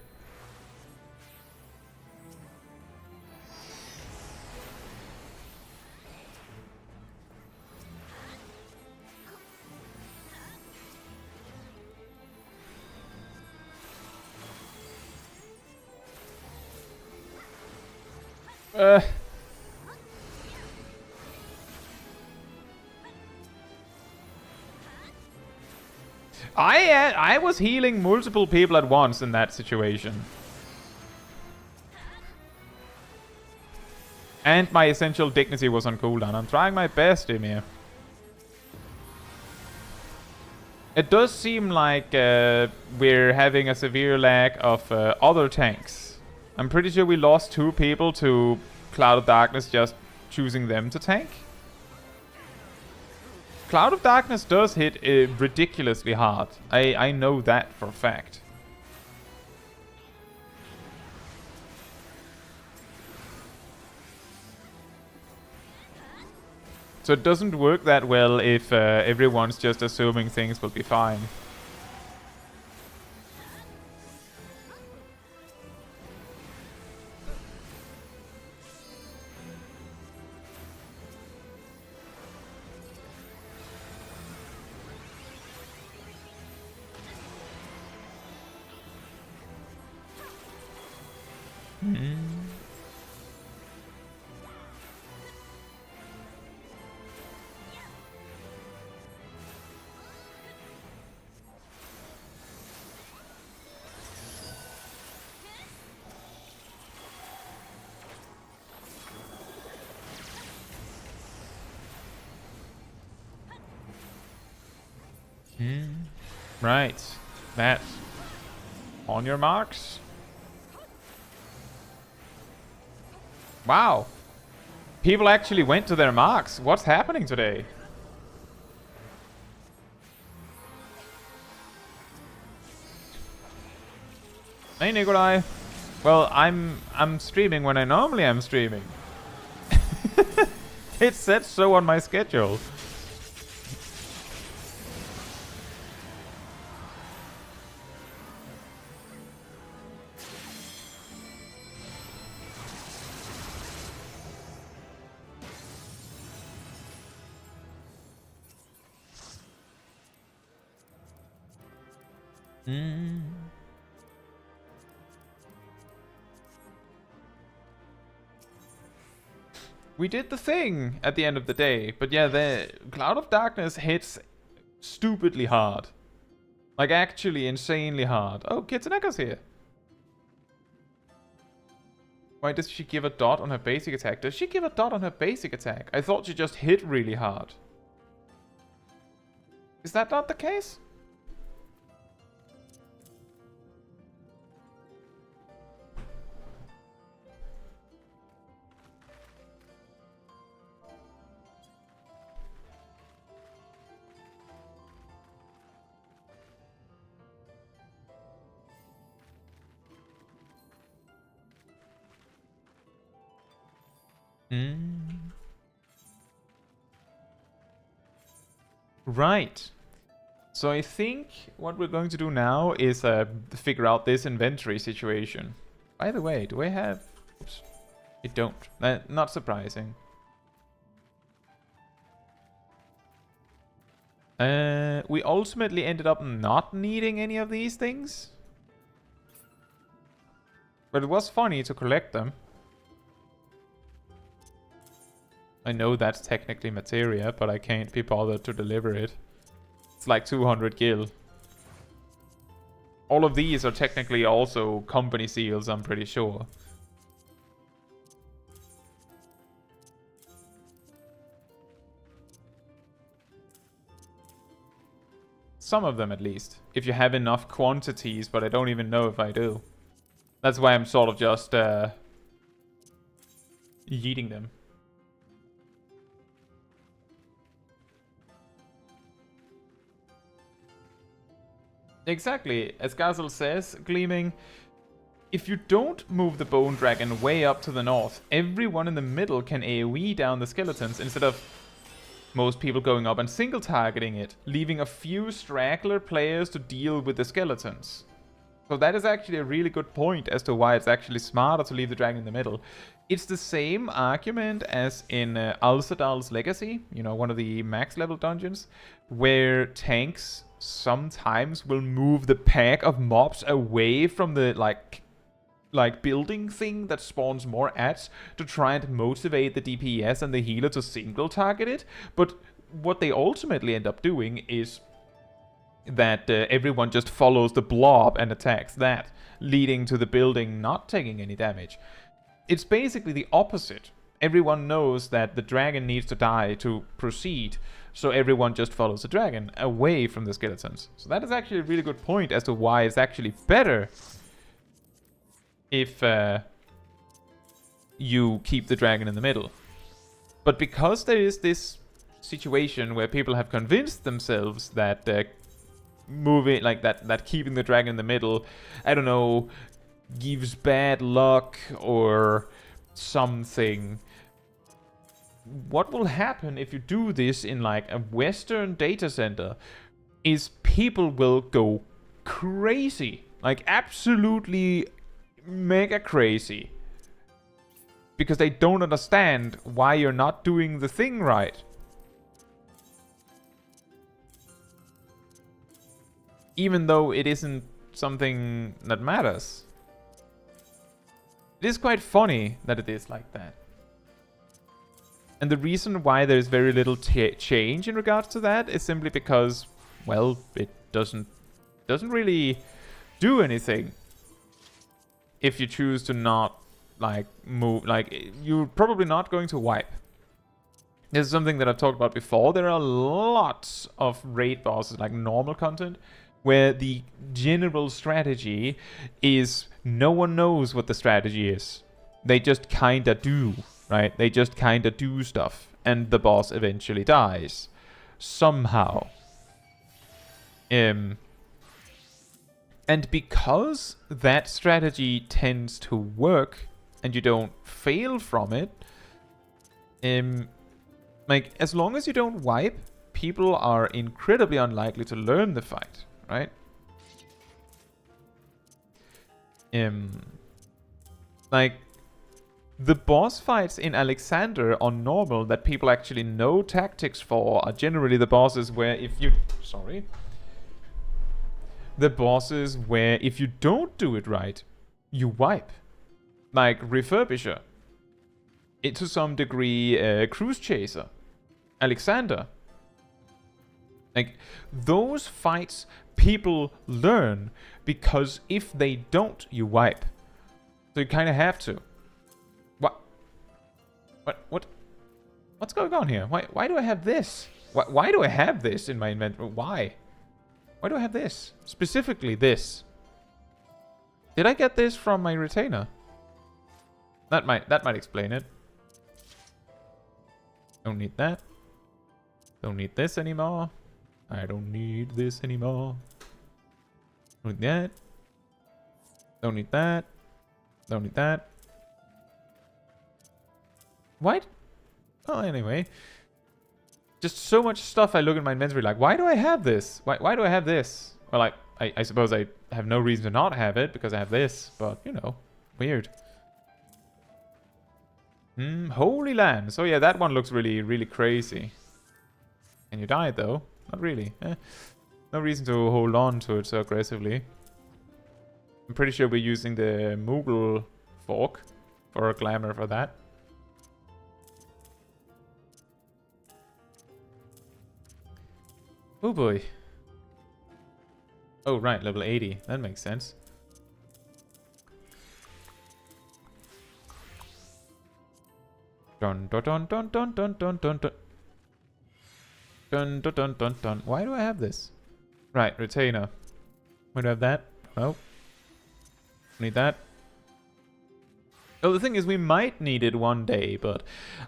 I was healing multiple people at once in that situation. And my essential dignity was on cooldown. I'm trying my best, Emir. It does seem like we're having a severe lack of other tanks. I'm pretty sure we lost 2 people to Cloud of Darkness just choosing them to tank. Cloud of Darkness does hit ridiculously hard. I know that for a fact. So it doesn't work that well if everyone's just assuming things will be fine. Right. That. On your marks. Wow. People actually went to their marks. What's happening today? Hey Nikolai. Well, I'm streaming when I normally am streaming. It said so on my schedule. We did the thing at the end of the day. But yeah, the Cloud of Darkness hits stupidly hard. Like, actually insanely hard. Oh, Kitsuneko's here. Why does she give a dot on her basic attack? Does she give a dot on her basic attack? I thought she just hit really hard. Is that not the case? Right. So I think what we're going to do now is figure out this inventory situation. By the way, do I have... Oops. I don't. Not surprising. We ultimately ended up not needing any of these things. But it was funny to collect them. I know that's technically materia, but I can't be bothered to deliver it. It's like 200 gil. All of these are technically also company seals, I'm pretty sure. Some of them at least. If you have enough quantities, but I don't even know if I do. That's why I'm sort of just yeeting them. Exactly, as Gazel says, Gleaming, if you don't move the Bone Dragon way up to the north, everyone in the middle can AoE down the skeletons instead of most people going up and single targeting it, leaving a few straggler players to deal with the skeletons. So that is actually a really good point as to why it's actually smarter to leave the dragon in the middle. It's the same argument as in Alsadal's Legacy, you know, one of the max level dungeons, where tanks sometimes will move the pack of mobs away from the like building thing that spawns more ads to try and motivate the DPS and the healer to single target it. But what they ultimately end up doing is that everyone just follows the blob and attacks that, leading to the building not taking any damage. It's basically the opposite. Everyone knows that the dragon needs to die to proceed, so everyone just follows the dragon away from the skeletons. So that is actually a really good point as to why it's actually better if you keep the dragon in the middle. But because there is this situation where people have convinced themselves that moving like that keeping the dragon in the middle, I don't know, gives bad luck or something. What will happen if you do this in like a Western data center is people will go crazy, like absolutely mega crazy, because they don't understand why you're not doing the thing right. Even though it isn't something that matters. It is quite funny that it is like that. And the reason why there's very little change in regards to that is simply because, well, it doesn't really do anything. If you choose to not, like, move, like, you're probably not going to wipe. This is something that I've talked about before. There are lots of raid bosses, like normal content, where the general strategy is no one knows what the strategy is. They just kinda do, right? They just kinda do stuff, and the boss eventually dies. Somehow. And because that strategy tends to work, and you don't fail from it, like, as long as you don't wipe, people are incredibly unlikely to learn the fight, right? Like, the boss fights in Alexander on normal that people actually know tactics for are generally the bosses where if you... Sorry. The bosses where if you don't do it right, you wipe. Like Refurbisher. to some degree, Cruise Chaser, Alexander. Like, those fights people learn, because if they don't, you wipe. So you kind of have to. What's going on here? Why do I have this? Why do I have this in my inventory? Why? Why do I have this? Specifically this. Did I get this from my retainer? That might explain it. Don't need that. Don't need this anymore. I don't need this anymore. Don't need that. Don't need that. Don't need that. What? Oh, anyway. Just so much stuff I look in my inventory like, why do I have this? Why do I have this? Well, I suppose I have no reason to not have it because I have this, but, you know, weird. Holy Land. So yeah, that one looks really, really crazy. And you died though. Not really. No reason to hold on to it so aggressively. I'm pretty sure we're using the Moogle fork for a glamour for that. Oh boy. Oh right, level 80. That makes sense. Dun dun dun dun dun dun dun dun dun. Dun dun dun dun dun. Why do I have this? Right, retainer. Why do I have that? No. Need that. Oh, the thing is, we might need it one day, but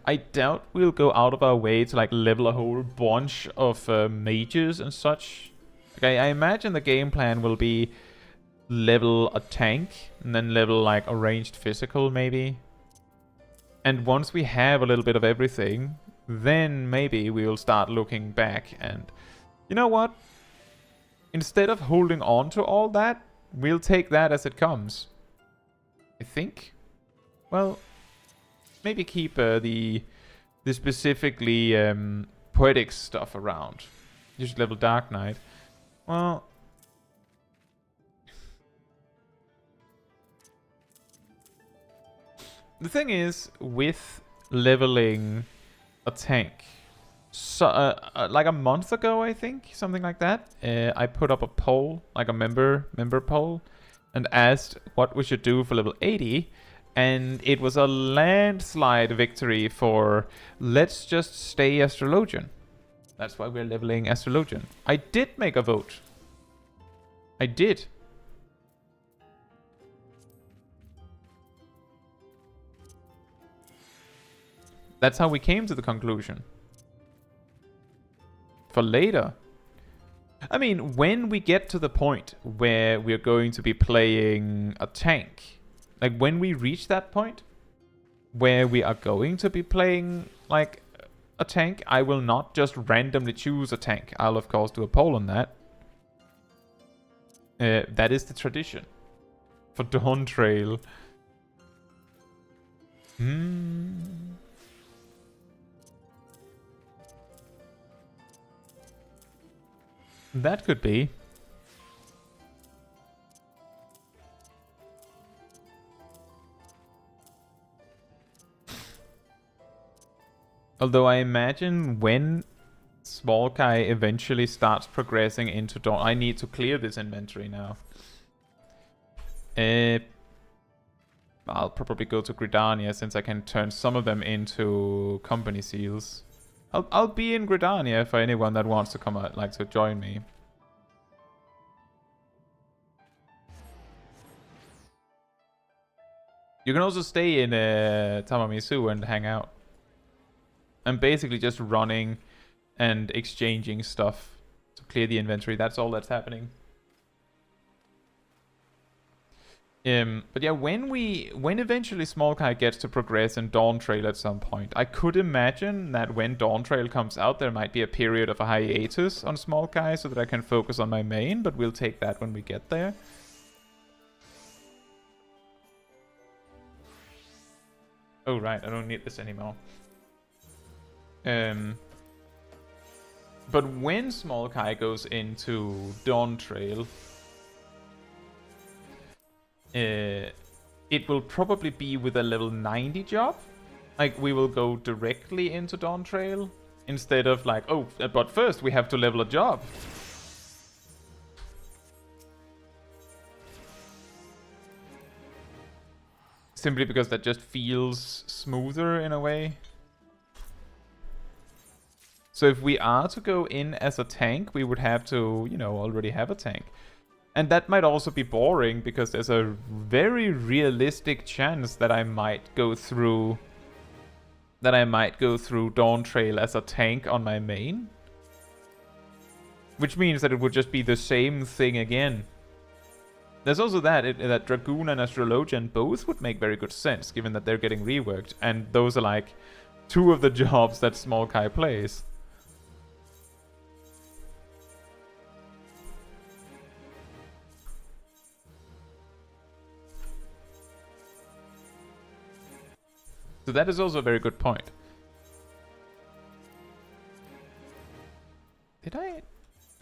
I doubt we'll go out of our way to like level a whole bunch of mages and such. Okay, I imagine the game plan will be level a tank and then level like a ranged physical maybe. And once we have a little bit of everything, then maybe we will start looking back and, you know what? Instead of holding on to all that, we'll take that as it comes. I think. Well, maybe keep the specifically poetic stuff around. Just level Dark Knight. Well, the thing is, with leveling a tank, so like a month ago, I think, something like that, I put up a poll, like a member poll, and asked what we should do for level 80. And it was a landslide victory for let's just stay Astrologian. That's why we're leveling Astrologian. I did make a vote. I did. That's how we came to the conclusion. For later. I mean, when we get to the point where we're going to be playing a tank, like when we reach that point where we are going to be playing like a tank, I will not just randomly choose a tank. I'll of course do a poll on that. That is the tradition for Dawn Trail. That could be. Although I imagine when Smol Kai eventually starts progressing into Dawn... I need to clear this inventory now. I'll probably go to Gridania since I can turn some of them into company seals. I'll be in Gridania for anyone that wants to come out, like to join me. You can also stay in Tamamisu and hang out. I'm basically just running and exchanging stuff to clear the inventory. That's all that's happening. But yeah, when eventually Smol Kai gets to progress in Dawn Trail at some point, I could imagine that when Dawn Trail comes out, there might be a period of a hiatus on Smol Kai so that I can focus on my main, but we'll take that when we get there. Oh right, I don't need this anymore. But when Smol Kai goes into Dawn Trail, it will probably be with a level 90 job. like, we will go directly into Dawn Trail instead of like, oh, but first we have to level a job. Simply because that just feels smoother in a way. So if we are to go in as a tank, we would have to, you know, already have a tank. And that might also be boring because there's a very realistic chance that I might go through Dawn Trail as a tank on my main. Which means that it would just be the same thing again. There's also that Dragoon and Astrologian both would make very good sense, given that they're getting reworked, and those are like two of the jobs that Smol Kai plays. So that is also a very good point. Do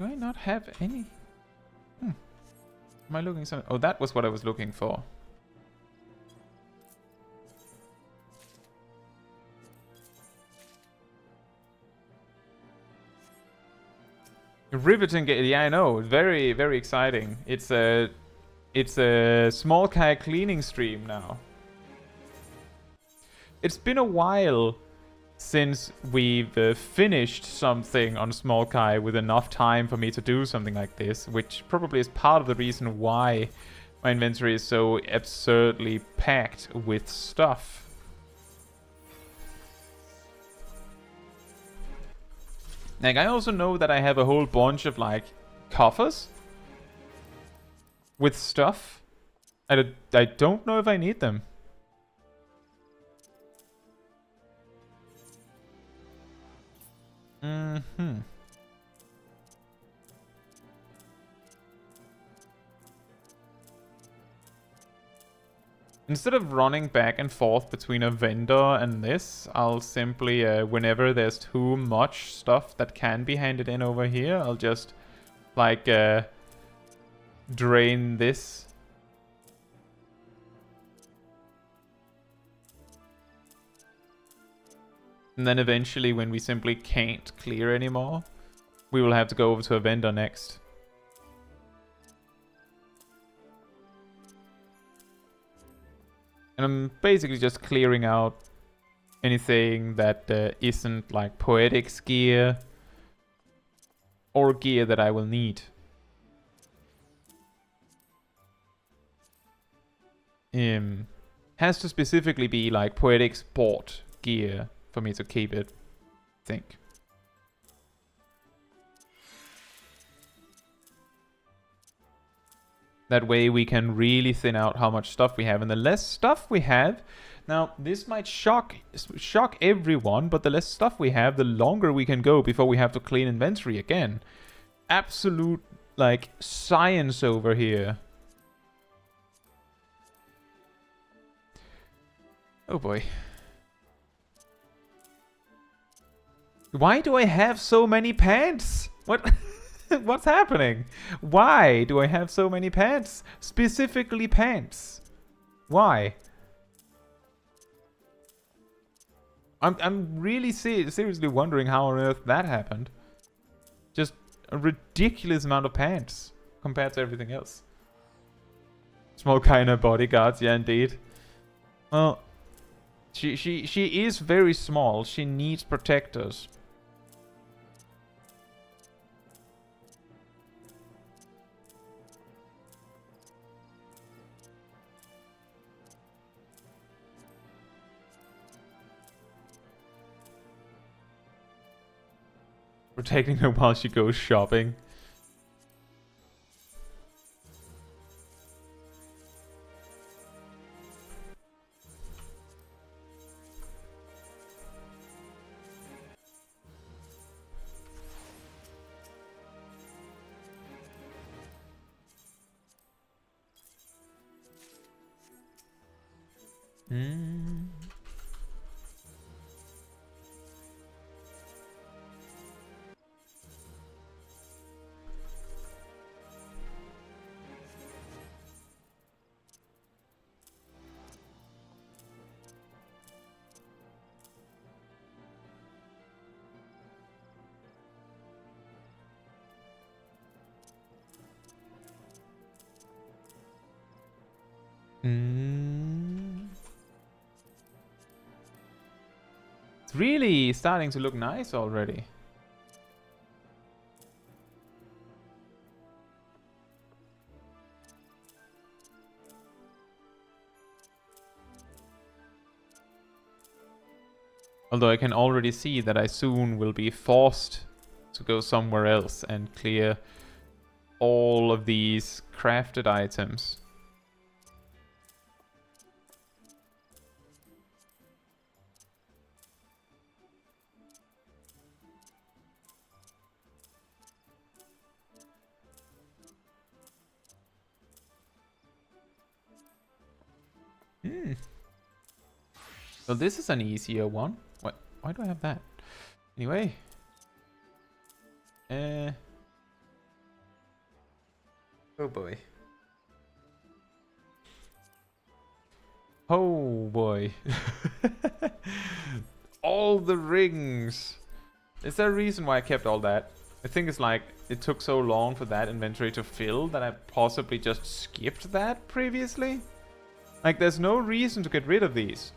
I not have any? Am I looking something? Oh, that was what I was looking for. Riveting game. Yeah, I know. Very, very exciting. It's a Smol Kai cleaning stream now. It's been a while since we've finished something on Smol Kai with enough time for me to do something like this, which probably is part of the reason why my inventory is so absurdly packed with stuff. Like, I also know that I have a whole bunch of, like, coffers with stuff. I don't know if I need them. Instead of running back and forth between a vendor and this, I'll simply, whenever there's too much stuff that can be handed in over here, I'll just, like, drain this. And then eventually, when we simply can't clear anymore, we will have to go over to a vendor next. And I'm basically just clearing out anything that isn't like Poetics gear or gear that I will need. Has to specifically be like Poetics bought gear for me to keep it, I think. That way we can really thin out how much stuff we have. And the less stuff we have... Now, this might shock everyone, but the less stuff we have, the longer we can go before we have to clean inventory again. Absolute, like, science over here. Oh boy. Why do I have so many pants? What? What's happening? Why do I have so many pants? Specifically pants. Why? I'm really seriously wondering how on earth that happened. Just a ridiculous amount of pants compared to everything else. Small kind of bodyguards, yeah, indeed. Well, she is very small. She needs protectors. Protecting her while she goes shopping. It's really starting to look nice already. Although I can already see that I soon will be forced to go somewhere else and clear all of these crafted items. So this is an easier one. What? Why do I have that? Anyway. Oh boy. Oh boy. All the rings. Is there a reason why I kept all that? I think it's like it took so long for that inventory to fill that I possibly just skipped that previously. Like there's no reason to get rid of these.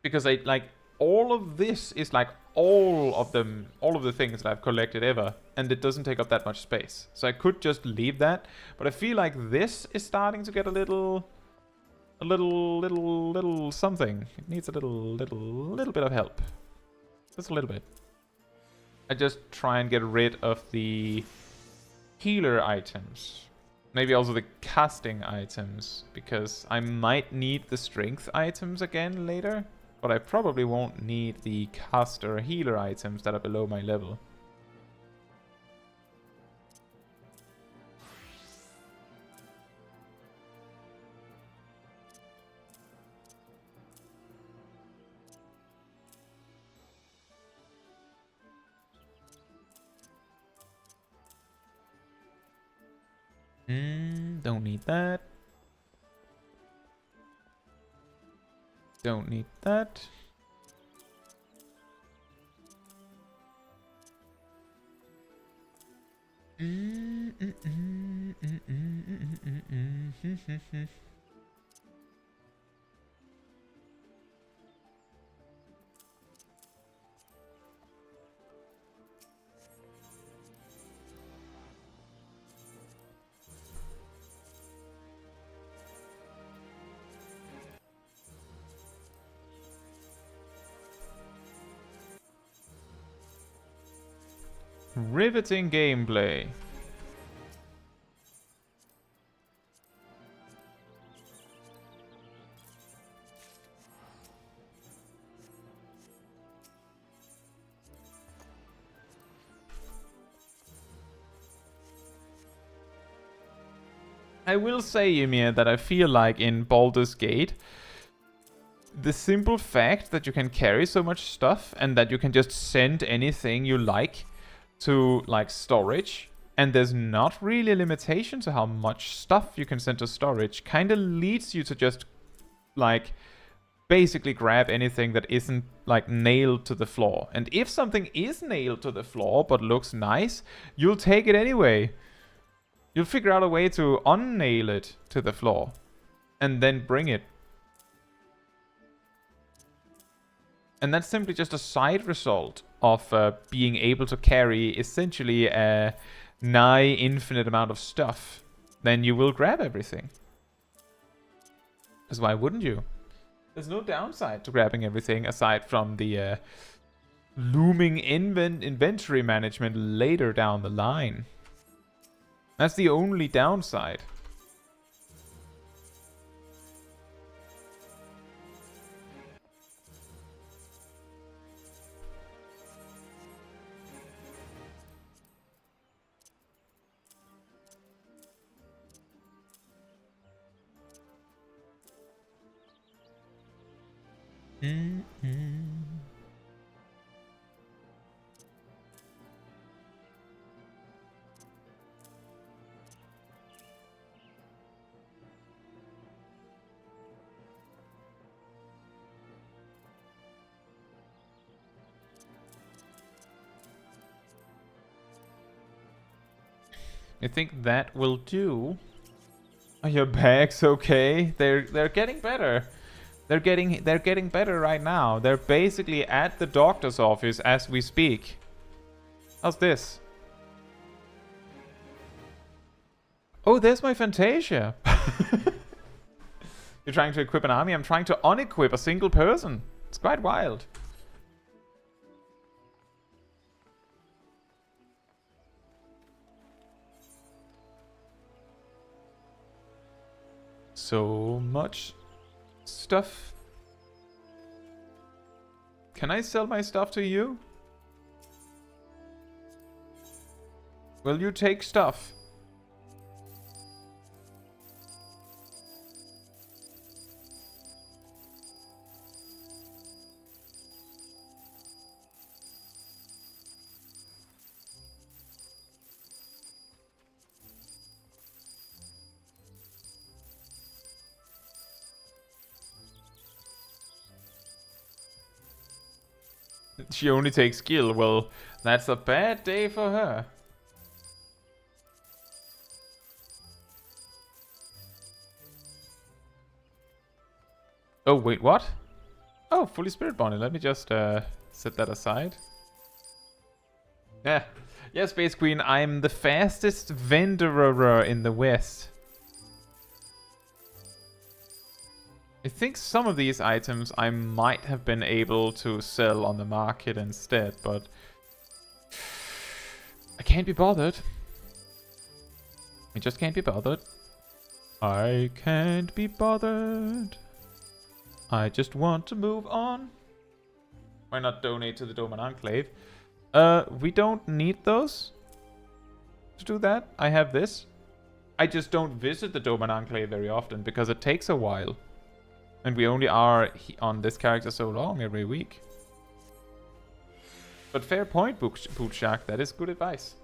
Because I like all of this is like all of the things that I've collected ever, and it doesn't take up that much space. So I could just leave that, but I feel like this is starting to get a little something. It needs a little bit of help. Just a little bit. I just try and get rid of the healer items. Maybe also the casting items, because I might need the strength items again later. But I probably won't need the caster healer items that are below my level. Don't need that. Don't need that. Riveting gameplay. I will say, Ymir, that I feel like in Baldur's Gate, the simple fact that you can carry so much stuff and that you can just send anything you like to like storage, and there's not really a limitation to how much stuff you can send to storage, kind of leads you to just like basically grab anything that isn't like nailed to the floor. And if something is nailed to the floor but looks nice, you'll take it anyway. You'll figure out a way to unnail it to the floor and then bring it. And that's simply just a side result of being able to carry essentially a nigh infinite amount of stuff. Then you will grab everything. Because why wouldn't you? There's no downside to grabbing everything aside from the looming inventory management later down the line. That's the only downside. I think that will do. Are your bags okay? They're getting better. They're getting better right now. They're basically at the doctor's office as we speak. How's this? Oh, there's my Fantasia. You're trying to equip an army? I'm trying to unequip a single person. It's quite wild. So much stuff. Can I sell my stuff to you? Will you take stuff? She only takes skill. Well, that's a bad day for her. Oh, wait, what? Oh, fully spirit bonded. Let me just set that aside. Yeah. Yes, Space Queen, I'm the fastest vendorer in the West. I think some of these items I might have been able to sell on the market instead, but I can't be bothered. I just can't be bothered. I can't be bothered. I just want to move on. Why not donate to the Doman Enclave? We don't need those to do that. I have this. I just don't visit the Doman Enclave very often because it takes a while. And we only are on this character so long every week. But fair point, Bootshark. That is good advice.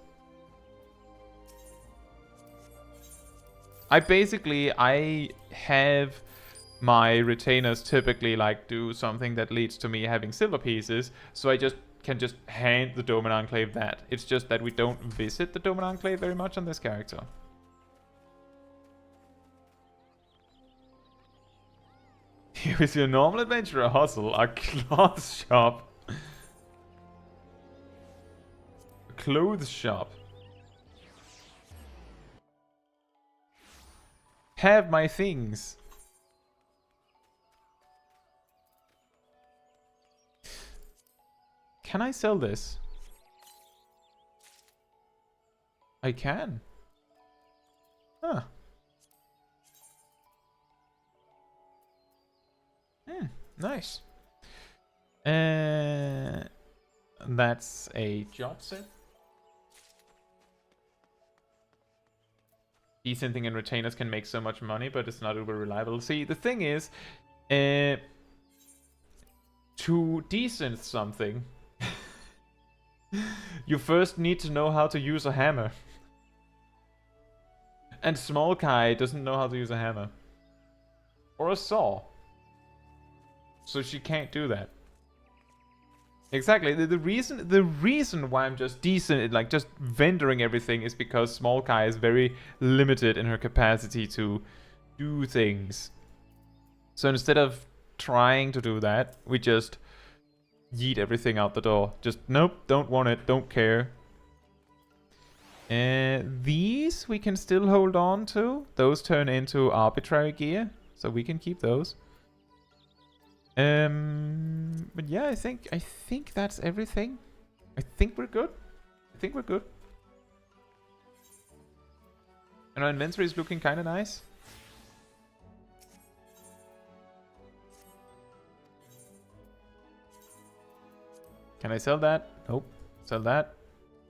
I have my retainers typically like do something that leads to me having silver pieces. So I can just hand the Doman Enclave that. It's just that we don't visit the Doman Enclave very much on this character. Here is your normal adventurer hustle, a cloth shop. A clothes shop. Have my things. Can I sell this? I can. Huh. Nice. That's a job set. Decenting and retainers can make so much money, but it's not uber reliable. See, the thing is, to decent something, you first need to know how to use a hammer. And Smol Kai doesn't know how to use a hammer. Or a saw. So she can't do that. Exactly. The reason why I'm just decent, like just vendoring everything, is because Smol Kai is very limited in her capacity to do things. So instead of trying to do that, we just yeet everything out the door. Just nope, don't want it, don't care. These we can still hold on to. Those turn into arbitrary gear, so we can keep those. But yeah, I think that's everything. I think we're good. And our inventory is looking kind of nice. Can I sell that? Nope. Sell that?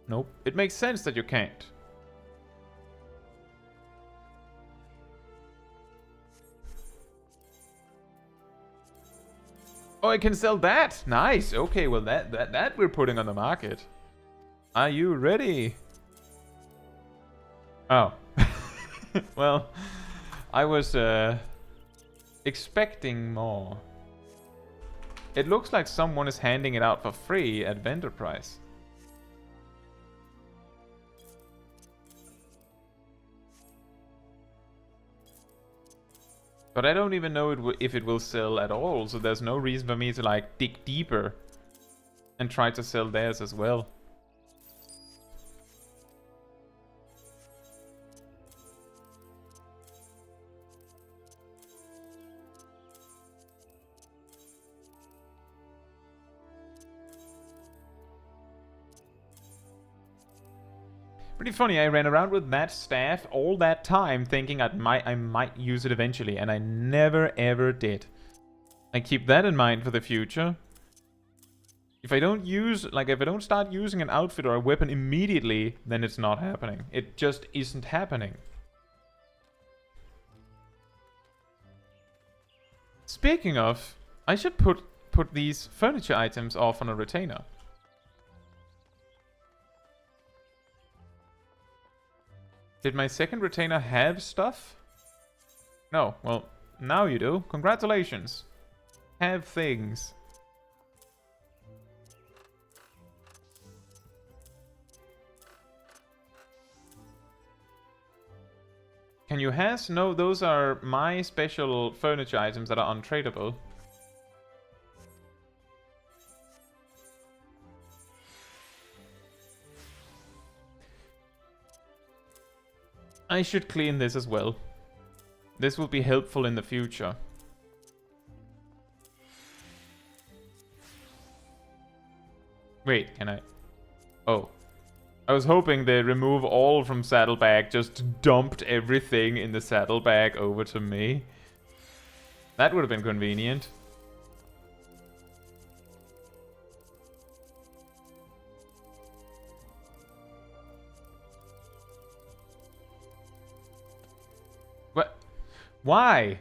Nope. It makes sense that you can't. Oh, I can sell that. Nice. Okay, well that we're putting on the market. Are you ready? Oh. Well, I was expecting more. It looks like someone is handing it out for free at vendor price. But I don't even know if it will sell at all, so there's no reason for me to like dig deeper and try to sell theirs as well. Pretty funny, I ran around with that staff all that time thinking I might use it eventually, and I never ever did. I keep that in mind for the future. If I don't start using an outfit or a weapon immediately, then it's not happening. It just isn't happening. Speaking of, I should put these furniture items off on a retainer. Did my second retainer have stuff? No, well, now you do. Congratulations. Have things. Can you has? No, those are my special furniture items that are untradeable. I should clean this as well. This will be helpful in the future. Wait, can I? Oh. I was hoping the remove all from saddlebag just dumped everything in the saddlebag over to me. That would have been convenient. What? Why?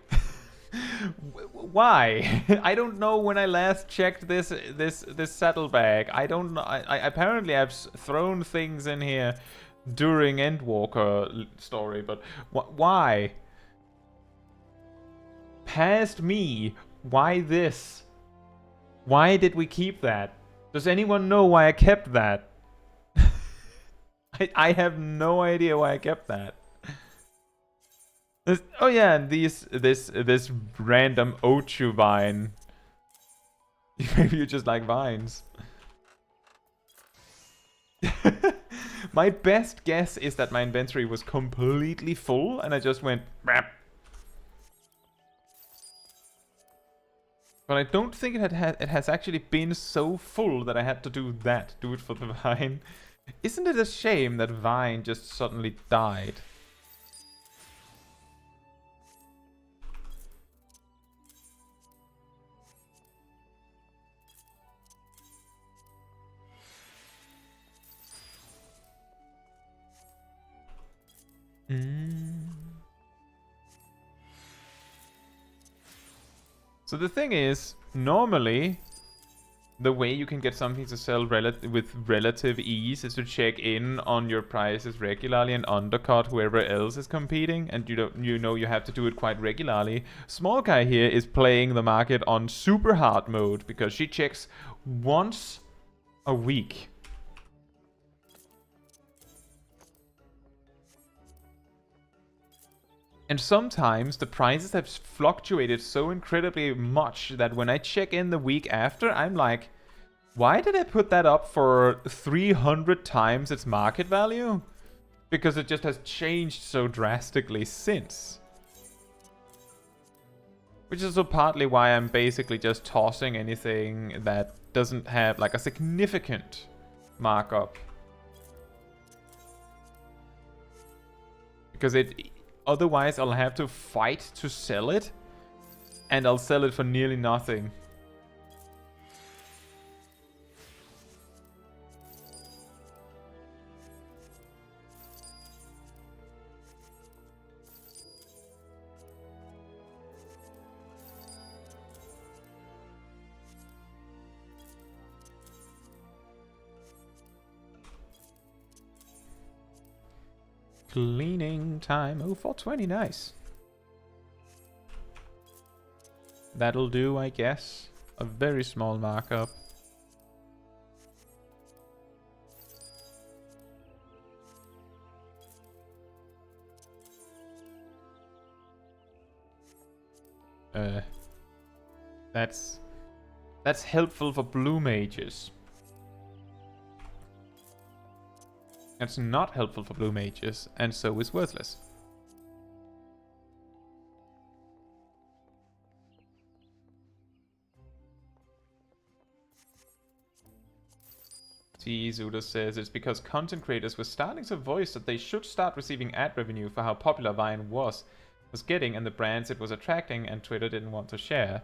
Why? I don't know when I last checked this saddlebag. I don't know. I apparently I've thrown things in here during Endwalker story, but why? Past me. Why this? Why did we keep that? Does anyone know why I kept that? I have no idea why I kept that. Oh yeah, and this random Ochu vine. Maybe you just like vines. My best guess is that my inventory was completely full, and I just went. Bap. But I don't think it has actually been so full that I had to do it for the vine. Isn't it a shame that vine just suddenly died? So the thing is, normally, the way you can get something to sell with relative ease is to check in on your prices regularly and undercut whoever else is competing, and you have to do it quite regularly. Smol Caetsu here is playing the market on super hard mode because she checks once a week. And sometimes the prices have fluctuated so incredibly much that when I check in the week after, I'm like, why did I put that up for 300 times its market value? Because it just has changed so drastically since. Which is also partly why I'm basically just tossing anything that doesn't have like a significant markup. Because otherwise, I'll have to fight to sell it, and I'll sell it for nearly nothing. Cleaning time. Oh, 420, nice. That'll do, I guess. A very small markup. That's helpful for blue mages. That's not helpful for blue mages, and so is worthless. T. Zuda says it's because content creators were starting to voice that they should start receiving ad revenue for how popular Vine was getting and the brands it was attracting, and Twitter didn't want to share.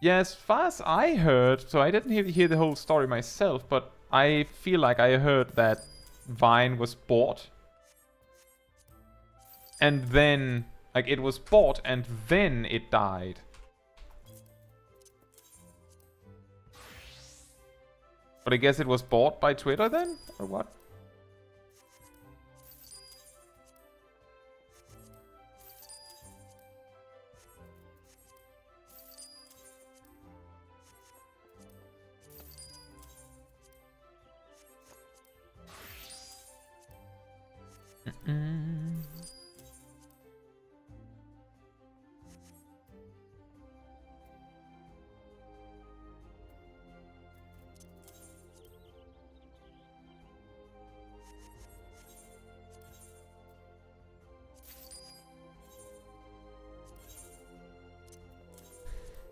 Yeah, as far as I heard, so I didn't hear the whole story myself, but I feel like I heard that Vine was bought. And then, like, it was bought and then it died. But I guess it was bought by Twitter then? Or what?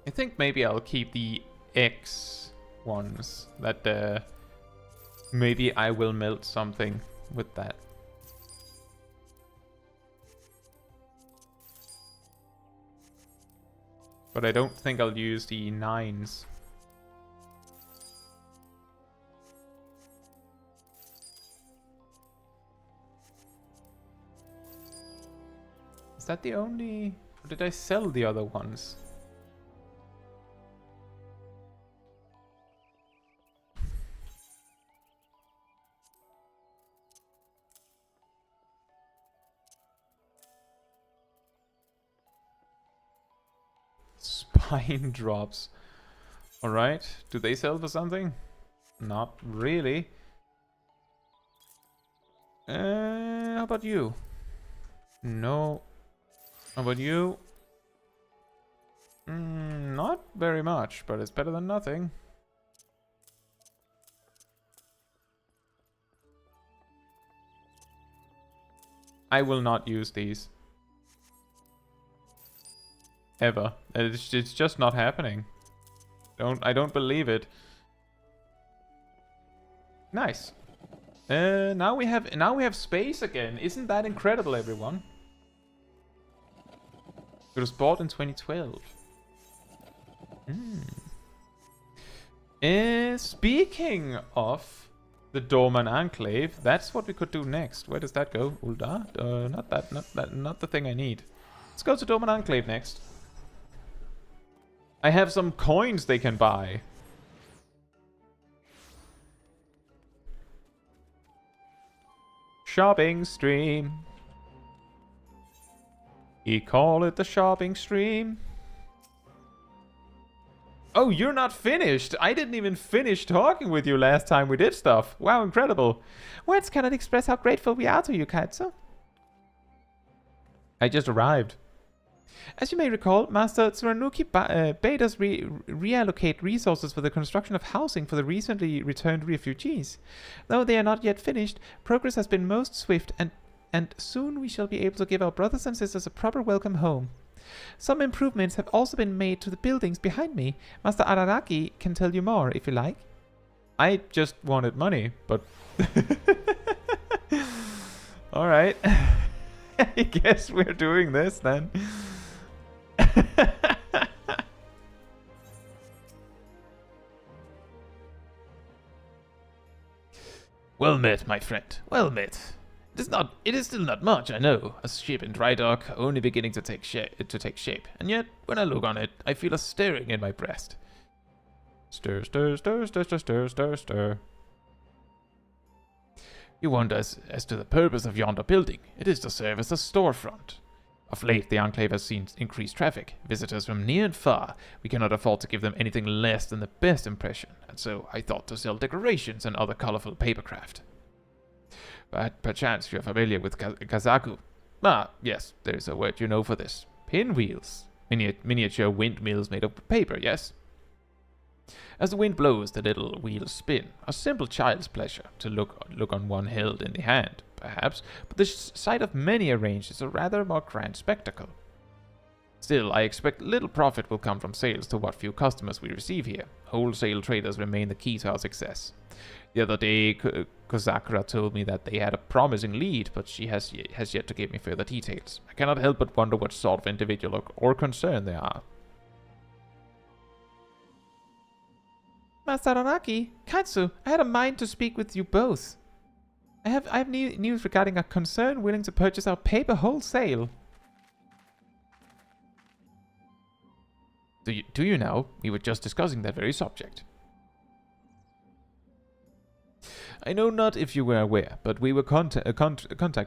I think maybe I'll keep the X ones. That maybe I will melt something with that. But I don't think I'll use the 9s. Is that the only... Or did I sell the other ones? Spine drops. Alright. Do they sell for something? Not really. How about you? No. How about you? Not very much, but it's better than nothing. I will not use these. Ever. It's just not happening. I don't believe it. Nice. Now we have space again. Isn't that incredible, everyone? It was bought in 2012. Speaking of the Doman Enclave, that's what we could do next. Where does that go? Ulda? Not the thing I need. Let's go to Doman Enclave next. I have some coins they can buy. Shopping stream. You call it the shopping stream. Oh, you're not finished. I didn't even finish talking with you last time we did stuff. Wow, incredible. Words cannot express how grateful we are to you, Caetsu. I just arrived. As you may recall, Master Tsurunuki bade us reallocate resources for the construction of housing for the recently returned refugees. Though they are not yet finished, progress has been most swift, and soon we shall be able to give our brothers and sisters a proper welcome home. Some improvements have also been made to the buildings behind me. Master Araraki can tell you more if you like. I just wanted money, but... Alright. I guess we're doing this then. Well met, my friend. Well met. It is still not much, I know. A ship in dry dock, only beginning to take shape. And yet, when I look on it, I feel a stirring in my breast. Stir, stir, stir, stir, stir, stir, stir, stir. You wonder as to the purpose of yonder building. It is to serve as a storefront. Of late, the Enclave has seen increased traffic. Visitors from near and far. We cannot afford to give them anything less than the best impression. And so I thought to sell decorations and other colorful papercraft. But perchance you're familiar with Kazaku. Ah, yes, there's a word you know for this. Pinwheels. Miniature windmills made of paper, yes? As the wind blows, the little wheels spin. A simple child's pleasure to look on one held in the hand, perhaps, but the sight of many arranged is a rather more grand spectacle. Still, I expect little profit will come from sales to what few customers we receive here. Wholesale traders remain the key to our success. The other day, Kozakura told me that they had a promising lead, but she has yet to give me further details. I cannot help but wonder what sort of individual or concern they are. Master Araki, Kaitsu, I had a mind to speak with you both. I have news regarding a concern willing to purchase our paper wholesale. Do you now? We were just discussing that very subject. I know not if you were aware, but we were contacted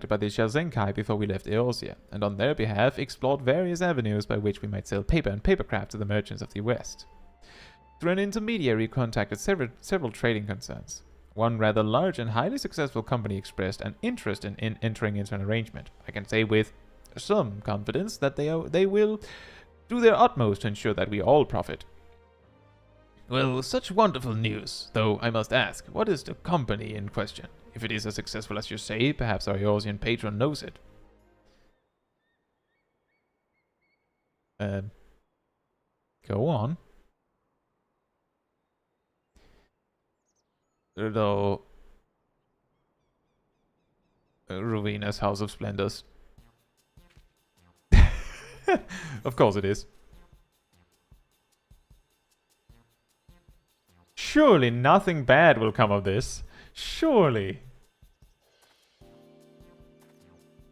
by the Shazenkai before we left Eorzea, and on their behalf explored various avenues by which we might sell paper and papercraft to the merchants of the West. Through an intermediary, we contacted several trading concerns. One rather large and highly successful company expressed an interest in entering into an arrangement. I can say with some confidence that they will do their utmost to ensure that we all profit. Well, such wonderful news, though I must ask, what is the company in question? If it is as successful as you say, perhaps our Eorzean patron knows it. Go on. Though Ruina's House of Splendors. Of course it is. Surely nothing bad will come of this. Surely.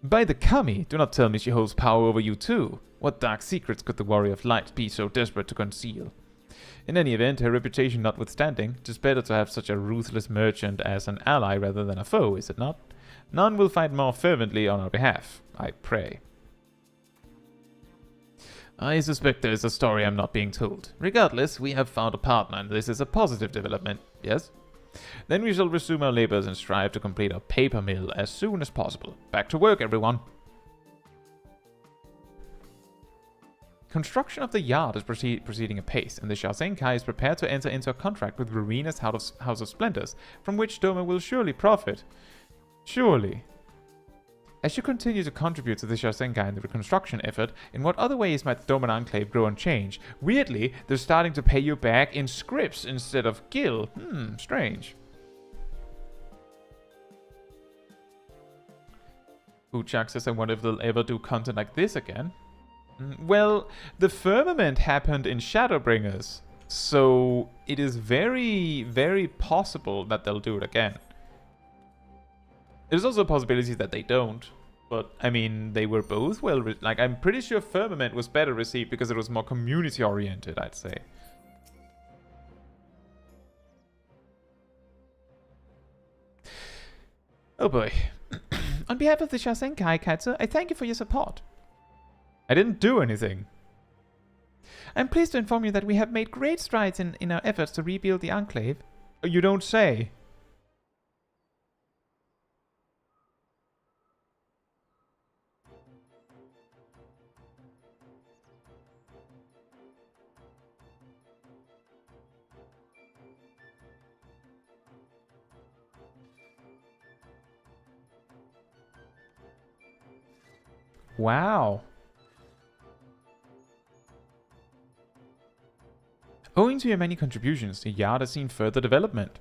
By the Kami, do not tell me she holds power over you too. What dark secrets could the Warrior of Light be so desperate to conceal? In any event, her reputation notwithstanding, it is better to have such a ruthless merchant as an ally rather than a foe, is it not? None will fight more fervently on our behalf, I pray. I suspect there is a story I'm not being told. Regardless, we have found a partner, and this is a positive development, yes? Then we shall resume our labors and strive to complete our paper mill as soon as possible. Back to work, everyone! Construction of the yard is proceeding apace, and the Shazenkai is prepared to enter into a contract with Ruina's House of Splendors, from which Doma will surely profit. Surely. As you continue to contribute to the Shazenkai in the reconstruction effort, in what other ways might the Doman Enclave grow and change? Weirdly, they're starting to pay you back in scrips instead of gil. Strange. Uchak says, I wonder if they'll ever do content like this again. Well, the firmament happened in Shadowbringers, so it is very, very possible that they'll do it again. There's also a possibility that they don't, but I mean, they were both well, like, I'm pretty sure Firmament was better received because it was more community oriented, I'd say. Oh boy. On behalf of the Shazenkai, Kaitsu, I thank you for your support. I didn't do anything. I'm pleased to inform you that we have made great strides in our efforts to rebuild the Enclave. You don't say. Wow. Owing to your many contributions, the yard has seen further development.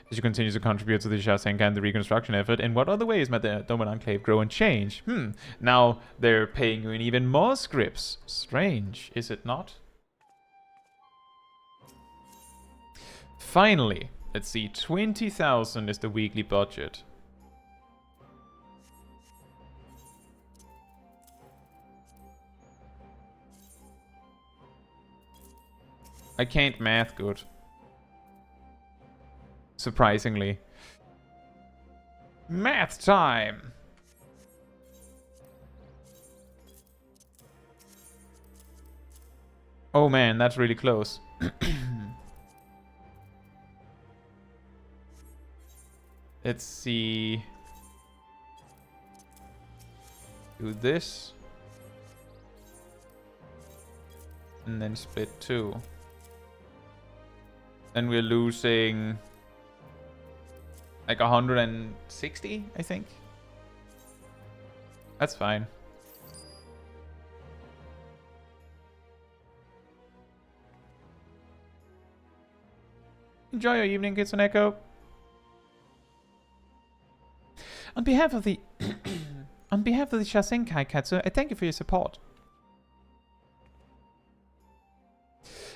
As you continue to contribute to the Shazenkai and the reconstruction effort, in what other ways might the Doman Enclave grow and change? Now they're paying you in even more scripts. Strange, is it not? Finally, let's see, 20,000 is the weekly budget. I can't math good. Surprisingly. Math time! Oh man, that's really close. Let's see. Do this. And then split 2. Then we're losing like 160, I think. That's fine. Enjoy your evening, Kitsune Echo. On behalf of the on behalf of the Shasenkai Katsu, I thank you for your support.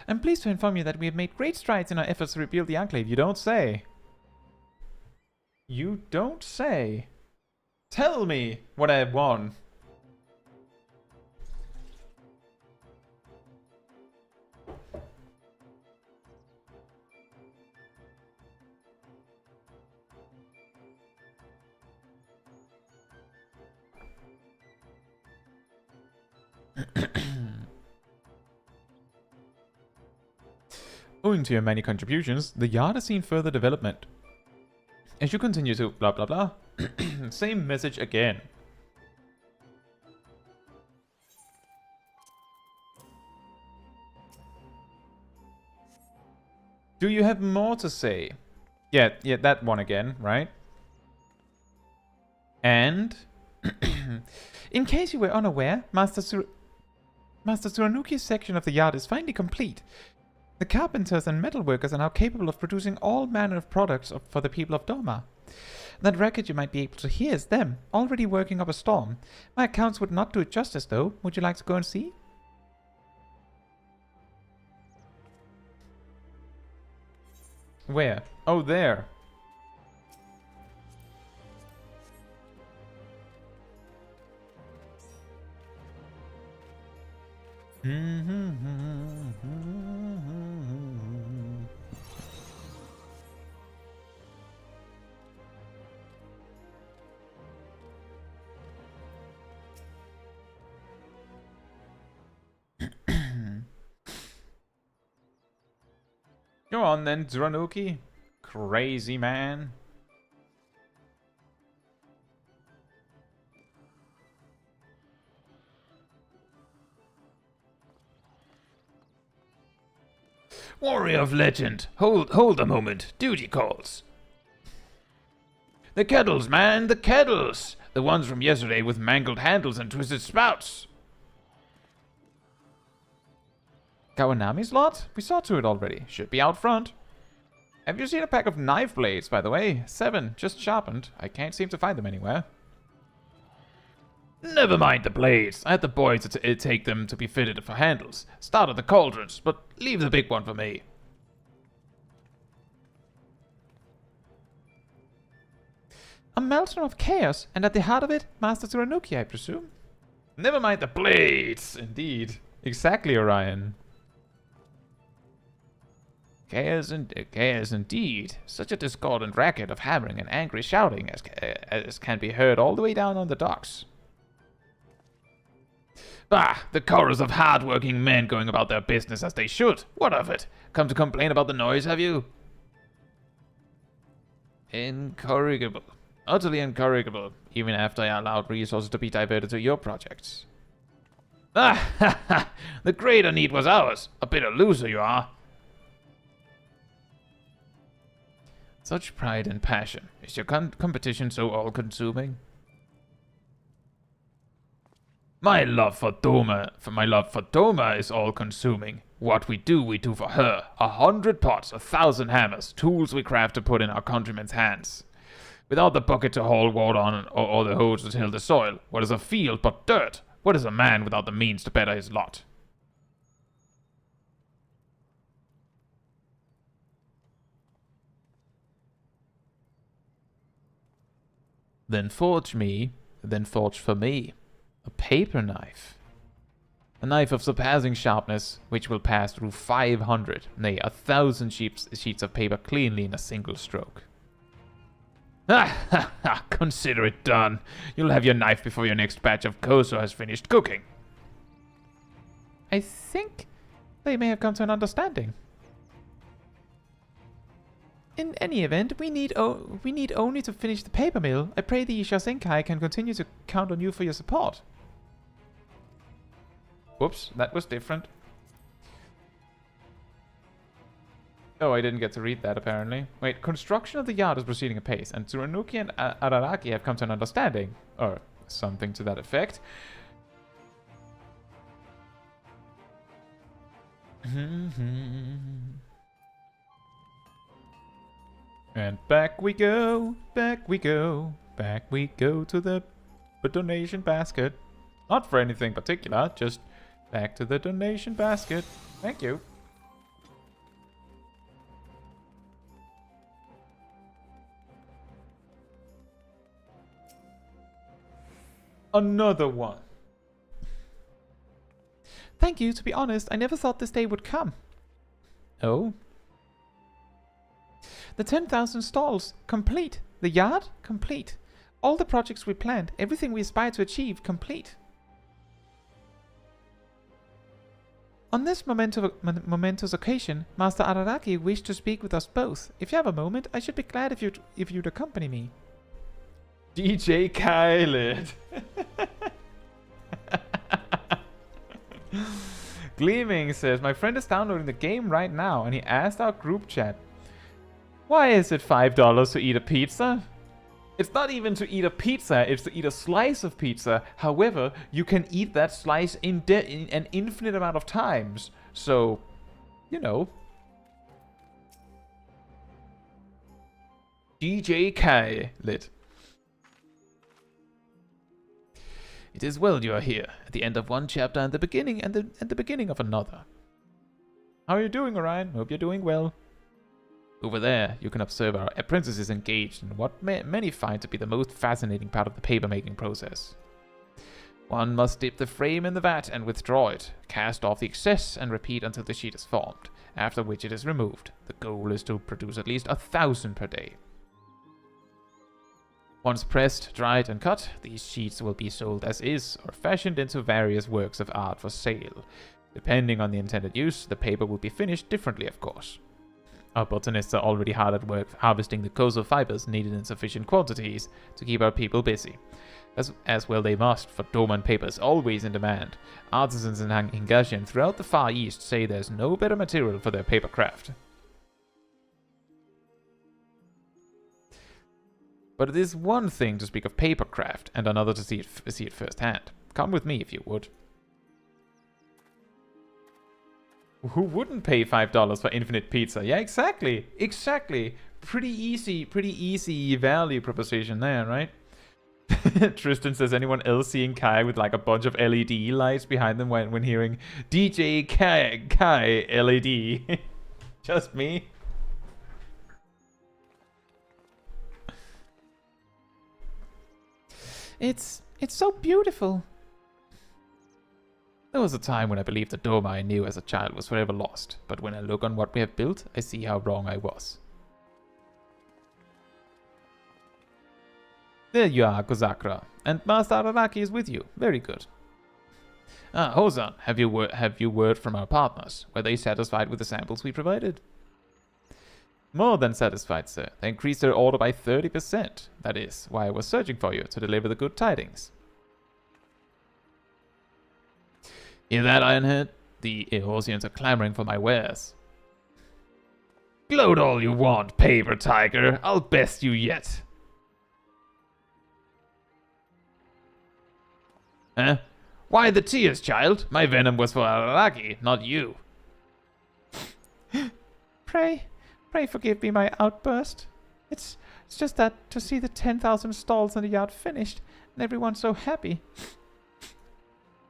I'm pleased to inform you that we have made great strides in our efforts to rebuild the Enclave. You don't say. You don't say. Tell me what I have won. Owing to your many contributions, the yard has seen further development. As you continue to blah blah blah, same message again. Do you have more to say? Yeah, that one again, right? And in case you were unaware, Master Tsurunuki's section of the yard is finally complete. The carpenters and metalworkers are now capable of producing all manner of products for the people of Doma. That record you might be able to hear is them, already working up a storm. My accounts would not do it justice, though. Would you like to go and see? Where? Oh, there. Go on then, Tsurunuki. Crazy man. Warrior of legend, hold a moment. Duty calls. The kettles, man, the kettles! The ones from yesterday with mangled handles and twisted spouts. Kawanami's lot? We saw to it already. Should be out front. Have you seen a pack of knife blades, by the way? 7, just sharpened. I can't seem to find them anywhere. Never mind the blades. I had the boys take them to be fitted for handles. Started the cauldrons, but leave the big one for me. A maelstrom of chaos, and at the heart of it, Master Tsurunuki, I presume? Never mind the blades. Indeed. Exactly, Orion. Chaos indeed. Such a discordant racket of hammering and angry shouting as can be heard all the way down on the docks. Bah! The chorus of hard-working men going about their business as they should. What of it? Come to complain about the noise, have you? Incorrigible. Utterly incorrigible, even after I allowed resources to be diverted to your projects. Ah, ha, ha! The greater need was ours. A bit of loser you are. Such pride and passion. Is your competition so all-consuming? My love for Doma is all-consuming. What we do for her. 100 pots, 1,000 hammers, tools we craft to put in our countrymen's hands. Without the bucket to haul water on or the hose to till the soil, what is a field but dirt? What is a man without the means to better his lot? Then forge for me, a paper knife. A knife of surpassing sharpness, which will pass through 500, nay, 1,000 sheets of paper cleanly in a single stroke. Ha ha ha! Consider it done. You'll have your knife before your next batch of Koso has finished cooking. I think they may have come to an understanding. In any event, we need only to finish the paper mill. I pray the Shasenkai can continue to count on you for your support. Whoops, that was different. Oh, I didn't get to read that, apparently. Wait, construction of the yard is proceeding apace, and Tsurunuki and Araraki have come to an understanding. Or something to that effect. And back we go, back we go, back we go to the donation basket. Not for anything particular, just back to the donation basket. Thank you. Another one. Thank you. To be honest, I never thought this day would come. Oh? The 10,000 stalls, complete. The yard, complete. All the projects we planned, everything we aspire to achieve, complete. On this momentous occasion, Master Araraki wished to speak with us both. If you have a moment, I should be glad if you'd accompany me. DJ Khaled. Gleaming says, my friend is downloading the game right now and he asked our group chat, why is it $5 to eat a pizza? It's not even to eat a pizza, it's to eat a slice of pizza. However, you can eat that slice in an infinite amount of times. So, you know. DJ Khaled. It is well you are here, at the end of one chapter and the beginning the beginning of another. How are you doing, Orion? Hope you're doing well. Over there, you can observe our apprentices engaged in what many find to be the most fascinating part of the paper-making process. One must dip the frame in the vat and withdraw it, cast off the excess and repeat until the sheet is formed, after which it is removed. The goal is to produce at least 1,000 per day. Once pressed, dried, and cut, these sheets will be sold as is or fashioned into various works of art for sale. Depending on the intended use, the paper will be finished differently, of course. Our botanists are already hard at work harvesting the koso fibers needed in sufficient quantities to keep our people busy. As well they must, for Doman paper is always in demand. Artisans in Higashi and throughout the Far East say there's no better material for their paper craft. But it is one thing to speak of paper craft, and another to see it firsthand. Come with me if you would. Who wouldn't pay $5 for infinite pizza? Yeah, exactly. Exactly. Pretty easy value proposition there, right? Tristan says, anyone else seeing Kai with like a bunch of LED lights behind them when hearing DJ Kai LED? Just me? It's so beautiful. There was a time when I believed the Doma I knew as a child was forever lost, but when I look on what we have built, I see how wrong I was. There you are, Kozakura, and Master Araraki is with you. Very good. Ah, Hozan, have you word from our partners? Were they satisfied with the samples we provided? More than satisfied, sir. They increased their order by 30%. That is why I was searching for you, to deliver the good tidings. Hear that, Ironhead? The Eosians are clamoring for my wares. Gloat all you want, Paper Tiger. I'll best you yet. Huh? Why the tears, child? My venom was for Araraki, not you. Pray forgive me my outburst. It's just that to see the 10,000 stalls in the yard finished and everyone so happy.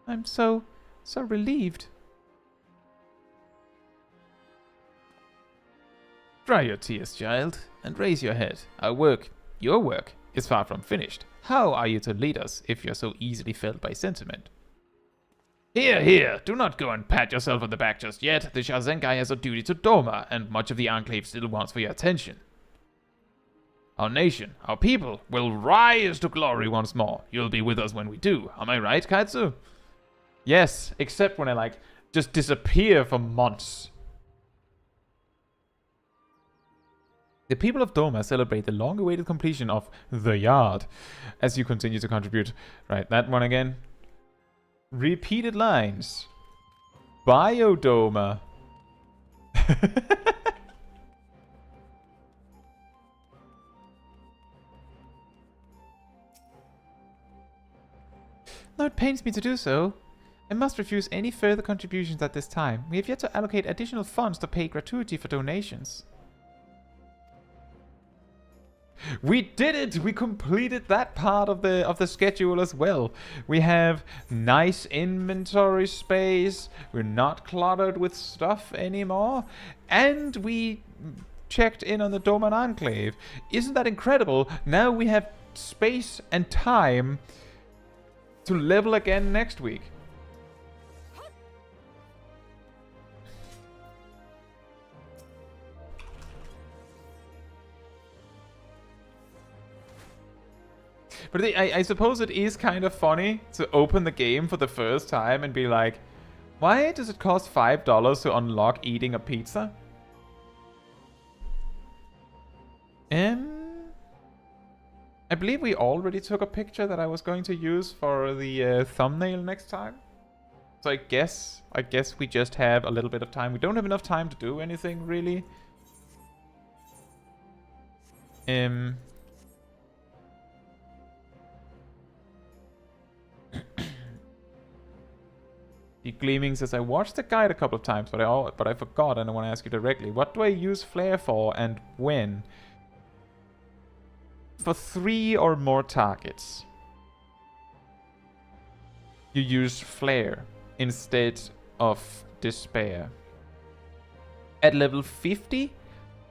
I'm so relieved. Dry your tears, child, and raise your head. Your work, is far from finished. How are you to lead us if you're so easily filled by sentiment? Here, do not go and pat yourself on the back just yet. The Shazenkai has a duty to Doma, and much of the Enclave still wants for your attention. Our nation, our people, will rise to glory once more. You'll be with us when we do. Am I right, Kaitsu? Yes, except when I, just disappear for months. The people of Doma celebrate the long-awaited completion of The Yard as you continue to contribute. Right, that one again. Repeated lines. Biodoma. Though it pains me to do so, I must refuse any further contributions at this time. We have yet to allocate additional funds to pay gratuity for donations. We did it! We completed that part of the schedule as well. We have nice inventory space. We're not cluttered with stuff anymore. And we checked in on the Doman Enclave. Isn't that incredible? Now we have space and time to level again next week. But I suppose it is kind of funny to open the game for the first time and be like, why does it cost $5 to unlock eating a pizza? I believe we already took a picture that I was going to use for the thumbnail next time. So I guess we just have a little bit of time. We don't have enough time to do anything really. The Gleaming says, I watched the guide a couple of times, but I forgot, and I want to ask you directly. What do I use flare for, and when? For 3 or more targets, you use flare instead of despair. At level 50,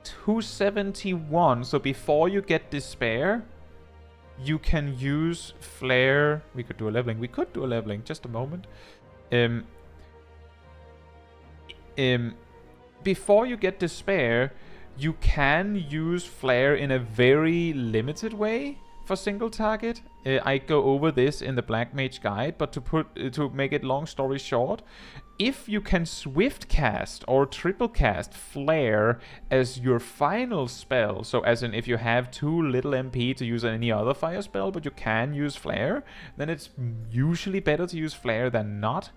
271, so before you get despair, you can use flare. We could do a leveling. Just a moment. Before you get despair, you can use flare in a very limited way for single target. I go over this in the Black Mage guide, but to make it long story short, if you can swift cast or triple cast flare as your final spell, so as in if you have too little MP to use any other fire spell, but you can use flare, then it's usually better to use flare than not.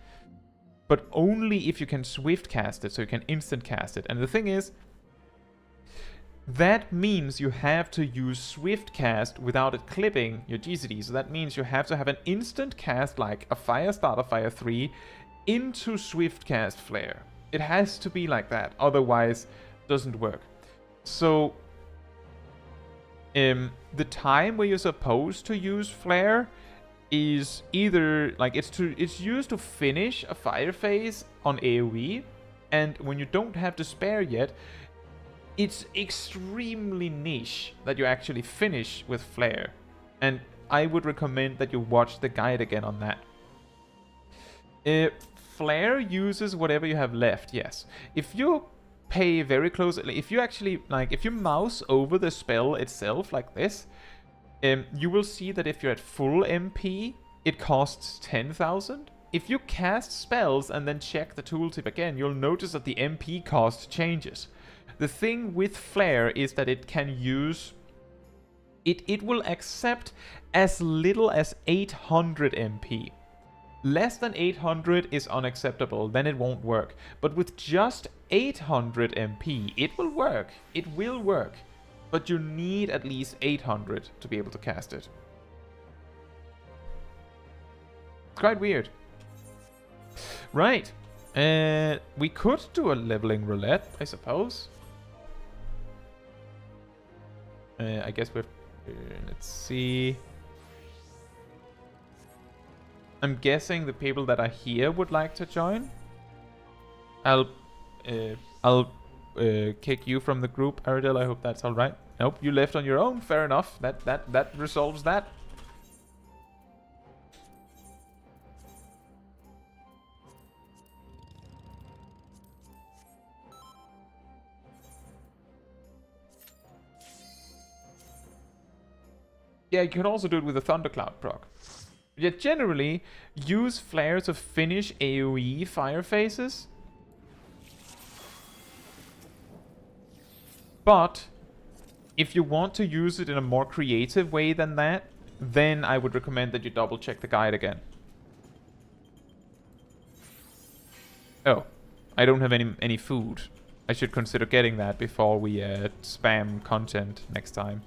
But only if you can swift cast it, so you can instant cast it. And the thing is, that means you have to use swift cast without it clipping your GCD. So that means you have to have an instant cast like a fire starter fire 3 into swift cast flare. It has to be like that, otherwise it doesn't work. So the time where you're supposed to use flare is either like it's used to finish a fire phase on AoE, and when you don't have despair yet, it's extremely niche that you actually finish with flare. And I would recommend that you watch the guide again on that. Flare uses whatever you have left, yes. If you pay very close, if you actually, like, if you mouse over the spell itself like this, you will see that if you're at full MP, it costs 10,000. If you cast spells and then check the tooltip again, you'll notice that the MP cost changes. The thing with flare is that it can use... It will accept as little as 800 MP. Less than 800 is unacceptable, then it won't work. But with just 800 MP, it will work. It will work. But you need at least 800 to be able to cast it. It's quite weird. Right. We could do a leveling roulette, I suppose. I guess we've... let's see... I'm guessing the people that are here would like to join. I'll kick you from the group, Aridel. I hope that's all right. Nope, you left on your own. Fair enough. That resolves that. Yeah, you can also do it with a Thundercloud proc. Yet generally, use flare to finish AoE fire phases. But if you want to use it in a more creative way than that, then I would recommend that you double check the guide again. Oh, I don't have any food. I should consider getting that before we spam content next time.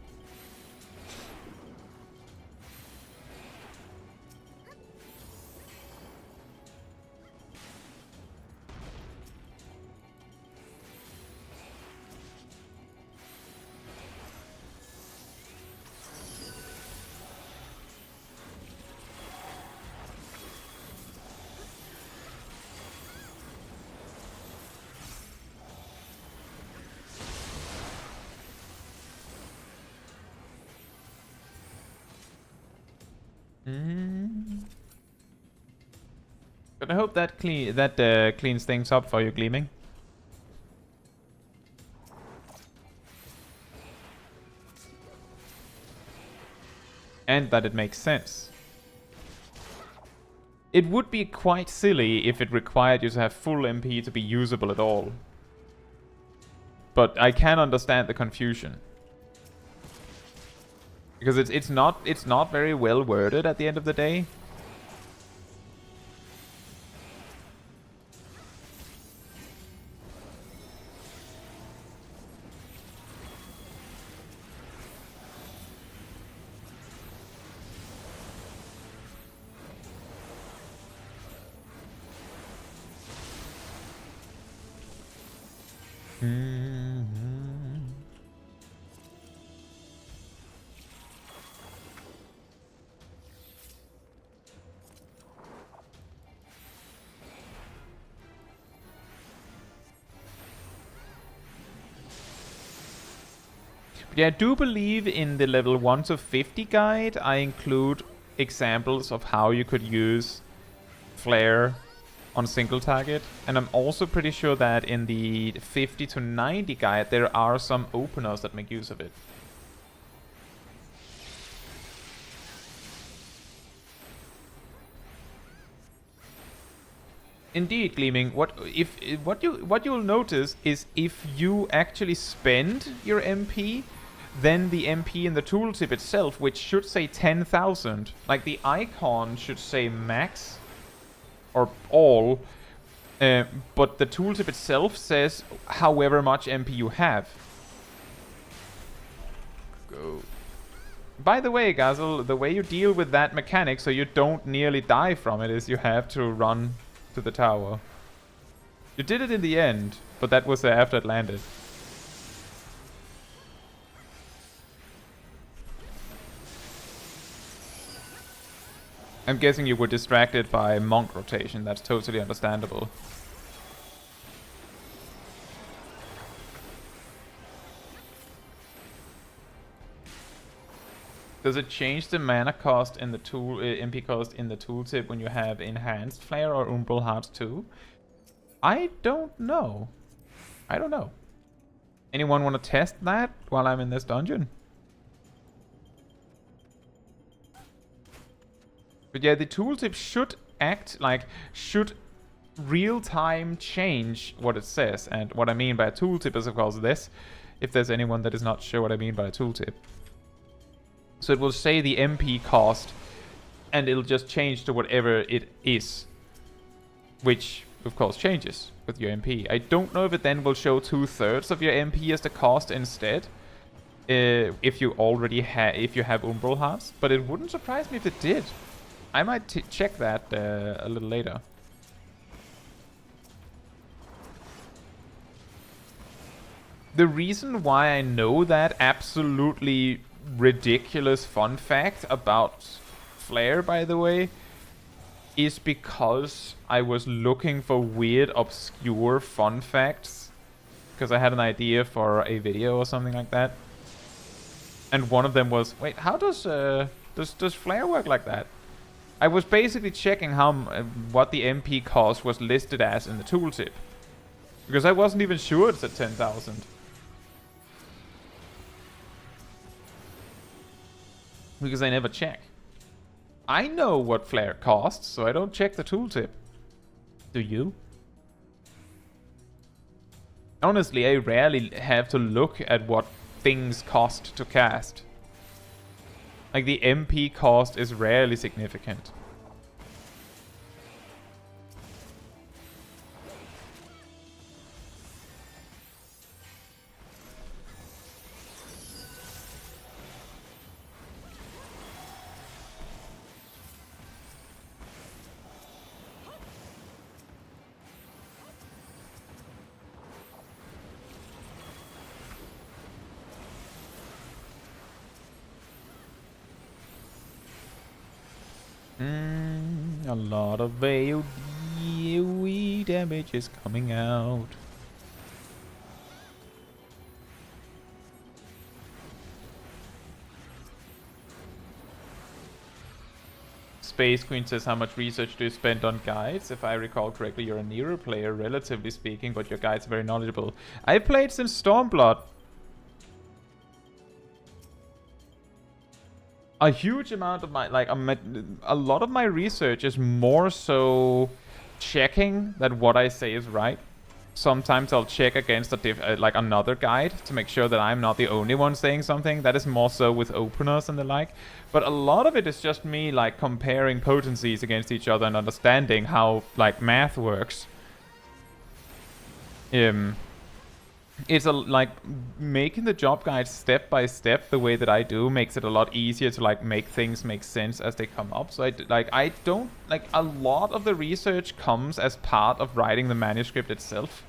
But I hope that cleans things up for you, Gleaming. And that it makes sense. It would be quite silly if it required you to have full MP to be usable at all. But I can understand the confusion. Because it's not very well worded at the end of the day. Yeah, I do believe in the level 1 to 50 guide, I include examples of how you could use flare on single target. And I'm also pretty sure that in the 50 to 90 guide, there are some openers that make use of it. Indeed, Gleaming. What you'll notice is if you actually spend your MP, then the MP in the tooltip itself, which should say 10,000, like the icon should say max or all, but the tooltip itself says however much MP you have. Go. By the way, Gazel, the way you deal with that mechanic so you don't nearly die from it is you have to run to the tower. You did it in the end, but that was after it landed. I'm guessing you were distracted by monk rotation. That's totally understandable. Does it change the mana cost in the tool MP cost in the tooltip when you have enhanced flare or umbral hearts too? I don't know. I don't know. Anyone want to test that while I'm in this dungeon? But yeah, the tooltip should act like, should real-time change what it says. And what I mean by a tooltip is of course this, if there's anyone that is not sure what I mean by a tooltip. So it will say the MP cost, and it'll just change to whatever it is. Which, of course, changes with your MP. I don't know if it then will show 2/3 of your MP as the cost instead. If you already if you have umbral hearts. But it wouldn't surprise me if it did. I might check that a little later. The reason why I know that absolutely ridiculous fun fact about flare, by the way, is because I was looking for weird, obscure fun facts. Because I had an idea for a video or something like that. And one of them was, wait, how does flare work like that? I was basically checking how what the MP cost was listed as in the tooltip. Because I wasn't even sure it's at 10,000. Because I never check. I know what flare costs, so I don't check the tooltip. Do you? Honestly, I rarely have to look at what things cost to cast. Like, the MP cost is rarely significant. A lot of AoE damage is coming out. Space Queen says, how much research do you spend on guides? If I recall correctly, you're a Nero player, relatively speaking, but your guides are very knowledgeable. I've played since Stormblood. A huge amount of my, like, a lot of my research is more so checking that what I say is right. Sometimes I'll check against like another guide to make sure that I'm not the only one saying something. That is more so with openers and the like. But a lot of it is just me like comparing potencies against each other and understanding how like math works. It's like making the job guide step by step the way that I do makes it a lot easier to like make things make sense as they come up. So I don't like a lot of the research comes as part of writing the manuscript itself.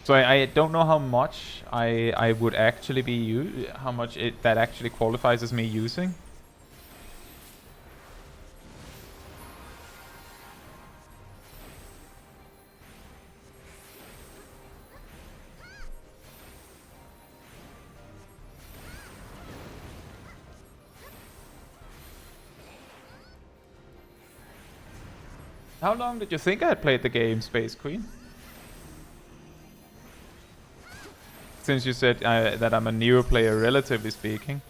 So I don't know how much I would actually be how much that actually qualifies as me using. How long did you think I had played the game, Space Queen? Since you said that I'm a newer player, relatively speaking.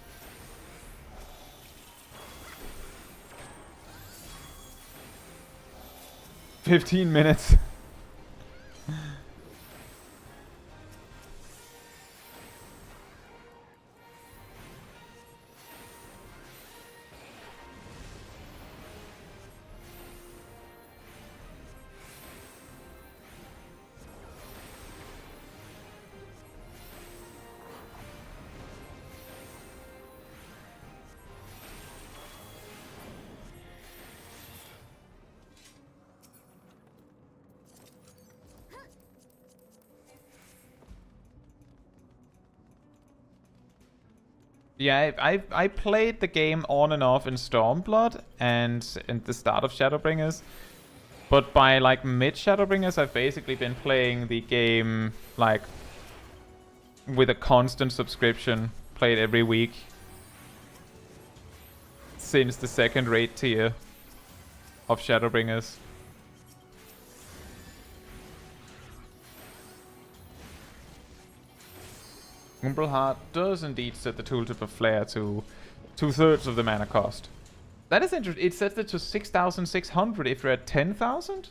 "15 minutes. Yeah, I played the game on and off in Stormblood and the start of Shadowbringers. But by like mid Shadowbringers, I've basically been playing the game like with a constant subscription, played every week since the second raid tier of Shadowbringers. Umbral Heart does indeed set the tooltip of Flare to 2/3 of the mana cost. That is interesting. It sets it to 6,600 if you're at 10,000?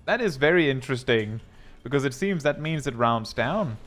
That is very interesting, because it seems that means it rounds down.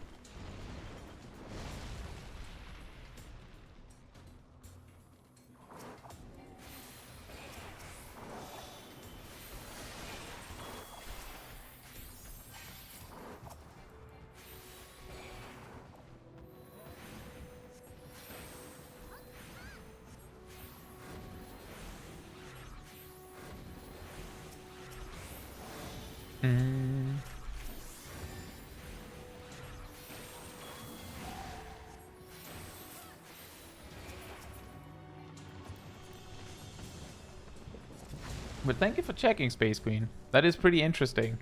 But thank you for checking, Space Queen. That is pretty interesting.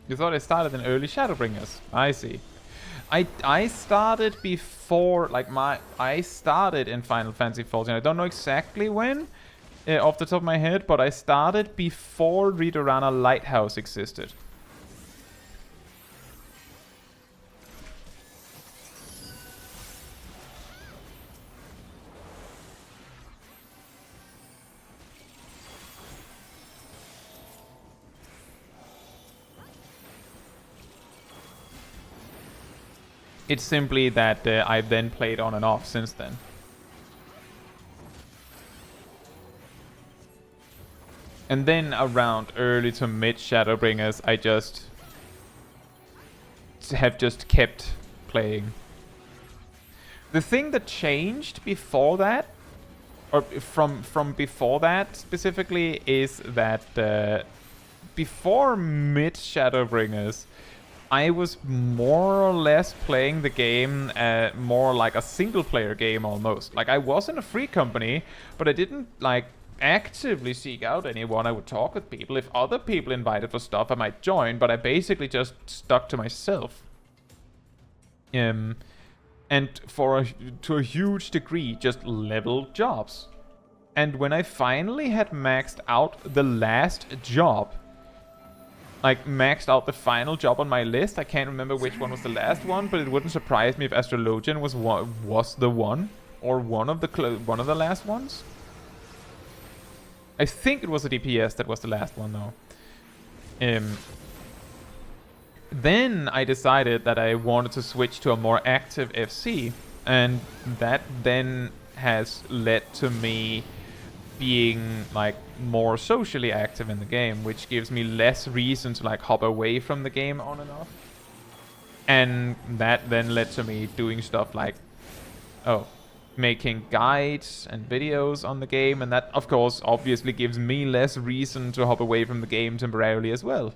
You thought I started in early Shadowbringers. I see. I started before, like I started in Final Fantasy XIV. I don't know exactly when, off the top of my head, but I started before Ridorana Lighthouse existed. It's simply that I've then played on and off since then. And then around early to mid Shadowbringers, I have just kept playing. The thing that changed before that, or from before that specifically, is that before mid Shadowbringers, I was more or less playing the game more like a single-player game almost. Like, I was in a free company, but I didn't, like, actively seek out anyone. I would talk with people. If other people invited for stuff, I might join, but I basically just stuck to myself. And to a huge degree, just level jobs. And when I finally had maxed out the last job, like maxed out the final job on my list, I can't remember which one was the last one, but it wouldn't surprise me if Astrologian was the one, or one of the last ones. I think it was a DPS that was the last one though. Then I decided that I wanted to switch to a more active FC, and that then has led to me being like more socially active in the game, which gives me less reason to like hop away from the game on and off. And that then led to me doing stuff like, making guides and videos on the game, and that of course obviously gives me less reason to hop away from the game temporarily as well.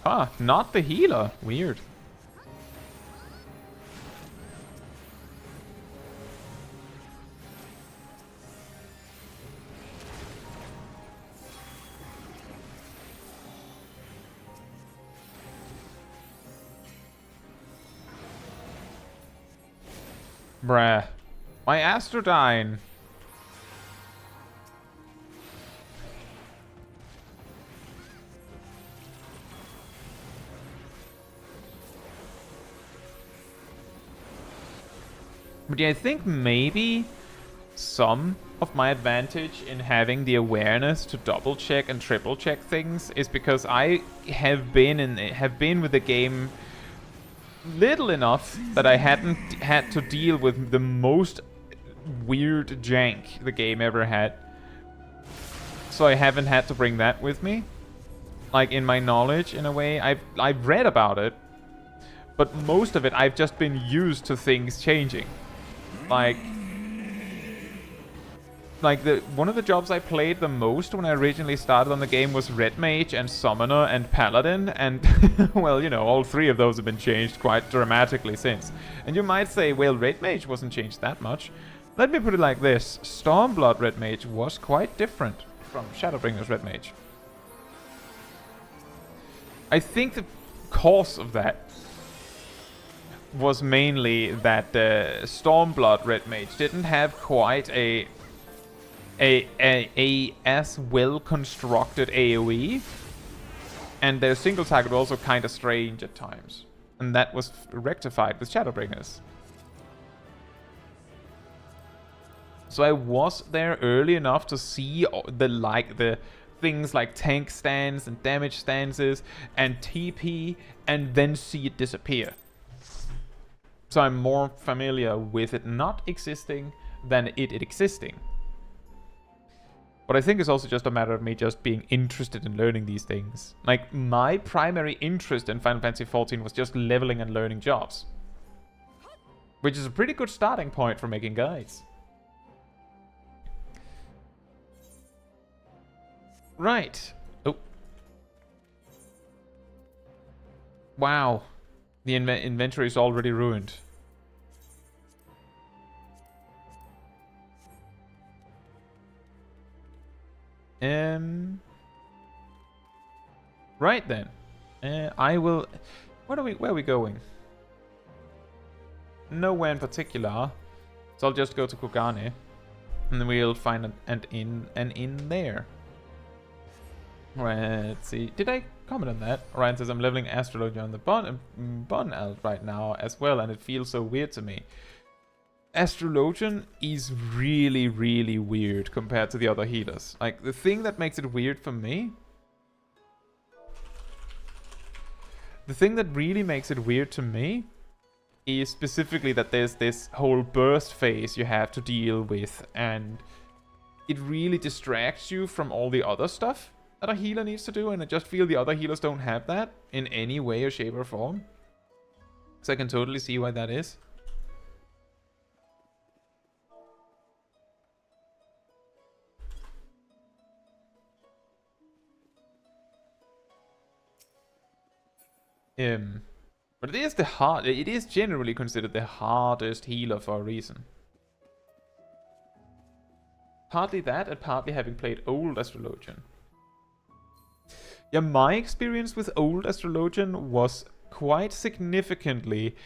Ah, not the healer. Weird. Bruh. My Astrodyne. But yeah, I think maybe some of my advantage in having the awareness to double check and triple check things is because I have been with the game little enough that I hadn't had to deal with the most weird jank the game ever had. So I haven't had to bring that with me. Like in my knowledge, in a way. I've read about it, but most of it I've just been used to things changing. Like one of the jobs I played the most when I originally started on the game was Red Mage and Summoner and Paladin, and well, you know, all three of those have been changed quite dramatically since. And you might say, well, Red Mage wasn't changed that much. Let me put it like this: Stormblood Red Mage was quite different from Shadowbringers Red Mage. I think the cause of that was mainly that Stormblood Red Mage didn't have quite a as well constructed AoE, and their single target was also kind of strange at times, and that was rectified with Shadowbringers. So I was there early enough to see the things like tank stance and damage stances and TP, and then see it disappear. So I'm more familiar with it not existing than it existing. But I think it's also just a matter of me just being interested in learning these things. Like, my primary interest in Final Fantasy XIV was just leveling and learning jobs, which is a pretty good starting point for making guides. Right. Oh. Wow. The inventory is already ruined. Right then. I will... Where are we going? Nowhere in particular. So I'll just go to Kogane. And then we'll find an inn there. Let's see. Did I comment on that? Ryan says I'm leveling Astrology on the Bon Alt right now as well, and it feels so weird to me. Astrologian is really, really weird compared to the other healers. Like, the thing that makes it weird for me... The thing that really makes it weird to me is specifically that there's this whole burst phase you have to deal with, and it really distracts you from all the other stuff that a healer needs to do, and I just feel the other healers don't have that in any way or shape or form. So I can totally see why that is. But it is generally considered the hardest healer for a reason. Partly that, and partly having played old Astrologian. Yeah, my experience with old Astrologian was quite significantly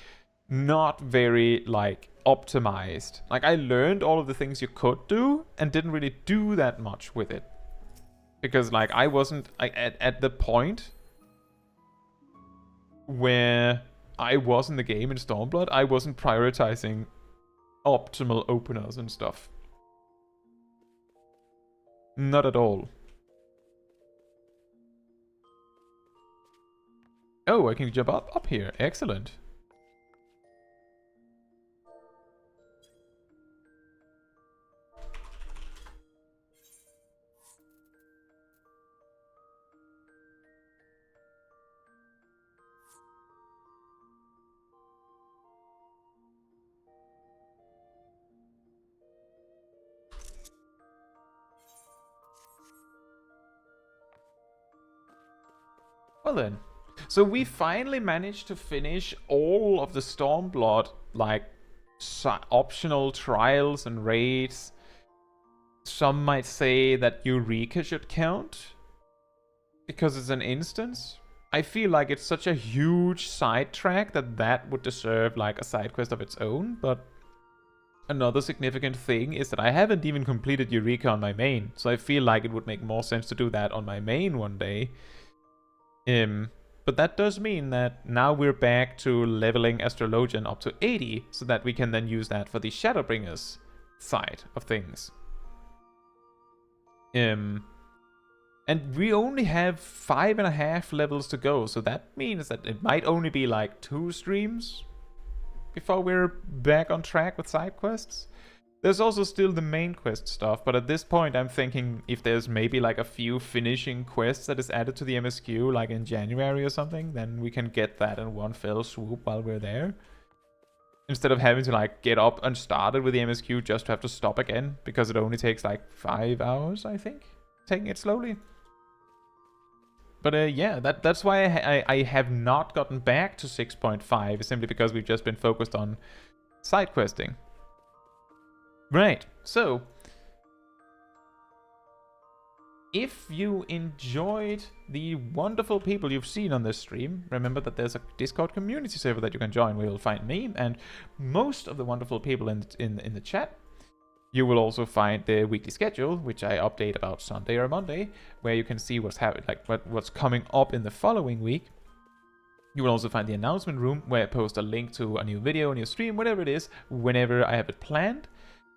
not very, like, optimized. Like, I learned all of the things you could do, and didn't really do that much with it. Because, like, I wasn't, at the point where I was in the game in Stormblood, I wasn't prioritizing optimal openers and stuff. Not at all. Oh, I can jump up here. Excellent. Well then. So we finally managed to finish all of the Stormblood, like, optional trials and raids. Some might say that Eureka should count, because it's an instance. I feel like it's such a huge sidetrack that would deserve, like, a side quest of its own, but another significant thing is that I haven't even completed Eureka on my main, so I feel like it would make more sense to do that on my main one day. But that does mean that now we're back to leveling Astrologian up to 80, so that we can then use that for the Shadowbringers side of things. And we only have 5.5 levels to go, so that means that it might only be like 2 streams before we're back on track with side quests. There's also still the main quest stuff, but at this point I'm thinking if there's maybe like a few finishing quests that is added to the MSQ, like in January or something, then we can get that in one fell swoop while we're there. Instead of having to like get up and start it with the MSQ just to have to stop again, because it only takes like 5 hours, I think, taking it slowly. But yeah, that's why I have not gotten back to 6.5, simply because we've just been focused on side questing. Right, so if you enjoyed the wonderful people you've seen on this stream, remember that there's a Discord community server that you can join where you'll find me and most of the wonderful people in the chat. You will also find the weekly schedule, which I update about Sunday or Monday, where you can see what's happening, like what's coming up in the following week. You will also find the announcement room, where I post a link to a new video, a new stream, whatever it is, whenever I have it planned.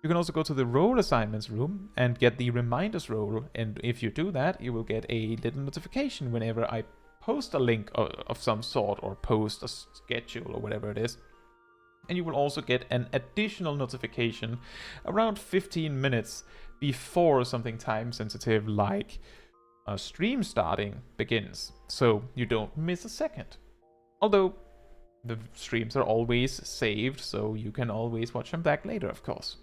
You can also go to the role assignments room and get the reminders role, and if you do that, you will get a little notification whenever I post a link of some sort, or post a schedule, or whatever it is. And you will also get an additional notification around 15 minutes before something time sensitive like a stream starting begins, so you don't miss a second. Although the streams are always saved, so you can always watch them back later, of course.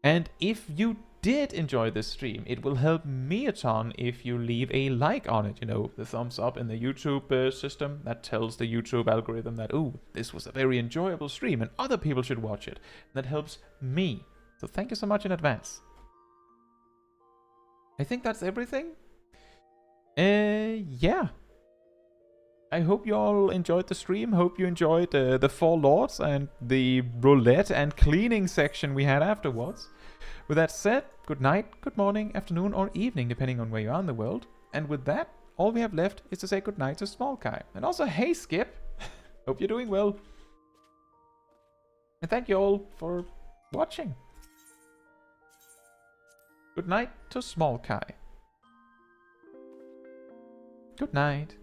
And if you did enjoy this stream, it will help me a ton if you leave a like on it. You know, the thumbs up in the YouTube system that tells the YouTube algorithm that, ooh, this was a very enjoyable stream and other people should watch it. And that helps me. So thank you so much in advance. I think that's everything. Yeah. I hope you all enjoyed the stream. Hope you enjoyed the 4 lords and the roulette and cleaning section we had afterwards. With that said, good night, good morning, afternoon, or evening, depending on where you are in the world. And with that, all we have left is to say good night to Smol Kai. And also, hey Skip! Hope you're doing well. And thank you all for watching. Good night to Smol Kai. Good night.